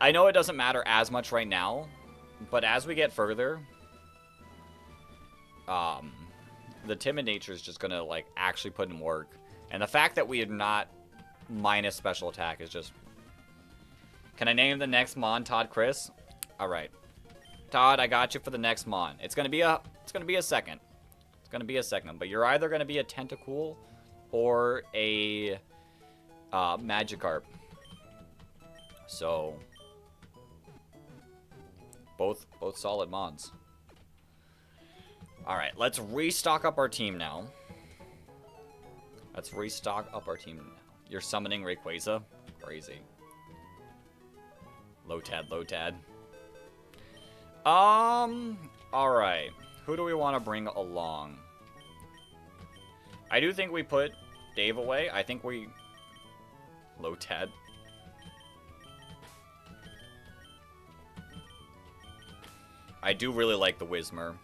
A: I know it doesn't matter as much right now, but as we get further, the Timid Nature is just going to, like, actually put in work. And the fact that we are not minus special attack is just... Can I name the next Mon Todd Chris? Alright. Todd, I got you for the next Mon. It's going to be a second. It's going to be a second. But you're either going to be a Tentacool or a Magikarp. So... Both solid Mons. Alright, let's restock up our team now. Let's restock up our team now. You're summoning Rayquaza? Crazy. Lotad, Lotad. Alright. Who do we want to bring along? I do think we put Dave away. I think we... Lotad. I do really like the Whismur.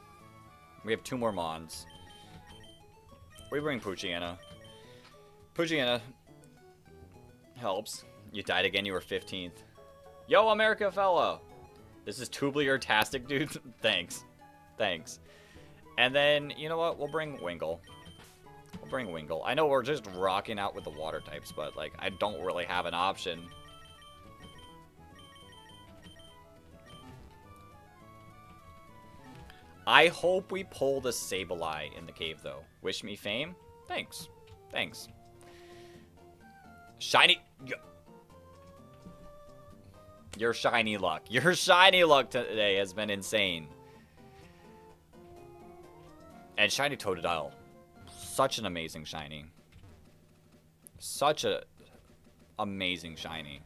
A: We have 2 more Mons. We bring Poochyena. Poochyena helps. You died again, you were 15th. Yo, America fella! This is Tubular-tastic, dude. Thanks. Thanks. And then, you know what? We'll bring Wingull. We'll bring Wingull. I know we're just rocking out with the water types, but, like, I don't really have an option. I hope we pull the Sableye in the cave, though. Wish me fame? Thanks. Thanks. Shiny... Your shiny luck. Your shiny luck today has been insane. And shiny Totodile. Such an amazing shiny. Such a amazing shiny.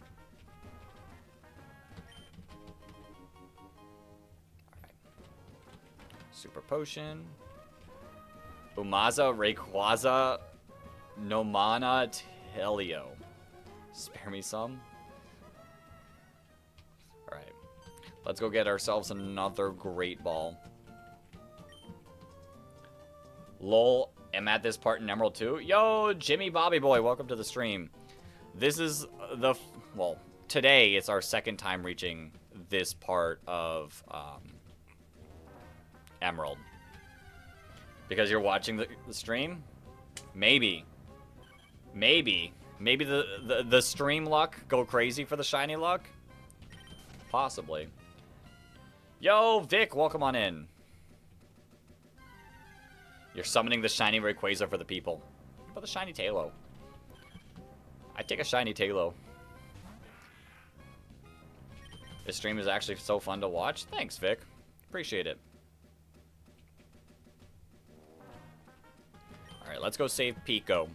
A: Alright. Super Potion. Umaza, Rayquaza, Nomana, Telio. Spare me some. Alright. Let's go get ourselves another Great Ball. Lol, am at this part in Emerald 2. Yo, Jimmy Bobby Boy, welcome to the stream. This is the... Well, today it's our second time reaching this part of Emerald. Because you're watching the stream? Maybe. Maybe. Maybe the stream luck go crazy for the shiny luck? Possibly. Yo, Vic, welcome on in. You're summoning the shiny Rayquaza for the people. How about the shiny Tailo? I'd take a shiny Tailo. This stream is actually so fun to watch. Thanks, Vic. Appreciate it. Alright, let's go save Pico.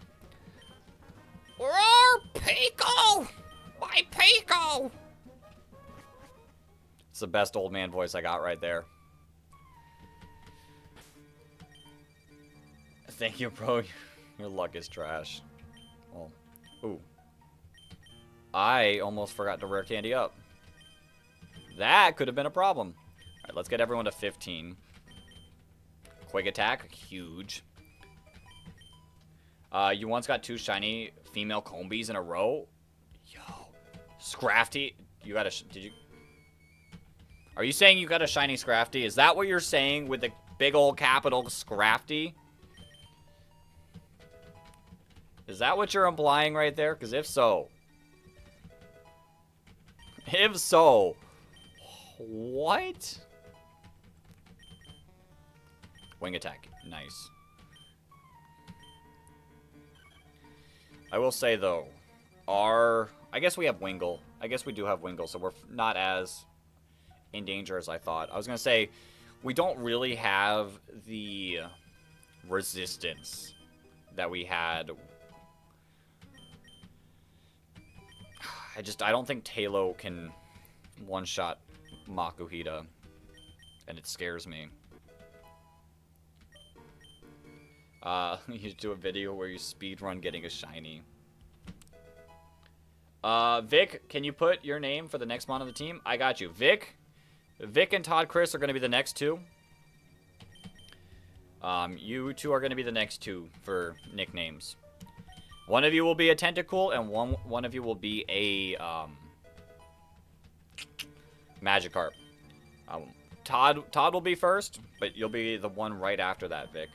A: Roar, Pico! My Pico! It's the best old man voice I got right there. Thank you, bro. Your luck is trash. Well, ooh. I almost forgot to rare candy up. That could have been a problem. Alright, let's get everyone to 15. Quick attack, huge. You once got 2 shiny female Combies in a row? Yo. Scrafty. You got a... Did you... Are you saying you got a shiny Scrafty? Is that what you're saying with the big old capital Scrafty? Is that what you're implying right there? Because if so... If so... What? Wing attack. Nice. I will say, though, I guess we have Wingull. I guess we do have Wingull, so we're not as in danger as I thought. I was going to say, we don't really have the resistance that we had. I don't think Tailo can one-shot Makuhita, and it scares me. You do a video where you speedrun getting a shiny. Vic, can you put your name for the next mon on the team? I got you. Vic and Todd Chris are going to be the next 2. You 2 are going to be the next 2 for nicknames. One of you will be a Tentacool, and one of you will be a Magikarp. Todd will be first, but you'll be the one right after that, Vic.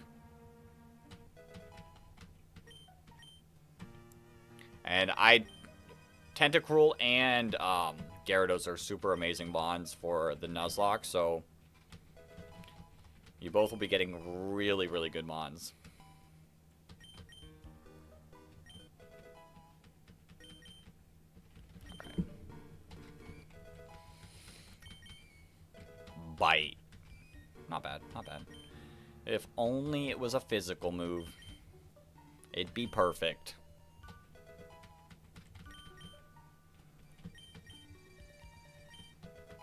A: And Tentacruel and Gyarados are super amazing bonds for the Nuzlocke, so you both will be getting really, really good mons. Okay. Bite. Not bad, not bad. If only it was a physical move, it'd be perfect.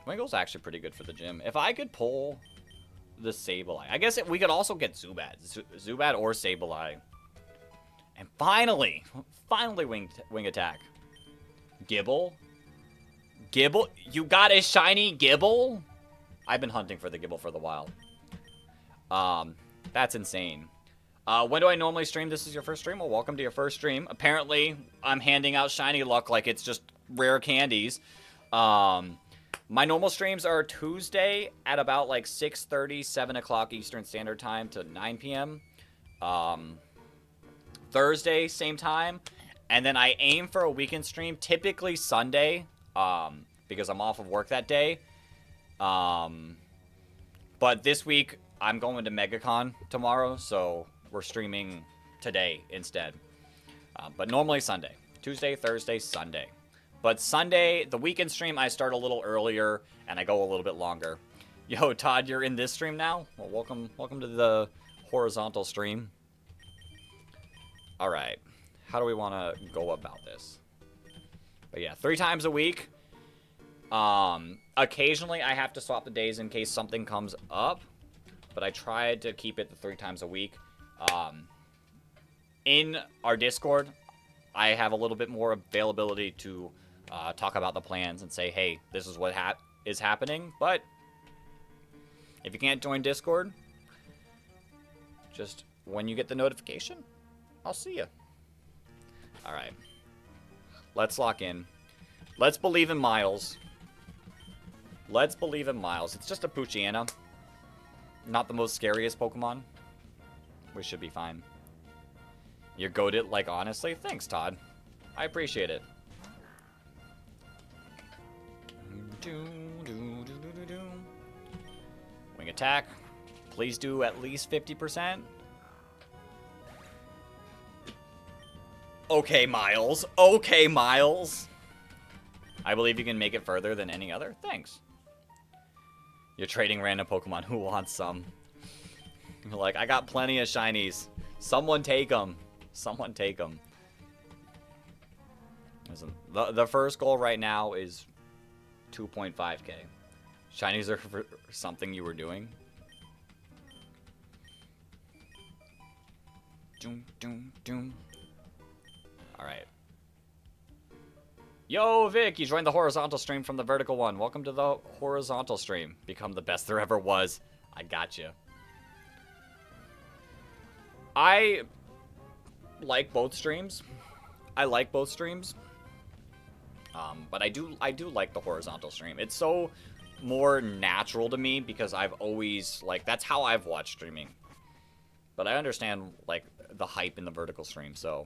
A: Wingull's actually pretty good for the gym. If I could pull the Sableye. I guess we could also get Zubat. Zubat or Sableye. And finally wing attack. Gibble? Gibble? You got a shiny Gibble? I've been hunting for the Gibble for a while. That's insane. When do I normally stream? This is your first stream? Well, welcome to your first stream. Apparently, I'm handing out shiny luck like it's just rare candies. My normal streams are Tuesday at about like 6:30, 7 o'clock Eastern Standard Time to 9 p.m. Thursday, same time. And then I aim for a weekend stream, typically Sunday, because I'm off of work that day. But this week, I'm going to MegaCon tomorrow, so we're streaming today instead. But normally Sunday. Tuesday, Thursday, Sunday. But Sunday, the weekend stream, I start a little earlier, and I go a little bit longer. Yo, Todd, you're in this stream now? Well, welcome to the horizontal stream. All right. How do we want to go about this? But yeah, 3 times a week. Occasionally, I have to swap the days in case something comes up. But I tried to keep it the 3 times a week. In our Discord, I have a little bit more availability to talk about the plans and say, hey, this is what is happening. But if you can't join Discord, just when you get the notification, I'll see you. All right. Let's lock in. Let's believe in Miles. Let's believe in Miles. It's just a Poochyena. Not the most scariest Pokemon. We should be fine. You're goated, like, honestly? Thanks, Todd. I appreciate it. Wing attack. Please do at least 50%. Okay, Miles. Okay, Miles. I believe you can make it further than any other. Thanks. You're trading random Pokemon. Who wants some? You're like, I got plenty of shinies. Someone take them. Someone take them. Listen, the first goal right now is 2.5k. Shinies are for something you were doing. Doom, doom, doom. Alright. Yo, Vic, you joined the horizontal stream from the vertical one. Welcome to the horizontal stream. Become the best there ever was. I got you. I like both streams. I like both streams. But I do like the horizontal stream. It's so more natural to me because I've always, like, that's how I've watched streaming. But I understand, like, the hype in the vertical stream, so.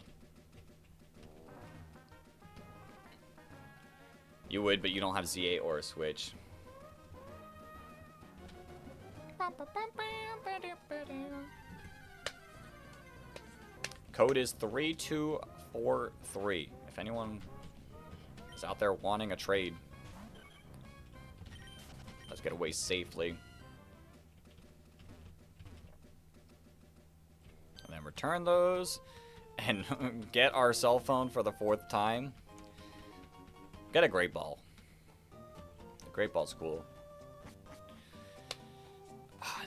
A: You would, but you don't have Z8 or a Switch. Code is 3243. If anyone is out there wanting a trade, let's get away safely. And then return those and get our cell phone for the 4th time. Get a Great Ball. The Great Ball's cool.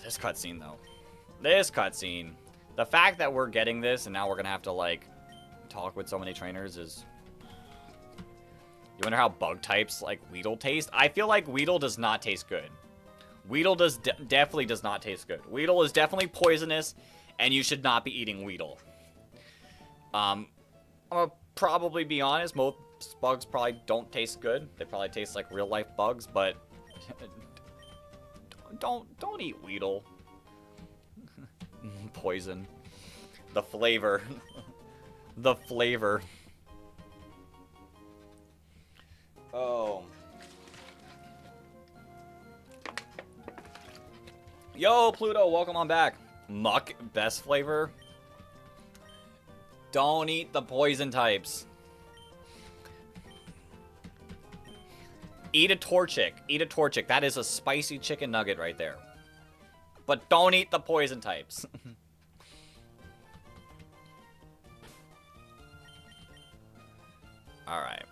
A: This cutscene, though. This cutscene. The fact that we're getting this and now we're going to have to, like, talk with so many trainers is... You wonder how bug types like Weedle taste? I feel like Weedle does not taste good. Weedle definitely does not taste good. Weedle is definitely poisonous, and you should not be eating Weedle. I'm gonna probably be honest, most bugs probably don't taste good. They probably taste like real life bugs, but don't eat Weedle. Poison. The flavor. The flavor. Oh. Yo, Pluto, welcome on back. Muck, best flavor. Don't eat the poison types. Eat a Torchic. Eat a Torchic. That is a spicy chicken nugget right there. But don't eat the poison types. Alright.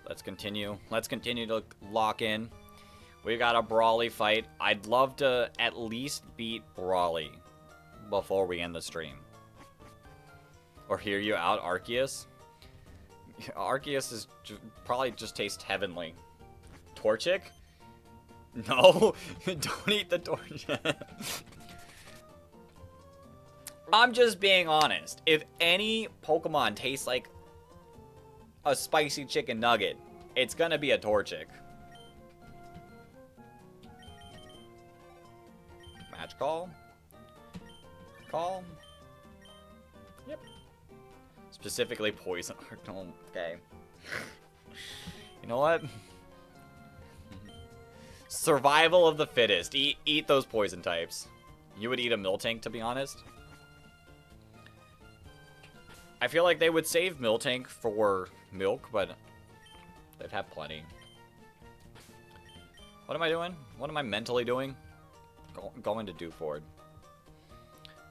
A: Let's continue. Let's continue to lock in. We got a Brawly fight. I'd love to at least beat Brawly before we end the stream. Or hear you out, Arceus. Arceus is probably just tastes heavenly. Torchic? No, don't eat the Torchic. I'm just being honest. If any Pokemon tastes like a spicy chicken nugget, it's gonna be a Torchic. Match call? Call? Yep. Specifically poison. Okay. You know what? Survival of the fittest. Eat those poison types. You would eat a Miltank, to be honest. I feel like they would save Miltank for milk, but they'd have plenty. What am I doing? What am I mentally doing? Going to Dewford.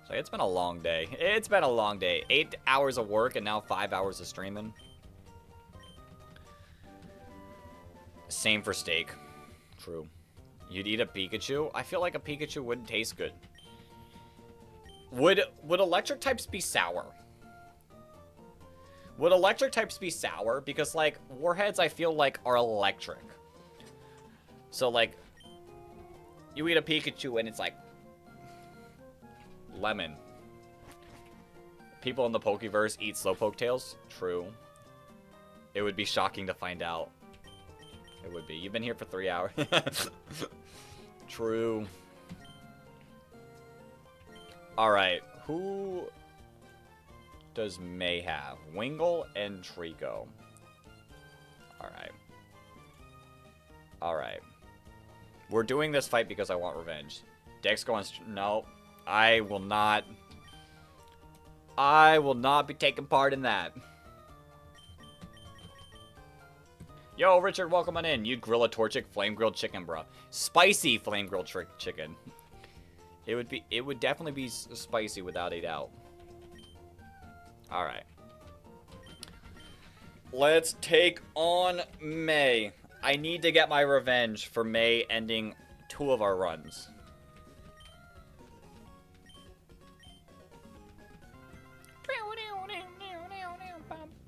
A: So it's been a long day. It's been a long day. 8 hours of work and now 5 hours of streaming. Same for steak. True. You'd eat a Pikachu? I feel like a Pikachu wouldn't taste good. Would electric types be sour? Would electric types be sour? Because, like, warheads, I feel like, are electric. So, like, you eat a Pikachu and it's like lemon. People in the Pokeverse eat Slowpoke tails? True. It would be shocking to find out. It would be. You've been here for 3 hours. True. Alright. Who does May have? Wingull and Trico. Alright. Alright. We're doing this fight because I want revenge. Dex going... No. I will not... I will not be taking part in that. Yo, Richard, welcome on in. You'd grill a Torchic flame grilled chicken, bro. Spicy flame grilled chicken. It would definitely be spicy without a doubt. All right. Let's take on May. I need to get my revenge for May ending 2 of our runs.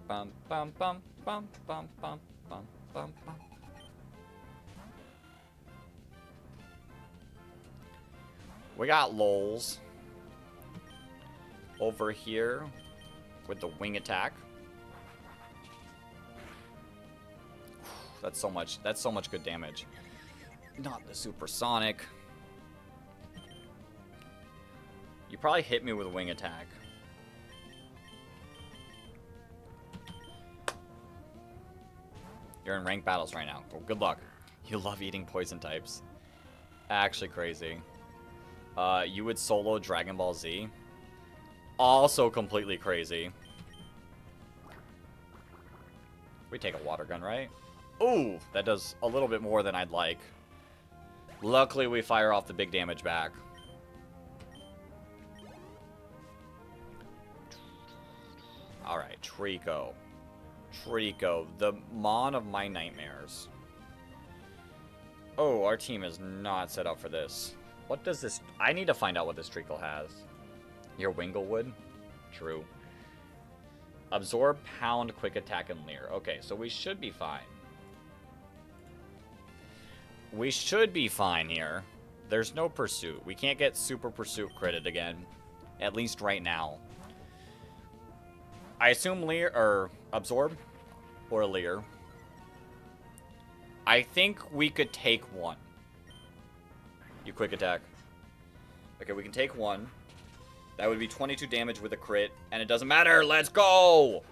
A: Bum bum bum bum bum bum bum bum bum. We got lols over here with the wing attack. That's so much good damage. Not the supersonic. You probably hit me with a wing attack. You're in ranked battles right now. Well, good luck. You love eating poison types. Actually crazy. You would solo Dragon Ball Z. Also completely crazy. We take a water gun, right? Ooh, that does a little bit more than I'd like. Luckily, we fire off the big damage back. Alright, Trico. Trico, the Mon of my nightmares. Oh, our team is not set up for this. What does this... I need to find out what this Trico has. Your Wingle would? True. Absorb, Pound, Quick Attack, and Leer. Okay, so we should be fine. We should be fine here. There's no Pursuit. We can't get Super Pursuit critted again. At least right now. I assume Leer... or Absorb? Or Leer. I think we could take 1. You Quick Attack. Okay, we can take 1. That would be 22 damage with a crit. And it doesn't matter. Let's go!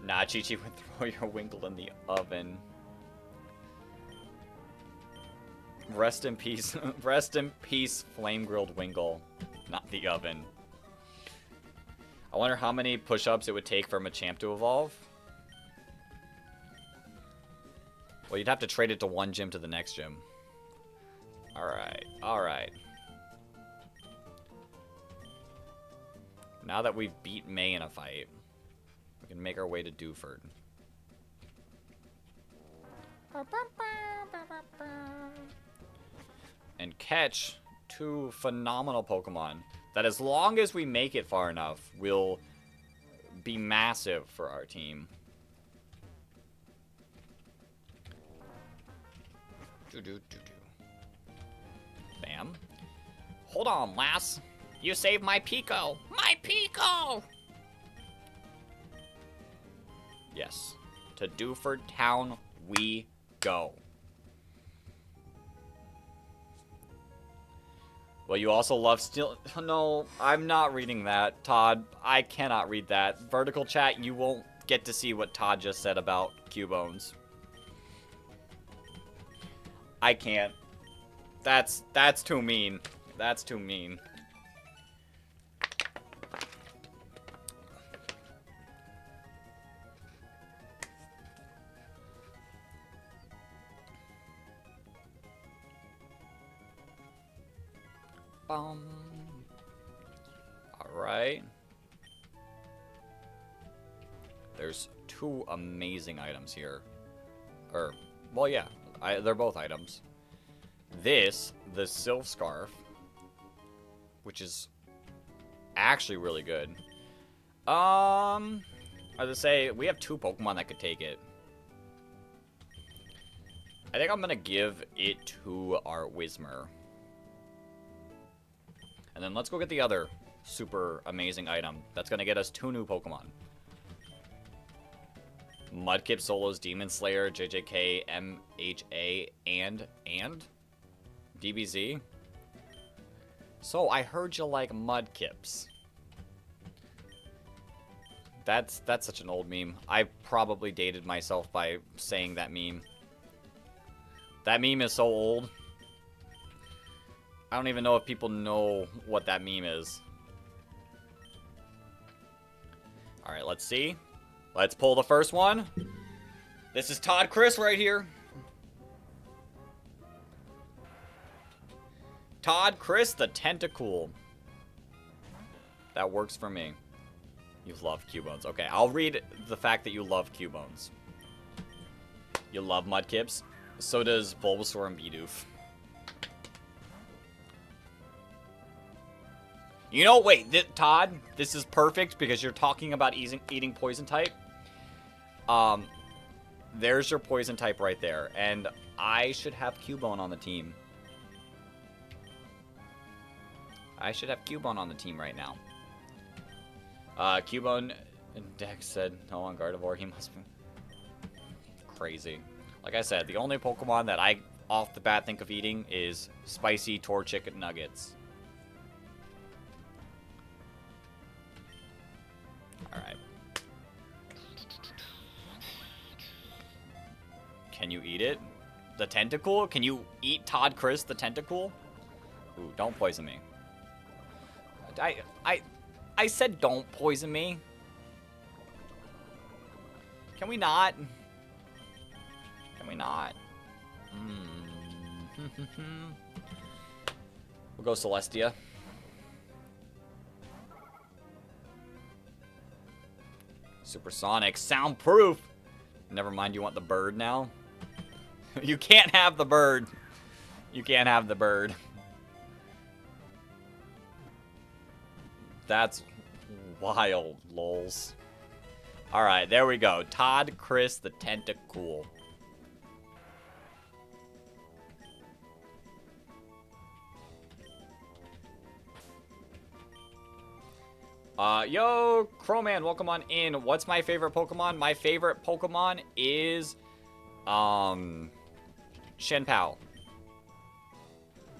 A: Nah, Chi-Chi would throw your Winkle in the oven. Rest in peace. Rest in peace, flame-grilled Winkle. Not the oven. I wonder how many push-ups it would take for Machamp to evolve. Well, you'd have to trade it to one gym to the next gym. Alright, alright. Now that we've beat May in a fight, we can make our way to Dewford. And catch 2 phenomenal Pokemon that, as long as we make it far enough, will be massive for our team. Bam. Hold on, lass. You saved my Pico. My Pico! Yes. To Dewford Town we go. Well, you also love steel... No, I'm not reading that, Todd. I cannot read that. Vertical chat, you won't get to see what Todd just said about Cubones. I can't. That's too mean. That's too mean. Alright. There's 2 amazing items here. Well, yeah. They're both items. This, the Sylph Scarf, which is actually really good. As I say, we have 2 Pokemon that could take it. I think I'm gonna give it to our Whismur. And then let's go get the other super amazing item that's gonna get us 2 new Pokemon. Mudkip solos Demon Slayer, JJK, MHA, and DBZ. So I heard you like Mudkips. That's such an old meme. I probably dated myself by saying that meme. That meme is so old. I don't even know if people know what that meme is. Alright, let's see. Let's pull the first one. This is Todd Chris right here. Todd Chris the Tentacool. That works for me. You love Cubones. Okay, I'll read the fact that you love Cubones. You love Mudkips. So does Bulbasaur and Bidoof. You know, wait, Todd, this is perfect because you're talking about eating poison type. There's your poison type right there. And I should have Cubone on the team. I should have Cubone on the team right now. Cubone and Dex said no on Gardevoir. He must be crazy. Like I said, the only Pokemon that I off the bat think of eating is spicy Torchic nuggets. Alright. Can you eat it? The Tentacool? Can you eat Todd Chris the Tentacool? Ooh, don't poison me. I said don't poison me. Can we not? Can we not? We'll go Celestia. Supersonic. Soundproof. Never mind, you want the bird now? You can't have the bird. You can't have the bird. That's wild, lols. Alright, there we go. Todd Chris the Tentacool. Yo, Crowman, welcome on in. What's my favorite Pokemon? My favorite Pokemon is, Shenpao.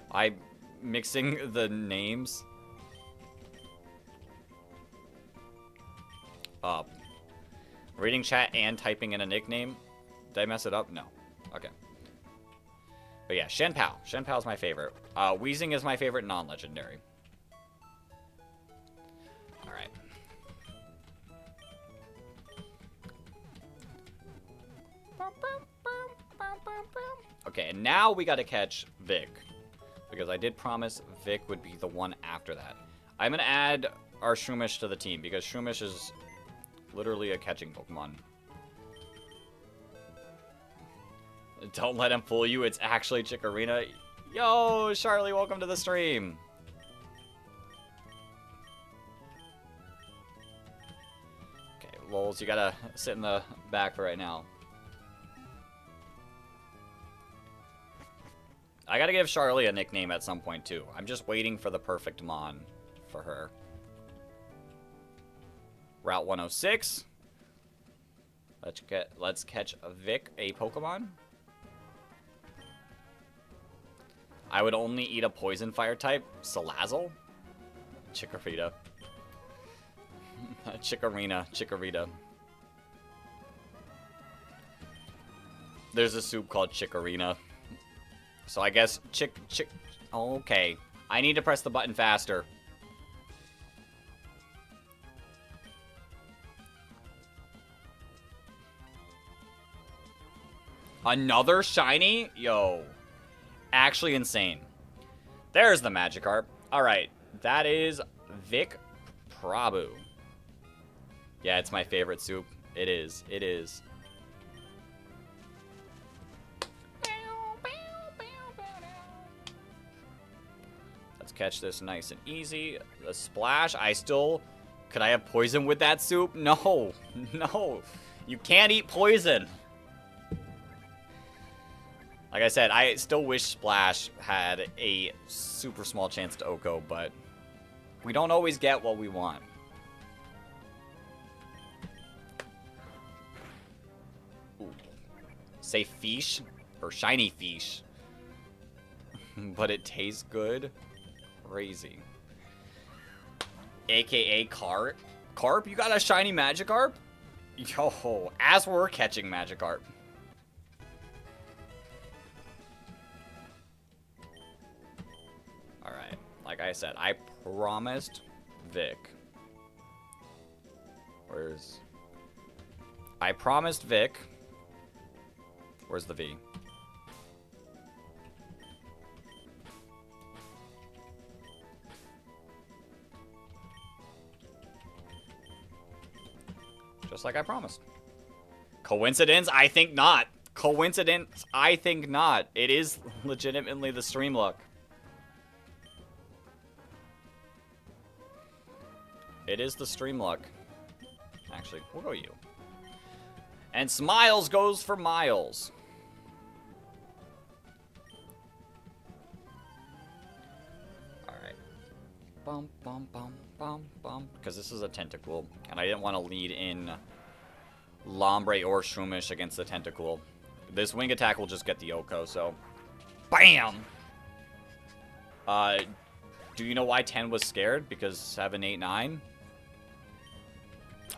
A: I'm mixing the names up. Reading chat and typing in a nickname. Did I mess it up? No. Okay. But yeah, Shenpao. Shenpao's my favorite. Weezing is my favorite non-legendary. Alright. Okay, and now we gotta catch Vic. Because I did promise Vic would be the one after that. I'm gonna add our Shroomish to the team, because Shroomish is literally a catching Pokemon. Don't let him fool you, it's actually Chikorita. Yo, Charlie, welcome to the stream. Okay, Lols, you gotta sit in the back for right now. I gotta give Charlie a nickname at some point, too. I'm just waiting for the perfect Mon for her. Route 106. Let's catch Vic, a Pokemon. I would only eat a poison fire type. Salazzle? Chikorita. Chikorita. There's a soup called Chikorina. So I guess oh, okay. I need to press the button faster. Another shiny? Yo. Actually insane. There's the Magikarp. Alright. That is Vic Prabu. Yeah, it's my favorite soup. It is. It is. Let's catch this nice and easy. The splash. Could I have poison with that soup? No. No. You can't eat poison. Like I said, I still wish Splash had a super small chance to OHKO, but we don't always get what we want. Ooh. Say fish or shiny fish. But it tastes good. Crazy. AKA Carp. Carp? You got a shiny Magikarp? Yo, as we're catching Magikarp. Alright, like I said, I promised Vic Where's... I promised Vic. Where's the V? Just like I promised. Coincidence? I think not. Coincidence? I think not. It is legitimately the stream luck. It is the stream luck. Actually, we'll go you. And Smiles goes for Miles. Alright. Bum, bum, bum, bum, bum. Because this is a Tentacool. And I didn't want to lead in Lombre or Shroomish against the Tentacool. This wing attack will just get the Oko, so... BAM! Do you know why 10 was scared? Because 7, 8, 9?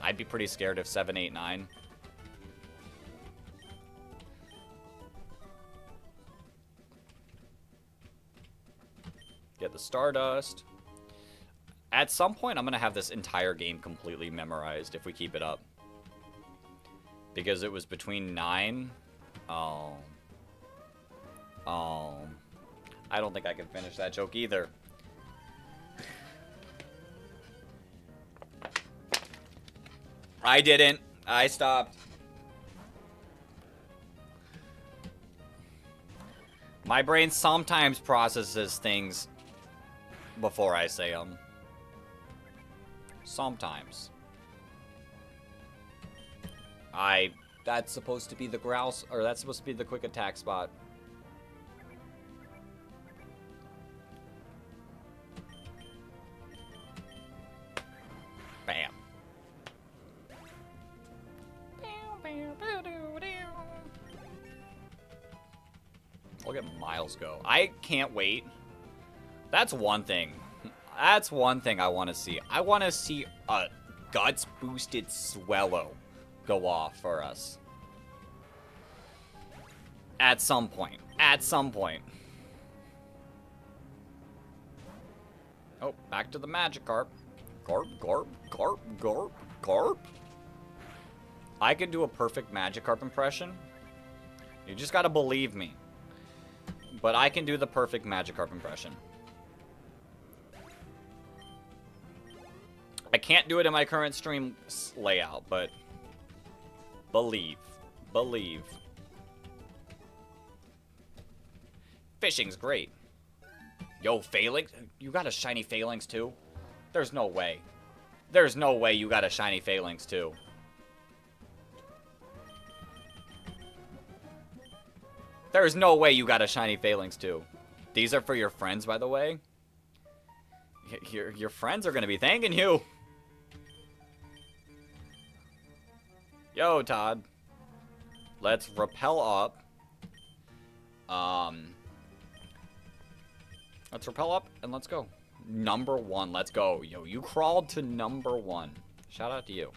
A: I'd be pretty scared if 7, 8, 9. Get the Stardust. At some point, I'm going to have this entire game completely memorized if we keep it up. Because it was between 9... Oh. I don't think I can finish that joke either. I didn't. I stopped. My brain sometimes processes things before I say them. Sometimes. That's supposed to be the grouse, or that's supposed to be the quick attack spot. Bam. Look at Miles go. I can't wait. That's one thing. That's one thing I want to see. I want to see a guts boosted Swellow go off for us. At some point. At some point. Oh, back to the Magikarp. Garp, garp, garp, garp, garp. I can do a perfect Magikarp impression. You just gotta believe me. But I can do the perfect Magikarp impression. I can't do it in my current stream layout, but believe. Believe. Fishing's great. Yo, Phalanx? You got a shiny Phalanx too? There's no way. There's no way you got a shiny Phalanx too. There's no way you got a shiny Phalanx too. These are for your friends, by the way. Your friends are going to be thanking you. Yo, Todd. Let's rappel up. Let's rappel up and let's go. Number 1. Let's go. Yo, you crawled to number 1. Shout out to you.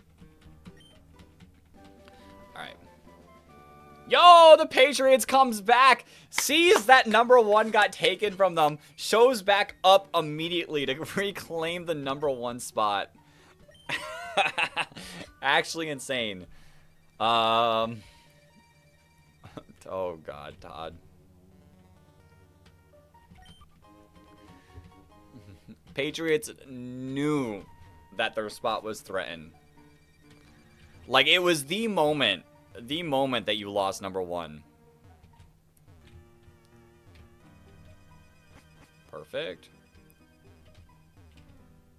A: Alright. Yo, the Patriots comes back. Sees that number 1 got taken from them. Shows back up immediately to reclaim the number 1 spot. Actually insane. Oh God, Todd. Patriots knew that their spot was threatened. Like, it was the moment that you lost number 1. Perfect.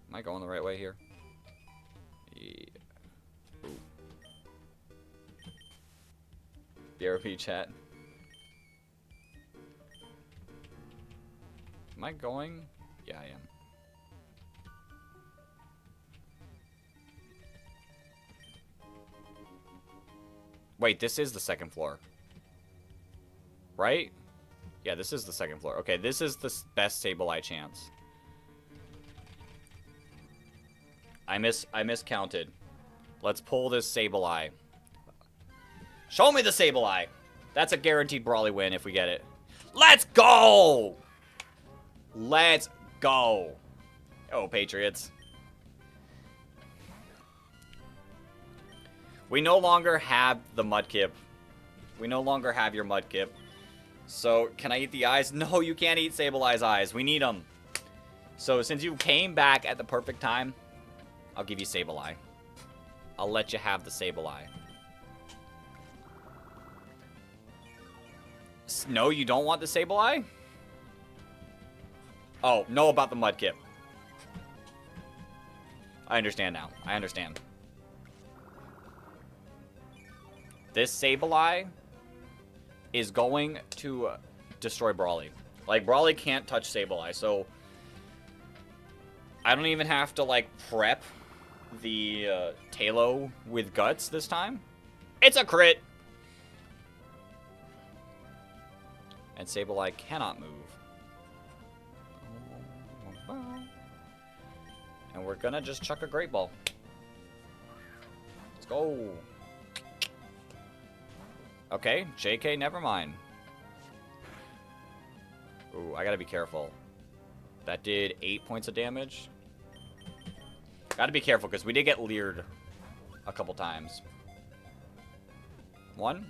A: Am I going the right way here? Yeah. Ooh. BRP chat. Am I going? Yeah, I am. Wait, this is the second floor. Right? Yeah, this is the second floor. Okay, this is the best Sableye chance. I miscounted. Let's pull this Sableye. Show me the Sableye! That's a guaranteed Brawly win if we get it. Let's go! Let's go! Oh, Patriots. We no longer have the Mudkip. We no longer have your Mudkip. So, can I eat the eyes? No, you can't eat Sableye's eyes. We need them. So, since you came back at the perfect time, I'll give you Sableye. I'll let you have the Sableye. No, you don't want the Sableye? Oh, know about the Mudkip. I understand now. I understand. This Sableye is going to destroy Brawly. Like, Brawly can't touch Sableye, so I don't even have to, like, prep the Talo with Guts this time. It's a crit! And Sableye cannot move. And we're gonna just chuck a Great Ball. Let's go. Okay, JK, never mind. Ooh, I gotta be careful. That did 8 points of damage. Gotta be careful, because we did get leered a couple times. 1,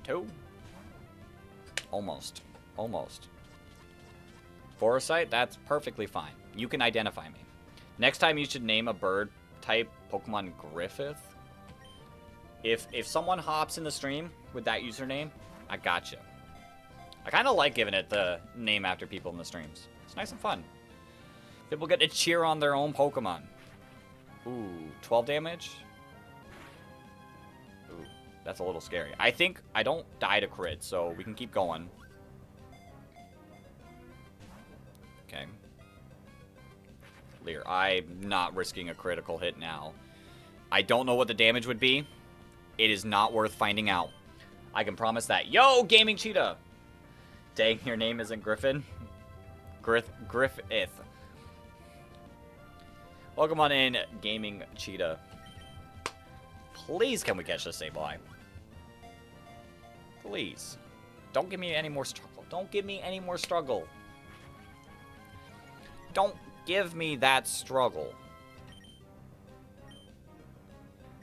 A: 2. Almost. Almost. Foresight, that's perfectly fine. You can identify me. Next time you should name a bird type Pokemon Griffith. If someone hops in the stream with that username, I gotcha. I kind of like giving it the name after people in the streams. It's nice and fun. People get to cheer on their own Pokemon. Ooh, 12 damage? Ooh, that's a little scary. I think I don't die to crit, so we can keep going. Okay. Leer, I'm not risking a critical hit now. I don't know what the damage would be. It is not worth finding out. I can promise that. Yo, Gaming Cheetah! Dang, your name isn't Griffin. Griffith. Welcome on in, Gaming Cheetah. Please, can we catch this Sableye? Please. Don't give me any more struggle. Don't give me any more struggle. Don't give me that struggle.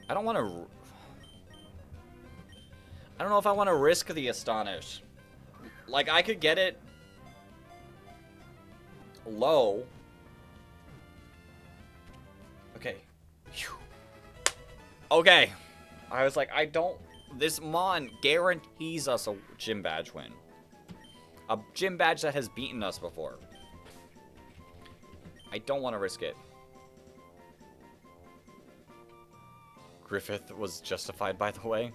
A: I don't want to... I don't know if I want to risk the Astonish. Like, I could get it low. Okay. Whew. Okay. I was like, I don't... This Mon guarantees us a gym badge win. A gym badge that has beaten us before. I don't want to risk it. Griffith was justified, by the way.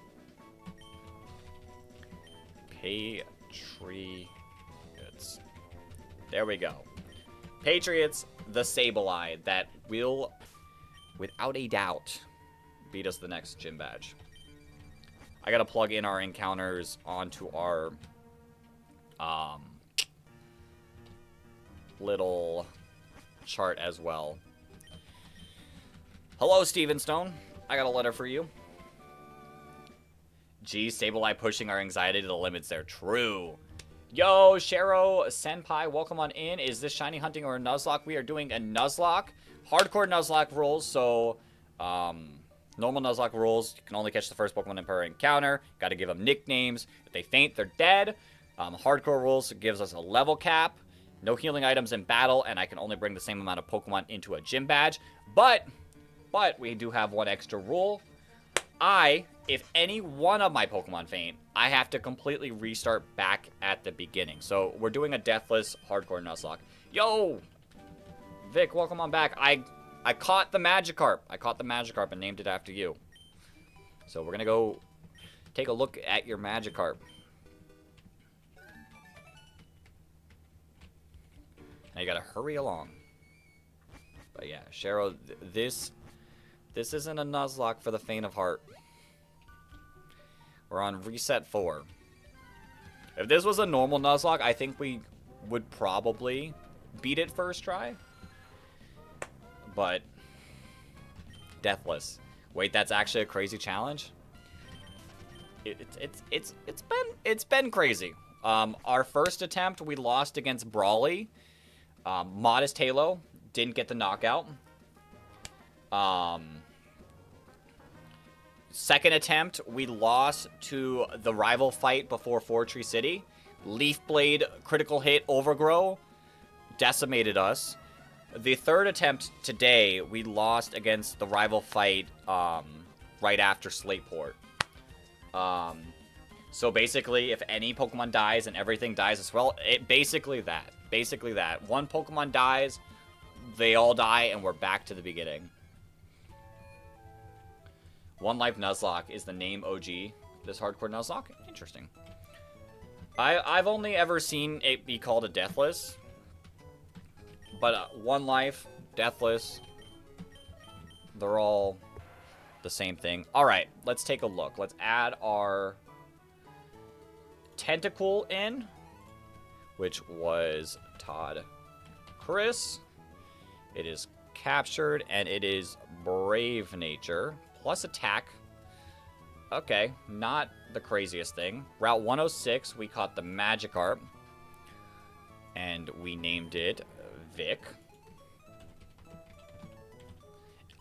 A: Patriots. There we go. Patriots, the Sableye that will, without a doubt, beat us the next gym badge. I gotta plug in our encounters onto our little chart as well. Hello, Steven Stone. I got a letter for you. Geez, Sableye pushing our anxiety to the limits there. True. Yo, Shero Senpai, welcome on in. Is this shiny hunting or a Nuzlocke? We are doing a Nuzlocke. Hardcore Nuzlocke rules, so normal Nuzlocke rules. You can only catch the first Pokemon per encounter. Got to give them nicknames. If they faint, they're dead. Hardcore rules gives us a level cap. No healing items in battle, and I can only bring the same amount of Pokemon into a gym badge. But we do have one extra rule. If any one of my Pokemon faint, I have to completely restart back at the beginning. So we're doing a deathless hardcore Nuzlocke. Yo! Vic, welcome on back. I caught the Magikarp. I caught the Magikarp and named it after you. So we're going to go take a look at your Magikarp. Now you got to hurry along. But yeah, Shero, this isn't a Nuzlocke for the faint of heart. We're on reset 4. If this was a normal Nuzlocke, I think we would probably beat it first try. But deathless. Wait, that's actually a crazy challenge? It's been crazy. Our first attempt we lost against Brawly. Modest Halo didn't get the knockout. Second attempt, we lost to the rival fight before Fortree City. Leaf Blade, critical hit, Overgrow, decimated us. The third attempt today, we lost against the rival fight right after Slateport. So basically, if any Pokemon dies and everything dies as well, basically that. Basically that. One Pokemon dies, they all die, and we're back to the beginning. One Life Nuzlocke is the name OG. This hardcore Nuzlocke? Interesting. I've only ever seen it be called a deathless. But One Life, deathless, they're all the same thing. Alright, let's take a look. Let's add our Tentacle in, which was Todd Chris. It is captured, and it is Brave Nature, plus attack. Okay, not the craziest thing. Route 106, we caught the Magikarp, and we named it Vic.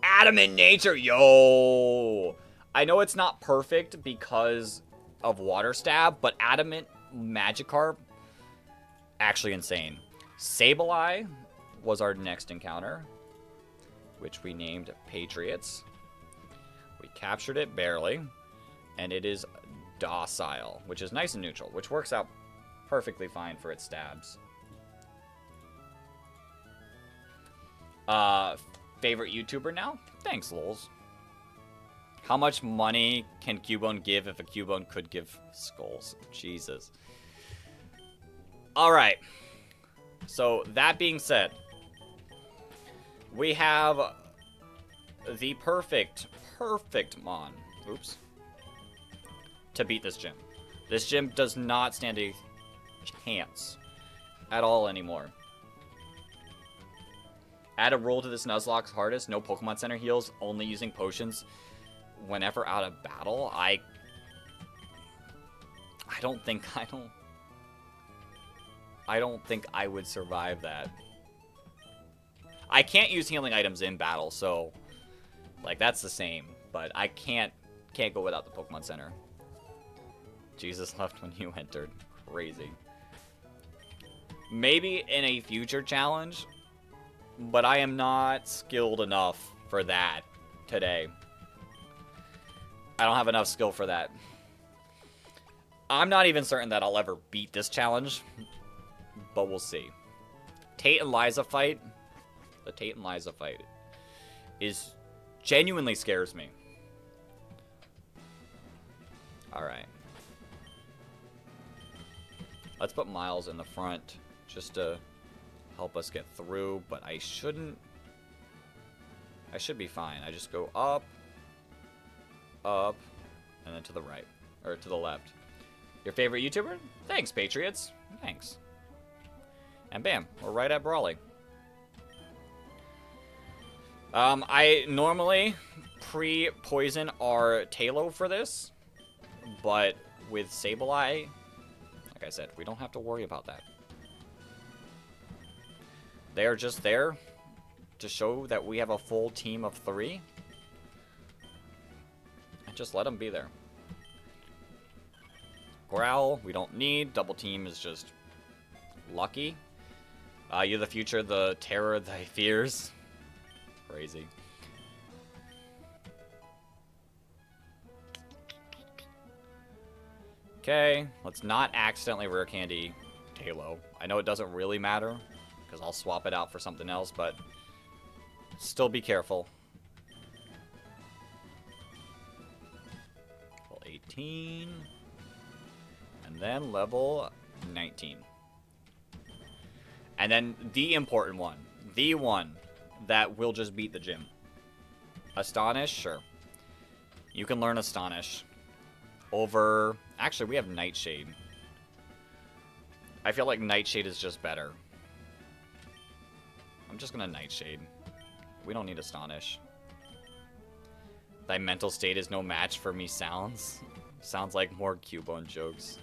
A: Adamant Nature, yo! I know it's not perfect because of Water Stab, but Adamant Magikarp, actually insane. Sableye was our next encounter, which we named Patriots. We captured it barely, and it is docile, which is nice and neutral, which works out perfectly fine for its stabs. Favorite YouTuber now? Thanks, lols. How much money can Cubone give if a Cubone could give skulls? Jesus. Alright. So, that being said, we have the perfect Mon. Oops. To beat this gym. This gym does not stand a chance at all anymore. Add a rule to this Nuzlocke's hardest. No Pokemon Center heals. Only using potions whenever out of battle. I don't think I would survive that. I can't use healing items in battle, so like that's the same. But I can't go without the Pokemon Center. Jesus left when you entered. Crazy. Maybe in a future challenge, but I am not skilled enough for that today. I don't have enough skill for that. I'm not even certain that I'll ever beat this challenge, but we'll see. Tate and Liza fight. The Tate and Liza fight is genuinely scares me. Alright. Let's put Miles in the front just to help us get through, but I should be fine. I just go up, and then to the right, or to the left. Your favorite YouTuber? Thanks, Patriots. Thanks. And bam, we're right at Brawley. I normally pre-poison our Talo for this, but with Sableye, like I said, we don't have to worry about that. They're just there to show that we have a full team of 3. And just let them be there. Growl, we don't need. Double team is just lucky. You're the future, the terror, thy fears. Crazy. Okay, let's not accidentally rare candy Talo. I know it doesn't really matter, because I'll swap it out for something else, but still be careful. Level 18. And then level 19. And then the important one. The one that will just beat the gym. Astonish? Sure. You can learn Astonish. Over... Actually, we have Nightshade. I feel like Nightshade is just better. I'm just gonna Nightshade. We don't need Astonish. Thy mental state is no match for me sounds. Sounds like more Cubone jokes.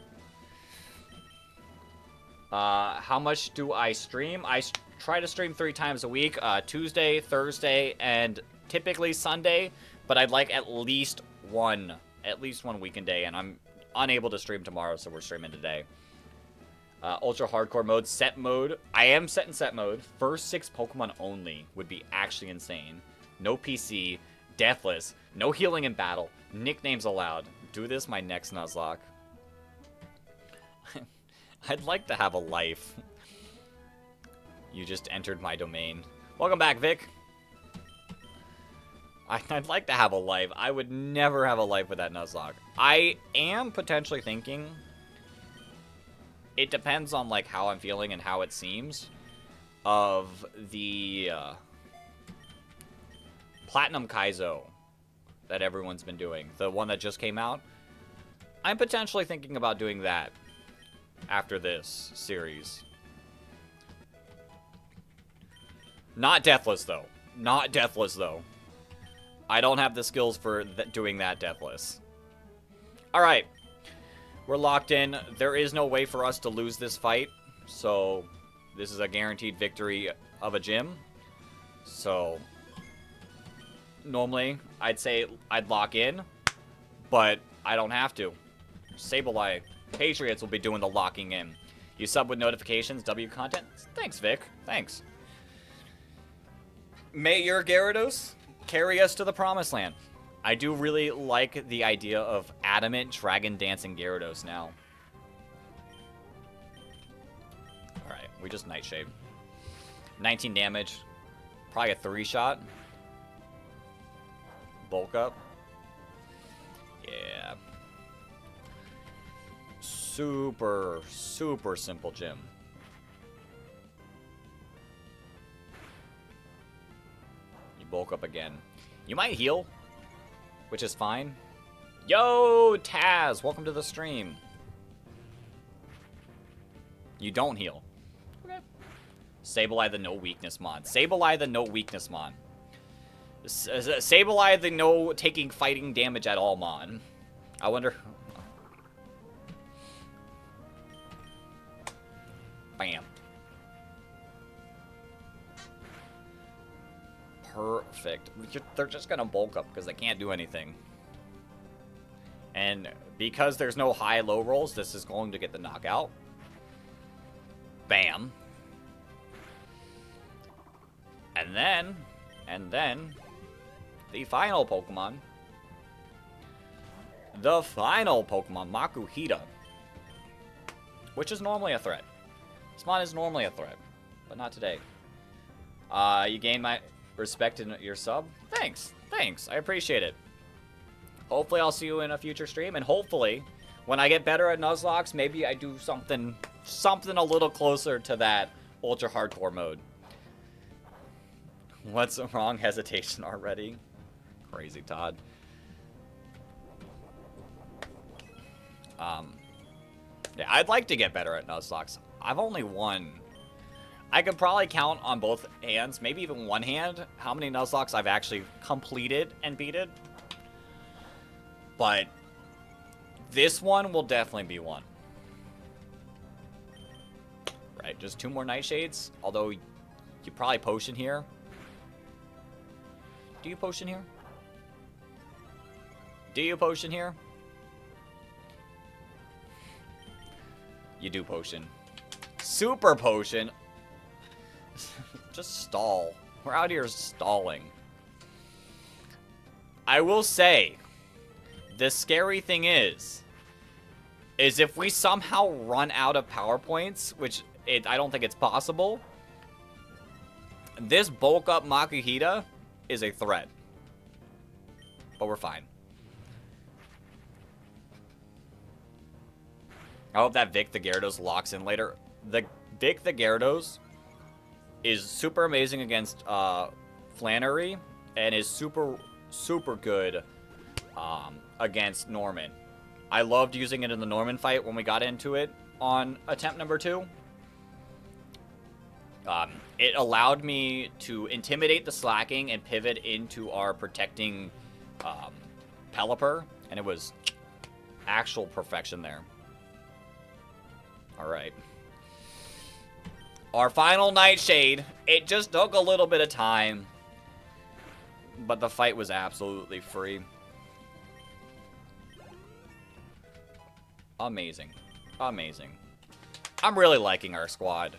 A: How much do I stream? I try to stream 3 times a week. Tuesday, Thursday, and typically Sunday. But I'd like at least at least one weekend day, and I'm unable to stream tomorrow, so we're streaming today. Ultra hardcore mode, set mode. I am set in set mode. First 6 Pokemon only would be actually insane. No PC, deathless, no healing in battle, nicknames allowed. Do this my next Nuzlocke. I'd like to have a life. You just entered my domain. Welcome back, Vic. I'd like to have a life. I would never have a life with that Nuzlocke. I am potentially thinking... It depends on, like, how I'm feeling and how it seems. Of the Platinum Kaizo that everyone's been doing. The one that just came out. I'm potentially thinking about doing that after this series. Not deathless, though. Not deathless, though. I don't have the skills for doing that deathless. Alright. We're locked in. There is no way for us to lose this fight. So, this is a guaranteed victory of a gym. So, normally, I'd say I'd lock in. But, I don't have to. Sableye Patriots will be doing the locking in. You sub with notifications, W content. Thanks, Vic. Thanks. May your Gyarados carry us to the promised land. I do really like the idea of adamant dragon dancing Gyarados now. Alright, we just Nightshade. 19 damage. Probably a 3-shot. Bulk up. Yeah. Super, super simple gym. You bulk up again. You might heal, which is fine. Yo, Taz, welcome to the stream. You don't heal. Okay. Sableye the no weakness mon. Sableye the no weakness mon. Sableye the no taking fighting damage at all mon. I wonder... Bam. Perfect. They're just gonna bulk up because they can't do anything. And because there's no high-low rolls, this is going to get the knockout. Bam. And then, the final Pokemon. The final Pokemon, Makuhita. Which is normally a threat. This mon is normally a threat, but not today. You gained my respect in your sub. Thanks. Thanks. I appreciate it. Hopefully I'll see you in a future stream, and hopefully when I get better at Nuzlocke, maybe I do something a little closer to that ultra hardcore mode. What's wrong? Hesitation already? Crazy Todd. Yeah, I'd like to get better at Nuzlocke. I've only won. I could probably count on both hands, maybe even one hand, how many Nuzlocke I've actually completed and beaten. But this one will definitely be one. Right, just 2 more Nightshades. Although you probably potion here. Do you potion here? Do you potion here? You do potion. Super potion. Just stall. We're out here stalling. I will say, the scary thing is if we somehow run out of power points, which I don't think it's possible, this bulk up Makuhita is a threat. But we're fine. I hope that Vic the Gyarados locks in later. The Vic the Gyarados is super amazing against Flannery and is super, super good against Norman. I loved using it in the Norman fight when we got into it on attempt number 2. It allowed me to intimidate the slacking and pivot into our protecting Pelipper, and it was actual perfection there. Alright. Our final Nightshade. It just took a little bit of time, but the fight was absolutely free. Amazing. Amazing. I'm really liking our squad.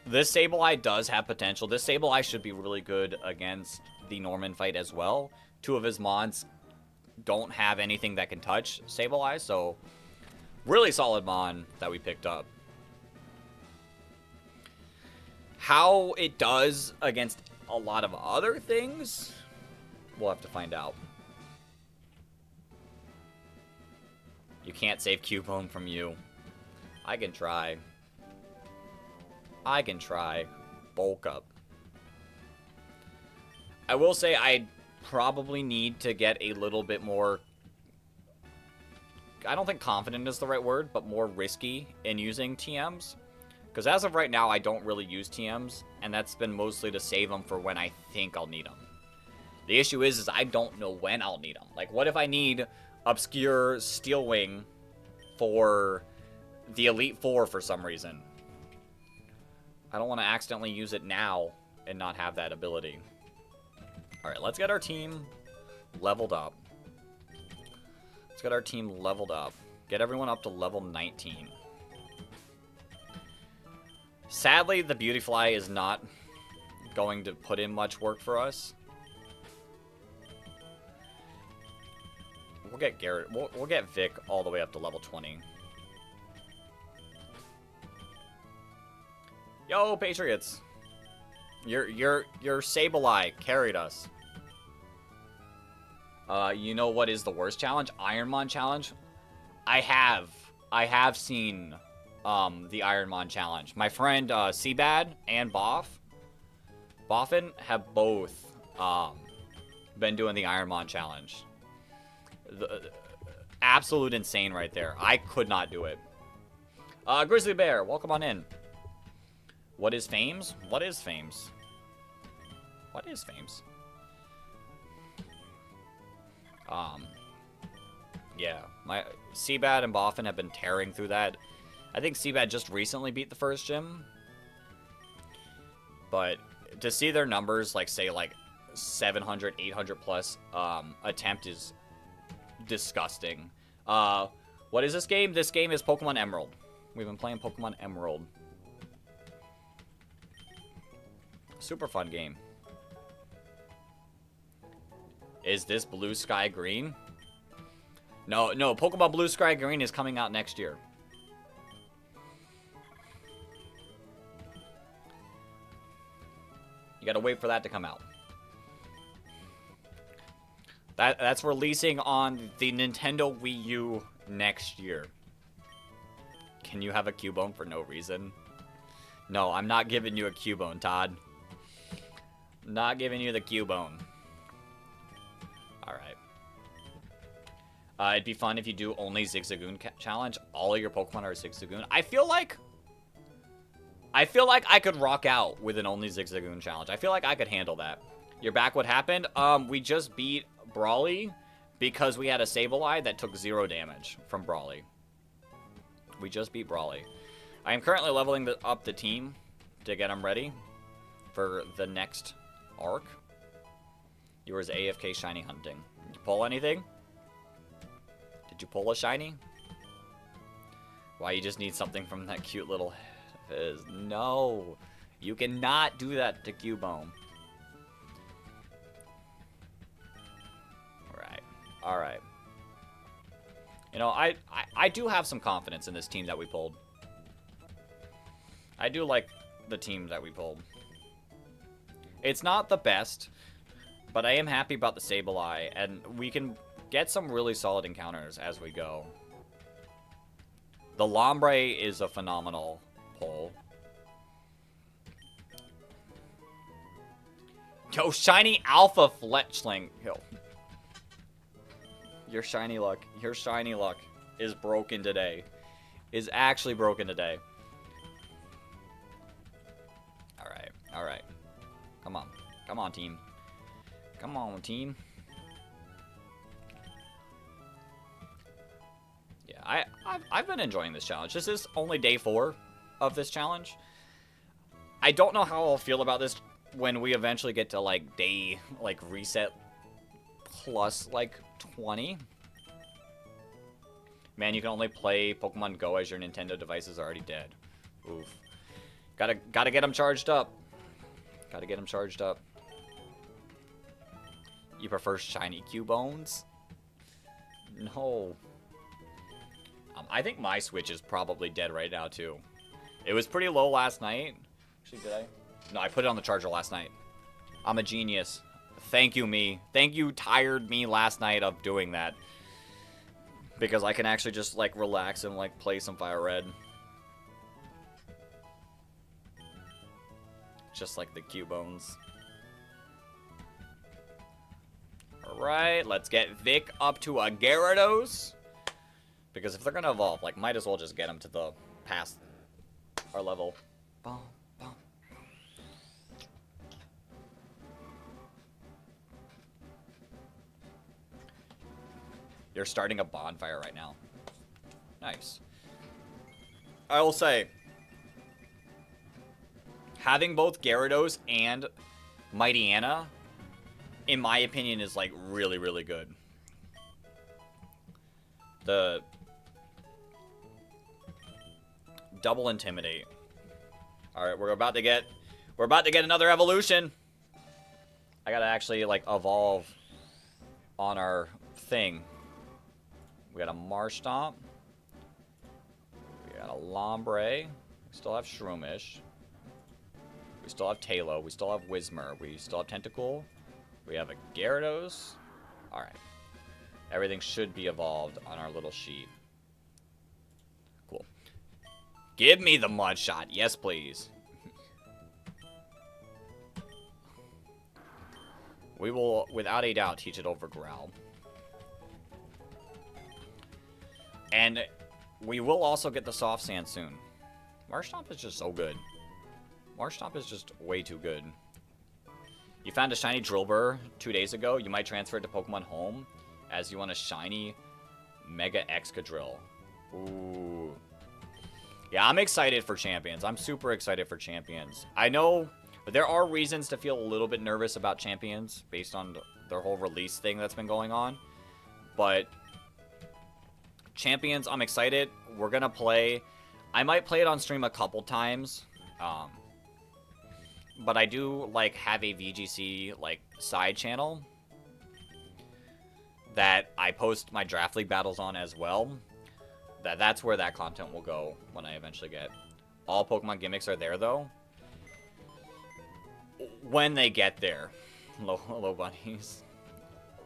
A: This Sableye does have potential. This Sableye should be really good against the Norman fight as well. Two of his mons don't have anything that can touch Sableye, so really solid mon that we picked up. How it does against a lot of other things, we'll have to find out. You can't save Cubone from you. I can try. I can try. Bulk up. I will say I probably need to get a little bit more... I don't think confident is the right word, but more risky in using TMs. Because as of right now, I don't really use TMs, and that's been mostly to save them for when I think I'll need them. The issue is I don't know when I'll need them. Like, what if I need Obscure Steel Wing for the Elite Four for some reason? I don't want to accidentally use it now and not have that ability. Alright, let's get our team leveled up. Let's get our team leveled up. Get everyone up to level 19. Sadly, the Beautyfly is not going to put in much work for us. We'll get Garrett. We'll get Vic all the way up to level 20. Yo, Patriots! Your Sableye carried us. You know what is the worst challenge? Ironmon challenge. I have seen the Ironmon challenge. My friend Seabad and Boffin have both been doing the Ironmon challenge. Absolute insane right there. I could not do it. Grizzly Bear, welcome on in. What is Fames? What is Fames? What is Fames? Yeah, my Seabad and Boffin have been tearing through that. I think Seabad just recently beat the first gym. But to see their numbers, like, say, like, 700, 800 plus attempt is disgusting. What is this game? This game is Pokemon Emerald. We've been playing Pokemon Emerald. Super fun game. Is this Blue Sky Green? No, Pokemon Blue Sky Green is coming out next year. You gotta wait for that to come out. That's releasing on the Nintendo Wii U next year. Can you have a Cubone for no reason? No, I'm not giving you a Cubone, Todd. Not giving you the Cubone. Alright. It'd be fun if you do only Zigzagoon challenge. All of your Pokemon are Zigzagoon. I feel like I could rock out with an only Zigzagoon challenge. I feel like I could handle that. You're back. What happened? We just beat Brawly because we had a Sableye that took 0 damage from Brawly. We just beat Brawly. I am currently leveling up the team to get them ready for the next arc. Yours AFK shiny hunting. Did you pull anything? Did you pull a shiny? Why, you just need something from that cute little fizz. No, you cannot do that to Cubone. Alright. You know, I do have some confidence in this team that we pulled. I do like the team that we pulled. It's not the best, but I am happy about the Sableye, and we can get some really solid encounters as we go. The Lombre is a phenomenal pull. Yo, shiny Alpha Fletchling. Yo. Your shiny luck is broken today. Is actually broken today. Alright. Come on, team. Come on, team. Yeah, I've been enjoying this challenge. This is only day 4 of this challenge. I don't know how I'll feel about this when we eventually get to, like, day, like, reset plus, like, 20. Man, you can only play Pokemon Go as your Nintendo device is already dead. Oof. Gotta get them charged up. Gotta get them charged up. You prefer shiny Cubones? No. I think my Switch is probably dead right now, too. It was pretty low last night. Actually, did I? No, I put it on the charger last night. I'm a genius. Thank you, me. Thank you, tired me last night of doing that. Because I can actually just, like, relax and, like, play some Fire Red. Just like the Cubones. Alright, let's get Vic up to a Gyarados. Because if they're gonna evolve, like, might as well just get them to the past our level. Boom, boom. You're starting a bonfire right now. Nice. I will say, having both Gyarados and Mightyena, in my opinion, is, like, really, really good. The double Intimidate. Alright, we're about to get another evolution. I gotta actually, like, evolve on our thing. We got a Marshtomp. We got a Lombre. We still have Shroomish. We still have Tailo. We still have Whismur. We still have Tentacool. We have a Gyarados. Alright. Everything should be evolved on our little sheet. Cool. Give me the Mud Shot. Yes, please. We will, without a doubt, teach it over Growl. And we will also get the Soft Sand soon. Marshtomp is just so good. Marshtomp is just way too good. You found a shiny Drillbur 2 days ago. You might transfer it to Pokemon Home as you want a shiny Mega Excadrill. Ooh. Yeah, I'm excited for Champions. I'm super excited for Champions. I know there are reasons to feel a little bit nervous about Champions based on their whole release thing that's been going on. But Champions, I'm excited. We're going to play. I might play it on stream a couple times. But I do, like, have a VGC, like, side channel that I post my Draft League battles on as well. That's where that content will go when I eventually get. All Pokemon gimmicks are there, though. When they get there. Hello, bunnies.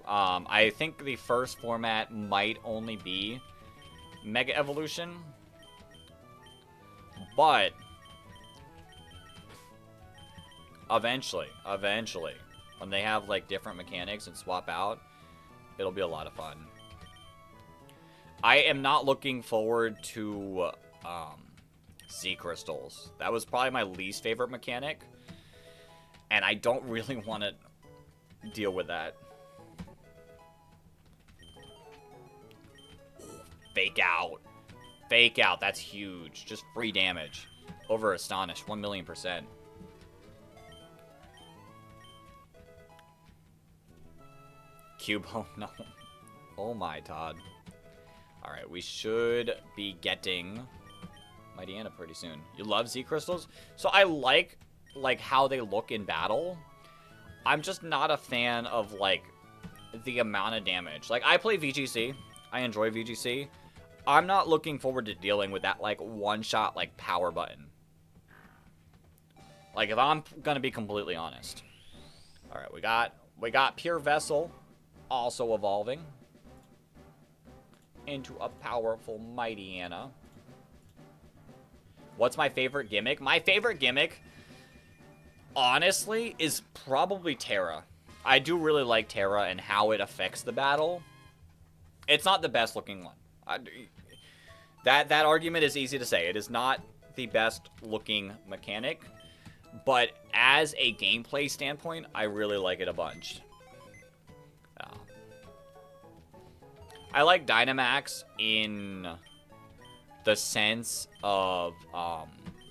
A: I think the first format might only be Mega Evolution. But eventually, when they have, like, different mechanics and swap out, it'll be a lot of fun. I am not looking forward to Z Crystals. That was probably my least favorite mechanic. And I don't really want to deal with that. Fake out. Fake out. That's huge. Just free damage. Over Astonish. 1,000,000%. Cubone. No. Oh my, Todd. Alright, we should be getting Mightyena pretty soon. You love Z Crystals? So I like how they look in battle. I'm just not a fan of, like, the amount of damage. Like, I play VGC. I enjoy VGC. I'm not looking forward to dealing with that, like, one-shot, like, power button. Like, if I'm gonna be completely honest. Alright, we got Pure Vessel also evolving into a powerful Mightyena. What's my favorite gimmick? My favorite gimmick, honestly, is probably Terra. I do really like Terra and how it affects the battle. It's not the best looking one. That argument is easy to say. It is not the best looking mechanic, but as a gameplay standpoint, I really like it a bunch. I like Dynamax in the sense of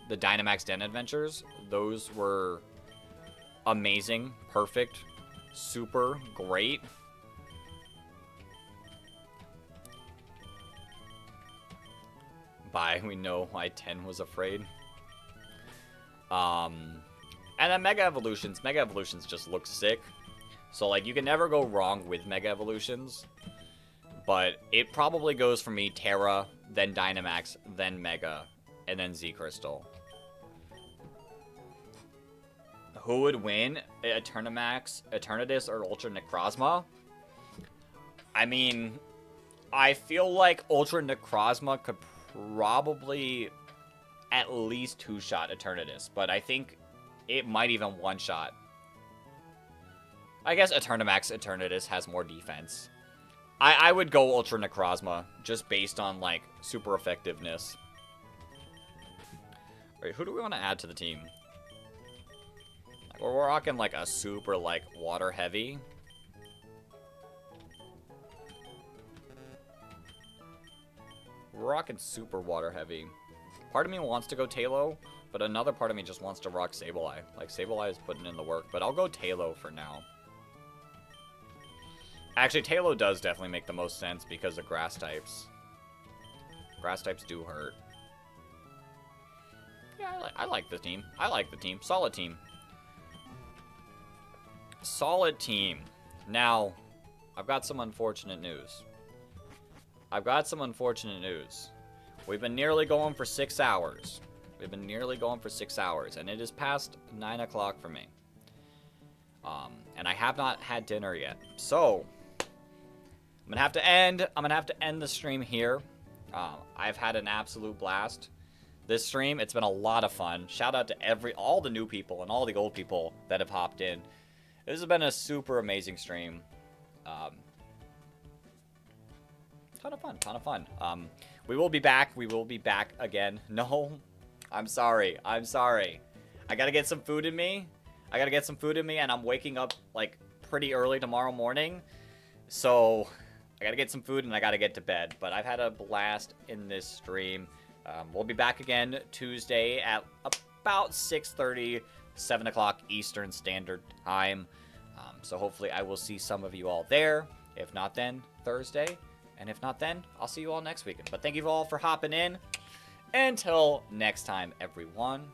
A: the Dynamax Den Adventures. Those were amazing, perfect, super great. by, we know why 10 was afraid. And then Mega Evolutions. Mega Evolutions just look sick. So, like, you can never go wrong with Mega Evolutions. But it probably goes for me Terra, then Dynamax, then Mega, and then Z-Crystal. Who would win? Eternamax, Eternatus, or Ultra Necrozma? I mean, I feel like Ultra Necrozma could probably at least two-shot Eternatus, but I think it might even one-shot. I guess Eternamax Eternatus has more defense. I would go Ultra Necrozma, just based on, like, super effectiveness. Alright, who do we want to add to the team? We're rocking, like, a super, like, water-heavy. We're rocking super water-heavy. Part of me wants to go Talo, but another part of me just wants to rock Sableye. Like, Sableye is putting in the work, but I'll go Talo for now. Actually, Talo does definitely make the most sense because of grass types. Grass types do hurt. Yeah, I like the team. I like the team. Solid team. Solid team. Now, I've got some unfortunate news. We've been nearly going for 6 hours. And it is past 9 o'clock for me. And I have not had dinner yet. So, I'm gonna have to end the stream here. I've had an absolute blast. This stream, it's been a lot of fun. Shout out to all the new people and all the old people that have hopped in. This has been a super amazing stream. Ton of fun. We will be back. Again. No, I'm sorry. I gotta get some food in me. And I'm waking up, like, pretty early tomorrow morning. So, I gotta get some food and I gotta get to bed. But I've had a blast in this stream. We'll be back again Tuesday at about 6:30, 7 o'clock Eastern Standard Time. So hopefully I will see some of you all there. If not then, Thursday. And if not then, I'll see you all next weekend. But thank you all for hopping in. Until next time, everyone.